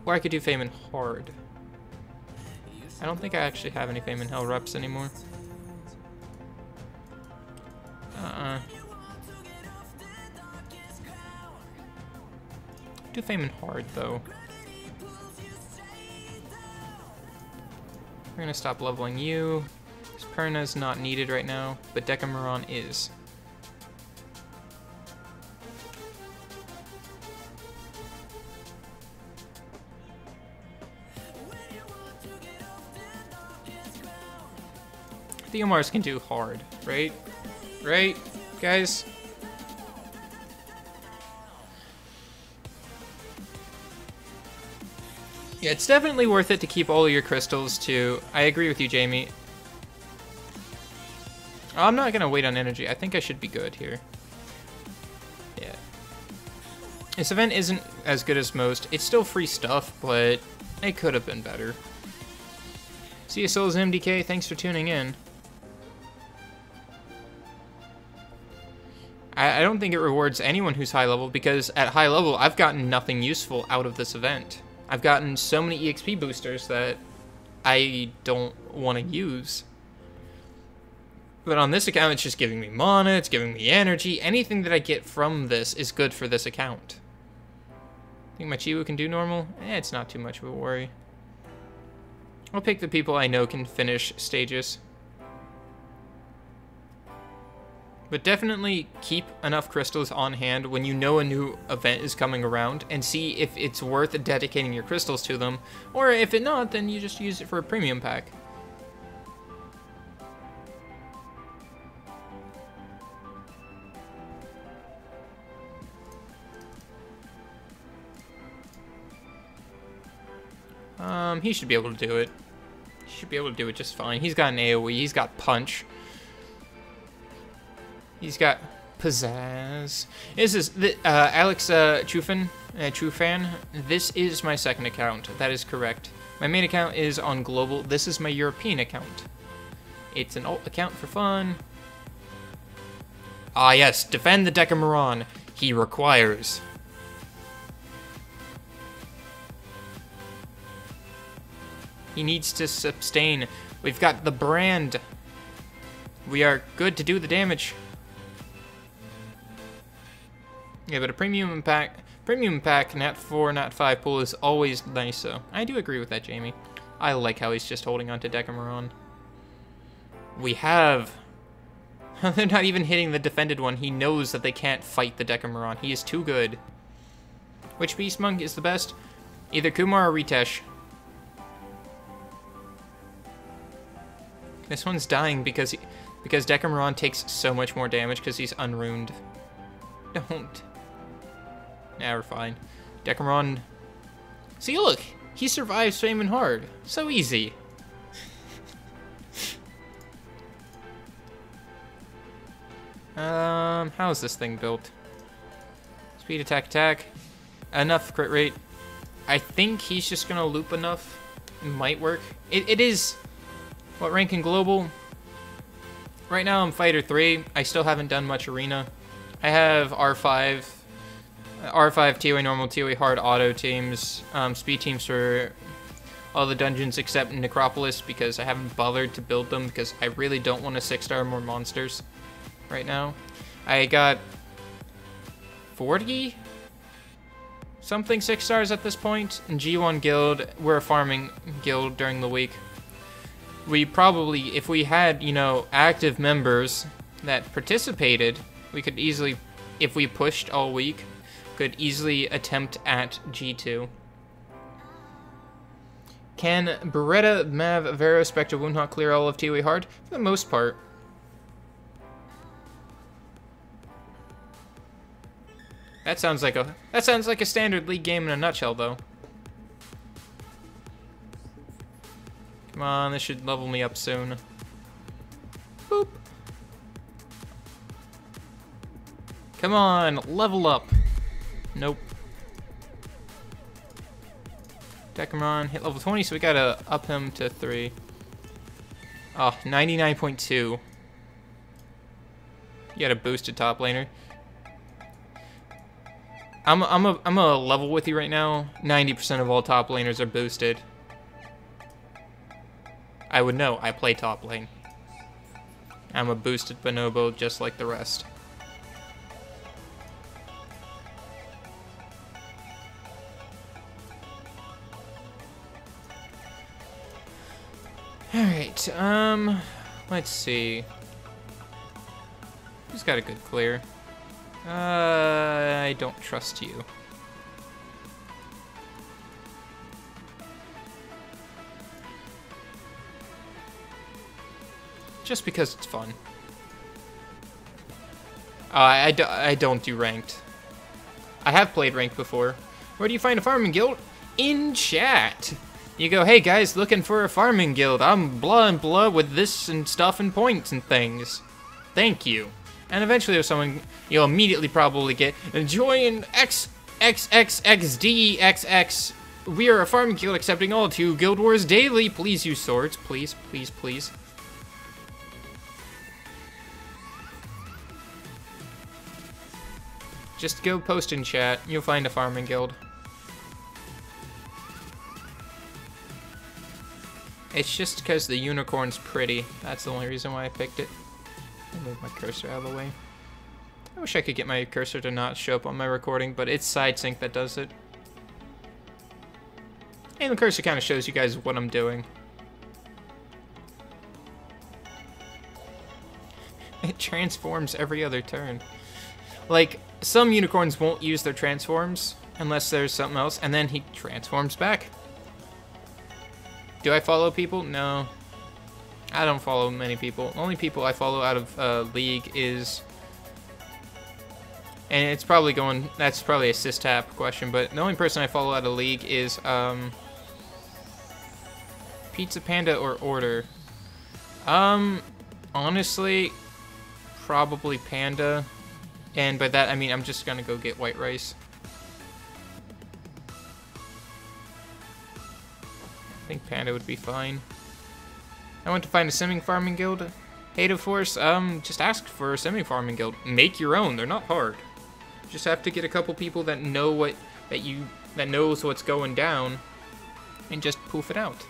Or I could do Fame and Hard. I don't think I actually have any Fame and Hell reps anymore. Do Fame and Hard, though. We're gonna stop leveling you. Perna's not needed right now, but Decameron is. Theomars can do hard, right? Right, guys? Yeah, it's definitely worth it to keep all of your crystals too. I agree with you, Jamie. I'm not gonna wait on energy. I think I should be good here. Yeah. This event isn't as good as most. It's still free stuff, but it could have been better. See you, Souls MDK. Thanks for tuning in. I don't think it rewards anyone who's high level, because at high level, I've gotten nothing useful out of this event. I've gotten so many EXP boosters that I don't want to use. But on this account, it's just giving me mana, it's giving me energy. Anything that I get from this is good for this account. Think my Chiwu can do normal? It's not too much of a worry. I'll pick the people I know can finish stages. But definitely keep enough crystals on hand when you know a new event is coming around, and see if it's worth dedicating your crystals to them, or if it not, then you just use it for a premium pack. He should be able to do it. He should be able to do it just fine. He's got an AoE, he's got punch. He's got pizzazz. This is Alex Chufan. This is my second account. That is correct. My main account is on global. This is my European account. It's an alt account for fun. Ah yes, defend the Decameron. He requires. He needs to sustain. We've got the brand. We are good to do the damage. Yeah, but a premium pack, nat 4, nat 5 pull is always nice, though. I do agree with that, Jamie. I like how he's just holding on to Decameron. We have... They're not even hitting the defended one. He knows that they can't fight the Decameron. He is too good. Which Beast Monk is the best? Either Kumar or Ritesh. This one's dying because Decameron takes so much more damage because he's unruined. Don't. Nah, we're fine. Decameron. See, look! He survives Fame and Hard. So easy. How's this thing built? Speed, attack, attack. Enough crit rate. I think he's just gonna loop enough. It might work. It is... What rank in global? Right now I'm Fighter 3. I still haven't done much arena. I have R5, TOA normal, TOA hard auto teams, speed teams for all the dungeons except Necropolis because I haven't bothered to build them because I really don't want to 6-star more monsters right now. I got 40 something 6-stars at this point. In G1 guild, we're a farming guild during the week. We probably, if we had, you know, active members that participated, we could easily, if we pushed all week, could easily attempt at G2. Can Beretta, Mav, Vero, Spectre, Woundhawk clear all of TOA hard? For the most part. That sounds like a standard league game in a nutshell, though. Come on, this should level me up soon. Boop. Come on, level up. Nope. Decameron hit level 20, so we gotta up him to 3. Oh, 99.2. You got a boosted top laner. I'm a level with you right now. 90% of all top laners are boosted. I would know. I play top lane. I'm a boosted bonobo just like the rest. Alright, let's see. Who's got a good clear? I don't trust you. just because it's fun. I don't do ranked. I have played ranked before. Where do you find a farming guild? In chat. You go, hey guys, looking for a farming guild. I'm blah and blah with this and stuff and points and things. Thank you. And eventually there's someone you'll immediately probably get. Join XXXXDXX. We are a farming guild accepting all to Guild Wars daily. Please use swords. Please, please, please. Just go post in chat. You'll find a farming guild. It's just because the unicorn's pretty. That's the only reason why I picked it. I'll move my cursor out of the way. I wish I could get my cursor to not show up on my recording, but it's side sync that does it. And the cursor kind of shows you guys what I'm doing. It transforms every other turn. Like, some unicorns won't use their transforms unless there's something else, and then he transforms back. Do I follow people? No. I don't follow many people. The only people I follow out of League is... And it's probably going... That's probably a sys-tap question, but the only person I follow out of League is Pizza Panda or Order. Honestly, probably Panda. And by that, I mean I'm just gonna go get white rice. I think Panda would be fine. I want to find a simming farming guild. Hated Force, just ask for a simming farming guild. Make your own, they're not hard. Just have to get a couple people that know that knows what's going down and just poof it out.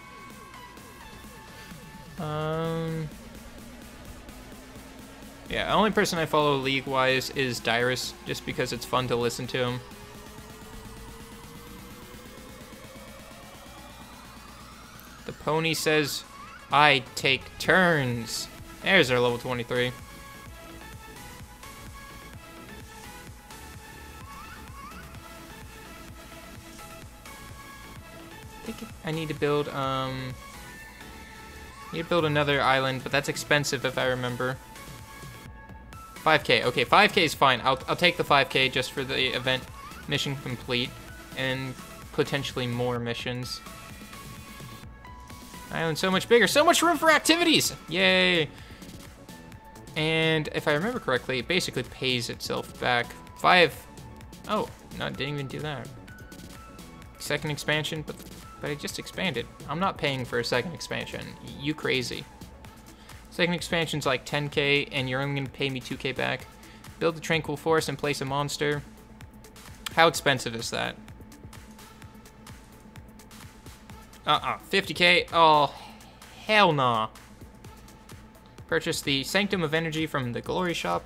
Yeah, the only person I follow league-wise is Dyrus, just because it's fun to listen to him. The pony says, I take turns. There's our level 23. I think I need to build, another island, but that's expensive if I remember. 5k. Okay, 5k is fine. I'll take the 5k just for the event mission complete and potentially more missions. Island so much bigger, so much room for activities! Yay! And if I remember correctly, it basically pays itself back. 5. Oh, no, it didn't even do that. Second expansion, but I just expanded. I'm not paying for a second expansion. You crazy. Second expansion's like 10k, and you're only gonna pay me 2k back. Build the Tranquil Forest and place a monster. How expensive is that? 50k? Oh, hell nah. Purchase the Sanctum of Energy from the Glory Shop.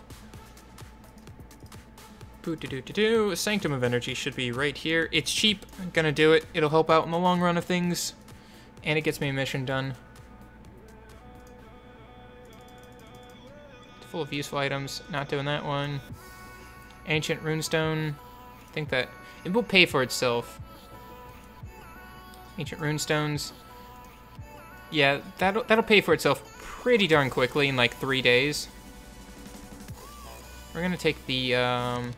Sanctum of Energy should be right here. It's cheap. I'm gonna do it. It'll help out in the long run of things. And it gets me a mission done. Full of useful items. Not doing that one. Ancient Runestone. I think that it will pay for itself. Ancient Runestones. Yeah, that'll pay for itself pretty darn quickly in like 3 days. We're gonna take the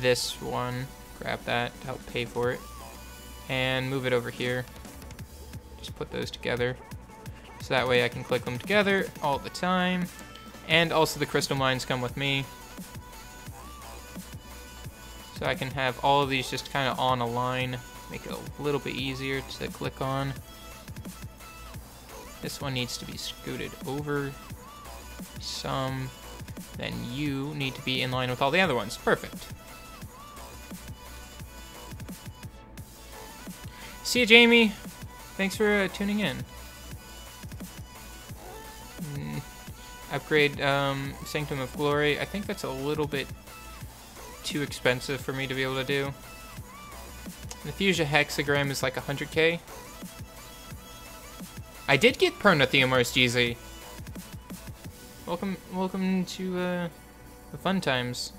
this one, grab that to help pay for it, and move it over here. Just put those together, so that way I can click them together all the time. And also the crystal mines come with me, so I can have all of these just kind of on a line, make it a little bit easier to click on. This one needs to be scooted over some. Then you need to be in line with all the other ones. Perfect. See you, Jamie. Thanks for tuning in. Upgrade Sanctum of Glory. I think that's a little bit too expensive for me to be able to do. The Fuchsia Hexagram is like 100k. I did get Pernatheomars, GZ. Welcome to the fun times.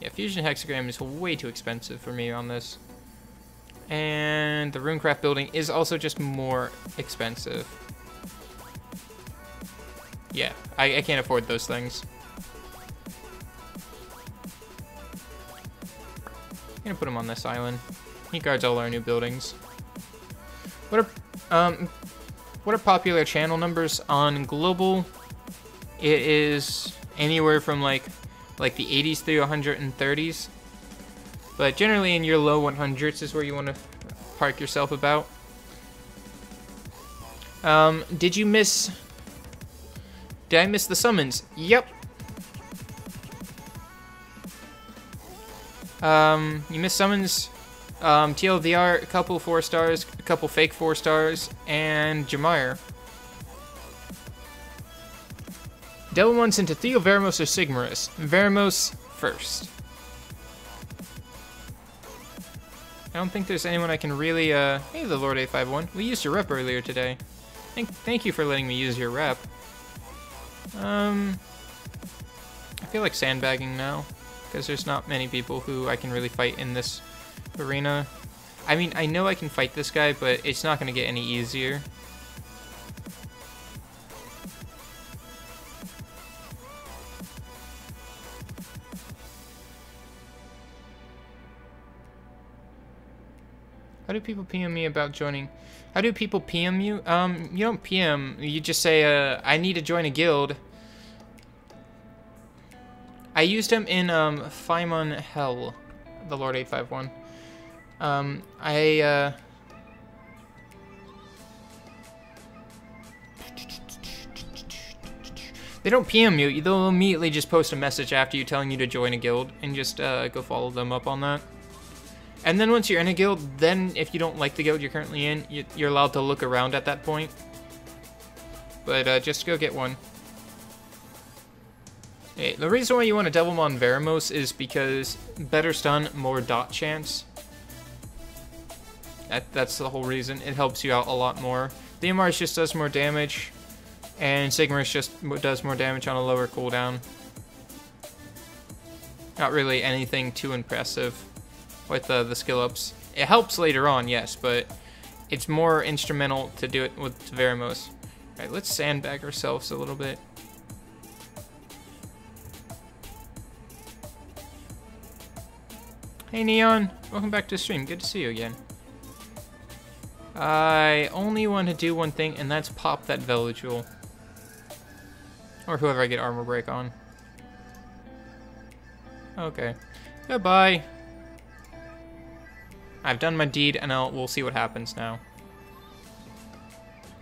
Yeah, Fusion Hexagram is way too expensive for me on this. And the Runecraft building is also just more expensive. Yeah, I can't afford those things. I'm gonna put him on this island. He guards all our new buildings. What are popular channel numbers on global? It is anywhere from like the 80s through 130s. But generally in your low 100s is where you want to park yourself about. Did I miss the summons? Yep. You missed summons. TLDR, a couple 4 stars, a couple fake 4 stars, and Jamire. Devil wants into Theo, Veramos, or Sigmarus. Veramos first. I don't think there's anyone I can really, Hey, the Lord 851. We used your rep earlier today. Thank you for letting me use your rep. I feel like sandbagging now, because there's not many people who I can really fight in this arena. I mean, I know I can fight this guy, but it's not going to get any easier. How do people PM me about joining? How do people PM you? You don't PM. You just say, I need to join a guild. I used him in, Phymon Hell, the Lord 851. They don't PM you. They'll immediately just post a message after you telling you to join a guild and just, go follow them up on that. And then once you're in a guild, then if you don't like the guild you're currently in, you're allowed to look around at that point. But just go get one. Hey, the reason why you want to Devilmon Veramos is because better stun, more dot chance. That's the whole reason. It helps you out a lot more. The Mars just does more damage, and Sigmarus just does more damage on a lower cooldown. Not really anything too impressive with the skill ups. It helps later on, yes, but it's more instrumental to do it with Veramos. Alright, let's sandbag ourselves a little bit. Hey Neon, welcome back to the stream. Good to see you again. I only want to do one thing, and that's pop that Velojule. Or whoever I get armor break on. Okay. Goodbye. I've done my deed, and we'll see what happens now.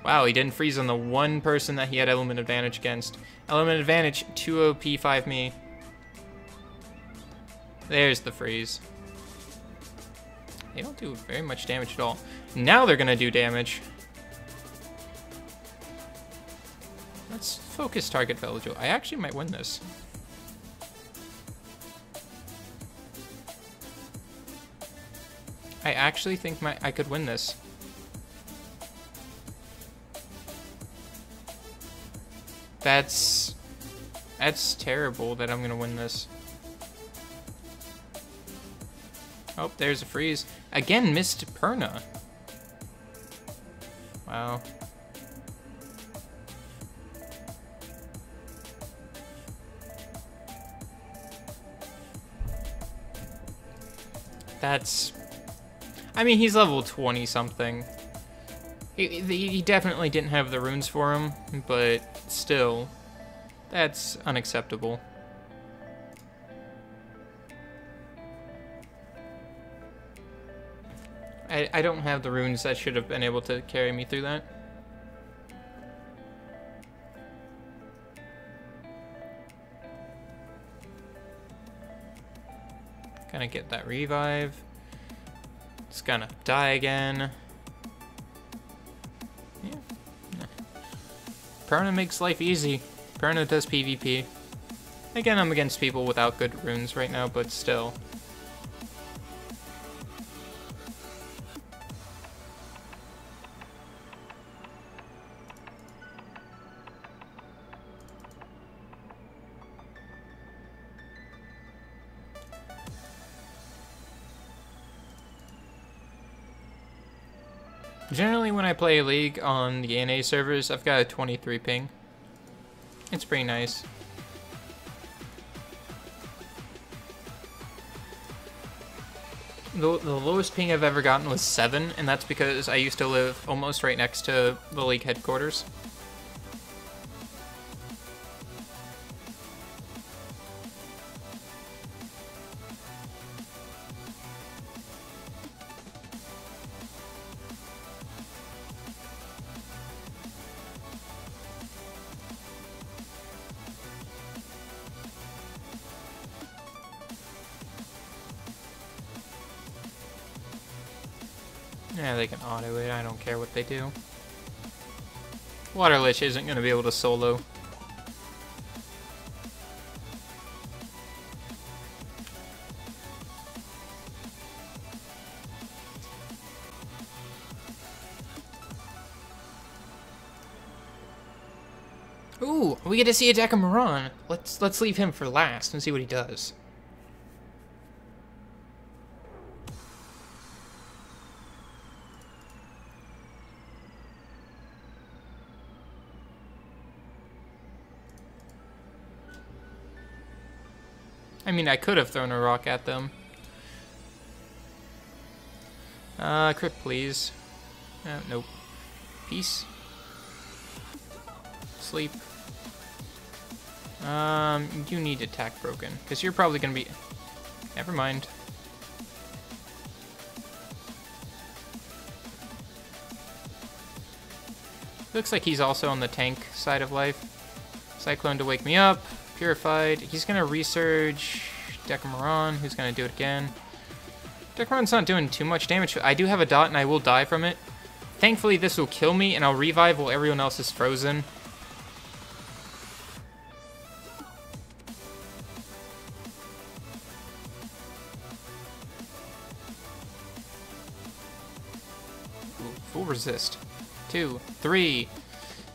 Wow, he didn't freeze on the one person that he had element advantage against. Element advantage, 2 OP, 5 me. There's the freeze. They don't do very much damage at all. Now they're gonna do damage. Let's focus target Velojule. I actually might win this. I actually think I could win this. That's terrible that I'm gonna win this. Oh, there's a freeze. Again, missed Perna. Wow. That's... I mean, he's level 20 something. He definitely didn't have the runes for him, but still, that's unacceptable. I don't have the runes that should have been able to carry me through that. Gonna get that revive. It's gonna die again. Yeah. Perna makes life easy. Perna does PvP. Again, I'm against people without good runes right now, but still. Generally, when I play a League on the NA servers, I've got a 23 ping. It's pretty nice. The lowest ping I've ever gotten was 7, and that's because I used to live almost right next to the league headquarters. Yeah, they can auto it. I don't care what they do. Water Lich isn't going to be able to solo. Ooh, we get to see a Decamaron. Let's leave him for last and see what he does. I mean, I could have thrown a rock at them. Crit, please. Nope. Peace. Sleep. You need attack broken, because you're probably gonna be... Never mind. Looks like he's also on the tank side of life. Cyclone to wake me up. Purified. He's gonna resurge Decamaron, who's gonna do it again. Decamaron's not doing too much damage. I do have a dot and I will die from it. Thankfully this will kill me and I'll revive while everyone else is frozen. Ooh, full resist. 2, 3,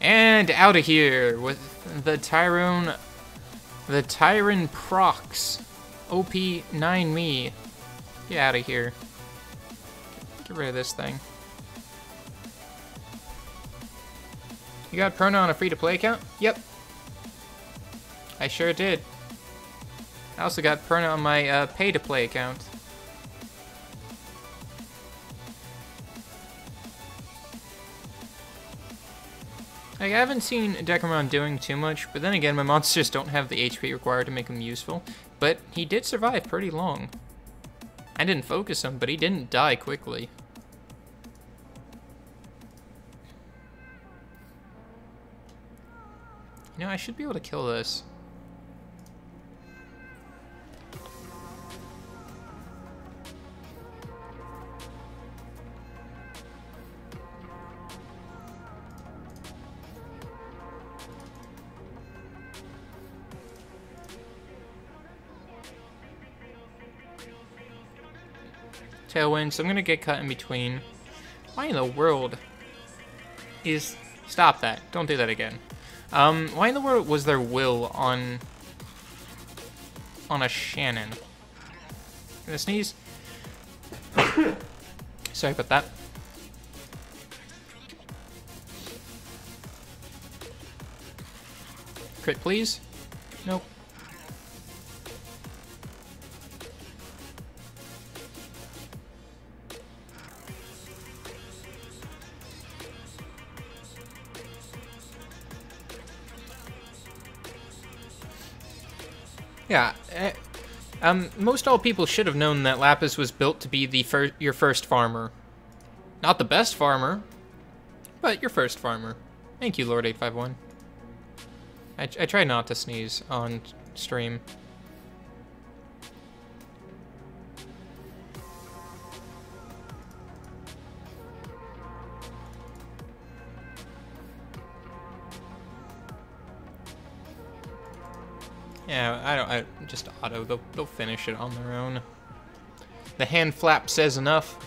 and out of here with the Tyrone. The Tyron procs. OP9 me. Get out of here. Get rid of this thing. You got Perna on a free-to-play account? Yep. I sure did. I also got Perna on my pay-to-play account. Like, I haven't seen Decamaron doing too much, but then again, my monsters don't have the HP required to make him useful. But he did survive pretty long. I didn't focus him, but he didn't die quickly. You know, I should be able to kill this. Tailwind, so I'm gonna get cut in between. Why in the world is... Stop that. Don't do that again. Why in the world was there will on a Shannon? Gonna sneeze? Sorry about that. Crit, please. Nope. Yeah, most all people should have known that Lapis was built to be the your first farmer. Not the best farmer, but your first farmer. Thank you, Lord 851. I try not to sneeze on stream. Yeah, I just auto. They'll finish it on their own. The hand flap says enough.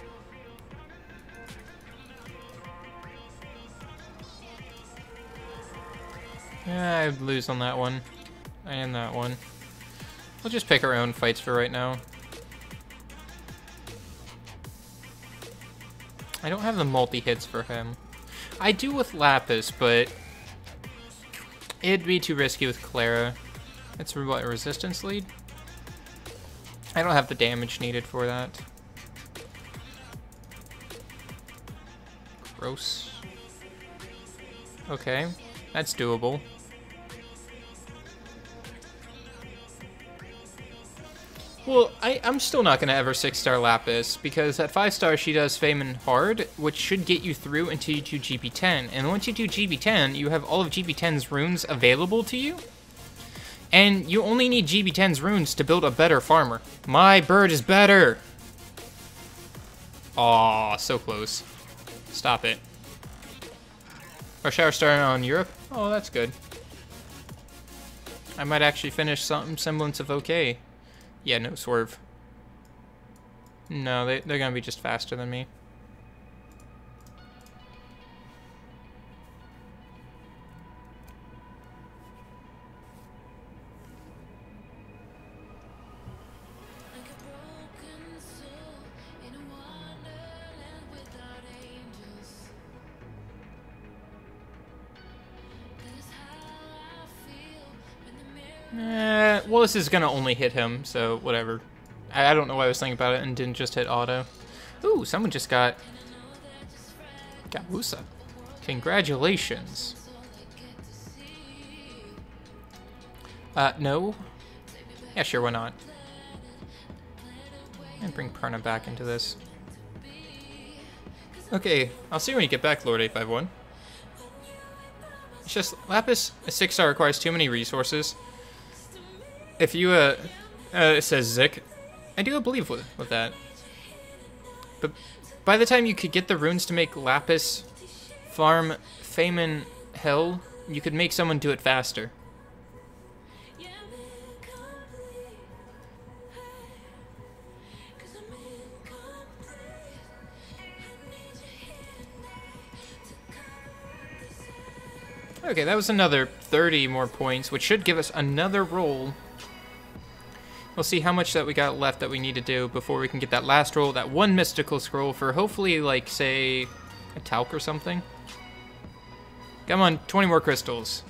Yeah, I'd lose on that one. And that one. We'll just pick our own fights for right now. I don't have the multi-hits for him. I do with Lapis, but It'd be too risky with Clara. It's what, a resistance lead? I don't have the damage needed for that. Gross. Okay, that's doable. Well, I'm still not going to ever 6-star Lapis, because at 5-star she does Feynman Hard, which should get you through until you do GB10. And once you do GB10, you have all of GB10's runes available to you. And you only need GB10's runes to build a better farmer. My bird is better! Aw, so close. Stop it. Our shower starting on Europe? Oh, that's good. I might actually finish some semblance of okay. Yeah, no swerve. No, they're gonna be just faster than me. Well, this is gonna only hit him, so whatever. I don't know why I was thinking about it and didn't just hit auto. Ooh, someone just got Wusa. Congratulations. No. Yeah, sure, why not? And bring Perna back into this. Okay, I'll see you when you get back, Lord 851. It's just, Lapis, a 6-star requires too many resources. If you, it says Zik. I do believe with that. But by the time you could get the runes to make Lapis farm Feynman Hell, you could make someone do it faster. Okay, that was another 30 more points, which should give us another roll. We'll see how much that we got left that we need to do before we can get that last roll, that one mystical scroll for hopefully, like, say, a talc or something. Come on, 20 more crystals.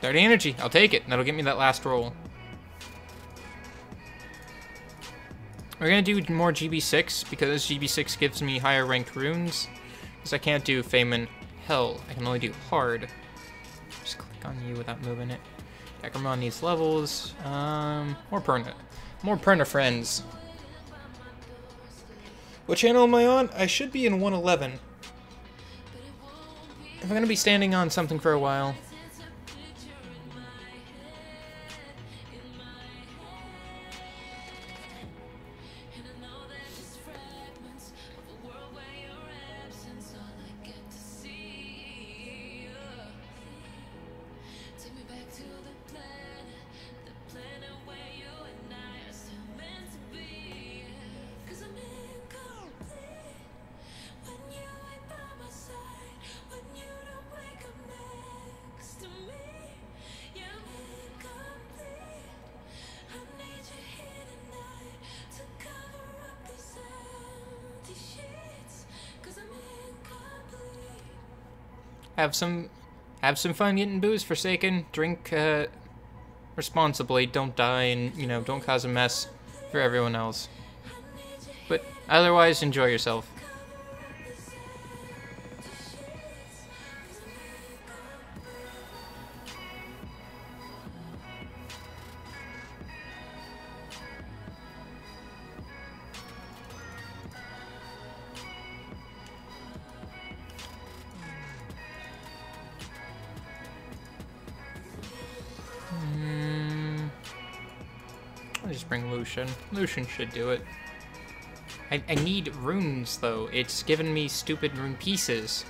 Dirty energy, I'll take it. That'll get me that last roll. We're gonna do more GB6 because GB6 gives me higher ranked runes. Because I can't do Feynman Hell, I can only do Hard. Just click on you without moving it. Agramon needs levels. More Perna friends. What channel am I on? I should be in 111. If I'm gonna be standing on something for a while. Have some fun getting booze, Forsaken. Drink responsibly. Don't die, and don't cause a mess for everyone else. But otherwise, enjoy yourself. I'll just bring Lucian. Lucian should do it. I need runes, though. It's given me stupid rune pieces.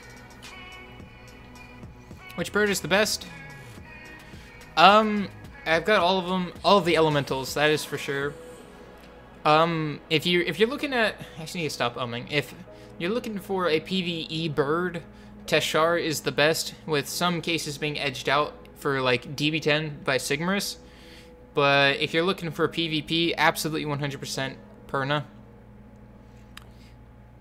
Which bird is the best? I've got all of them. All of the elementals, that is for sure. If you're looking at... I actually need to stop umming. If you're looking for a PvE bird, Teshar is the best, with some cases being edged out for, like, DB10 by Sigmarus. But if you're looking for PvP, absolutely 100% Perna.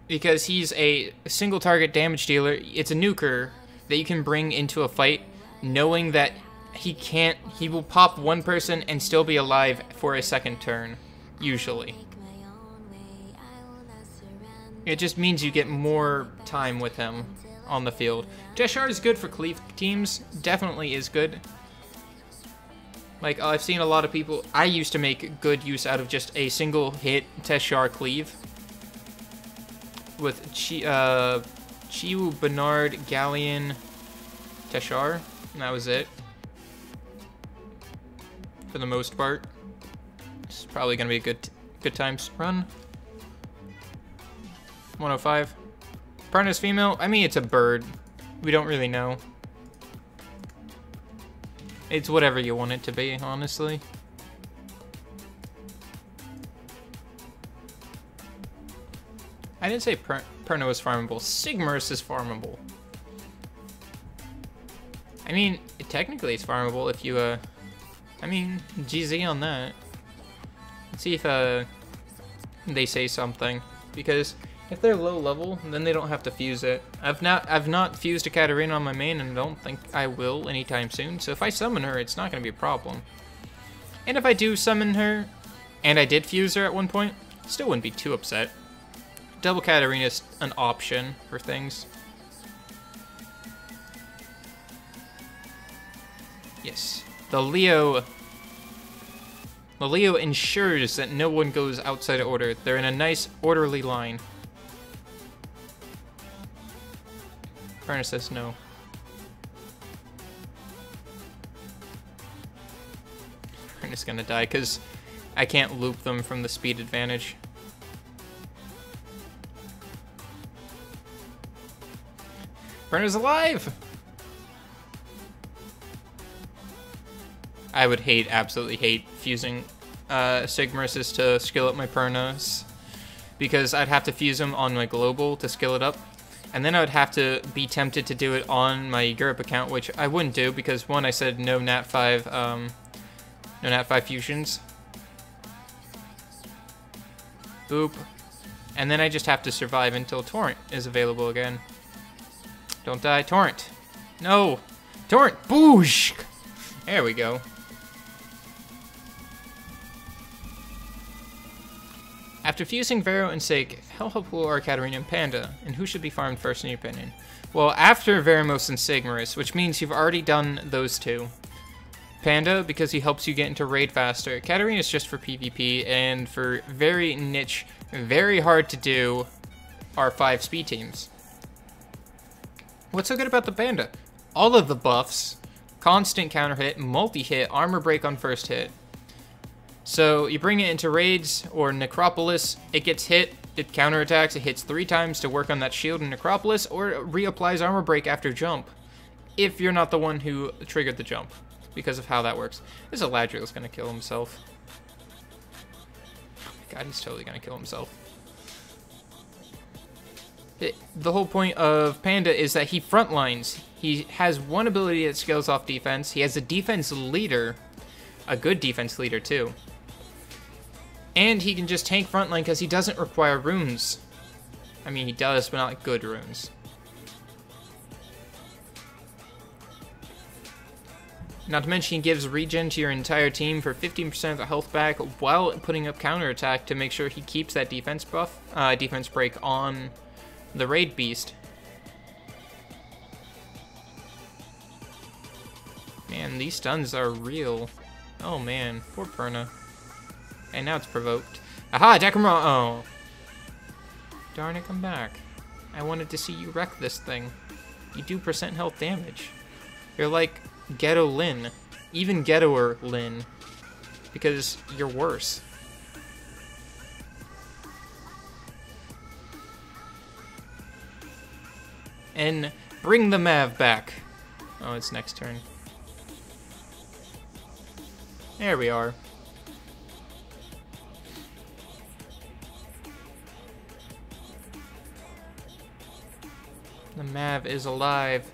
because he's a single target damage dealer. It's a nuker that you can bring into a fight knowing that he will pop one person and still be alive for a second turn, usually. It just means you get more time with him on the field. Teshar is good for cleave teams, definitely is good. Like, I've seen a lot of people, I used to make good use out of just a single hit Teshar cleave. With Chiwu, Bernard, Galleon, Teshar, and that was it. For the most part. This is probably going to be a good times run. 105. Perna's female? I mean, it's a bird. We don't really know. It's whatever you want it to be, honestly. I didn't say Perna was farmable. Sigmarus is farmable. I mean, technically it's farmable if you, I mean, GZ on that. Let's see if, they say something. Because if they're low level, then they don't have to fuse it. I've not fused a Katarina on my main, and I don't think I will anytime soon. So if I summon her, it's not going to be a problem. And if I do summon her, and I did fuse her at one point, still wouldn't be too upset. Double Katarina is an option for things. Yes. The Leo ensures that no one goes outside of order. They're in a nice, orderly line. Perna says no. Perna's gonna die because I can't loop them from the speed advantage. Perna's alive! I would absolutely hate fusing Sigmarus to skill up my Pernas, because I'd have to fuse them on my global to skill it up, and then I would have to be tempted to do it on my Europe account, which I wouldn't do because one, I said no Nat 5, no Nat 5 fusions. Boop. And then I just have to survive until Torrent is available again. Don't die, Torrent. No! Torrent! Boosh! There we go. After fusing Vero and Sig, how helpful are Katarina and Panda, and who should be farmed first in your opinion? Well, after Veramos and Sigmarus, which means you've already done those two. Panda, because he helps you get into raid faster. Katarina is just for PvP, and for very niche, very hard to do R5 speed teams. What's so good about the Panda? All of the buffs, constant counter hit, multi-hit, armor break on first hit. So you bring it into raids or Necropolis, it gets hit, it counterattacks, it hits 3 times to work on that shield in Necropolis, or it reapplies armor break after jump, if you're not the one who triggered the jump, because of how that works. This Eladriel's gonna kill himself. Oh my god, he's totally gonna kill himself. The whole point of Panda is that he frontlines. He has one ability that scales off defense. He has a defense leader, a good defense leader too. And he can just tank frontline because he doesn't require runes. I mean, he does, but not good runes. Not to mention, he gives regen to your entire team for 15% of the health back while putting up counterattack to make sure he keeps that defense buff, defense break on the raid beast. Man, these stuns are real. Oh man, poor Perna. And now it's provoked. Aha, Decamara! Oh. Darn it, come back. I wanted to see you wreck this thing. You do % health damage. You're like Ghetto Lyn. Even Ghettoer Lyn. Because you're worse. And bring the Mav back. Oh, it's next turn. There we are. The Mav is alive.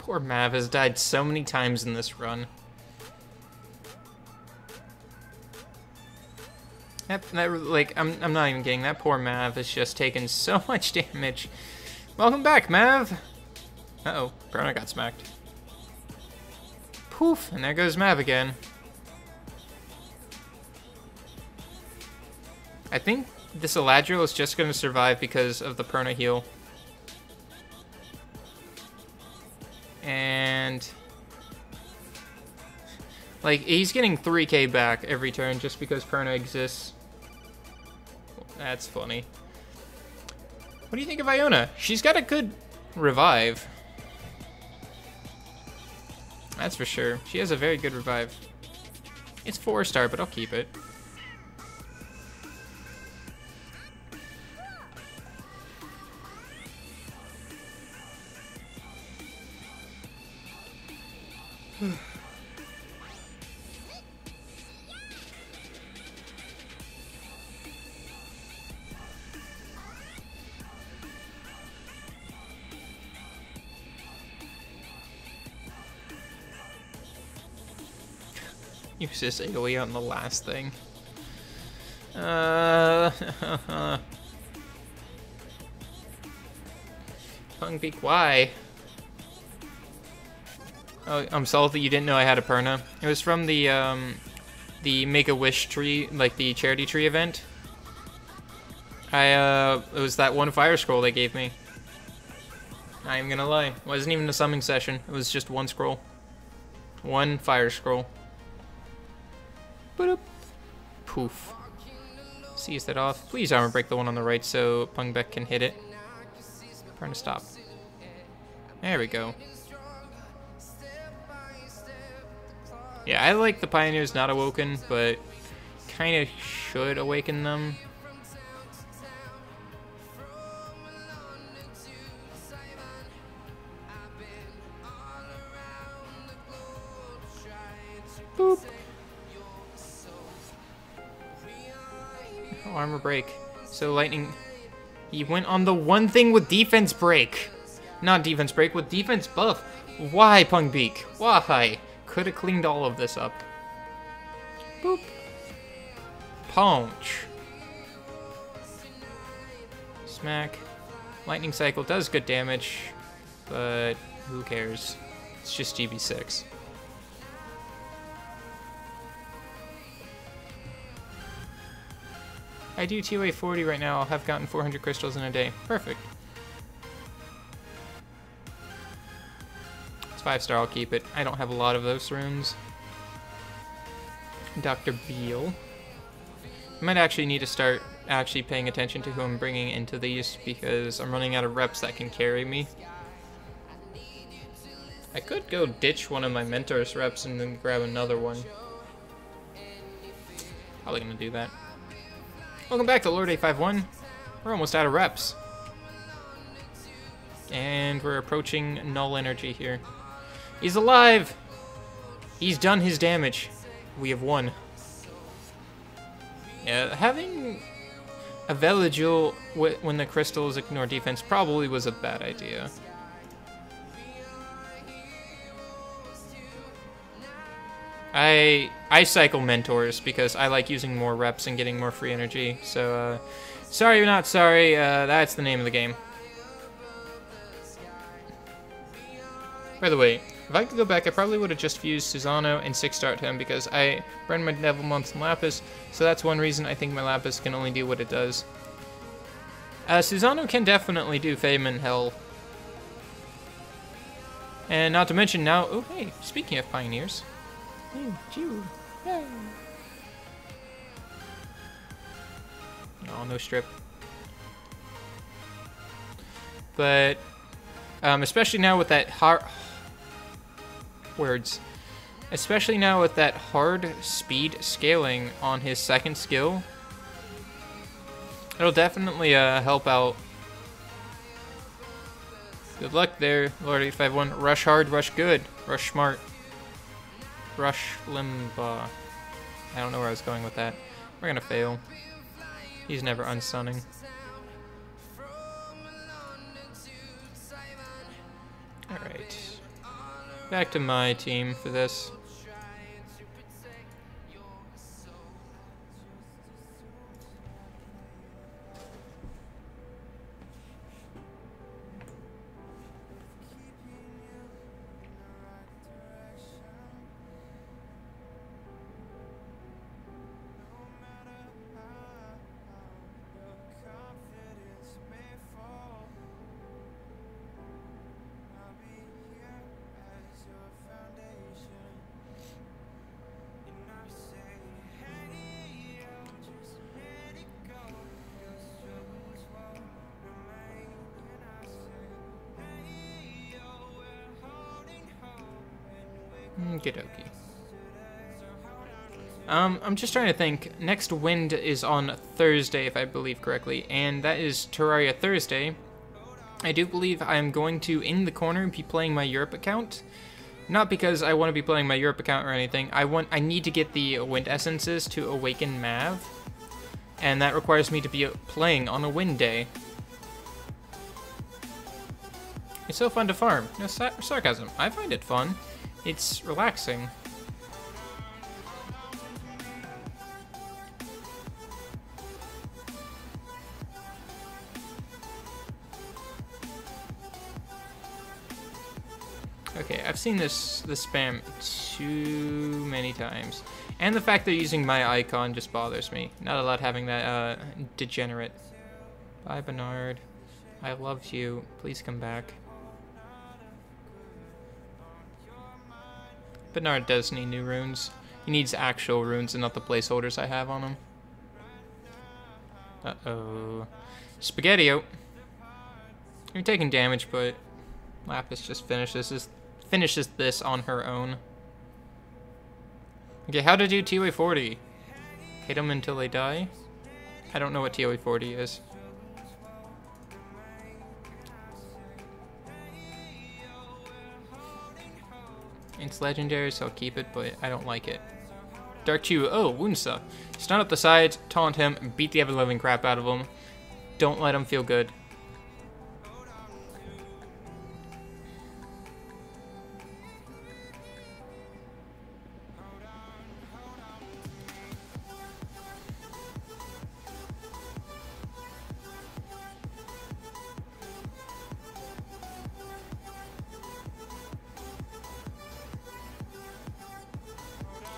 Poor Mav has died so many times in this run. Like, I'm not even kidding. That poor Mav has just taken so much damage. Welcome back, Mav! Uh-oh, Brona got smacked. Poof, and there goes Mav again. I think this Eladriel is just going to survive because of the Perna heal. And... like, he's getting 3k back every turn just because Perna exists. That's funny. What do you think of Iona? She's got a good revive. That's for sure. She has a very good revive. It's 4-star, but I'll keep it. Use this AoE on the last thing. Pungbeak, why? Oh, I'm salty you didn't know I had a Perna. It was from the Make-A-Wish tree, like the charity tree event. It was that one fire scroll they gave me. Not even gonna lie. It wasn't even a summoning session. It was just one scroll. One fire scroll. Boop. Poof. Seize that off. Please armor break the one on the right so Pungbeck can hit it. Trying to stop. There we go. Yeah, I like the Pioneers not awoken, but kind of should awaken them. Boop. Oh, armor break. So lightning... he went on the one thing with defense break. Not defense break, with defense buff. Why, Pungbeak? Why? Could have cleaned all of this up. Boop. Punch. Smack. Lightning cycle does good damage, but who cares? It's just GB6. I do TOA 40 right now. I'll have gotten 400 crystals in a day. Perfect. It's 5-star, I'll keep it. I don't have a lot of those runes. Dr. Beal. I might actually need to start actually paying attention to who I'm bringing into these because I'm running out of reps that can carry me. I could go ditch one of my mentor's reps and then grab another one. Probably gonna do that. Welcome back to Lord 851. We're almost out of reps. And we're approaching null energy here. He's alive! He's done his damage. We have won. Yeah, having a Veligil when the crystals ignore defense probably was a bad idea. I cycle mentors because I like using more reps and getting more free energy. So, sorry or not sorry, that's the name of the game. By the way, if I could go back, I probably would have just fused Susano and 6-starred him because I burned my Devil Month and Lapis, so that's one reason I think my Lapis can only do what it does. Susano can definitely do Fame and Hell. And not to mention now, oh hey, speaking of Pioneers. Yay. Oh, no strip. But, especially now with that hard... words. Especially now with that hard speed scaling on his second skill. It'll definitely help out. Good luck there, Lord 851. Rush hard, rush good. Rush smart. Rush Limba. I don't know where I was going with that. We're gonna fail. He's never unsunning. Alright. Back to my team for this. Okie. I'm just trying to think. Next Wind is on Thursday, if I believe correctly, and that is Terraria Thursday. I do believe I'm going to, in the corner, be playing my Europe account. Not because I want to be playing my Europe account or anything. I need to get the Wind Essences to awaken Mav, and that requires me to be playing on a Wind day. It's so fun to farm. No sarcasm. I find it fun. It's relaxing. Okay, I've seen this spam too many times. And the fact they're using my icon just bothers me. Not allowed having that degenerate. Bye, Bernard. I love you. Please come back. Bernard does need new runes. He needs actual runes and not the placeholders I have on him. Uh-oh. Spaghetti-o. You're taking damage, but Lapis just finishes this on her own. Okay, how to do TOA 40? Hit them until they die? I don't know what TOA 40 is. It's legendary, so I'll keep it, but I don't like it. Dark Chew, oh, wound suck. Stun up the sides, taunt him, beat the ever-living crap out of him. Don't let him feel good.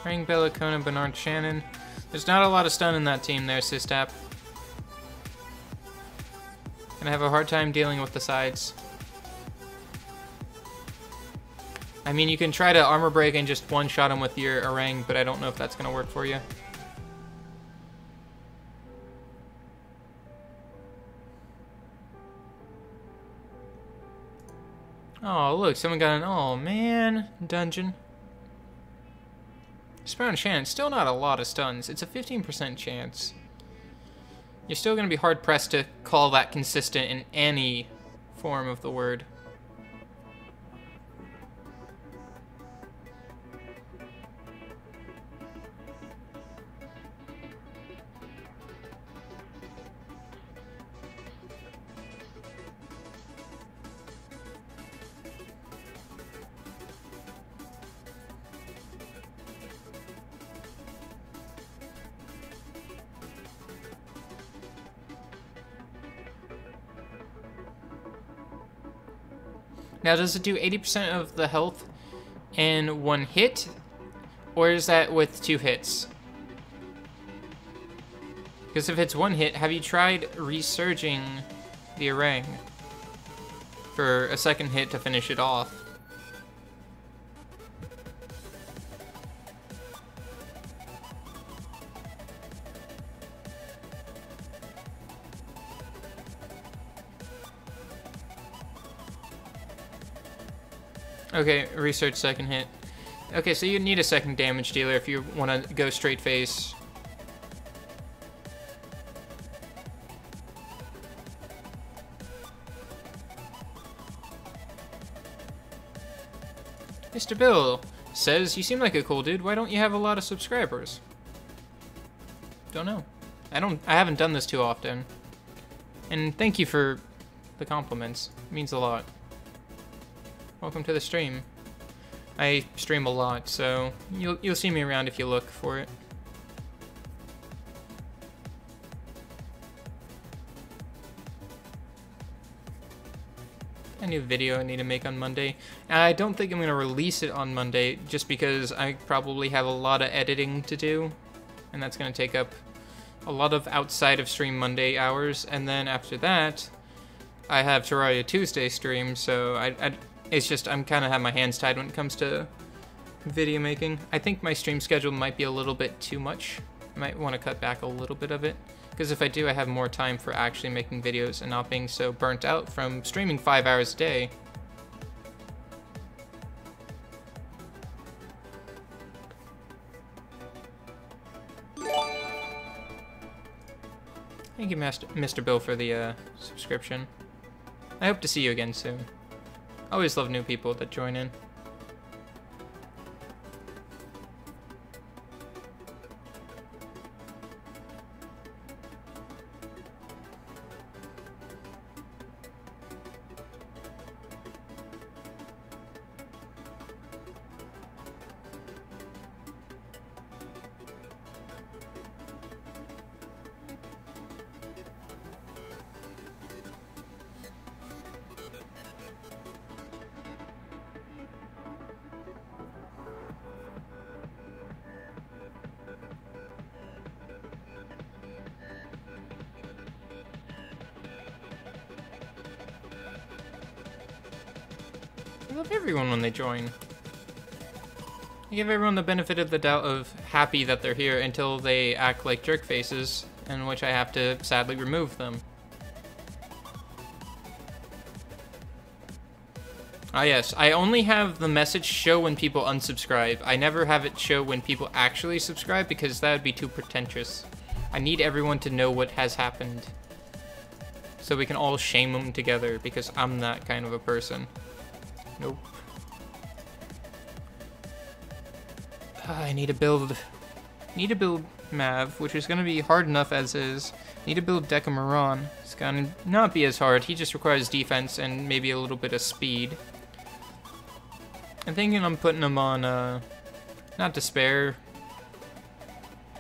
Ring, Bella, Conan, Bernard, Shannon. There's not a lot of stun in that team there, Sistap. Gonna have a hard time dealing with the sides. I mean, you can try to armor break and just one-shot him with your Orang, but I don't know if that's gonna work for you. Oh, look, someone got an oh man dungeon. Spawn Shannon, still not a lot of stuns. It's a 15% chance. You're still going to be hard-pressed to call that consistent in any form of the word. Now, does it do 80% of the health in one hit, or is that with 2 hits? Because if it's 1 hit, have you tried resurging the Orang for a 2nd hit to finish it off? Okay, research 2nd hit. Okay, so you need a 2nd damage dealer if you want to go straight face. Mr. Bill says, you seem like a cool dude. Why don't you have a lot of subscribers? Don't know. I haven't done this too often. And thank you for the compliments. It means a lot. Welcome to the stream. I stream a lot, so you'll see me around if you look for it. A new video I need to make on Monday. I don't think I'm going to release it on Monday just because I probably have a lot of editing to do, and that's going to take up a lot of outside of stream Monday hours, and then after that I have Terraria Tuesday stream, so it's just I'm kind of have my hands tied when it comes to video making. I think my stream schedule might be a little bit too much. I might want to cut back a little bit of it. Because if I do, I have more time for actually making videos and not being so burnt out from streaming 5 hours a day. Thank you, Mr. Bill, for the subscription. I hope to see you again soon. I always love new people that join in. I love everyone when they join. I give everyone the benefit of the doubt of happy that they're here until they act like jerk faces, in which I have to sadly remove them. Ah yes, I only have the message show when people unsubscribe. I never have it show when people actually subscribe because that would be too pretentious. I need everyone to know what has happened, so we can all shame them together, because I'm that kind of a person. Nope. I need to build Mav, which is gonna be hard enough as is. Need to build Decameron. It's gonna not be as hard. He just requires defense and maybe a little bit of speed. I'm thinking I'm putting him on, not Despair,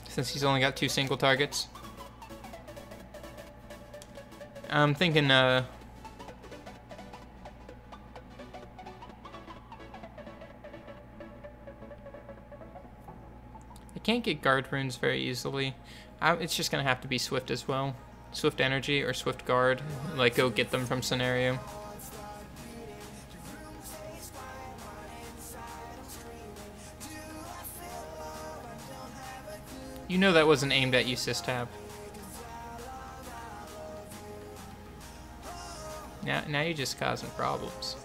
since he's only got 2 single targets. I'm thinking, can't get guard runes very easily. It's just gonna have to be Swift as well. Swift Energy or Swift Guard. Like, go get them from Scenario. You know that wasn't aimed at you, Systab. Now you're just causing problems.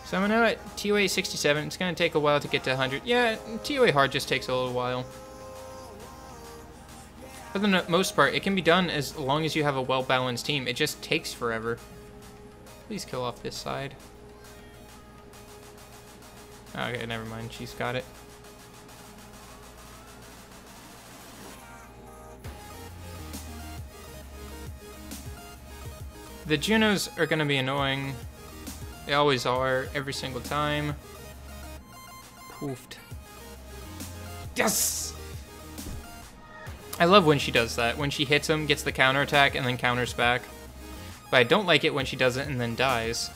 So I'm now at TOA 67. It's going to take a while to get to 100. Yeah, TOA hard just takes a little while. For the most part, it can be done as long as you have a well-balanced team. It just takes forever. Please kill off this side. Okay, never mind. She's got it. The Junos are going to be annoying. They always are, every single time. Poofed. Yes! I love when she does that. When she hits him, gets the counterattack, and then counters back. But I don't like it when she does it and then dies.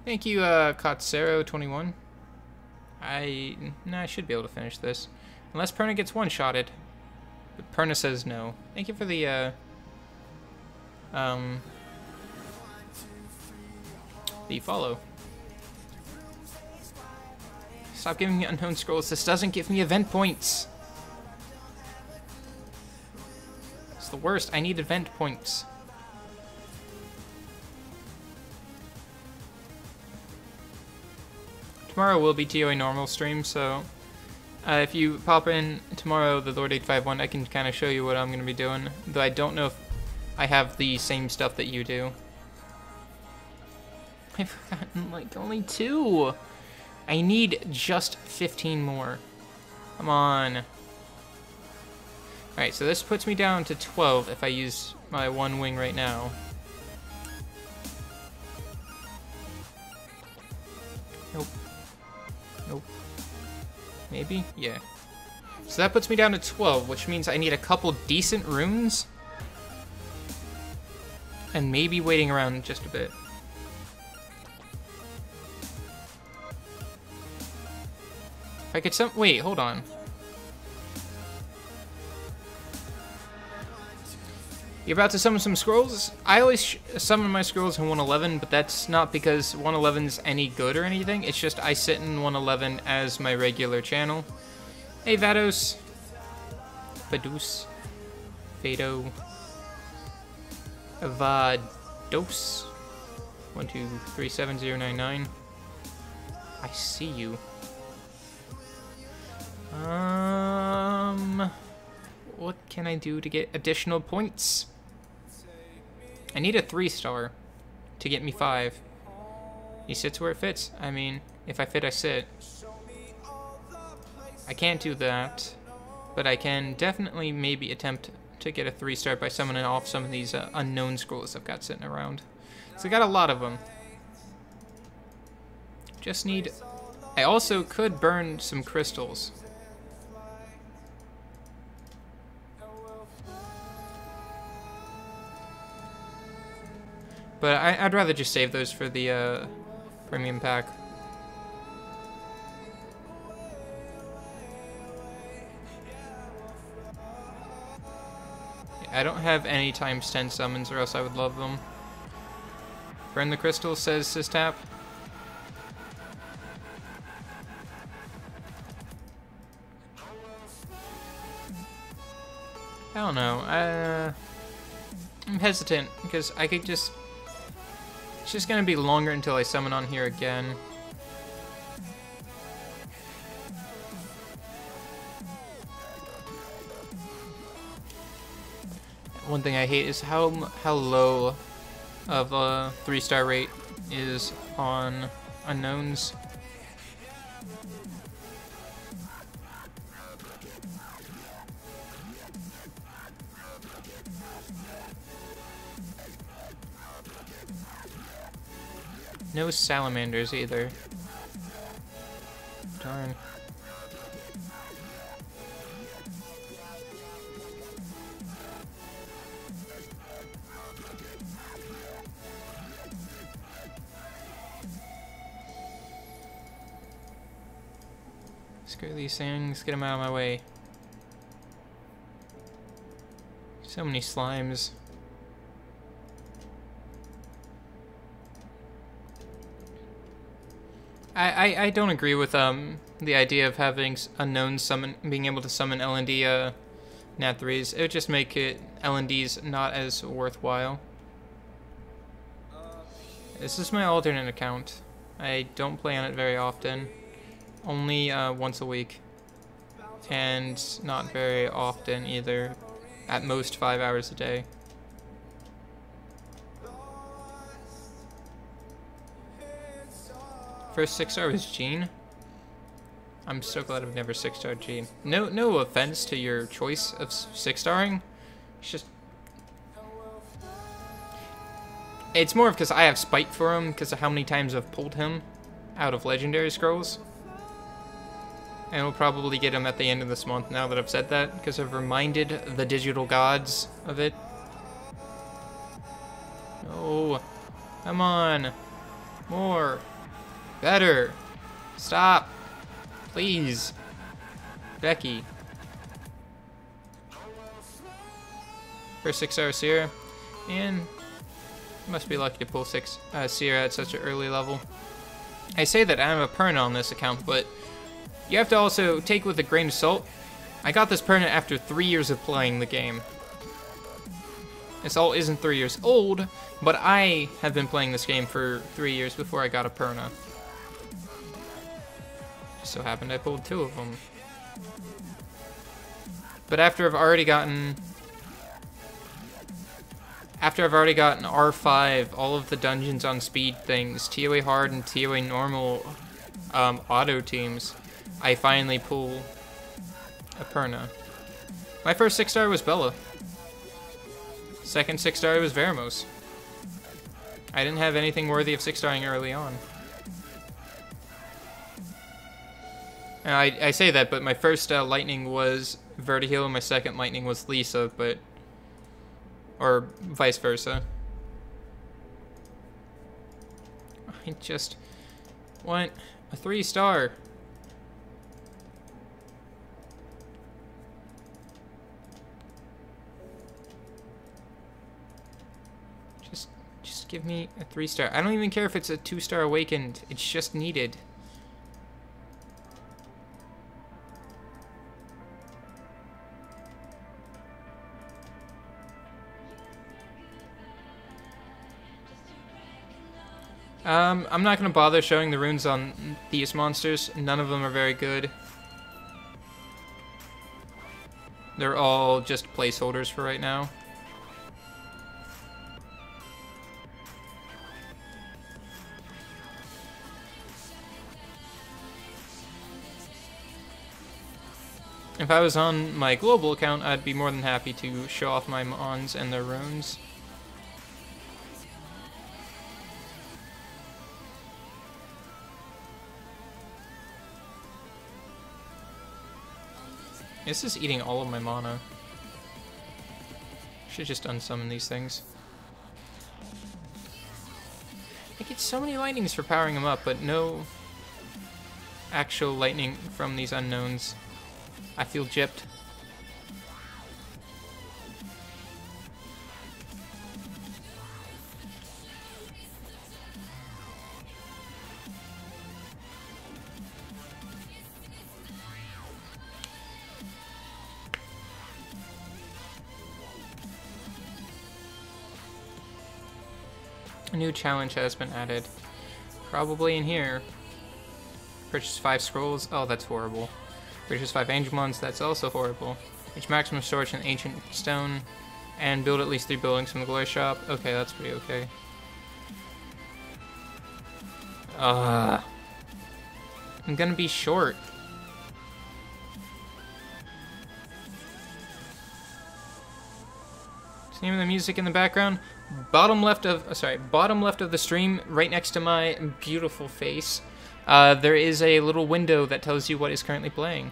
Thank you, Katsero21. I should be able to finish this. Unless Perna gets one-shotted. But Perna says no. Thank you for the follow. Stop giving me unknown scrolls. This doesn't give me event points. It's the worst. I need event points. Tomorrow will be TOA normal stream, so if you pop in tomorrow, the Lord851, I can kind of show you what I'm going to be doing. Though I don't know if I have the same stuff that you do. I've gotten like only 2. I need just 15 more. Come on. Alright, so this puts me down to 12 if I use my one wing right now. Nope. Nope. Maybe? Yeah. So that puts me down to 12, which means I need a couple decent runes. And maybe waiting around just a bit. If I could wait, hold on. You're about to summon some scrolls? I always summon my scrolls in 111, but that's not because 111's any good or anything. It's just I sit in 111 as my regular channel. Hey, Vados. Vadus. Vado. Vados. 1237099. I see you. What can I do to get additional points? I need a 3-star to get me 5. He sits where it fits. I mean, if I fit, I sit. I can't do that, but I can definitely maybe attempt to get a 3-star by summoning off some of these unknown scrolls I've got sitting around. So I got a lot of them. Just need... I also could burn some crystals. But I'd rather just save those for the premium pack. I don't have any times 10 summons or else I would love them. Burn the crystal, says Sistap. I don't know. I'm hesitant because I could just... It's just gonna be longer until I summon on here again. One thing I hate is how low of a 3-star rate is on unknowns. No salamanders either. Darn. Screw these things, get them out of my way. So many slimes. I don't agree with the idea of having unknown summon, being able to summon LND Nat 3s. It would just make it LNDs not as worthwhile. This is my alternate account. I don't play on it very often. Only once a week. And not very often either. At most 5 hours a day. First 6-star was Gene. I'm so glad I've never 6-starred Gene. No offense to your choice of 6-starring. It's just... It's more because I have spite for him because of how many times I've pulled him out of Legendary Scrolls. And we'll probably get him at the end of this month now that I've said that, because I've reminded the digital gods of it. Oh, come on. More. Better. Stop. Please. Becky. First 6-star Sierra. And must be lucky to pull Sierra at such an early level. I say that I have a perna on this account, but you have to also take with a grain of salt. I got this perna after 3 years of playing the game. This all isn't 3 years old, but I have been playing this game for 3 years before I got a perna. Just so happened I pulled 2 of them. But after I've already gotten R5, all of the dungeons on speed things, TOA hard and TOA normal auto teams, I finally pull a perna. My first 6-star was Bella. Second 6-star was Veramos. I didn't have anything worthy of 6-starring early on. And I say that, but my first Lightning was Vertigo, and my second Lightning was Lisa, but... Or vice versa. I just want a 3-star. Just give me a 3-star. I don't even care if it's a 2-star Awakened. It's just needed. I'm not going to bother showing the runes on these monsters. None of them are very good. They're all just placeholders for right now. If I was on my global account, I'd be more than happy to show off my mons and their runes. This is eating all of my mana. Should just unsummon these things. I get so many lightnings for powering them up, but no actual lightning from these unknowns. I feel gypped. A new challenge has been added. Probably in here. Purchase 5 scrolls. Oh, that's horrible. Purchase 5 Angemons. That's also horrible. Reach maximum storage in Ancient Stone. And build at least 3 buildings from the Glory Shop. Okay, that's pretty okay. I'm gonna be short. What's the name of the music in the background? Bottom left of the stream, right next to my beautiful face, there is a little window that tells you what is currently playing.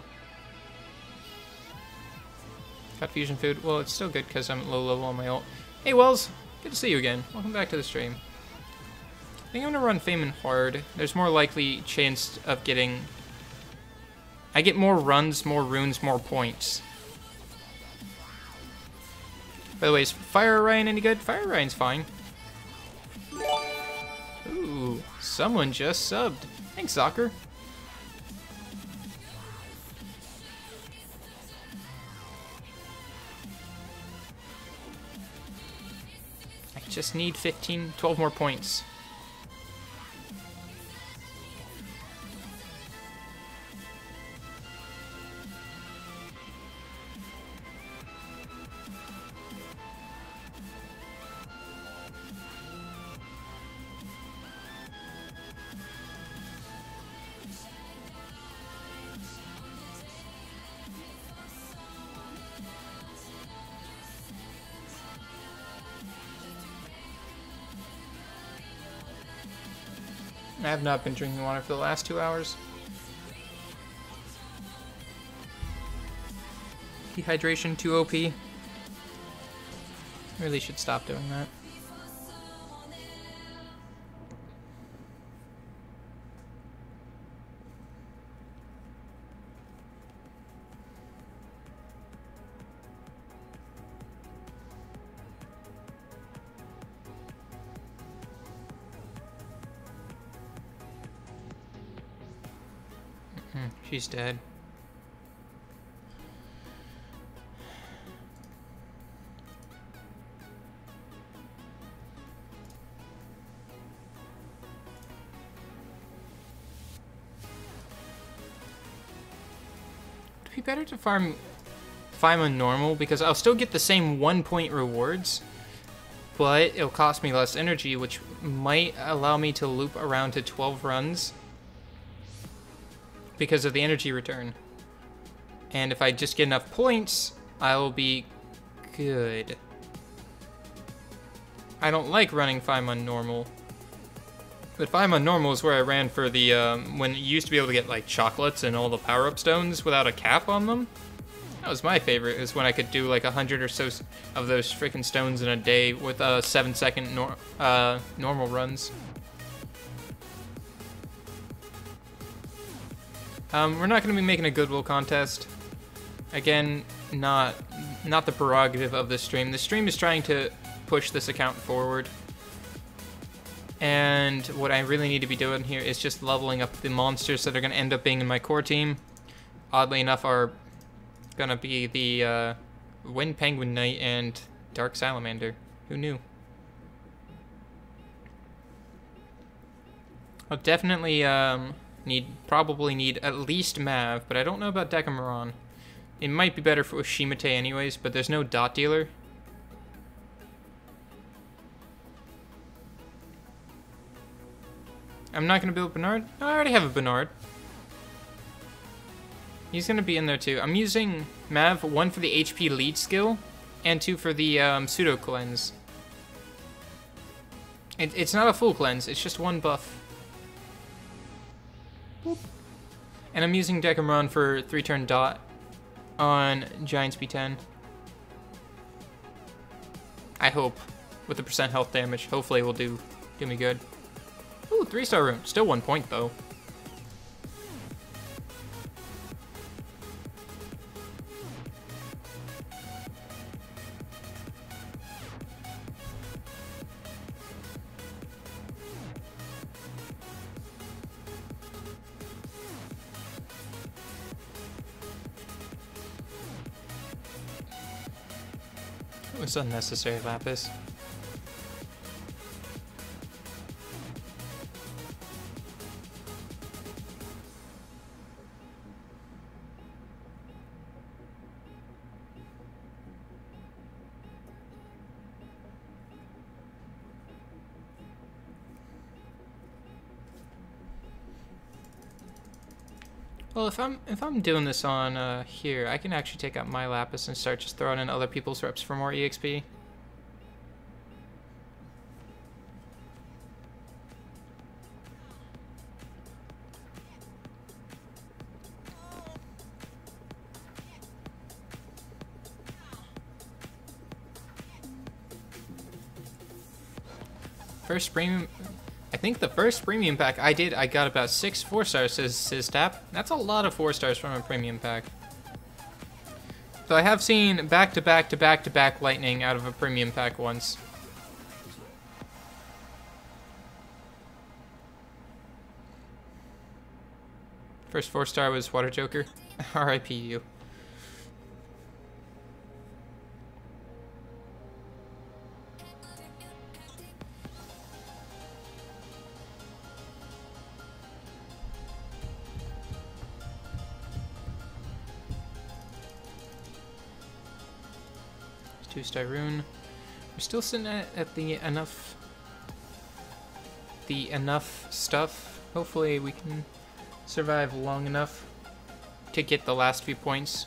Got fusion food. Well, it's still good because I'm low level on my ult. Hey Wells, good to see you again. Welcome back to the stream. I think I'm gonna run Fame and Hard. There's more likely chance of getting... I get more runs, more runes, more points. By the way, is Fire Orion any good? Fire Orion's fine. Ooh, someone just subbed. Thanks, Zocker. I just need 12 more points. I have not been drinking water for the last 2 hours. Dehydration, 2 OP. Really should stop doing that. She's dead. Would it be better to farm on normal because I'll still get the same 1-point rewards, but it'll cost me less energy, which might allow me to loop around to 12 runs. Because of the energy return. And if I just get enough points, I will be good. I don't like running 5 on normal. But 5 on normal is where I ran for the, when you used to be able to get, like, chocolates and all the power-up stones without a cap on them. That was my favorite, is when I could do, like, 100 or so of those freaking stones in a day with, 7-second normal runs. We're not going to be making a Goodwill contest. Again, not the prerogative of the stream. The stream is trying to push this account forward. And what I really need to be doing here is just leveling up the monsters that are going to end up being in my core team. Oddly enough, are going to be the Wind Penguin Knight and Dark Salamander. Who knew? I'll definitely probably need at least Mav, but I don't know about Decameron. It might be better for Shimate anyways, but there's no dot dealer. I'm not going to build Bernard. No, I already have a Bernard. He's going to be in there too. I'm using Mav, 1 for the HP lead skill, and 2 for the pseudo cleanse. It's not a full cleanse, it's just 1 buff. Boop. And I'm using Decameron for 3-turn dot on Giant Speed 10. I hope, with the % health damage. Hopefully it will do me good. Ooh, 3-star rune. Still 1 point, though. It was unnecessary, Lapis. Well, if I'm doing this on here, I can actually take out my Lapis and start just throwing in other people's reps for more EXP. First premium. I think the first premium pack I did, I got about 6 4-stars, says Tap. That's a lot of 4-stars from a premium pack. So I have seen back-to-back-to-back-to-back lightning out of a premium pack once. First 4-star was Water Joker. R.I.P. you. Two-star rune. We're still sitting at the enough stuff. Hopefully we can survive long enough to get the last few points.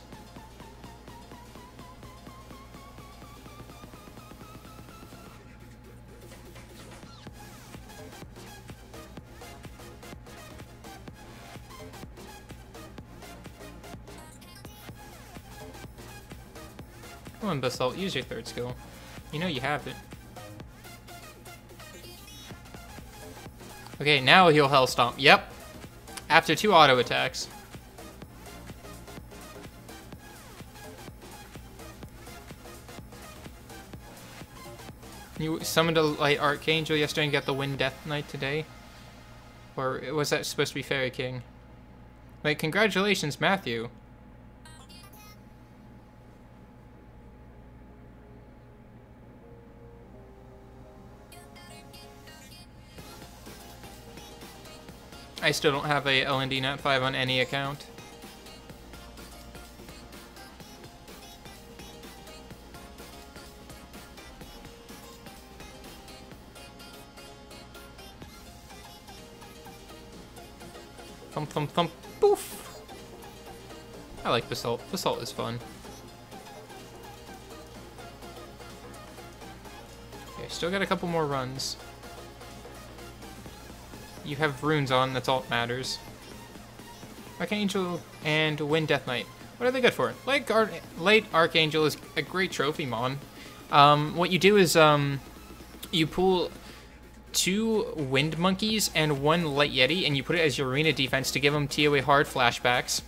Come on, Basalt, use your 3rd skill. You know you have it. Okay, now he'll Hell Stomp. Yep. After 2 auto attacks. You summoned a Light Archangel yesterday and got the Wind Death Knight today? Or was that supposed to be Fairy King? Like, congratulations, Matthew. I still don't have a LND Nat 5 on any account. Thump, thump, thump, poof! I like Basalt. Basalt is fun. Okay, still got a couple more runs. You have runes on, that's all that matters. Archangel and Wind Death Knight. What are they good for? Light Archangel is a great trophy mon. What you do is you pull 2 Wind Monkeys and 1 Light Yeti, and you put it as your arena defense to give them TOA hard flashbacks.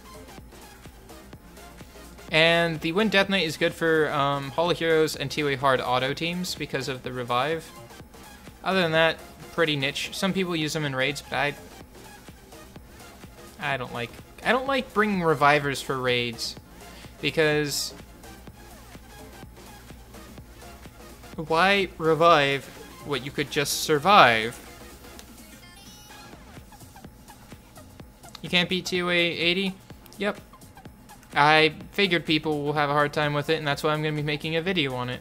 And the Wind Death Knight is good for Holo Heroes and TOA hard auto teams because of the revive. Other than that, pretty niche. Some people use them in raids, but I don't like bringing revivers for raids because why revive what you could just survive? You can't beat TOA 80? Yep. I figured people will have a hard time with it, and that's why I'm going to be making a video on it.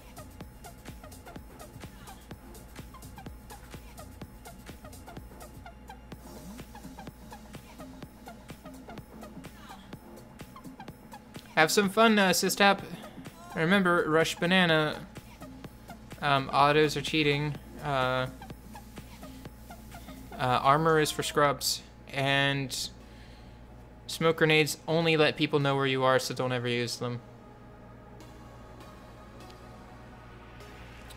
Have some fun, Systap. Remember, Rush Banana. Autos are cheating. Armor is for scrubs. And smoke grenades only let people know where you are, so don't ever use them.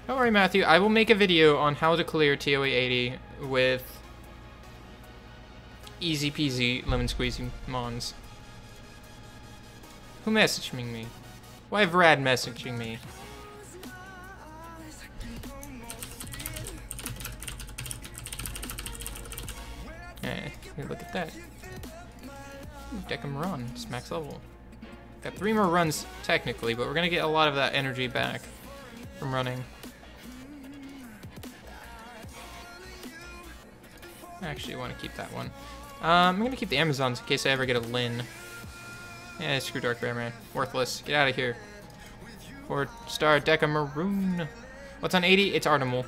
Don't worry, Matthew. I will make a video on how to clear TOA 80 with easy peasy lemon squeezy mons. Who messaging me? Why Vrad messaging me? Hey, look at that. Ooh, Decamaron, it's max level. Got 3 more runs, technically, but we're gonna get a lot of that energy back from running. I actually want to keep that one. I'm gonna keep the Amazons in case I ever get a Lin. Yeah, screw Dark Bear, man. Worthless. Get out of here. 4-star Decamaroon. What's on 80? It's Artemal.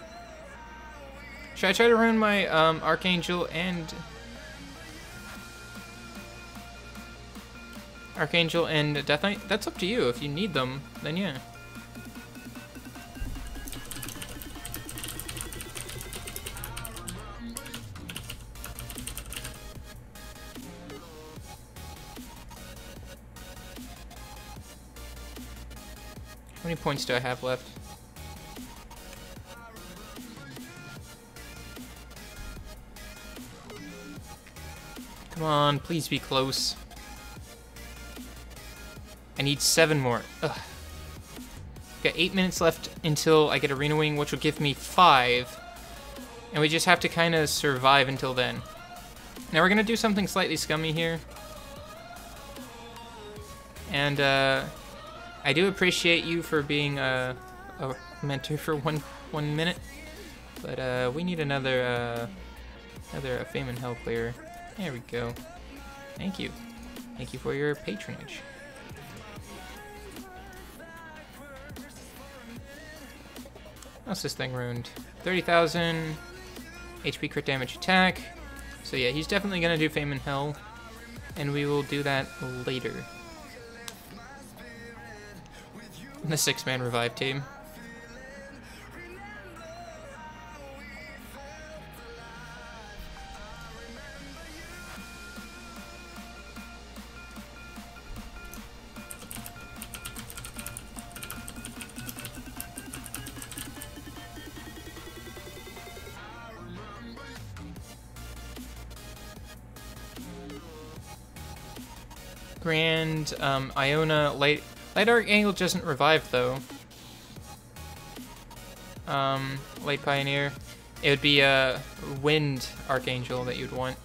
Should I try to run my Archangel and Death Knight? That's up to you. If you need them, then yeah. How many points do I have left? Come on, please be close. I need 7 more. Ugh. Got 8 minutes left until I get Arena Wing, which will give me 5. And we just have to kind of survive until then. Now we're going to do something slightly scummy here. And I do appreciate you for being a mentor for one minute. But we need another Fame and Hell player. There we go. Thank you. Thank you for your patronage. What's this thing ruined? 30,000 HP crit damage attack. So yeah, he's definitely gonna do Fame and Hell, and we will do that later. The 6-man revive team. Grand, Iona, Light Archangel doesn't revive though. Light Pioneer. It would be a Wind Archangel that you'd want.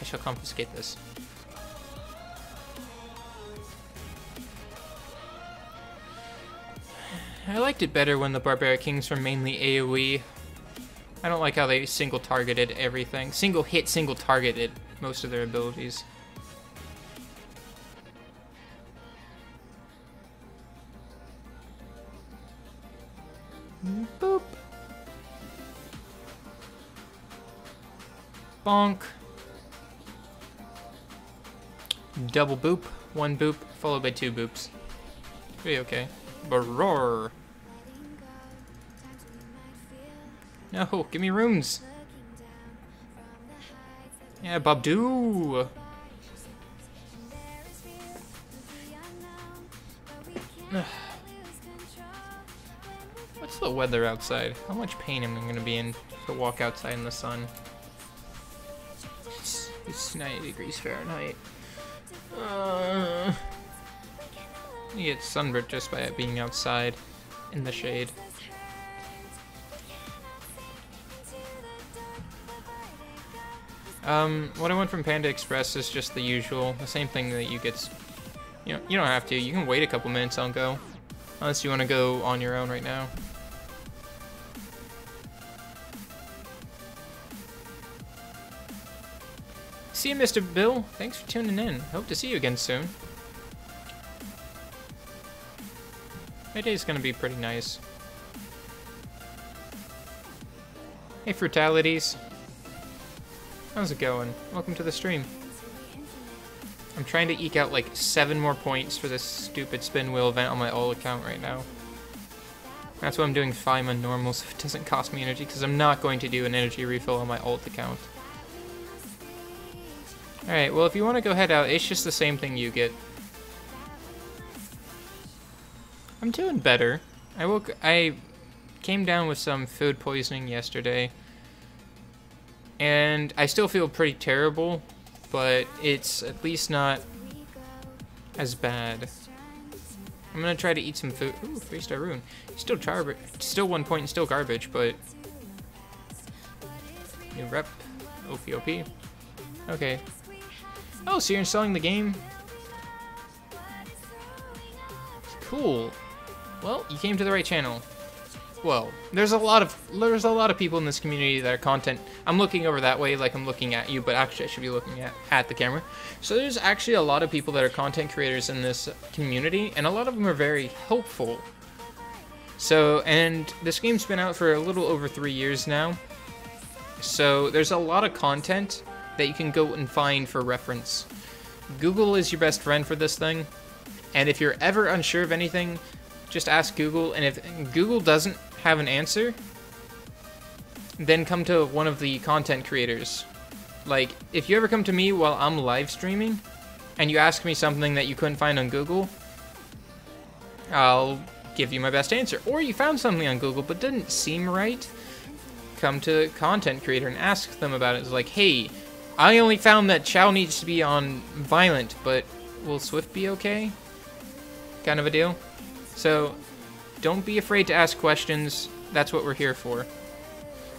I shall confiscate this. I liked it better when the Barbaric Kings were mainly AoE. I don't like how they single-targeted everything. Single-hit, single-targeted most of their abilities. Boop. Bonk. Double boop. One boop, followed by two boops. Pretty okay. Barroar. No, give me runes. Yeah, Babdoo. What's the weather outside? How much pain am I going to be in to walk outside in the sun? It's 90 degrees Fahrenheit. You get sunburned just by it being outside in the shade. What I want from Panda Express is just the usual, the same thing that you get. You know, you don't have to. You can wait a couple minutes on go, unless you want to go on your own right now. See you, Mr. Bill. Thanks for tuning in. Hope to see you again soon. My day's gonna be pretty nice. Hey, Frutalities. How's it going? Welcome to the stream. I'm trying to eke out like 7 more points for this stupid spin wheel event on my old account right now. That's why I'm doing fine on normal so it doesn't cost me energy, because I'm not going to do an energy refill on my old account. Alright, well if you want to go head out, it's just the same thing you get. I'm doing better. I came down with some food poisoning yesterday. And I still feel pretty terrible, but it's at least not as bad. I'm gonna try to eat some food. Ooh, 3-star rune. Still 1 point and still garbage, but new rep. OPOP. Okay. Oh, so you're installing the game? Cool. Well, you came to the right channel. Well, there's a lot of people in this community that are content. I'm looking over that way like I'm looking at you, but actually I should be looking at the camera. So there's actually a lot of people that are content creators in this community, and a lot of them are very helpful. So, and this game's been out for a little over 3 years now. So there's a lot of content that you can go and find for reference. Google is your best friend for this thing. And if you're ever unsure of anything, just ask Google, and if Google doesn't have an answer, then come to one of the content creators. Like, if you ever come to me while I'm live streaming, and you ask me something that you couldn't find on Google, I'll give you my best answer. Or you found something on Google but didn't seem right, come to a content creator and ask them about it. It's like, hey, I only found that Chow needs to be on Violent, but will Swift be okay? Kind of a deal. So, don't be afraid to ask questions. That's what we're here for.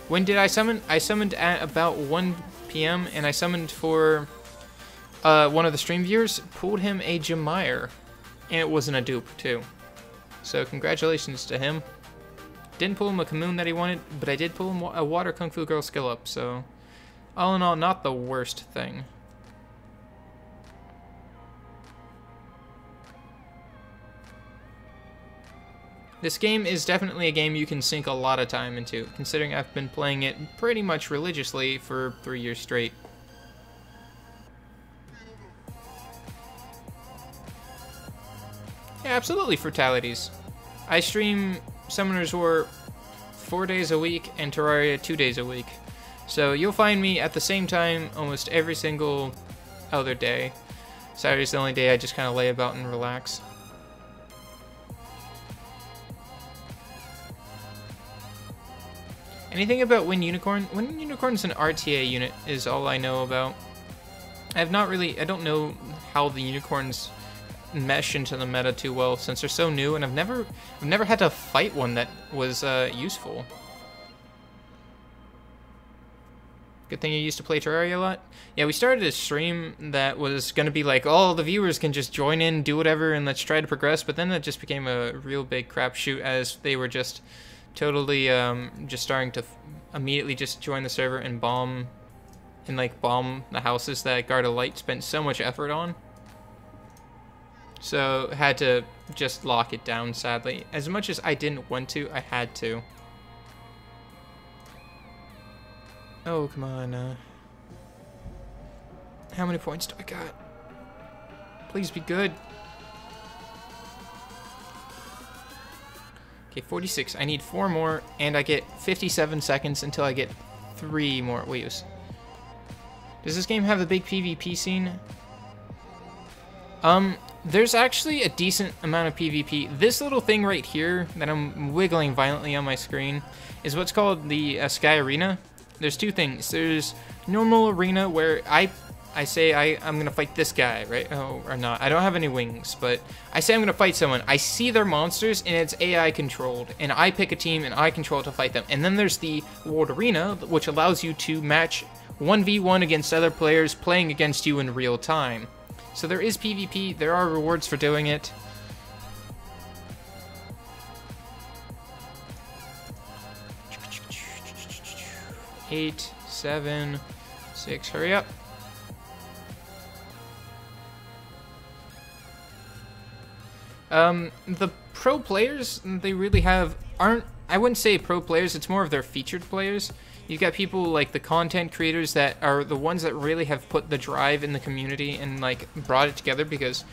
When did I summon? I summoned at about 1 p.m. and I summoned for one of the stream viewers, pulled him a Jamire. And it wasn't a dupe, too. So, congratulations to him. Didn't pull him a Kamoon that he wanted, but I did pull him a Water Kung Fu Girl skill up, so all in all, not the worst thing. This game is definitely a game you can sink a lot of time into, considering I've been playing it pretty much religiously for 3 years straight. Yeah, absolutely, Frutalities. I stream Summoner's War 4 days a week and Terraria 2 days a week. So you'll find me at the same time almost every single other day. Saturday's the only day I just kind of lay about and relax. Anything about Wind Unicorn? Wind Unicorn's an RTA unit is all I know about. I don't know how the unicorns mesh into the meta too well since they're so new, and I've never had to fight one that was useful. Good thing you used to play Terraria a lot. Yeah, we started a stream that was gonna be like, all the viewers can just join in, do whatever, and let's try to progress, but then that just became a real big crapshoot as they were just totally just starting to immediately just join the server and bomb the houses that Guard of Light spent so much effort on. So had to just lock it down, sadly. As much as I didn't want to, I had to. Oh, come on. How many points do I got? Please be good. Okay, 46. I need 4 more, and I get 57 seconds until I get 3 more. Wait, does this game have the big PvP scene? There's actually a decent amount of PvP. This little thing right here that I'm wiggling violently on my screen is what's called the Sky Arena. There's 2 things. There's normal arena where I say I'm gonna fight this guy, right? Oh, or not. I don't have any wings, but I say I'm gonna fight someone. I see their monsters, and it's AI controlled, and I pick a team, and I control to fight them. And then there's the World Arena, which allows you to match 1v1 against other players playing against you in real time. So there is PvP. There are rewards for doing it. Eight, 7, 6. Hurry up. The pro players, they really aren't, I wouldn't say pro players, it's more of their featured players. You've got people like the content creators that are the ones that really have put the drive in the community and like brought it together, because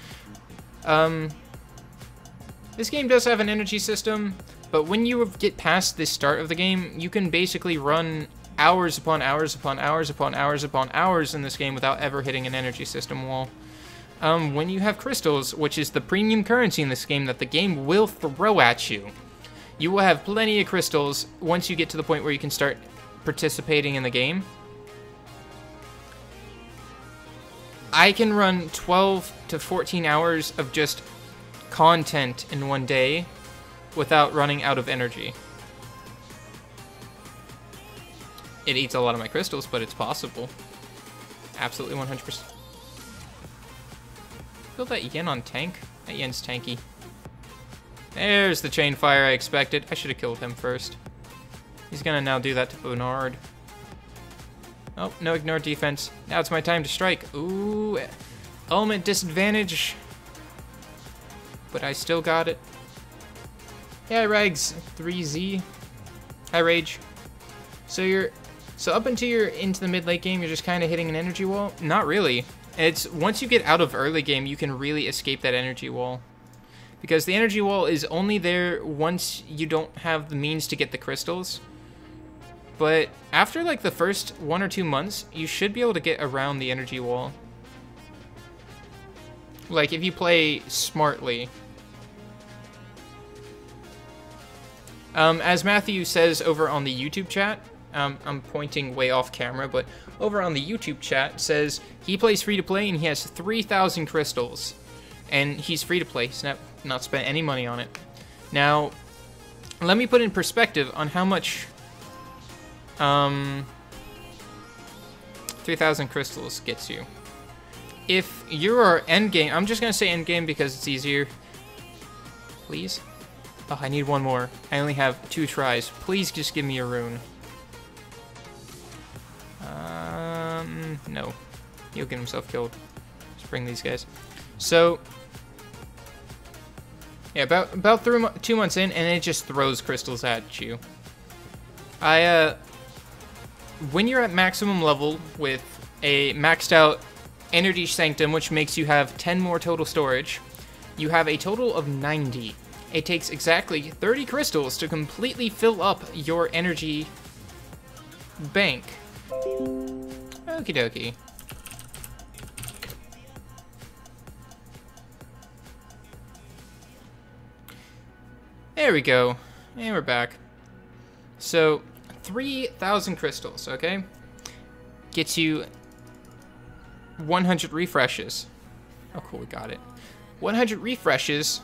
this game does have an energy system, but when you get past the start of the game, you can basically run hours upon hours upon hours upon hours upon hours in this game without ever hitting an energy system wall. When you have crystals, which is the premium currency in this game that the game will throw at you, you will have plenty of crystals once you get to the point where you can start participating in the game. I can run 12 to 14 hours of just content in one day without running out of energy. It eats a lot of my crystals, but it's possible. Absolutely 100%. Feel that Yen on tank? That Yen's tanky. There's the chain fire I expected. I should have killed him first. He's gonna now do that to Bernard. Oh, no ignore defense. Now it's my time to strike. Ooh, element disadvantage. But I still got it. Yeah, Rags 3Z. Hi, Rage. So up until you're into the mid late game, you're just kind of hitting an energy wall? Not really. It's once you get out of early game, you can really escape that energy wall. Because the energy wall is only there once you don't have the means to get the crystals. But after like the first 1 or 2 months, you should be able to get around the energy wall. Like if you play smartly. As Matthew says over on the YouTube chat, I'm pointing way off camera, but over on the YouTube chat says he plays free to play and he has 3,000 crystals. And he's free to play, he's not spent any money on it. Now, let me put in perspective on how much 3,000 crystals gets you. If you're endgame, I'm just gonna say endgame because it's easier. Please? Oh, I need 1 more. I only have 2 tries. Please just give me a rune. No. He'll get himself killed. Just bring these guys. So, yeah, about 2 months in, and it just throws crystals at you. When you're at maximum level with a maxed out energy sanctum, which makes you have 10 more total storage, you have a total of 90. It takes exactly 30 crystals to completely fill up your energy bank. Okie dokie. There we go. And we're back. So, 3,000 crystals, okay? Gets you 100 refreshes. Oh, cool, we got it. 100 refreshes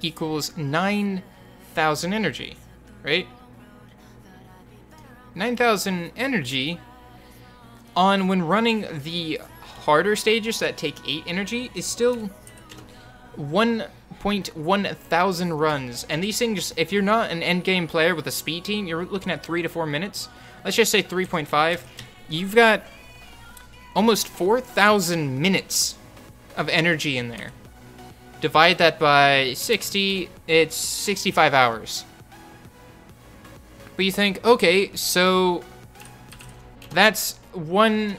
equals 9,000 energy, right? 9,000 energy on when running the harder stages that take 8 energy is still 1.1 thousand runs. And these things, if you're not an endgame player with a speed team, you're looking at 3 to 4 minutes. Let's just say 3.5. You've got almost 4,000 minutes of energy in there. Divide that by 60, it's 65 hours. But you think, okay, so that's 1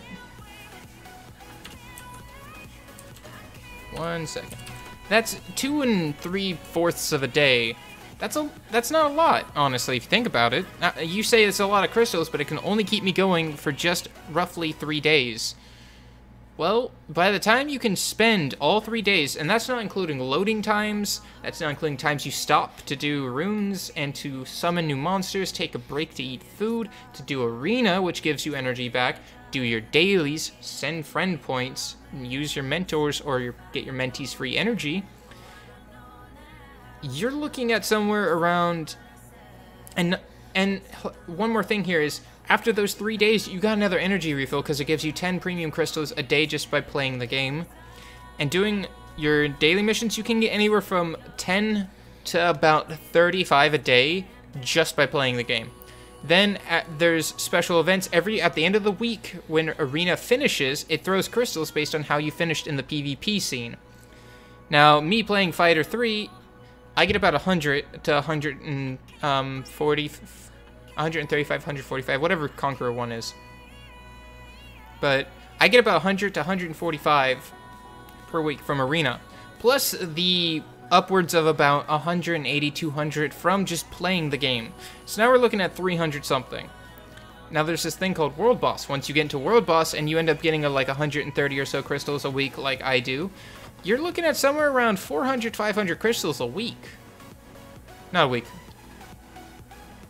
1 second. That's 2 3/4 of a day. That's not a lot, honestly, if you think about it. You say it's a lot of crystals, but it can only keep me going for just roughly 3 days. Well, by the time you can spend all 3 days, and that's not including loading times, that's not including times you stop to do runes and to summon new monsters, take a break to eat food, to do arena, which gives you energy back, do your dailies, send friend points, use your mentors or get your mentees free energy, you're looking at somewhere around, and one more thing here is, after those 3 days, you got another energy refill because it gives you 10 premium crystals a day just by playing the game. And doing your daily missions, you can get anywhere from 10 to about 35 a day just by playing the game. Then there's special events at the end of the week when Arena finishes, it throws crystals based on how you finished in the PvP scene. Now, me playing Fighter 3, I get about 100 to 140, 135, 145, whatever Conqueror 1 is. But I get about 100 to 145 per week from Arena. Plus the upwards of about 180, 200 from just playing the game. So now we're looking at 300 something. Now there's this thing called World Boss. Once you get into World Boss and you end up getting like 130 or so crystals a week like I do, you're looking at somewhere around 400, 500 crystals a week. Not a week.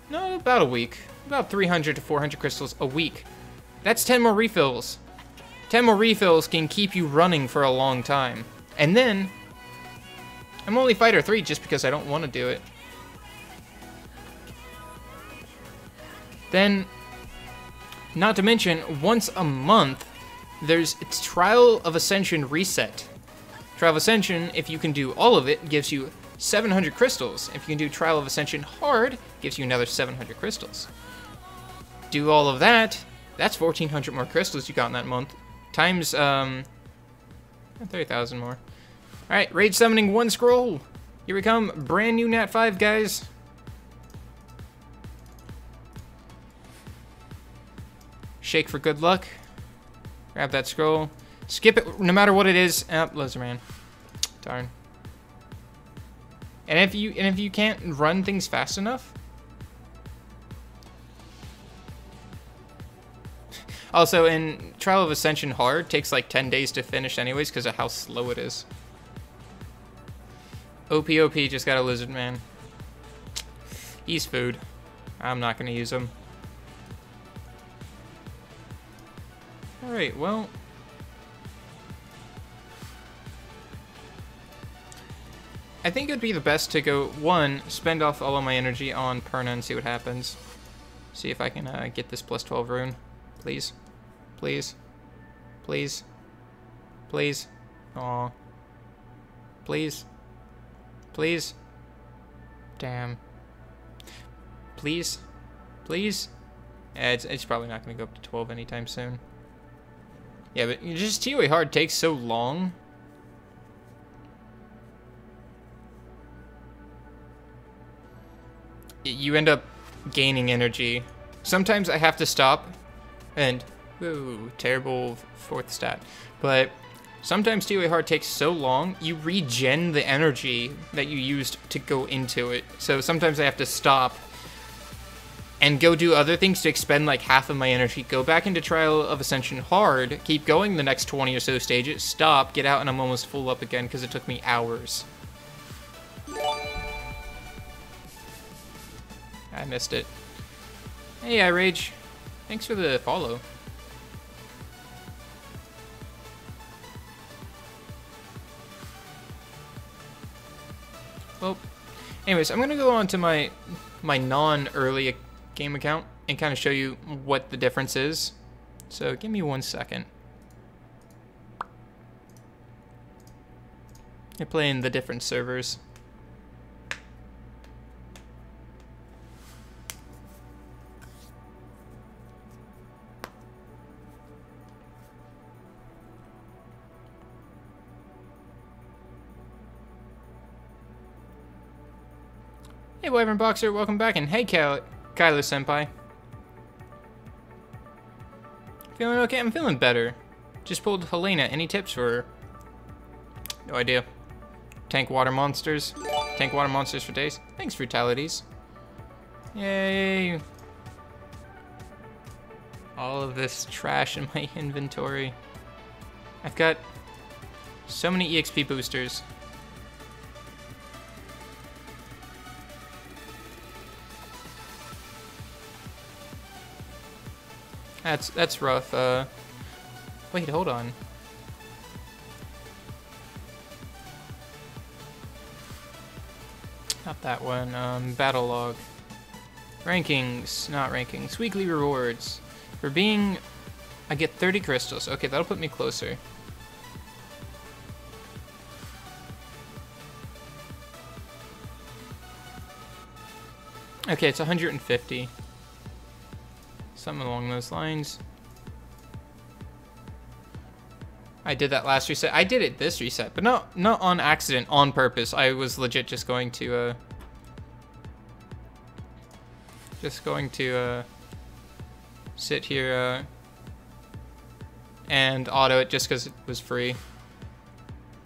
No, about a week. About 300 to 400 crystals a week. That's 10 more refills. 10 more refills can keep you running for a long time. And then, I'm only Fighter 3 just because I don't want to do it. Then, not to mention, once a month, there's Trial of Ascension Reset. Trial of Ascension, if you can do all of it, gives you 700 crystals. If you can do Trial of Ascension Hard, gives you another 700 crystals. Do all of that, that's 1,400 more crystals you got in that month. Times, 30,000 more. Alright, Rage Summoning 1 scroll. Here we come, brand new Nat 5, guys. Shake for good luck. Grab that scroll. Skip it, no matter what it is. Lizardman. Darn. And if you can't run things fast enough. Also, in Trial of Ascension Hard, takes like 10 days to finish anyways because of how slow it is. OP just got a Lizardman. He's food. I'm not gonna use him. Alright, well. I think it would be the best to go, one, spend off all of my energy on Perna and see what happens. See if I can get this plus 12 rune. Please. Please. Please. Please. Aw. Please. Please. Damn. Please. Please. Yeah, it's probably not going to go up to 12 anytime soon. Yeah, but just TOA hard takes so long. You end up gaining energy. Sometimes I have to stop and, ooh, terrible fourth stat. But sometimes TOA hard takes so long, you regen the energy that you used to go into it. So sometimes I have to stop and go do other things to expend like half of my energy, go back into Trial of Ascension Hard, keep going the next 20 or so stages, stop, get out, and I'm almost full up again because it took me hours. I missed it. Hey, iRage. Thanks for the follow. Well, anyways, I'm gonna go on to my non-early game account and kind of show you what the difference is. So give me 1 second. You're playing the different servers. Hey, Wyvern Boxer, welcome back, and hey, Kylo Senpai. Feeling okay? I'm feeling better. Just pulled Helena. Any tips for her? No idea. Tank water monsters. Tank water monsters for days. Thanks, Frutalities. Yay. All of this trash in my inventory. I've got so many EXP boosters. That's rough. Wait, hold on. Not that one. Battle log. Rankings, not rankings. Weekly rewards. For being... I get 30 crystals. Okay, that'll put me closer. Okay, it's 150. Something along those lines. I did that last reset. I did it this reset, but not on accident, on purpose. I was legit just going to sit here and auto it just because it was free.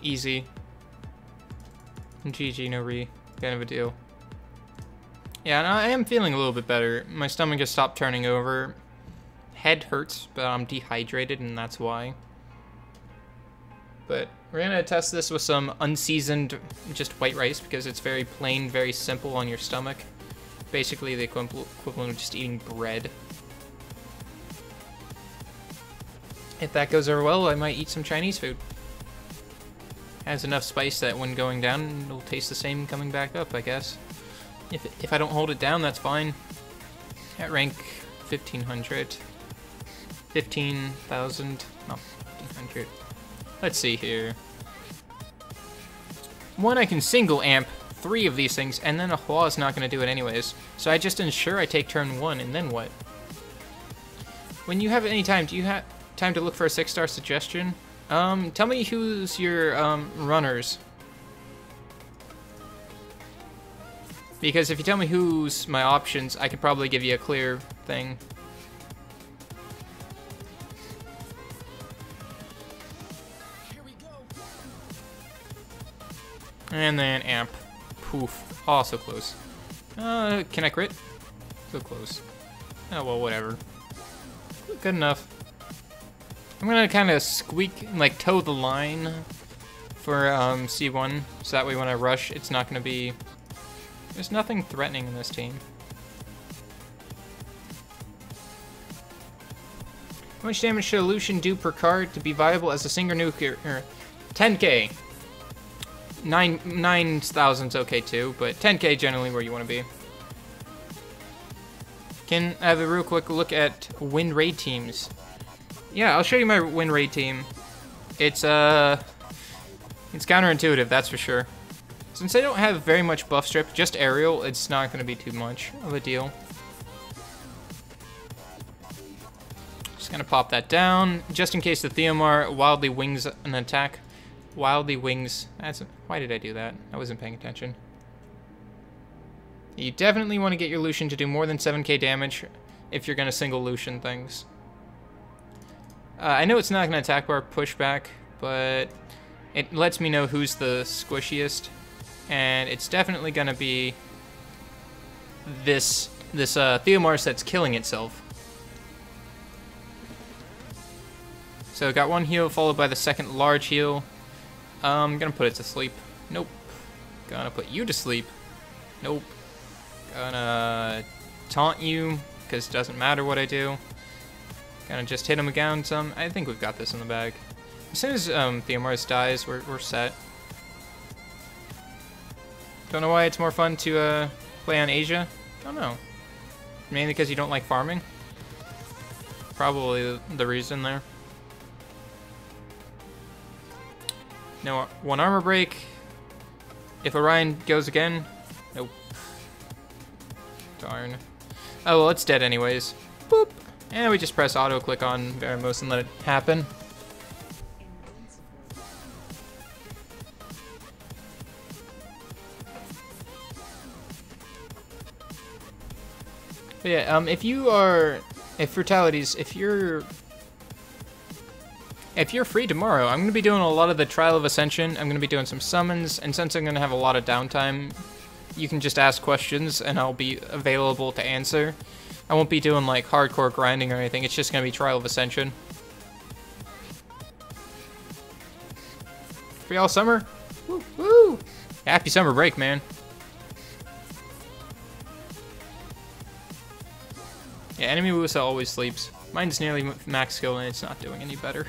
Easy. GG, no re. Kind of a deal. Yeah, and I am feeling a little bit better. My stomach has stopped turning over. Head hurts, but I'm dehydrated, and that's why. But we're gonna test this with some unseasoned, just white rice, because it's very plain, very simple on your stomach. Basically the equivalent of just eating bread. If that goes over well, I might eat some Chinese food. Has enough spice that when going down, it'll taste the same coming back up, I guess. If I don't hold it down, that's fine. At rank 1500. 15,000. No, 1500. Let's see here. One, I can single amp 3 of these things, and then a Hua is not going to do it anyways. So I just ensure I take turn 1, and then what? When you have any time, do you have time to look for a 6-star suggestion? Tell me who's your runners. Because if you tell me who's my options, I could probably give you a clear thing. Here we go. And then amp. Poof. Oh, so close. Can I crit? So close. Oh, well, whatever. Good enough. I'm gonna kind of squeak, like, toe the line for C1, so that way when I rush, it's not gonna be... There's nothing threatening in this team. How much damage should a Lucian do per card to be viable as a single nuclear? 10k. 9,000's okay too, but 10k generally where you want to be. Can I have a real quick look at win rate teams? Yeah, I'll show you my win rate team. It's counterintuitive, that's for sure. Since I don't have very much buff strip, just aerial, it's not going to be too much of a deal. Just going to pop that down, just in case the Theomar wildly wings an attack. Wildly wings... Why did I do that? I wasn't paying attention. You definitely want to get your Lucian to do more than 7k damage if you're going to single Lucian things. I know it's not going to attack bar pushback, but it lets me know who's the squishiest. And it's definitely going to be this Theomars that's killing itself. So got one heal followed by the second large heal. I'm gonna put it to sleep. Nope. Gonna put you to sleep. Nope. Gonna taunt you, because it doesn't matter what I do. Gonna just hit him again some. I think we've got this in the bag. As soon as Theomars dies, we're set. Don't know why it's more fun to play on Asia. Don't know. Mainly because you don't like farming. Probably the reason there. No, one armor break. If Orion goes again, nope. Darn. Oh, well, it's dead anyways. Boop. And we just press auto click on Veramos and let it happen. But yeah, if Frutalities, if you're If you're free tomorrow, I'm going to be doing a lot of the Trial of Ascension. I'm going to be doing some summons, and since I'm going to have a lot of downtime, you can just ask questions, and I'll be available to answer. I won't be doing, like, hardcore grinding or anything. It's just going to be Trial of Ascension. Free all summer? Woo! Woo! Happy summer break, man. Yeah, enemy Wusa always sleeps. Mine's nearly max skill, and it's not doing any better.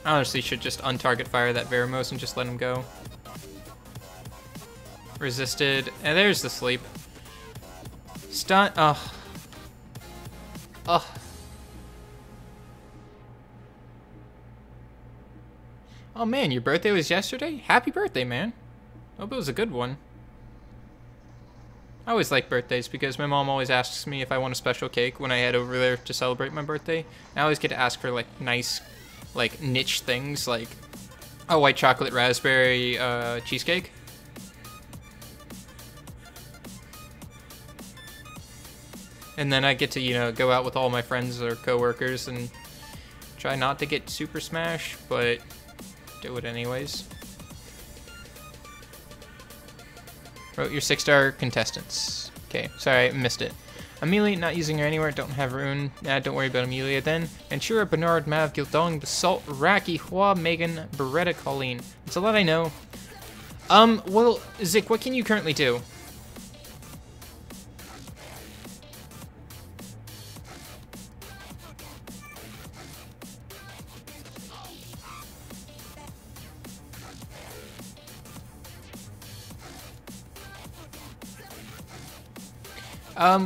I honestly should just untarget fire that Veramos and just let him go. Resisted. And there's the sleep. Stun. Ugh. Ugh. Oh man, your birthday was yesterday? Happy birthday, man. Hope it was a good one. I always like birthdays because my mom always asks me if I want a special cake when I head over there to celebrate my birthday. I always get to ask for, like, nice, like, niche things, like a white chocolate raspberry cheesecake. And then I get to, you know, go out with all my friends or coworkers and try not to get Super Smash, but do it anyways. Wrote your 6-star contestants. Okay, sorry, I missed it. Amelia, not using her anywhere, don't have Rune. Nah, don't worry about Amelia then. Ventura, Bernard, Mav, Gildong, Basalt, Raki, Hua, Megan, Beretta, Colleen. That's a lot I know. Well, Zik, what can you currently do?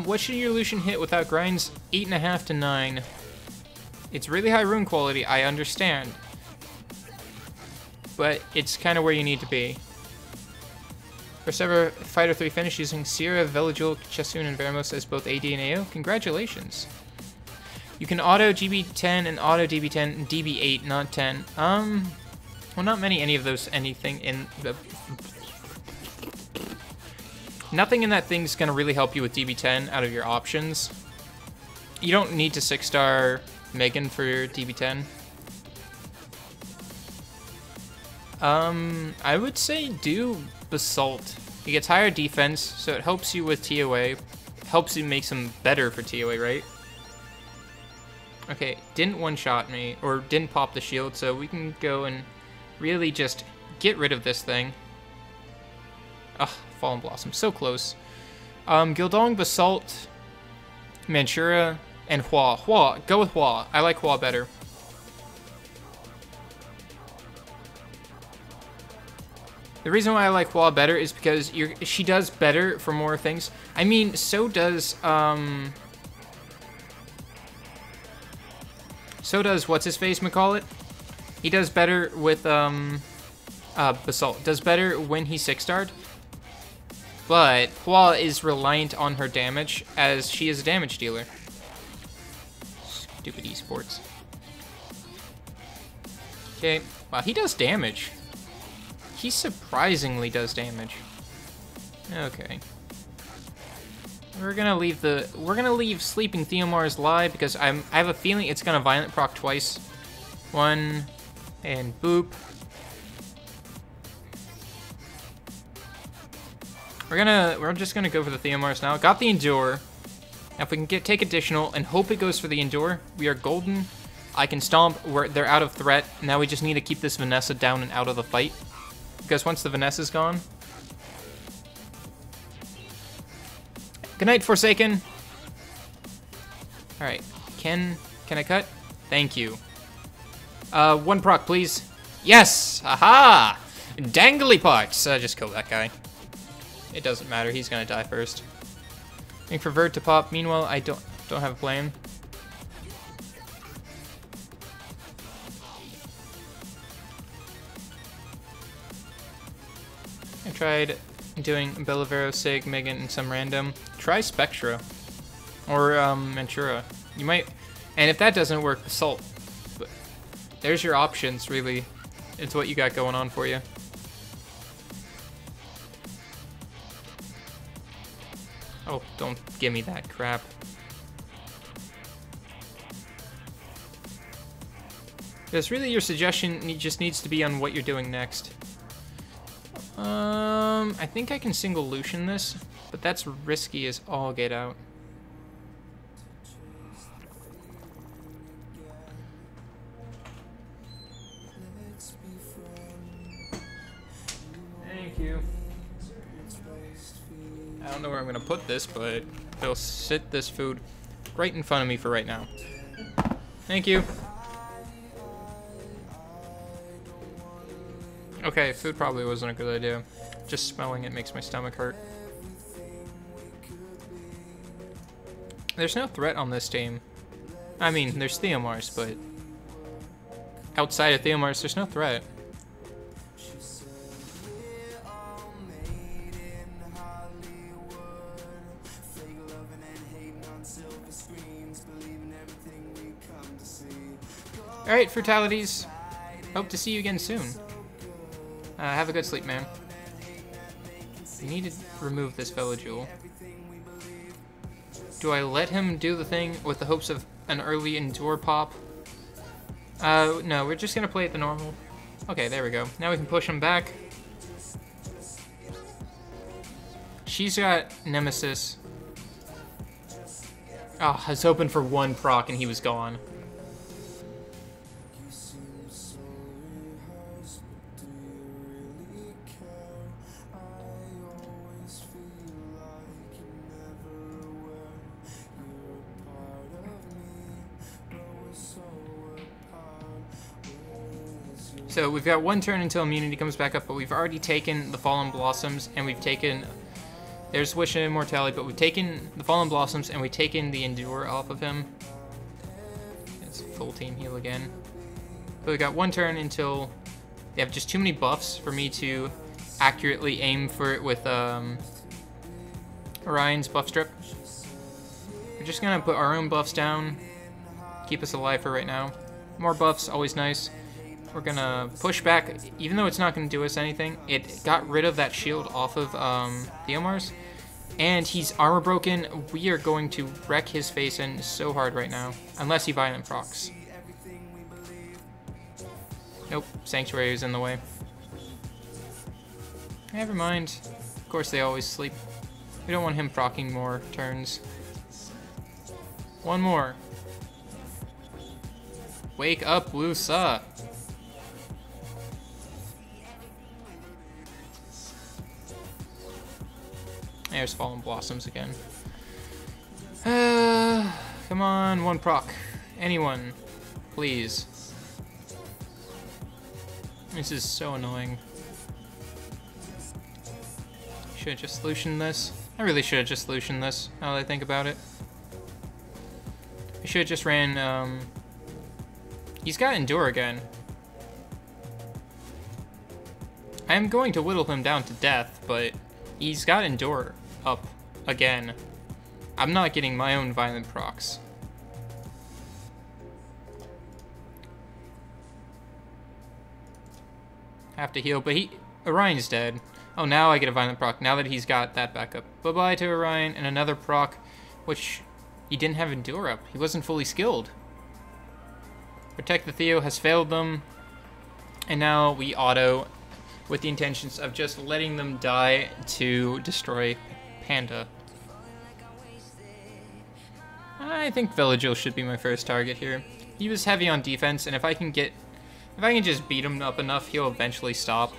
What should your Lucian hit without grinds? 8.5 to 9. It's really high rune quality, I understand. But it's kind of where you need to be. First ever Fighter 3 finish using Sierra, Veligil, Chesoon, and Veramos as both AD and AO. Congratulations. You can auto GB10 and auto DB10 and DB8, not 10. Well, not any of those, anything in the... Nothing in that thing's gonna really help you with DB10 out of your options. You don't need to 6-star Megan for your DB10. I would say do Basalt. He gets higher defense, so it helps you with TOA. Helps you make him better for TOA, right? Okay, didn't one-shot me, or didn't pop the shield, so we can go and really just get rid of this thing. Ugh. Fallen Blossom, so close. Gildong, Basalt, Manchura, and Hua. Hua, go with Hua. I like Hua better. The reason why I like Hua better is because she does better for more things. I mean, so does what's his face, McCall it? He does better with Basalt. Does better when he's 6-starred. But Hua is reliant on her damage, as she is a damage dealer. Stupid esports. Okay, wow, he does damage. He surprisingly does damage. Okay. We're gonna leave Sleeping Theomars live because I have a feeling it's gonna violent proc twice. 1 and boop. We're just gonna go for the Theomars now. Got the Endure. Now if we can take additional and hope it goes for the Endure, we are golden. I can stomp. They're out of threat. Now we just need to keep this Vanessa down and out of the fight. Because once the Vanessa's gone. Good night, Forsaken. Alright. Can I cut? Thank you. 1 proc, please. Yes! Aha! Dangly parts! Just kill that guy. It doesn't matter, he's gonna die first. Waiting for Vert to pop. Meanwhile, I don't have a plan. I tried doing Bellavero, Sig, Megan, and some random. Try Spectra. Or, Ventura. You might... And if that doesn't work, Assault. But there's your options, really. It's what you got going on for you. Oh, don't give me that crap. Because really your suggestion just needs to be on what you're doing next. I think I can single Lucian this, but that's risky as all get out. Thank you. I don't know where I'm gonna put this, but it'll sit this food right in front of me for right now. Thank you. Okay, food probably wasn't a good idea. Just smelling it makes my stomach hurt. There's no threat on this team. I mean, there's Theomars, but outside of Theomars, there's no threat. Alright, Frutalities. Hope to see you again soon. Have a good sleep, man. I need to remove this Villagewel. Do I let him do the thing with the hopes of an early Endure pop? No, we're just gonna play it the normal. Okay, there we go. Now we can push him back. She's got Nemesis. Oh, I was hoping for one proc and he was gone. So we've got one turn until immunity comes back up, but we've already taken the Fallen Blossoms, and we've taken... There's Wish of Immortality, but we've taken the Fallen Blossoms, and we've taken the Endure off of him. It's full team heal again. But we've got one turn until... They have just too many buffs for me to accurately aim for it with Orion's buff strip. We're just gonna put our own buffs down, keep us alive for right now. More buffs, always nice. We're gonna push back, even though it's not gonna do us anything. It got rid of that shield off of Theomars, and he's armor broken. We are going to wreck his face in so hard right now, unless he violent procs. Nope, Sanctuary is in the way. Never mind. Of course they always sleep. We don't want him proccing more turns. One more. Wake up, Lusa. There's Fallen Blossoms again. Come on, one proc. Anyone, please. This is so annoying. Should have just Lucianed this. I really should have just Lucianed this, now that I think about it. I should have just ran, He's got Endure again. I am going to whittle him down to death, but he's got Endure up again. I'm not getting my own violent procs. Have to heal, but Orion's dead. Oh, now I get a violent proc, now that he's got that backup. Bye-bye to Orion, and another proc, which he didn't have Endure up. He wasn't fully skilled. Protect the Theo has failed them, and now we auto with the intentions of just letting them die to destroy Panda. I think Villagewel should be my first target here. He was heavy on defense, and if I can just beat him up enough, he'll eventually stop.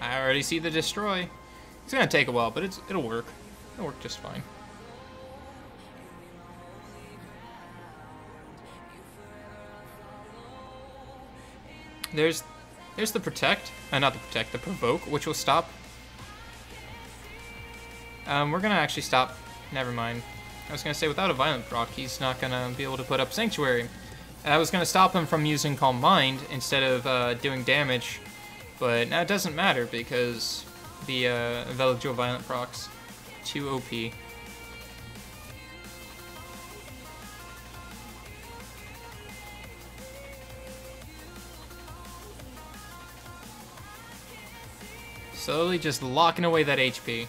I already see the destroy. It's gonna take a while, but it'll work. It'll work just fine. There's the protect, not the protect, the provoke, which will stop. We're gonna actually stop. Never mind. I was gonna say without a violent proc, he's not gonna be able to put up Sanctuary. I was gonna stop him from using Calm Mind instead of doing damage, but now it doesn't matter because the Villagewel violent procs too OP. Slowly just locking away that HP.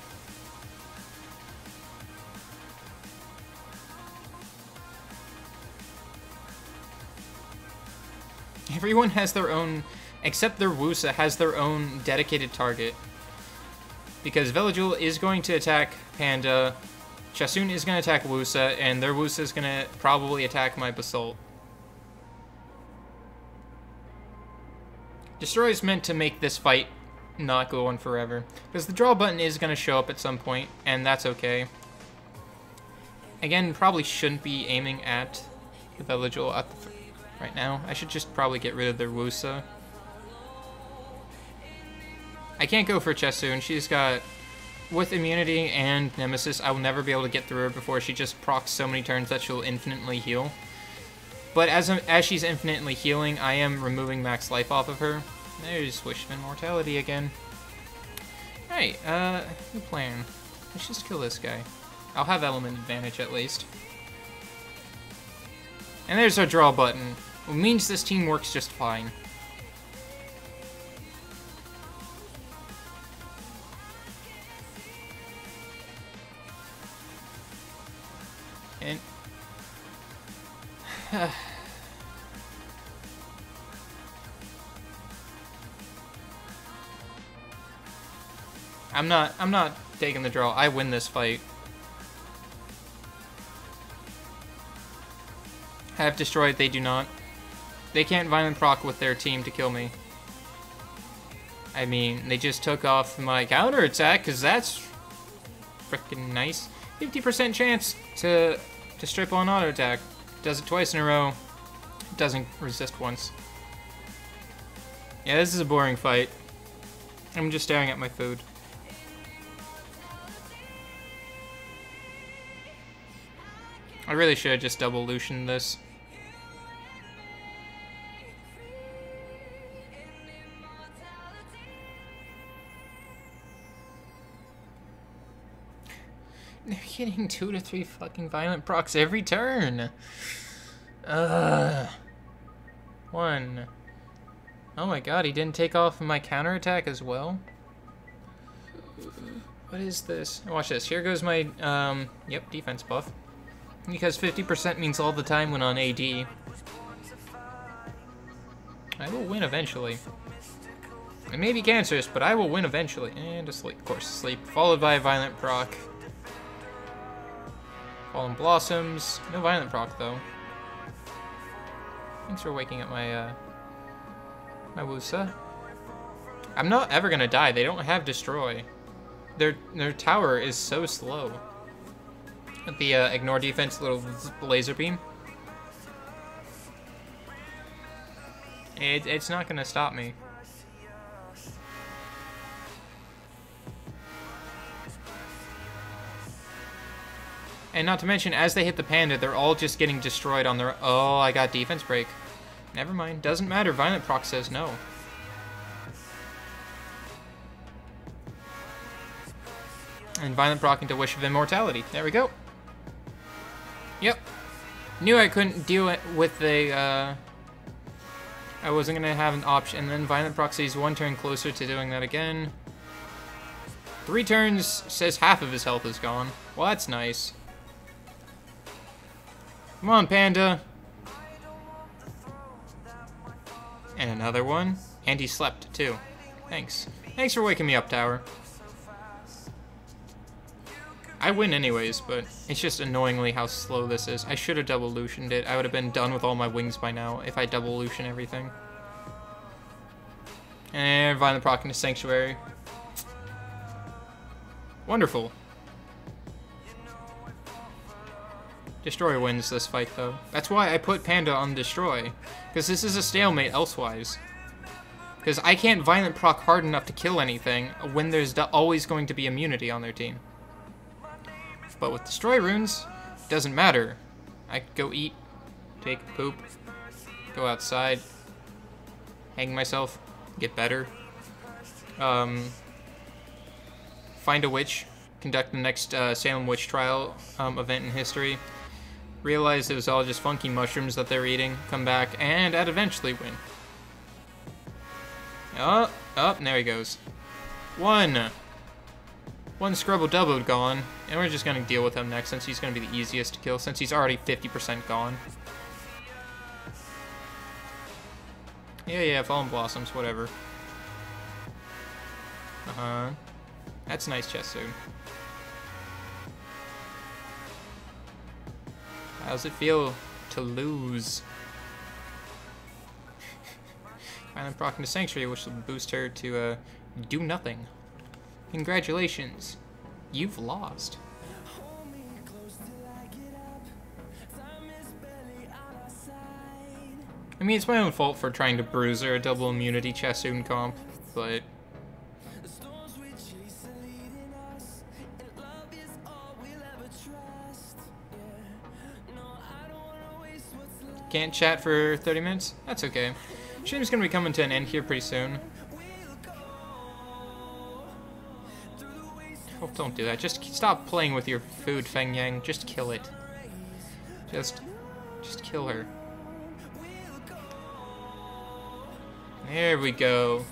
Everyone has their own, except their Wusa has their own dedicated target. Because Velajul is going to attack Panda, Chasun is going to attack Wusa, and their Wusa is going to probably attack my Basalt. Destroy is meant to make this fight not go on forever. Because the draw button is going to show up at some point, and that's okay. Again, probably shouldn't be aiming at the Velajul at the right now. I should just probably get rid of their Wusa. I can't go for Chasun. She's got, with immunity and Nemesis, I will never be able to get through her before she just procs so many turns that she'll infinitely heal. But as she's infinitely healing, I am removing max life off of her. There's Wish of Immortality again. Alright, new plan. Let's just kill this guy. I'll have element advantage at least. And there's our draw button. It means this team works just fine. And I'm not taking the draw. I win this fight. I have destroyed, they do not. They can't violent proc with their team to kill me. I mean, they just took off my counterattack, because that's freaking nice. 50% chance to strip on auto attack. Does it twice in a row. Doesn't resist once. Yeah, this is a boring fight. I'm just staring at my food. I really should have just double Lucianed this. They're getting 2 to 3 fucking violent procs every turn. One. Oh my god, he didn't take off my counterattack as well? What is this? Watch this. Here goes my, yep, defense buff. Because 50% means all the time when on AD. I will win eventually. It may be cancerous, but I will win eventually. And asleep, of course, sleep. Followed by a violent proc. Fallen Blossoms. No violent proc, though. Thanks for waking up my, my Wusa. I'm not ever gonna die. They don't have Destroy. Their tower is so slow. The ignore defense, little laser beam. It's not gonna stop me. And not to mention, as they hit the panda, they're all just getting destroyed on their... Oh, I got defense break. Never mind. Doesn't matter. Violent proc says no. And violent proc into Wish of Immortality. There we go. Yep. Knew I couldn't deal it with the, I wasn't gonna have an option. And then violent proc says 1 turn closer to doing that again. 3 turns says half of his health is gone. Well, that's nice. Come on, Panda. And another one. And he slept, too. Thanks. Thanks for waking me up, Tower. I win anyways, but it's just annoyingly how slow this is. I should have double Lucianed it. I would have been done with all my wings by now if I double Lucian everything. And violent proc into Sanctuary. Wonderful. Destroy wins this fight, though. That's why I put Panda on Destroy. Because this is a stalemate elsewise. Because I can't violent proc hard enough to kill anything when there's always going to be immunity on their team. But with Destroy runes, it doesn't matter. I could go eat, take a poop, go outside, hang myself, get better, find a witch, conduct the next Salem witch trial event in history, realize it was all just funky mushrooms that they're eating, come back, and I'd eventually win. Oh, there he goes. One Scrubble Double gone, and we're just gonna deal with him next since he's gonna be the easiest to kill since he's already 50% gone. Yeah, Fallen Blossoms, whatever. Uh-huh. That's a nice chest suit. How's it feel to lose? Finally proccing the Sanctuary, which will boost her to do nothing. Congratulations. You've lost. I mean, it's my own fault for trying to bruise her a double immunity Chassoon comp, but... Can't chat for 30 minutes? That's okay. Stream's gonna be coming to an end here pretty soon. Oh, don't do that. Just stop playing with your food, Feng Yang. Just kill it. Just kill her. There we go.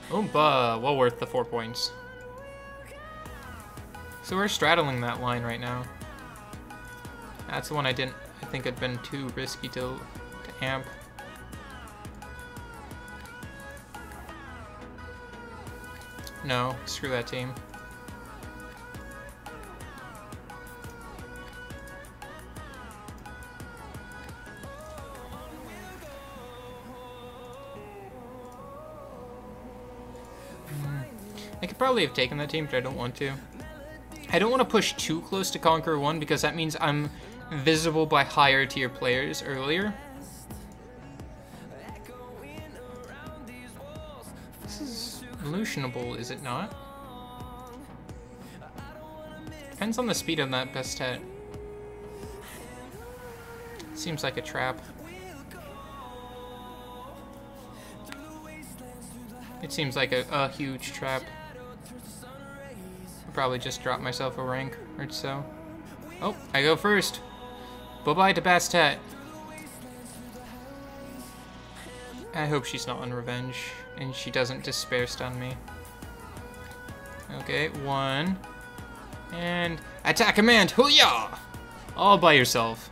Oompa! Well worth the 4 points. So we're straddling that line right now. That's the one I think had been too risky to amp. No, screw that team. I could probably have taken that team, but I don't want to. I don't want to push too close to Conqueror 1 because that means I'm visible by higher tier players earlier. This is illusionable, is it not? Depends on the speed of that Bastet. Seems like a trap. It seems like a huge trap. I'll probably just drop myself a rank or so. Oh, I go first. Bye-bye to Bastet. I hope she's not on revenge and she doesn't despair stun me. Okay, 1. And attack command, hoo-yah! All by yourself.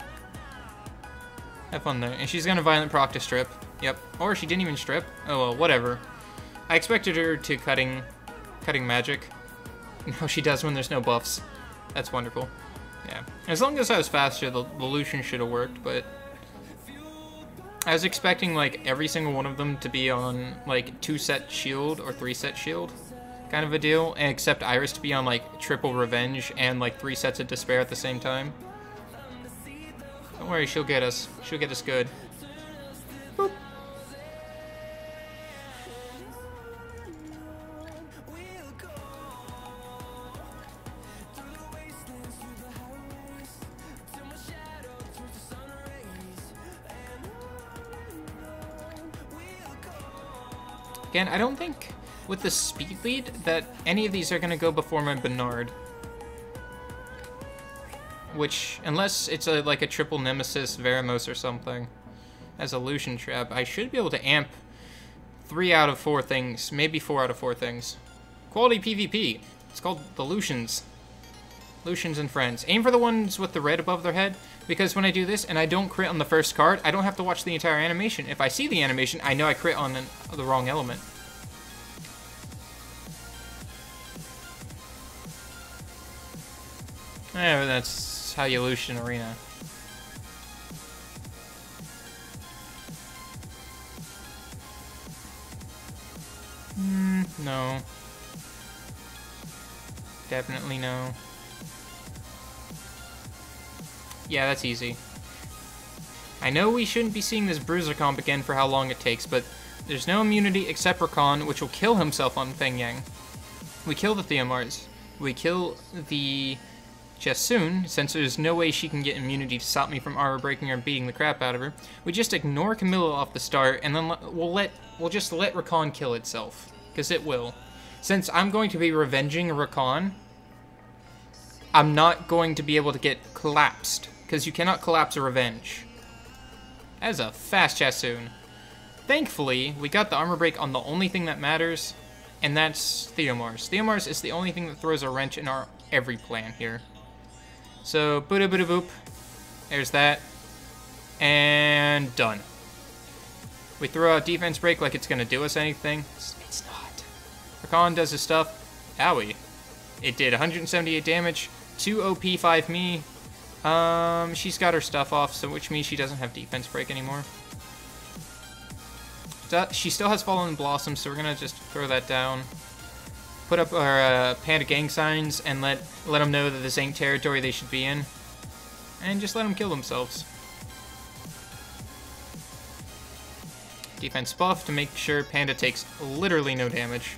Have fun there. And she's gonna violent proc to strip. Yep. Or she didn't even strip. Oh well, whatever. I expected her to cutting magic. No, she does when there's no buffs. That's wonderful. Yeah. As long as I was faster, the Lucian should have worked, but I was expecting like every single one of them to be on like 2-set shield or 3-set shield kind of a deal, and except Iris to be on like triple revenge and like 3 sets of despair at the same time. Don't worry, she'll get us. She'll get us good. Boop. Again, I don't think with the speed lead that any of these are going to go before my Bernard. Which, unless it's like a triple Nemesis, Veramos or something, as a Lucian trap, I should be able to amp 3 out of 4 things, maybe 4 out of 4 things. Quality PvP. It's called the Lucians. Lucians and friends. Aim for the ones with the red above their head, because when I do this and I don't crit on the first card, I don't have to watch the entire animation. If I see the animation, I know I crit on the wrong element. Yeah, but that's how you Lucian Arena. No. Definitely no. Yeah, that's easy. I know we shouldn't be seeing this Bruiser comp again for how long it takes, but there's no immunity except Rakan, which will kill himself on Feng Yang. We kill the Theomars. We kill the Chassoon, since there's no way she can get immunity to stop me from armor breaking or beating the crap out of her. We just ignore Camilla off the start, and then we'll just let Rakan kill itself, because it will. Since I'm going to be revenging Rakan, I'm not going to be able to get collapsed, because you cannot collapse a revenge. That is a fast Chassoon. Thankfully, we got the armor break on the only thing that matters, and that's Theomars. Theomars is the only thing that throws a wrench in our every plan here. So, boop. There's that. And done. We throw out defense break like it's gonna do us anything. It's not. Rakan does his stuff. Owie. It did 178 damage. 2 OP, 5 me. She's got her stuff off, so which means she doesn't have defense break anymore. She still has Fallen Blossom, so we're gonna just throw that down. Put up our Panda gang signs and let them know that this ain't territory they should be in. And just let them kill themselves. Defense buff to make sure Panda takes literally no damage.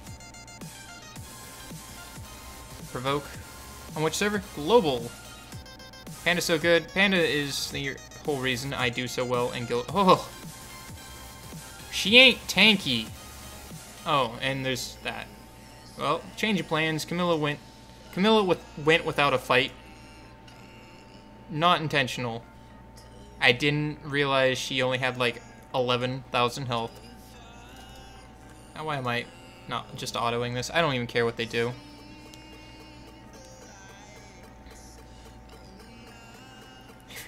Provoke. On which server? Global. Panda's so good. Panda is the whole reason I do so well in Guild. Oh! She ain't tanky. Oh, and there's that. Well, change of plans. Camilla went without a fight. Not intentional. I didn't realize she only had like 11,000 health. Now, why am I not just autoing this? I don't even care what they do.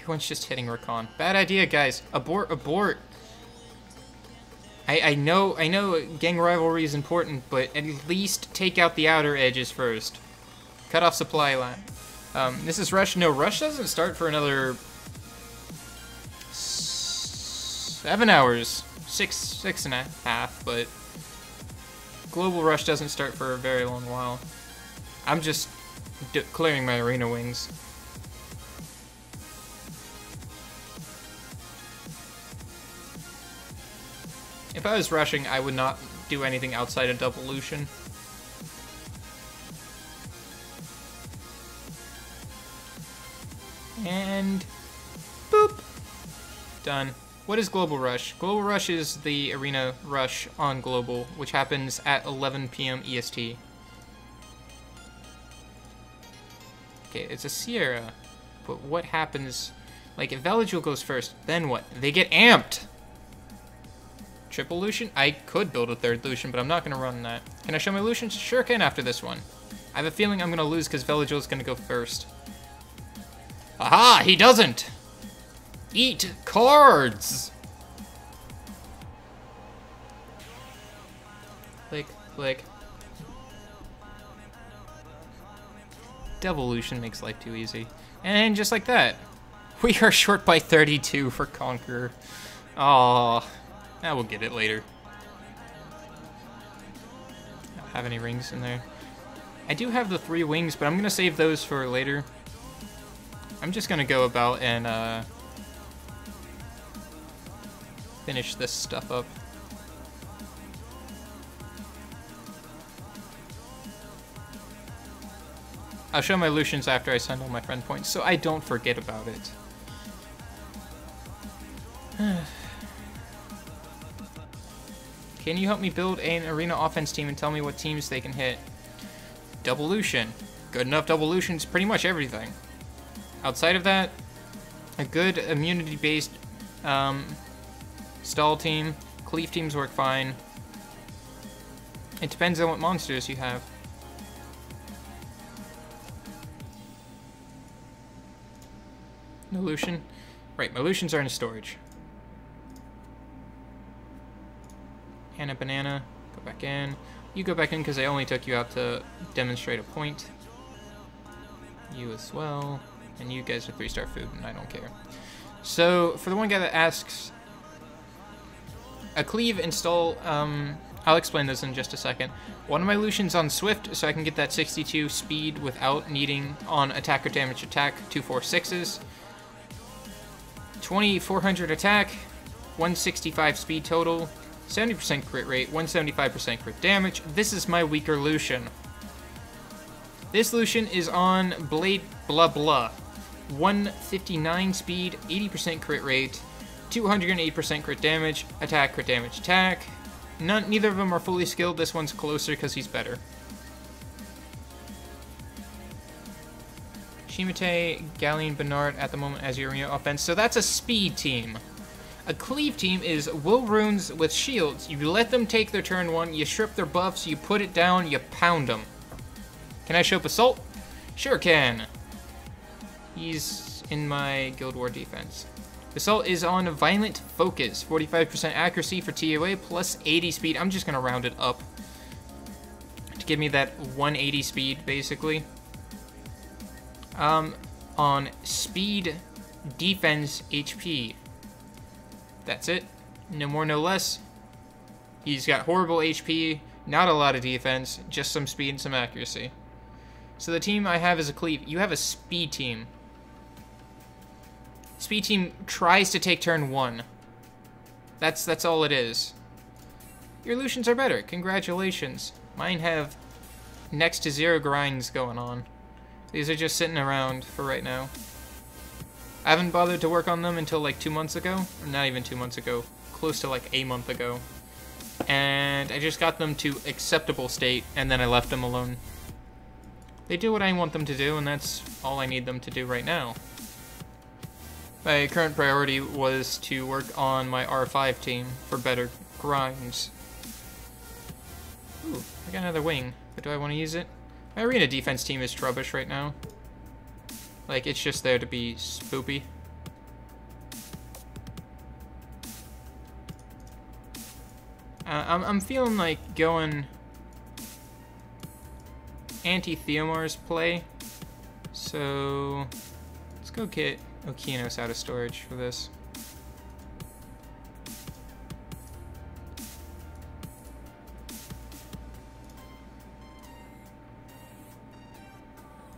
Everyone's just hitting Rakan. Bad idea, guys. Abort, abort. I know gang rivalry is important, but at least take out the outer edges first. Cut off supply line. This is Rush. No, Rush doesn't start for another 7 hours. Six and a half, but Global Rush doesn't start for a very long while. I'm just clearing my arena wings. If I was rushing, I would not do anything outside of Devolution. And boop. Done. What is Global Rush? Global Rush is the arena rush on Global, which happens at 11 PM EST. Okay, it's a Sierra. But what happens... Like, if Veligil goes first, then what? They get amped! Triple Lucian? I could build a third Lucian, but I'm not going to run that. Can I show my Lucians? Sure can after this one. I have a feeling I'm going to lose because Veligil is going to go first. Aha! He doesn't! Eat cards! Click, click. Devolution makes life too easy. And just like that, we are short by 32 for Conqueror. Aww. Now we'll get it later. I don't have any rings in there. I do have the 3 wings, but I'm going to save those for later. I'm just going to go about and finish this stuff up. I'll show my Lucians after I send all my friend points, so I don't forget about it. Can you help me build an arena offense team and tell me what teams they can hit? Devolution. Good enough Devolution is pretty much everything. Outside of that, a good immunity-based stall team. Cleave teams work fine. It depends on what monsters you have. No Lucian? Right, my Lucians are in storage. And a banana. Go back in. You go back in because I only took you out to demonstrate a point. You as well. And you guys are 3-star food, and I don't care. So, for the one guy that asks, a cleave install, I'll explain this in just a second. One of my Lucians on Swift, so I can get that 62 speed without needing on attack or damage attack, 246s. 2400 attack, 165 speed total. 70% crit rate, 175% crit damage. This is my weaker Lucian. This Lucian is on Blade Blah Blah. 159 speed, 80% crit rate, 208% crit damage, attack, crit damage, attack. Neither of them are fully skilled. This one's closer because he's better. Shimate, Galleon, Bernard at the moment as your arena offense. So that's a speed team. A cleave team is will runes with shields. You let them take their turn 1, you strip their buffs, you put it down, you pound them. Can I show up Assault? Sure can. He's in my Guild War defense. Assault is on Violent Focus. 45% accuracy for TOA plus 80 speed. I'm just going to round it up to give me that 180 speed, basically. On speed, defense, HP. That's it. No more, no less. He's got horrible HP, not a lot of defense, just some speed and some accuracy. So the team I have is a cleave. You have a speed team. Speed team tries to take turn 1. That's all it is. Your Lucians are better. Congratulations. Mine have next to 0 grinds going on. These are just sitting around for right now. I haven't bothered to work on them until like 2 months ago. Or not even 2 months ago. Close to like a month ago. And I just got them to acceptable state, and then I left them alone. They do what I want them to do, and that's all I need them to do right now. My current priority was to work on my R5 team for better grinds. Ooh, I got another wing, but do I want to use it? My arena defense team is rubbish right now. Like, it's just there to be spoopy. I'm feeling like going anti-Theomar's play. So, let's go get Okeanos out of storage for this.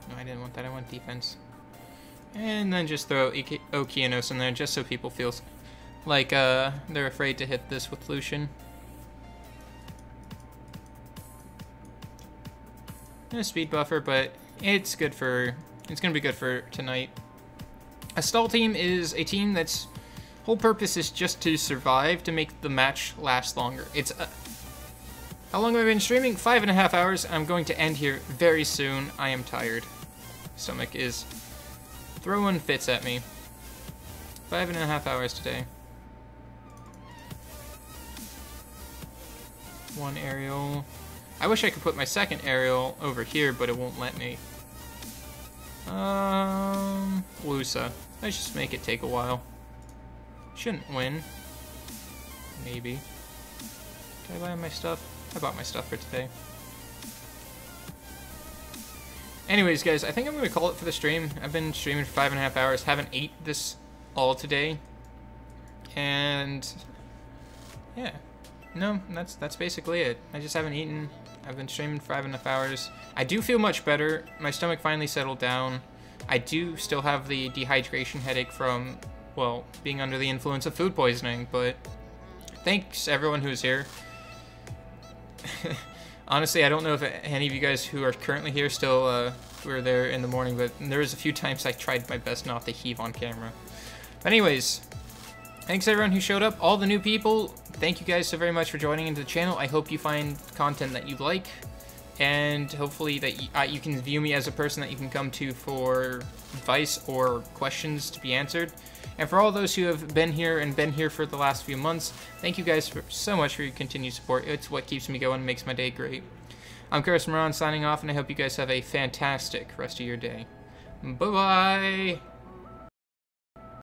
No, I didn't want that. I want defense. And then just throw Okeanos in there just so people feel like they're afraid to hit this with Lucian. A speed buffer, but it's good for, it's gonna be good for tonight. A stall team is a team that's whole purpose is just to survive, to make the match last longer. It's how long have I been streaming? 5.5 hours. I'm going to end here very soon. I am tired. Stomach is throwing fits at me. 5.5 hours today. One aerial. I wish I could put my second aerial over here, but it won't let me. Lusa. Let's just make it take a while. Shouldn't win. Maybe. Did I buy my stuff? I bought my stuff for today. Anyways, guys, I think I'm going to call it for the stream. I've been streaming for 5.5 hours. Haven't ate this all today. And yeah. No, that's basically it. I just haven't eaten. I've been streaming for 5.5 hours. I do feel much better. My stomach finally settled down. I do still have the dehydration headache from, well, being under the influence of food poisoning, but thanks everyone who's here. Honestly, I don't know if any of you guys who are currently here still were there in the morning, but there was a few times I tried my best not to heave on camera. But anyways, thanks everyone who showed up. All the new people, thank you guys so very much for joining into the channel. I hope you find content that you like, and hopefully that you can view me as a person that you can come to for advice or questions to be answered. And for all those who have been here and been here for the last few months, thank you guys so much for your continued support. It's what keeps me going and makes my day great. I'm Chris Moran signing off, and I hope you guys have a fantastic rest of your day. Bye-bye!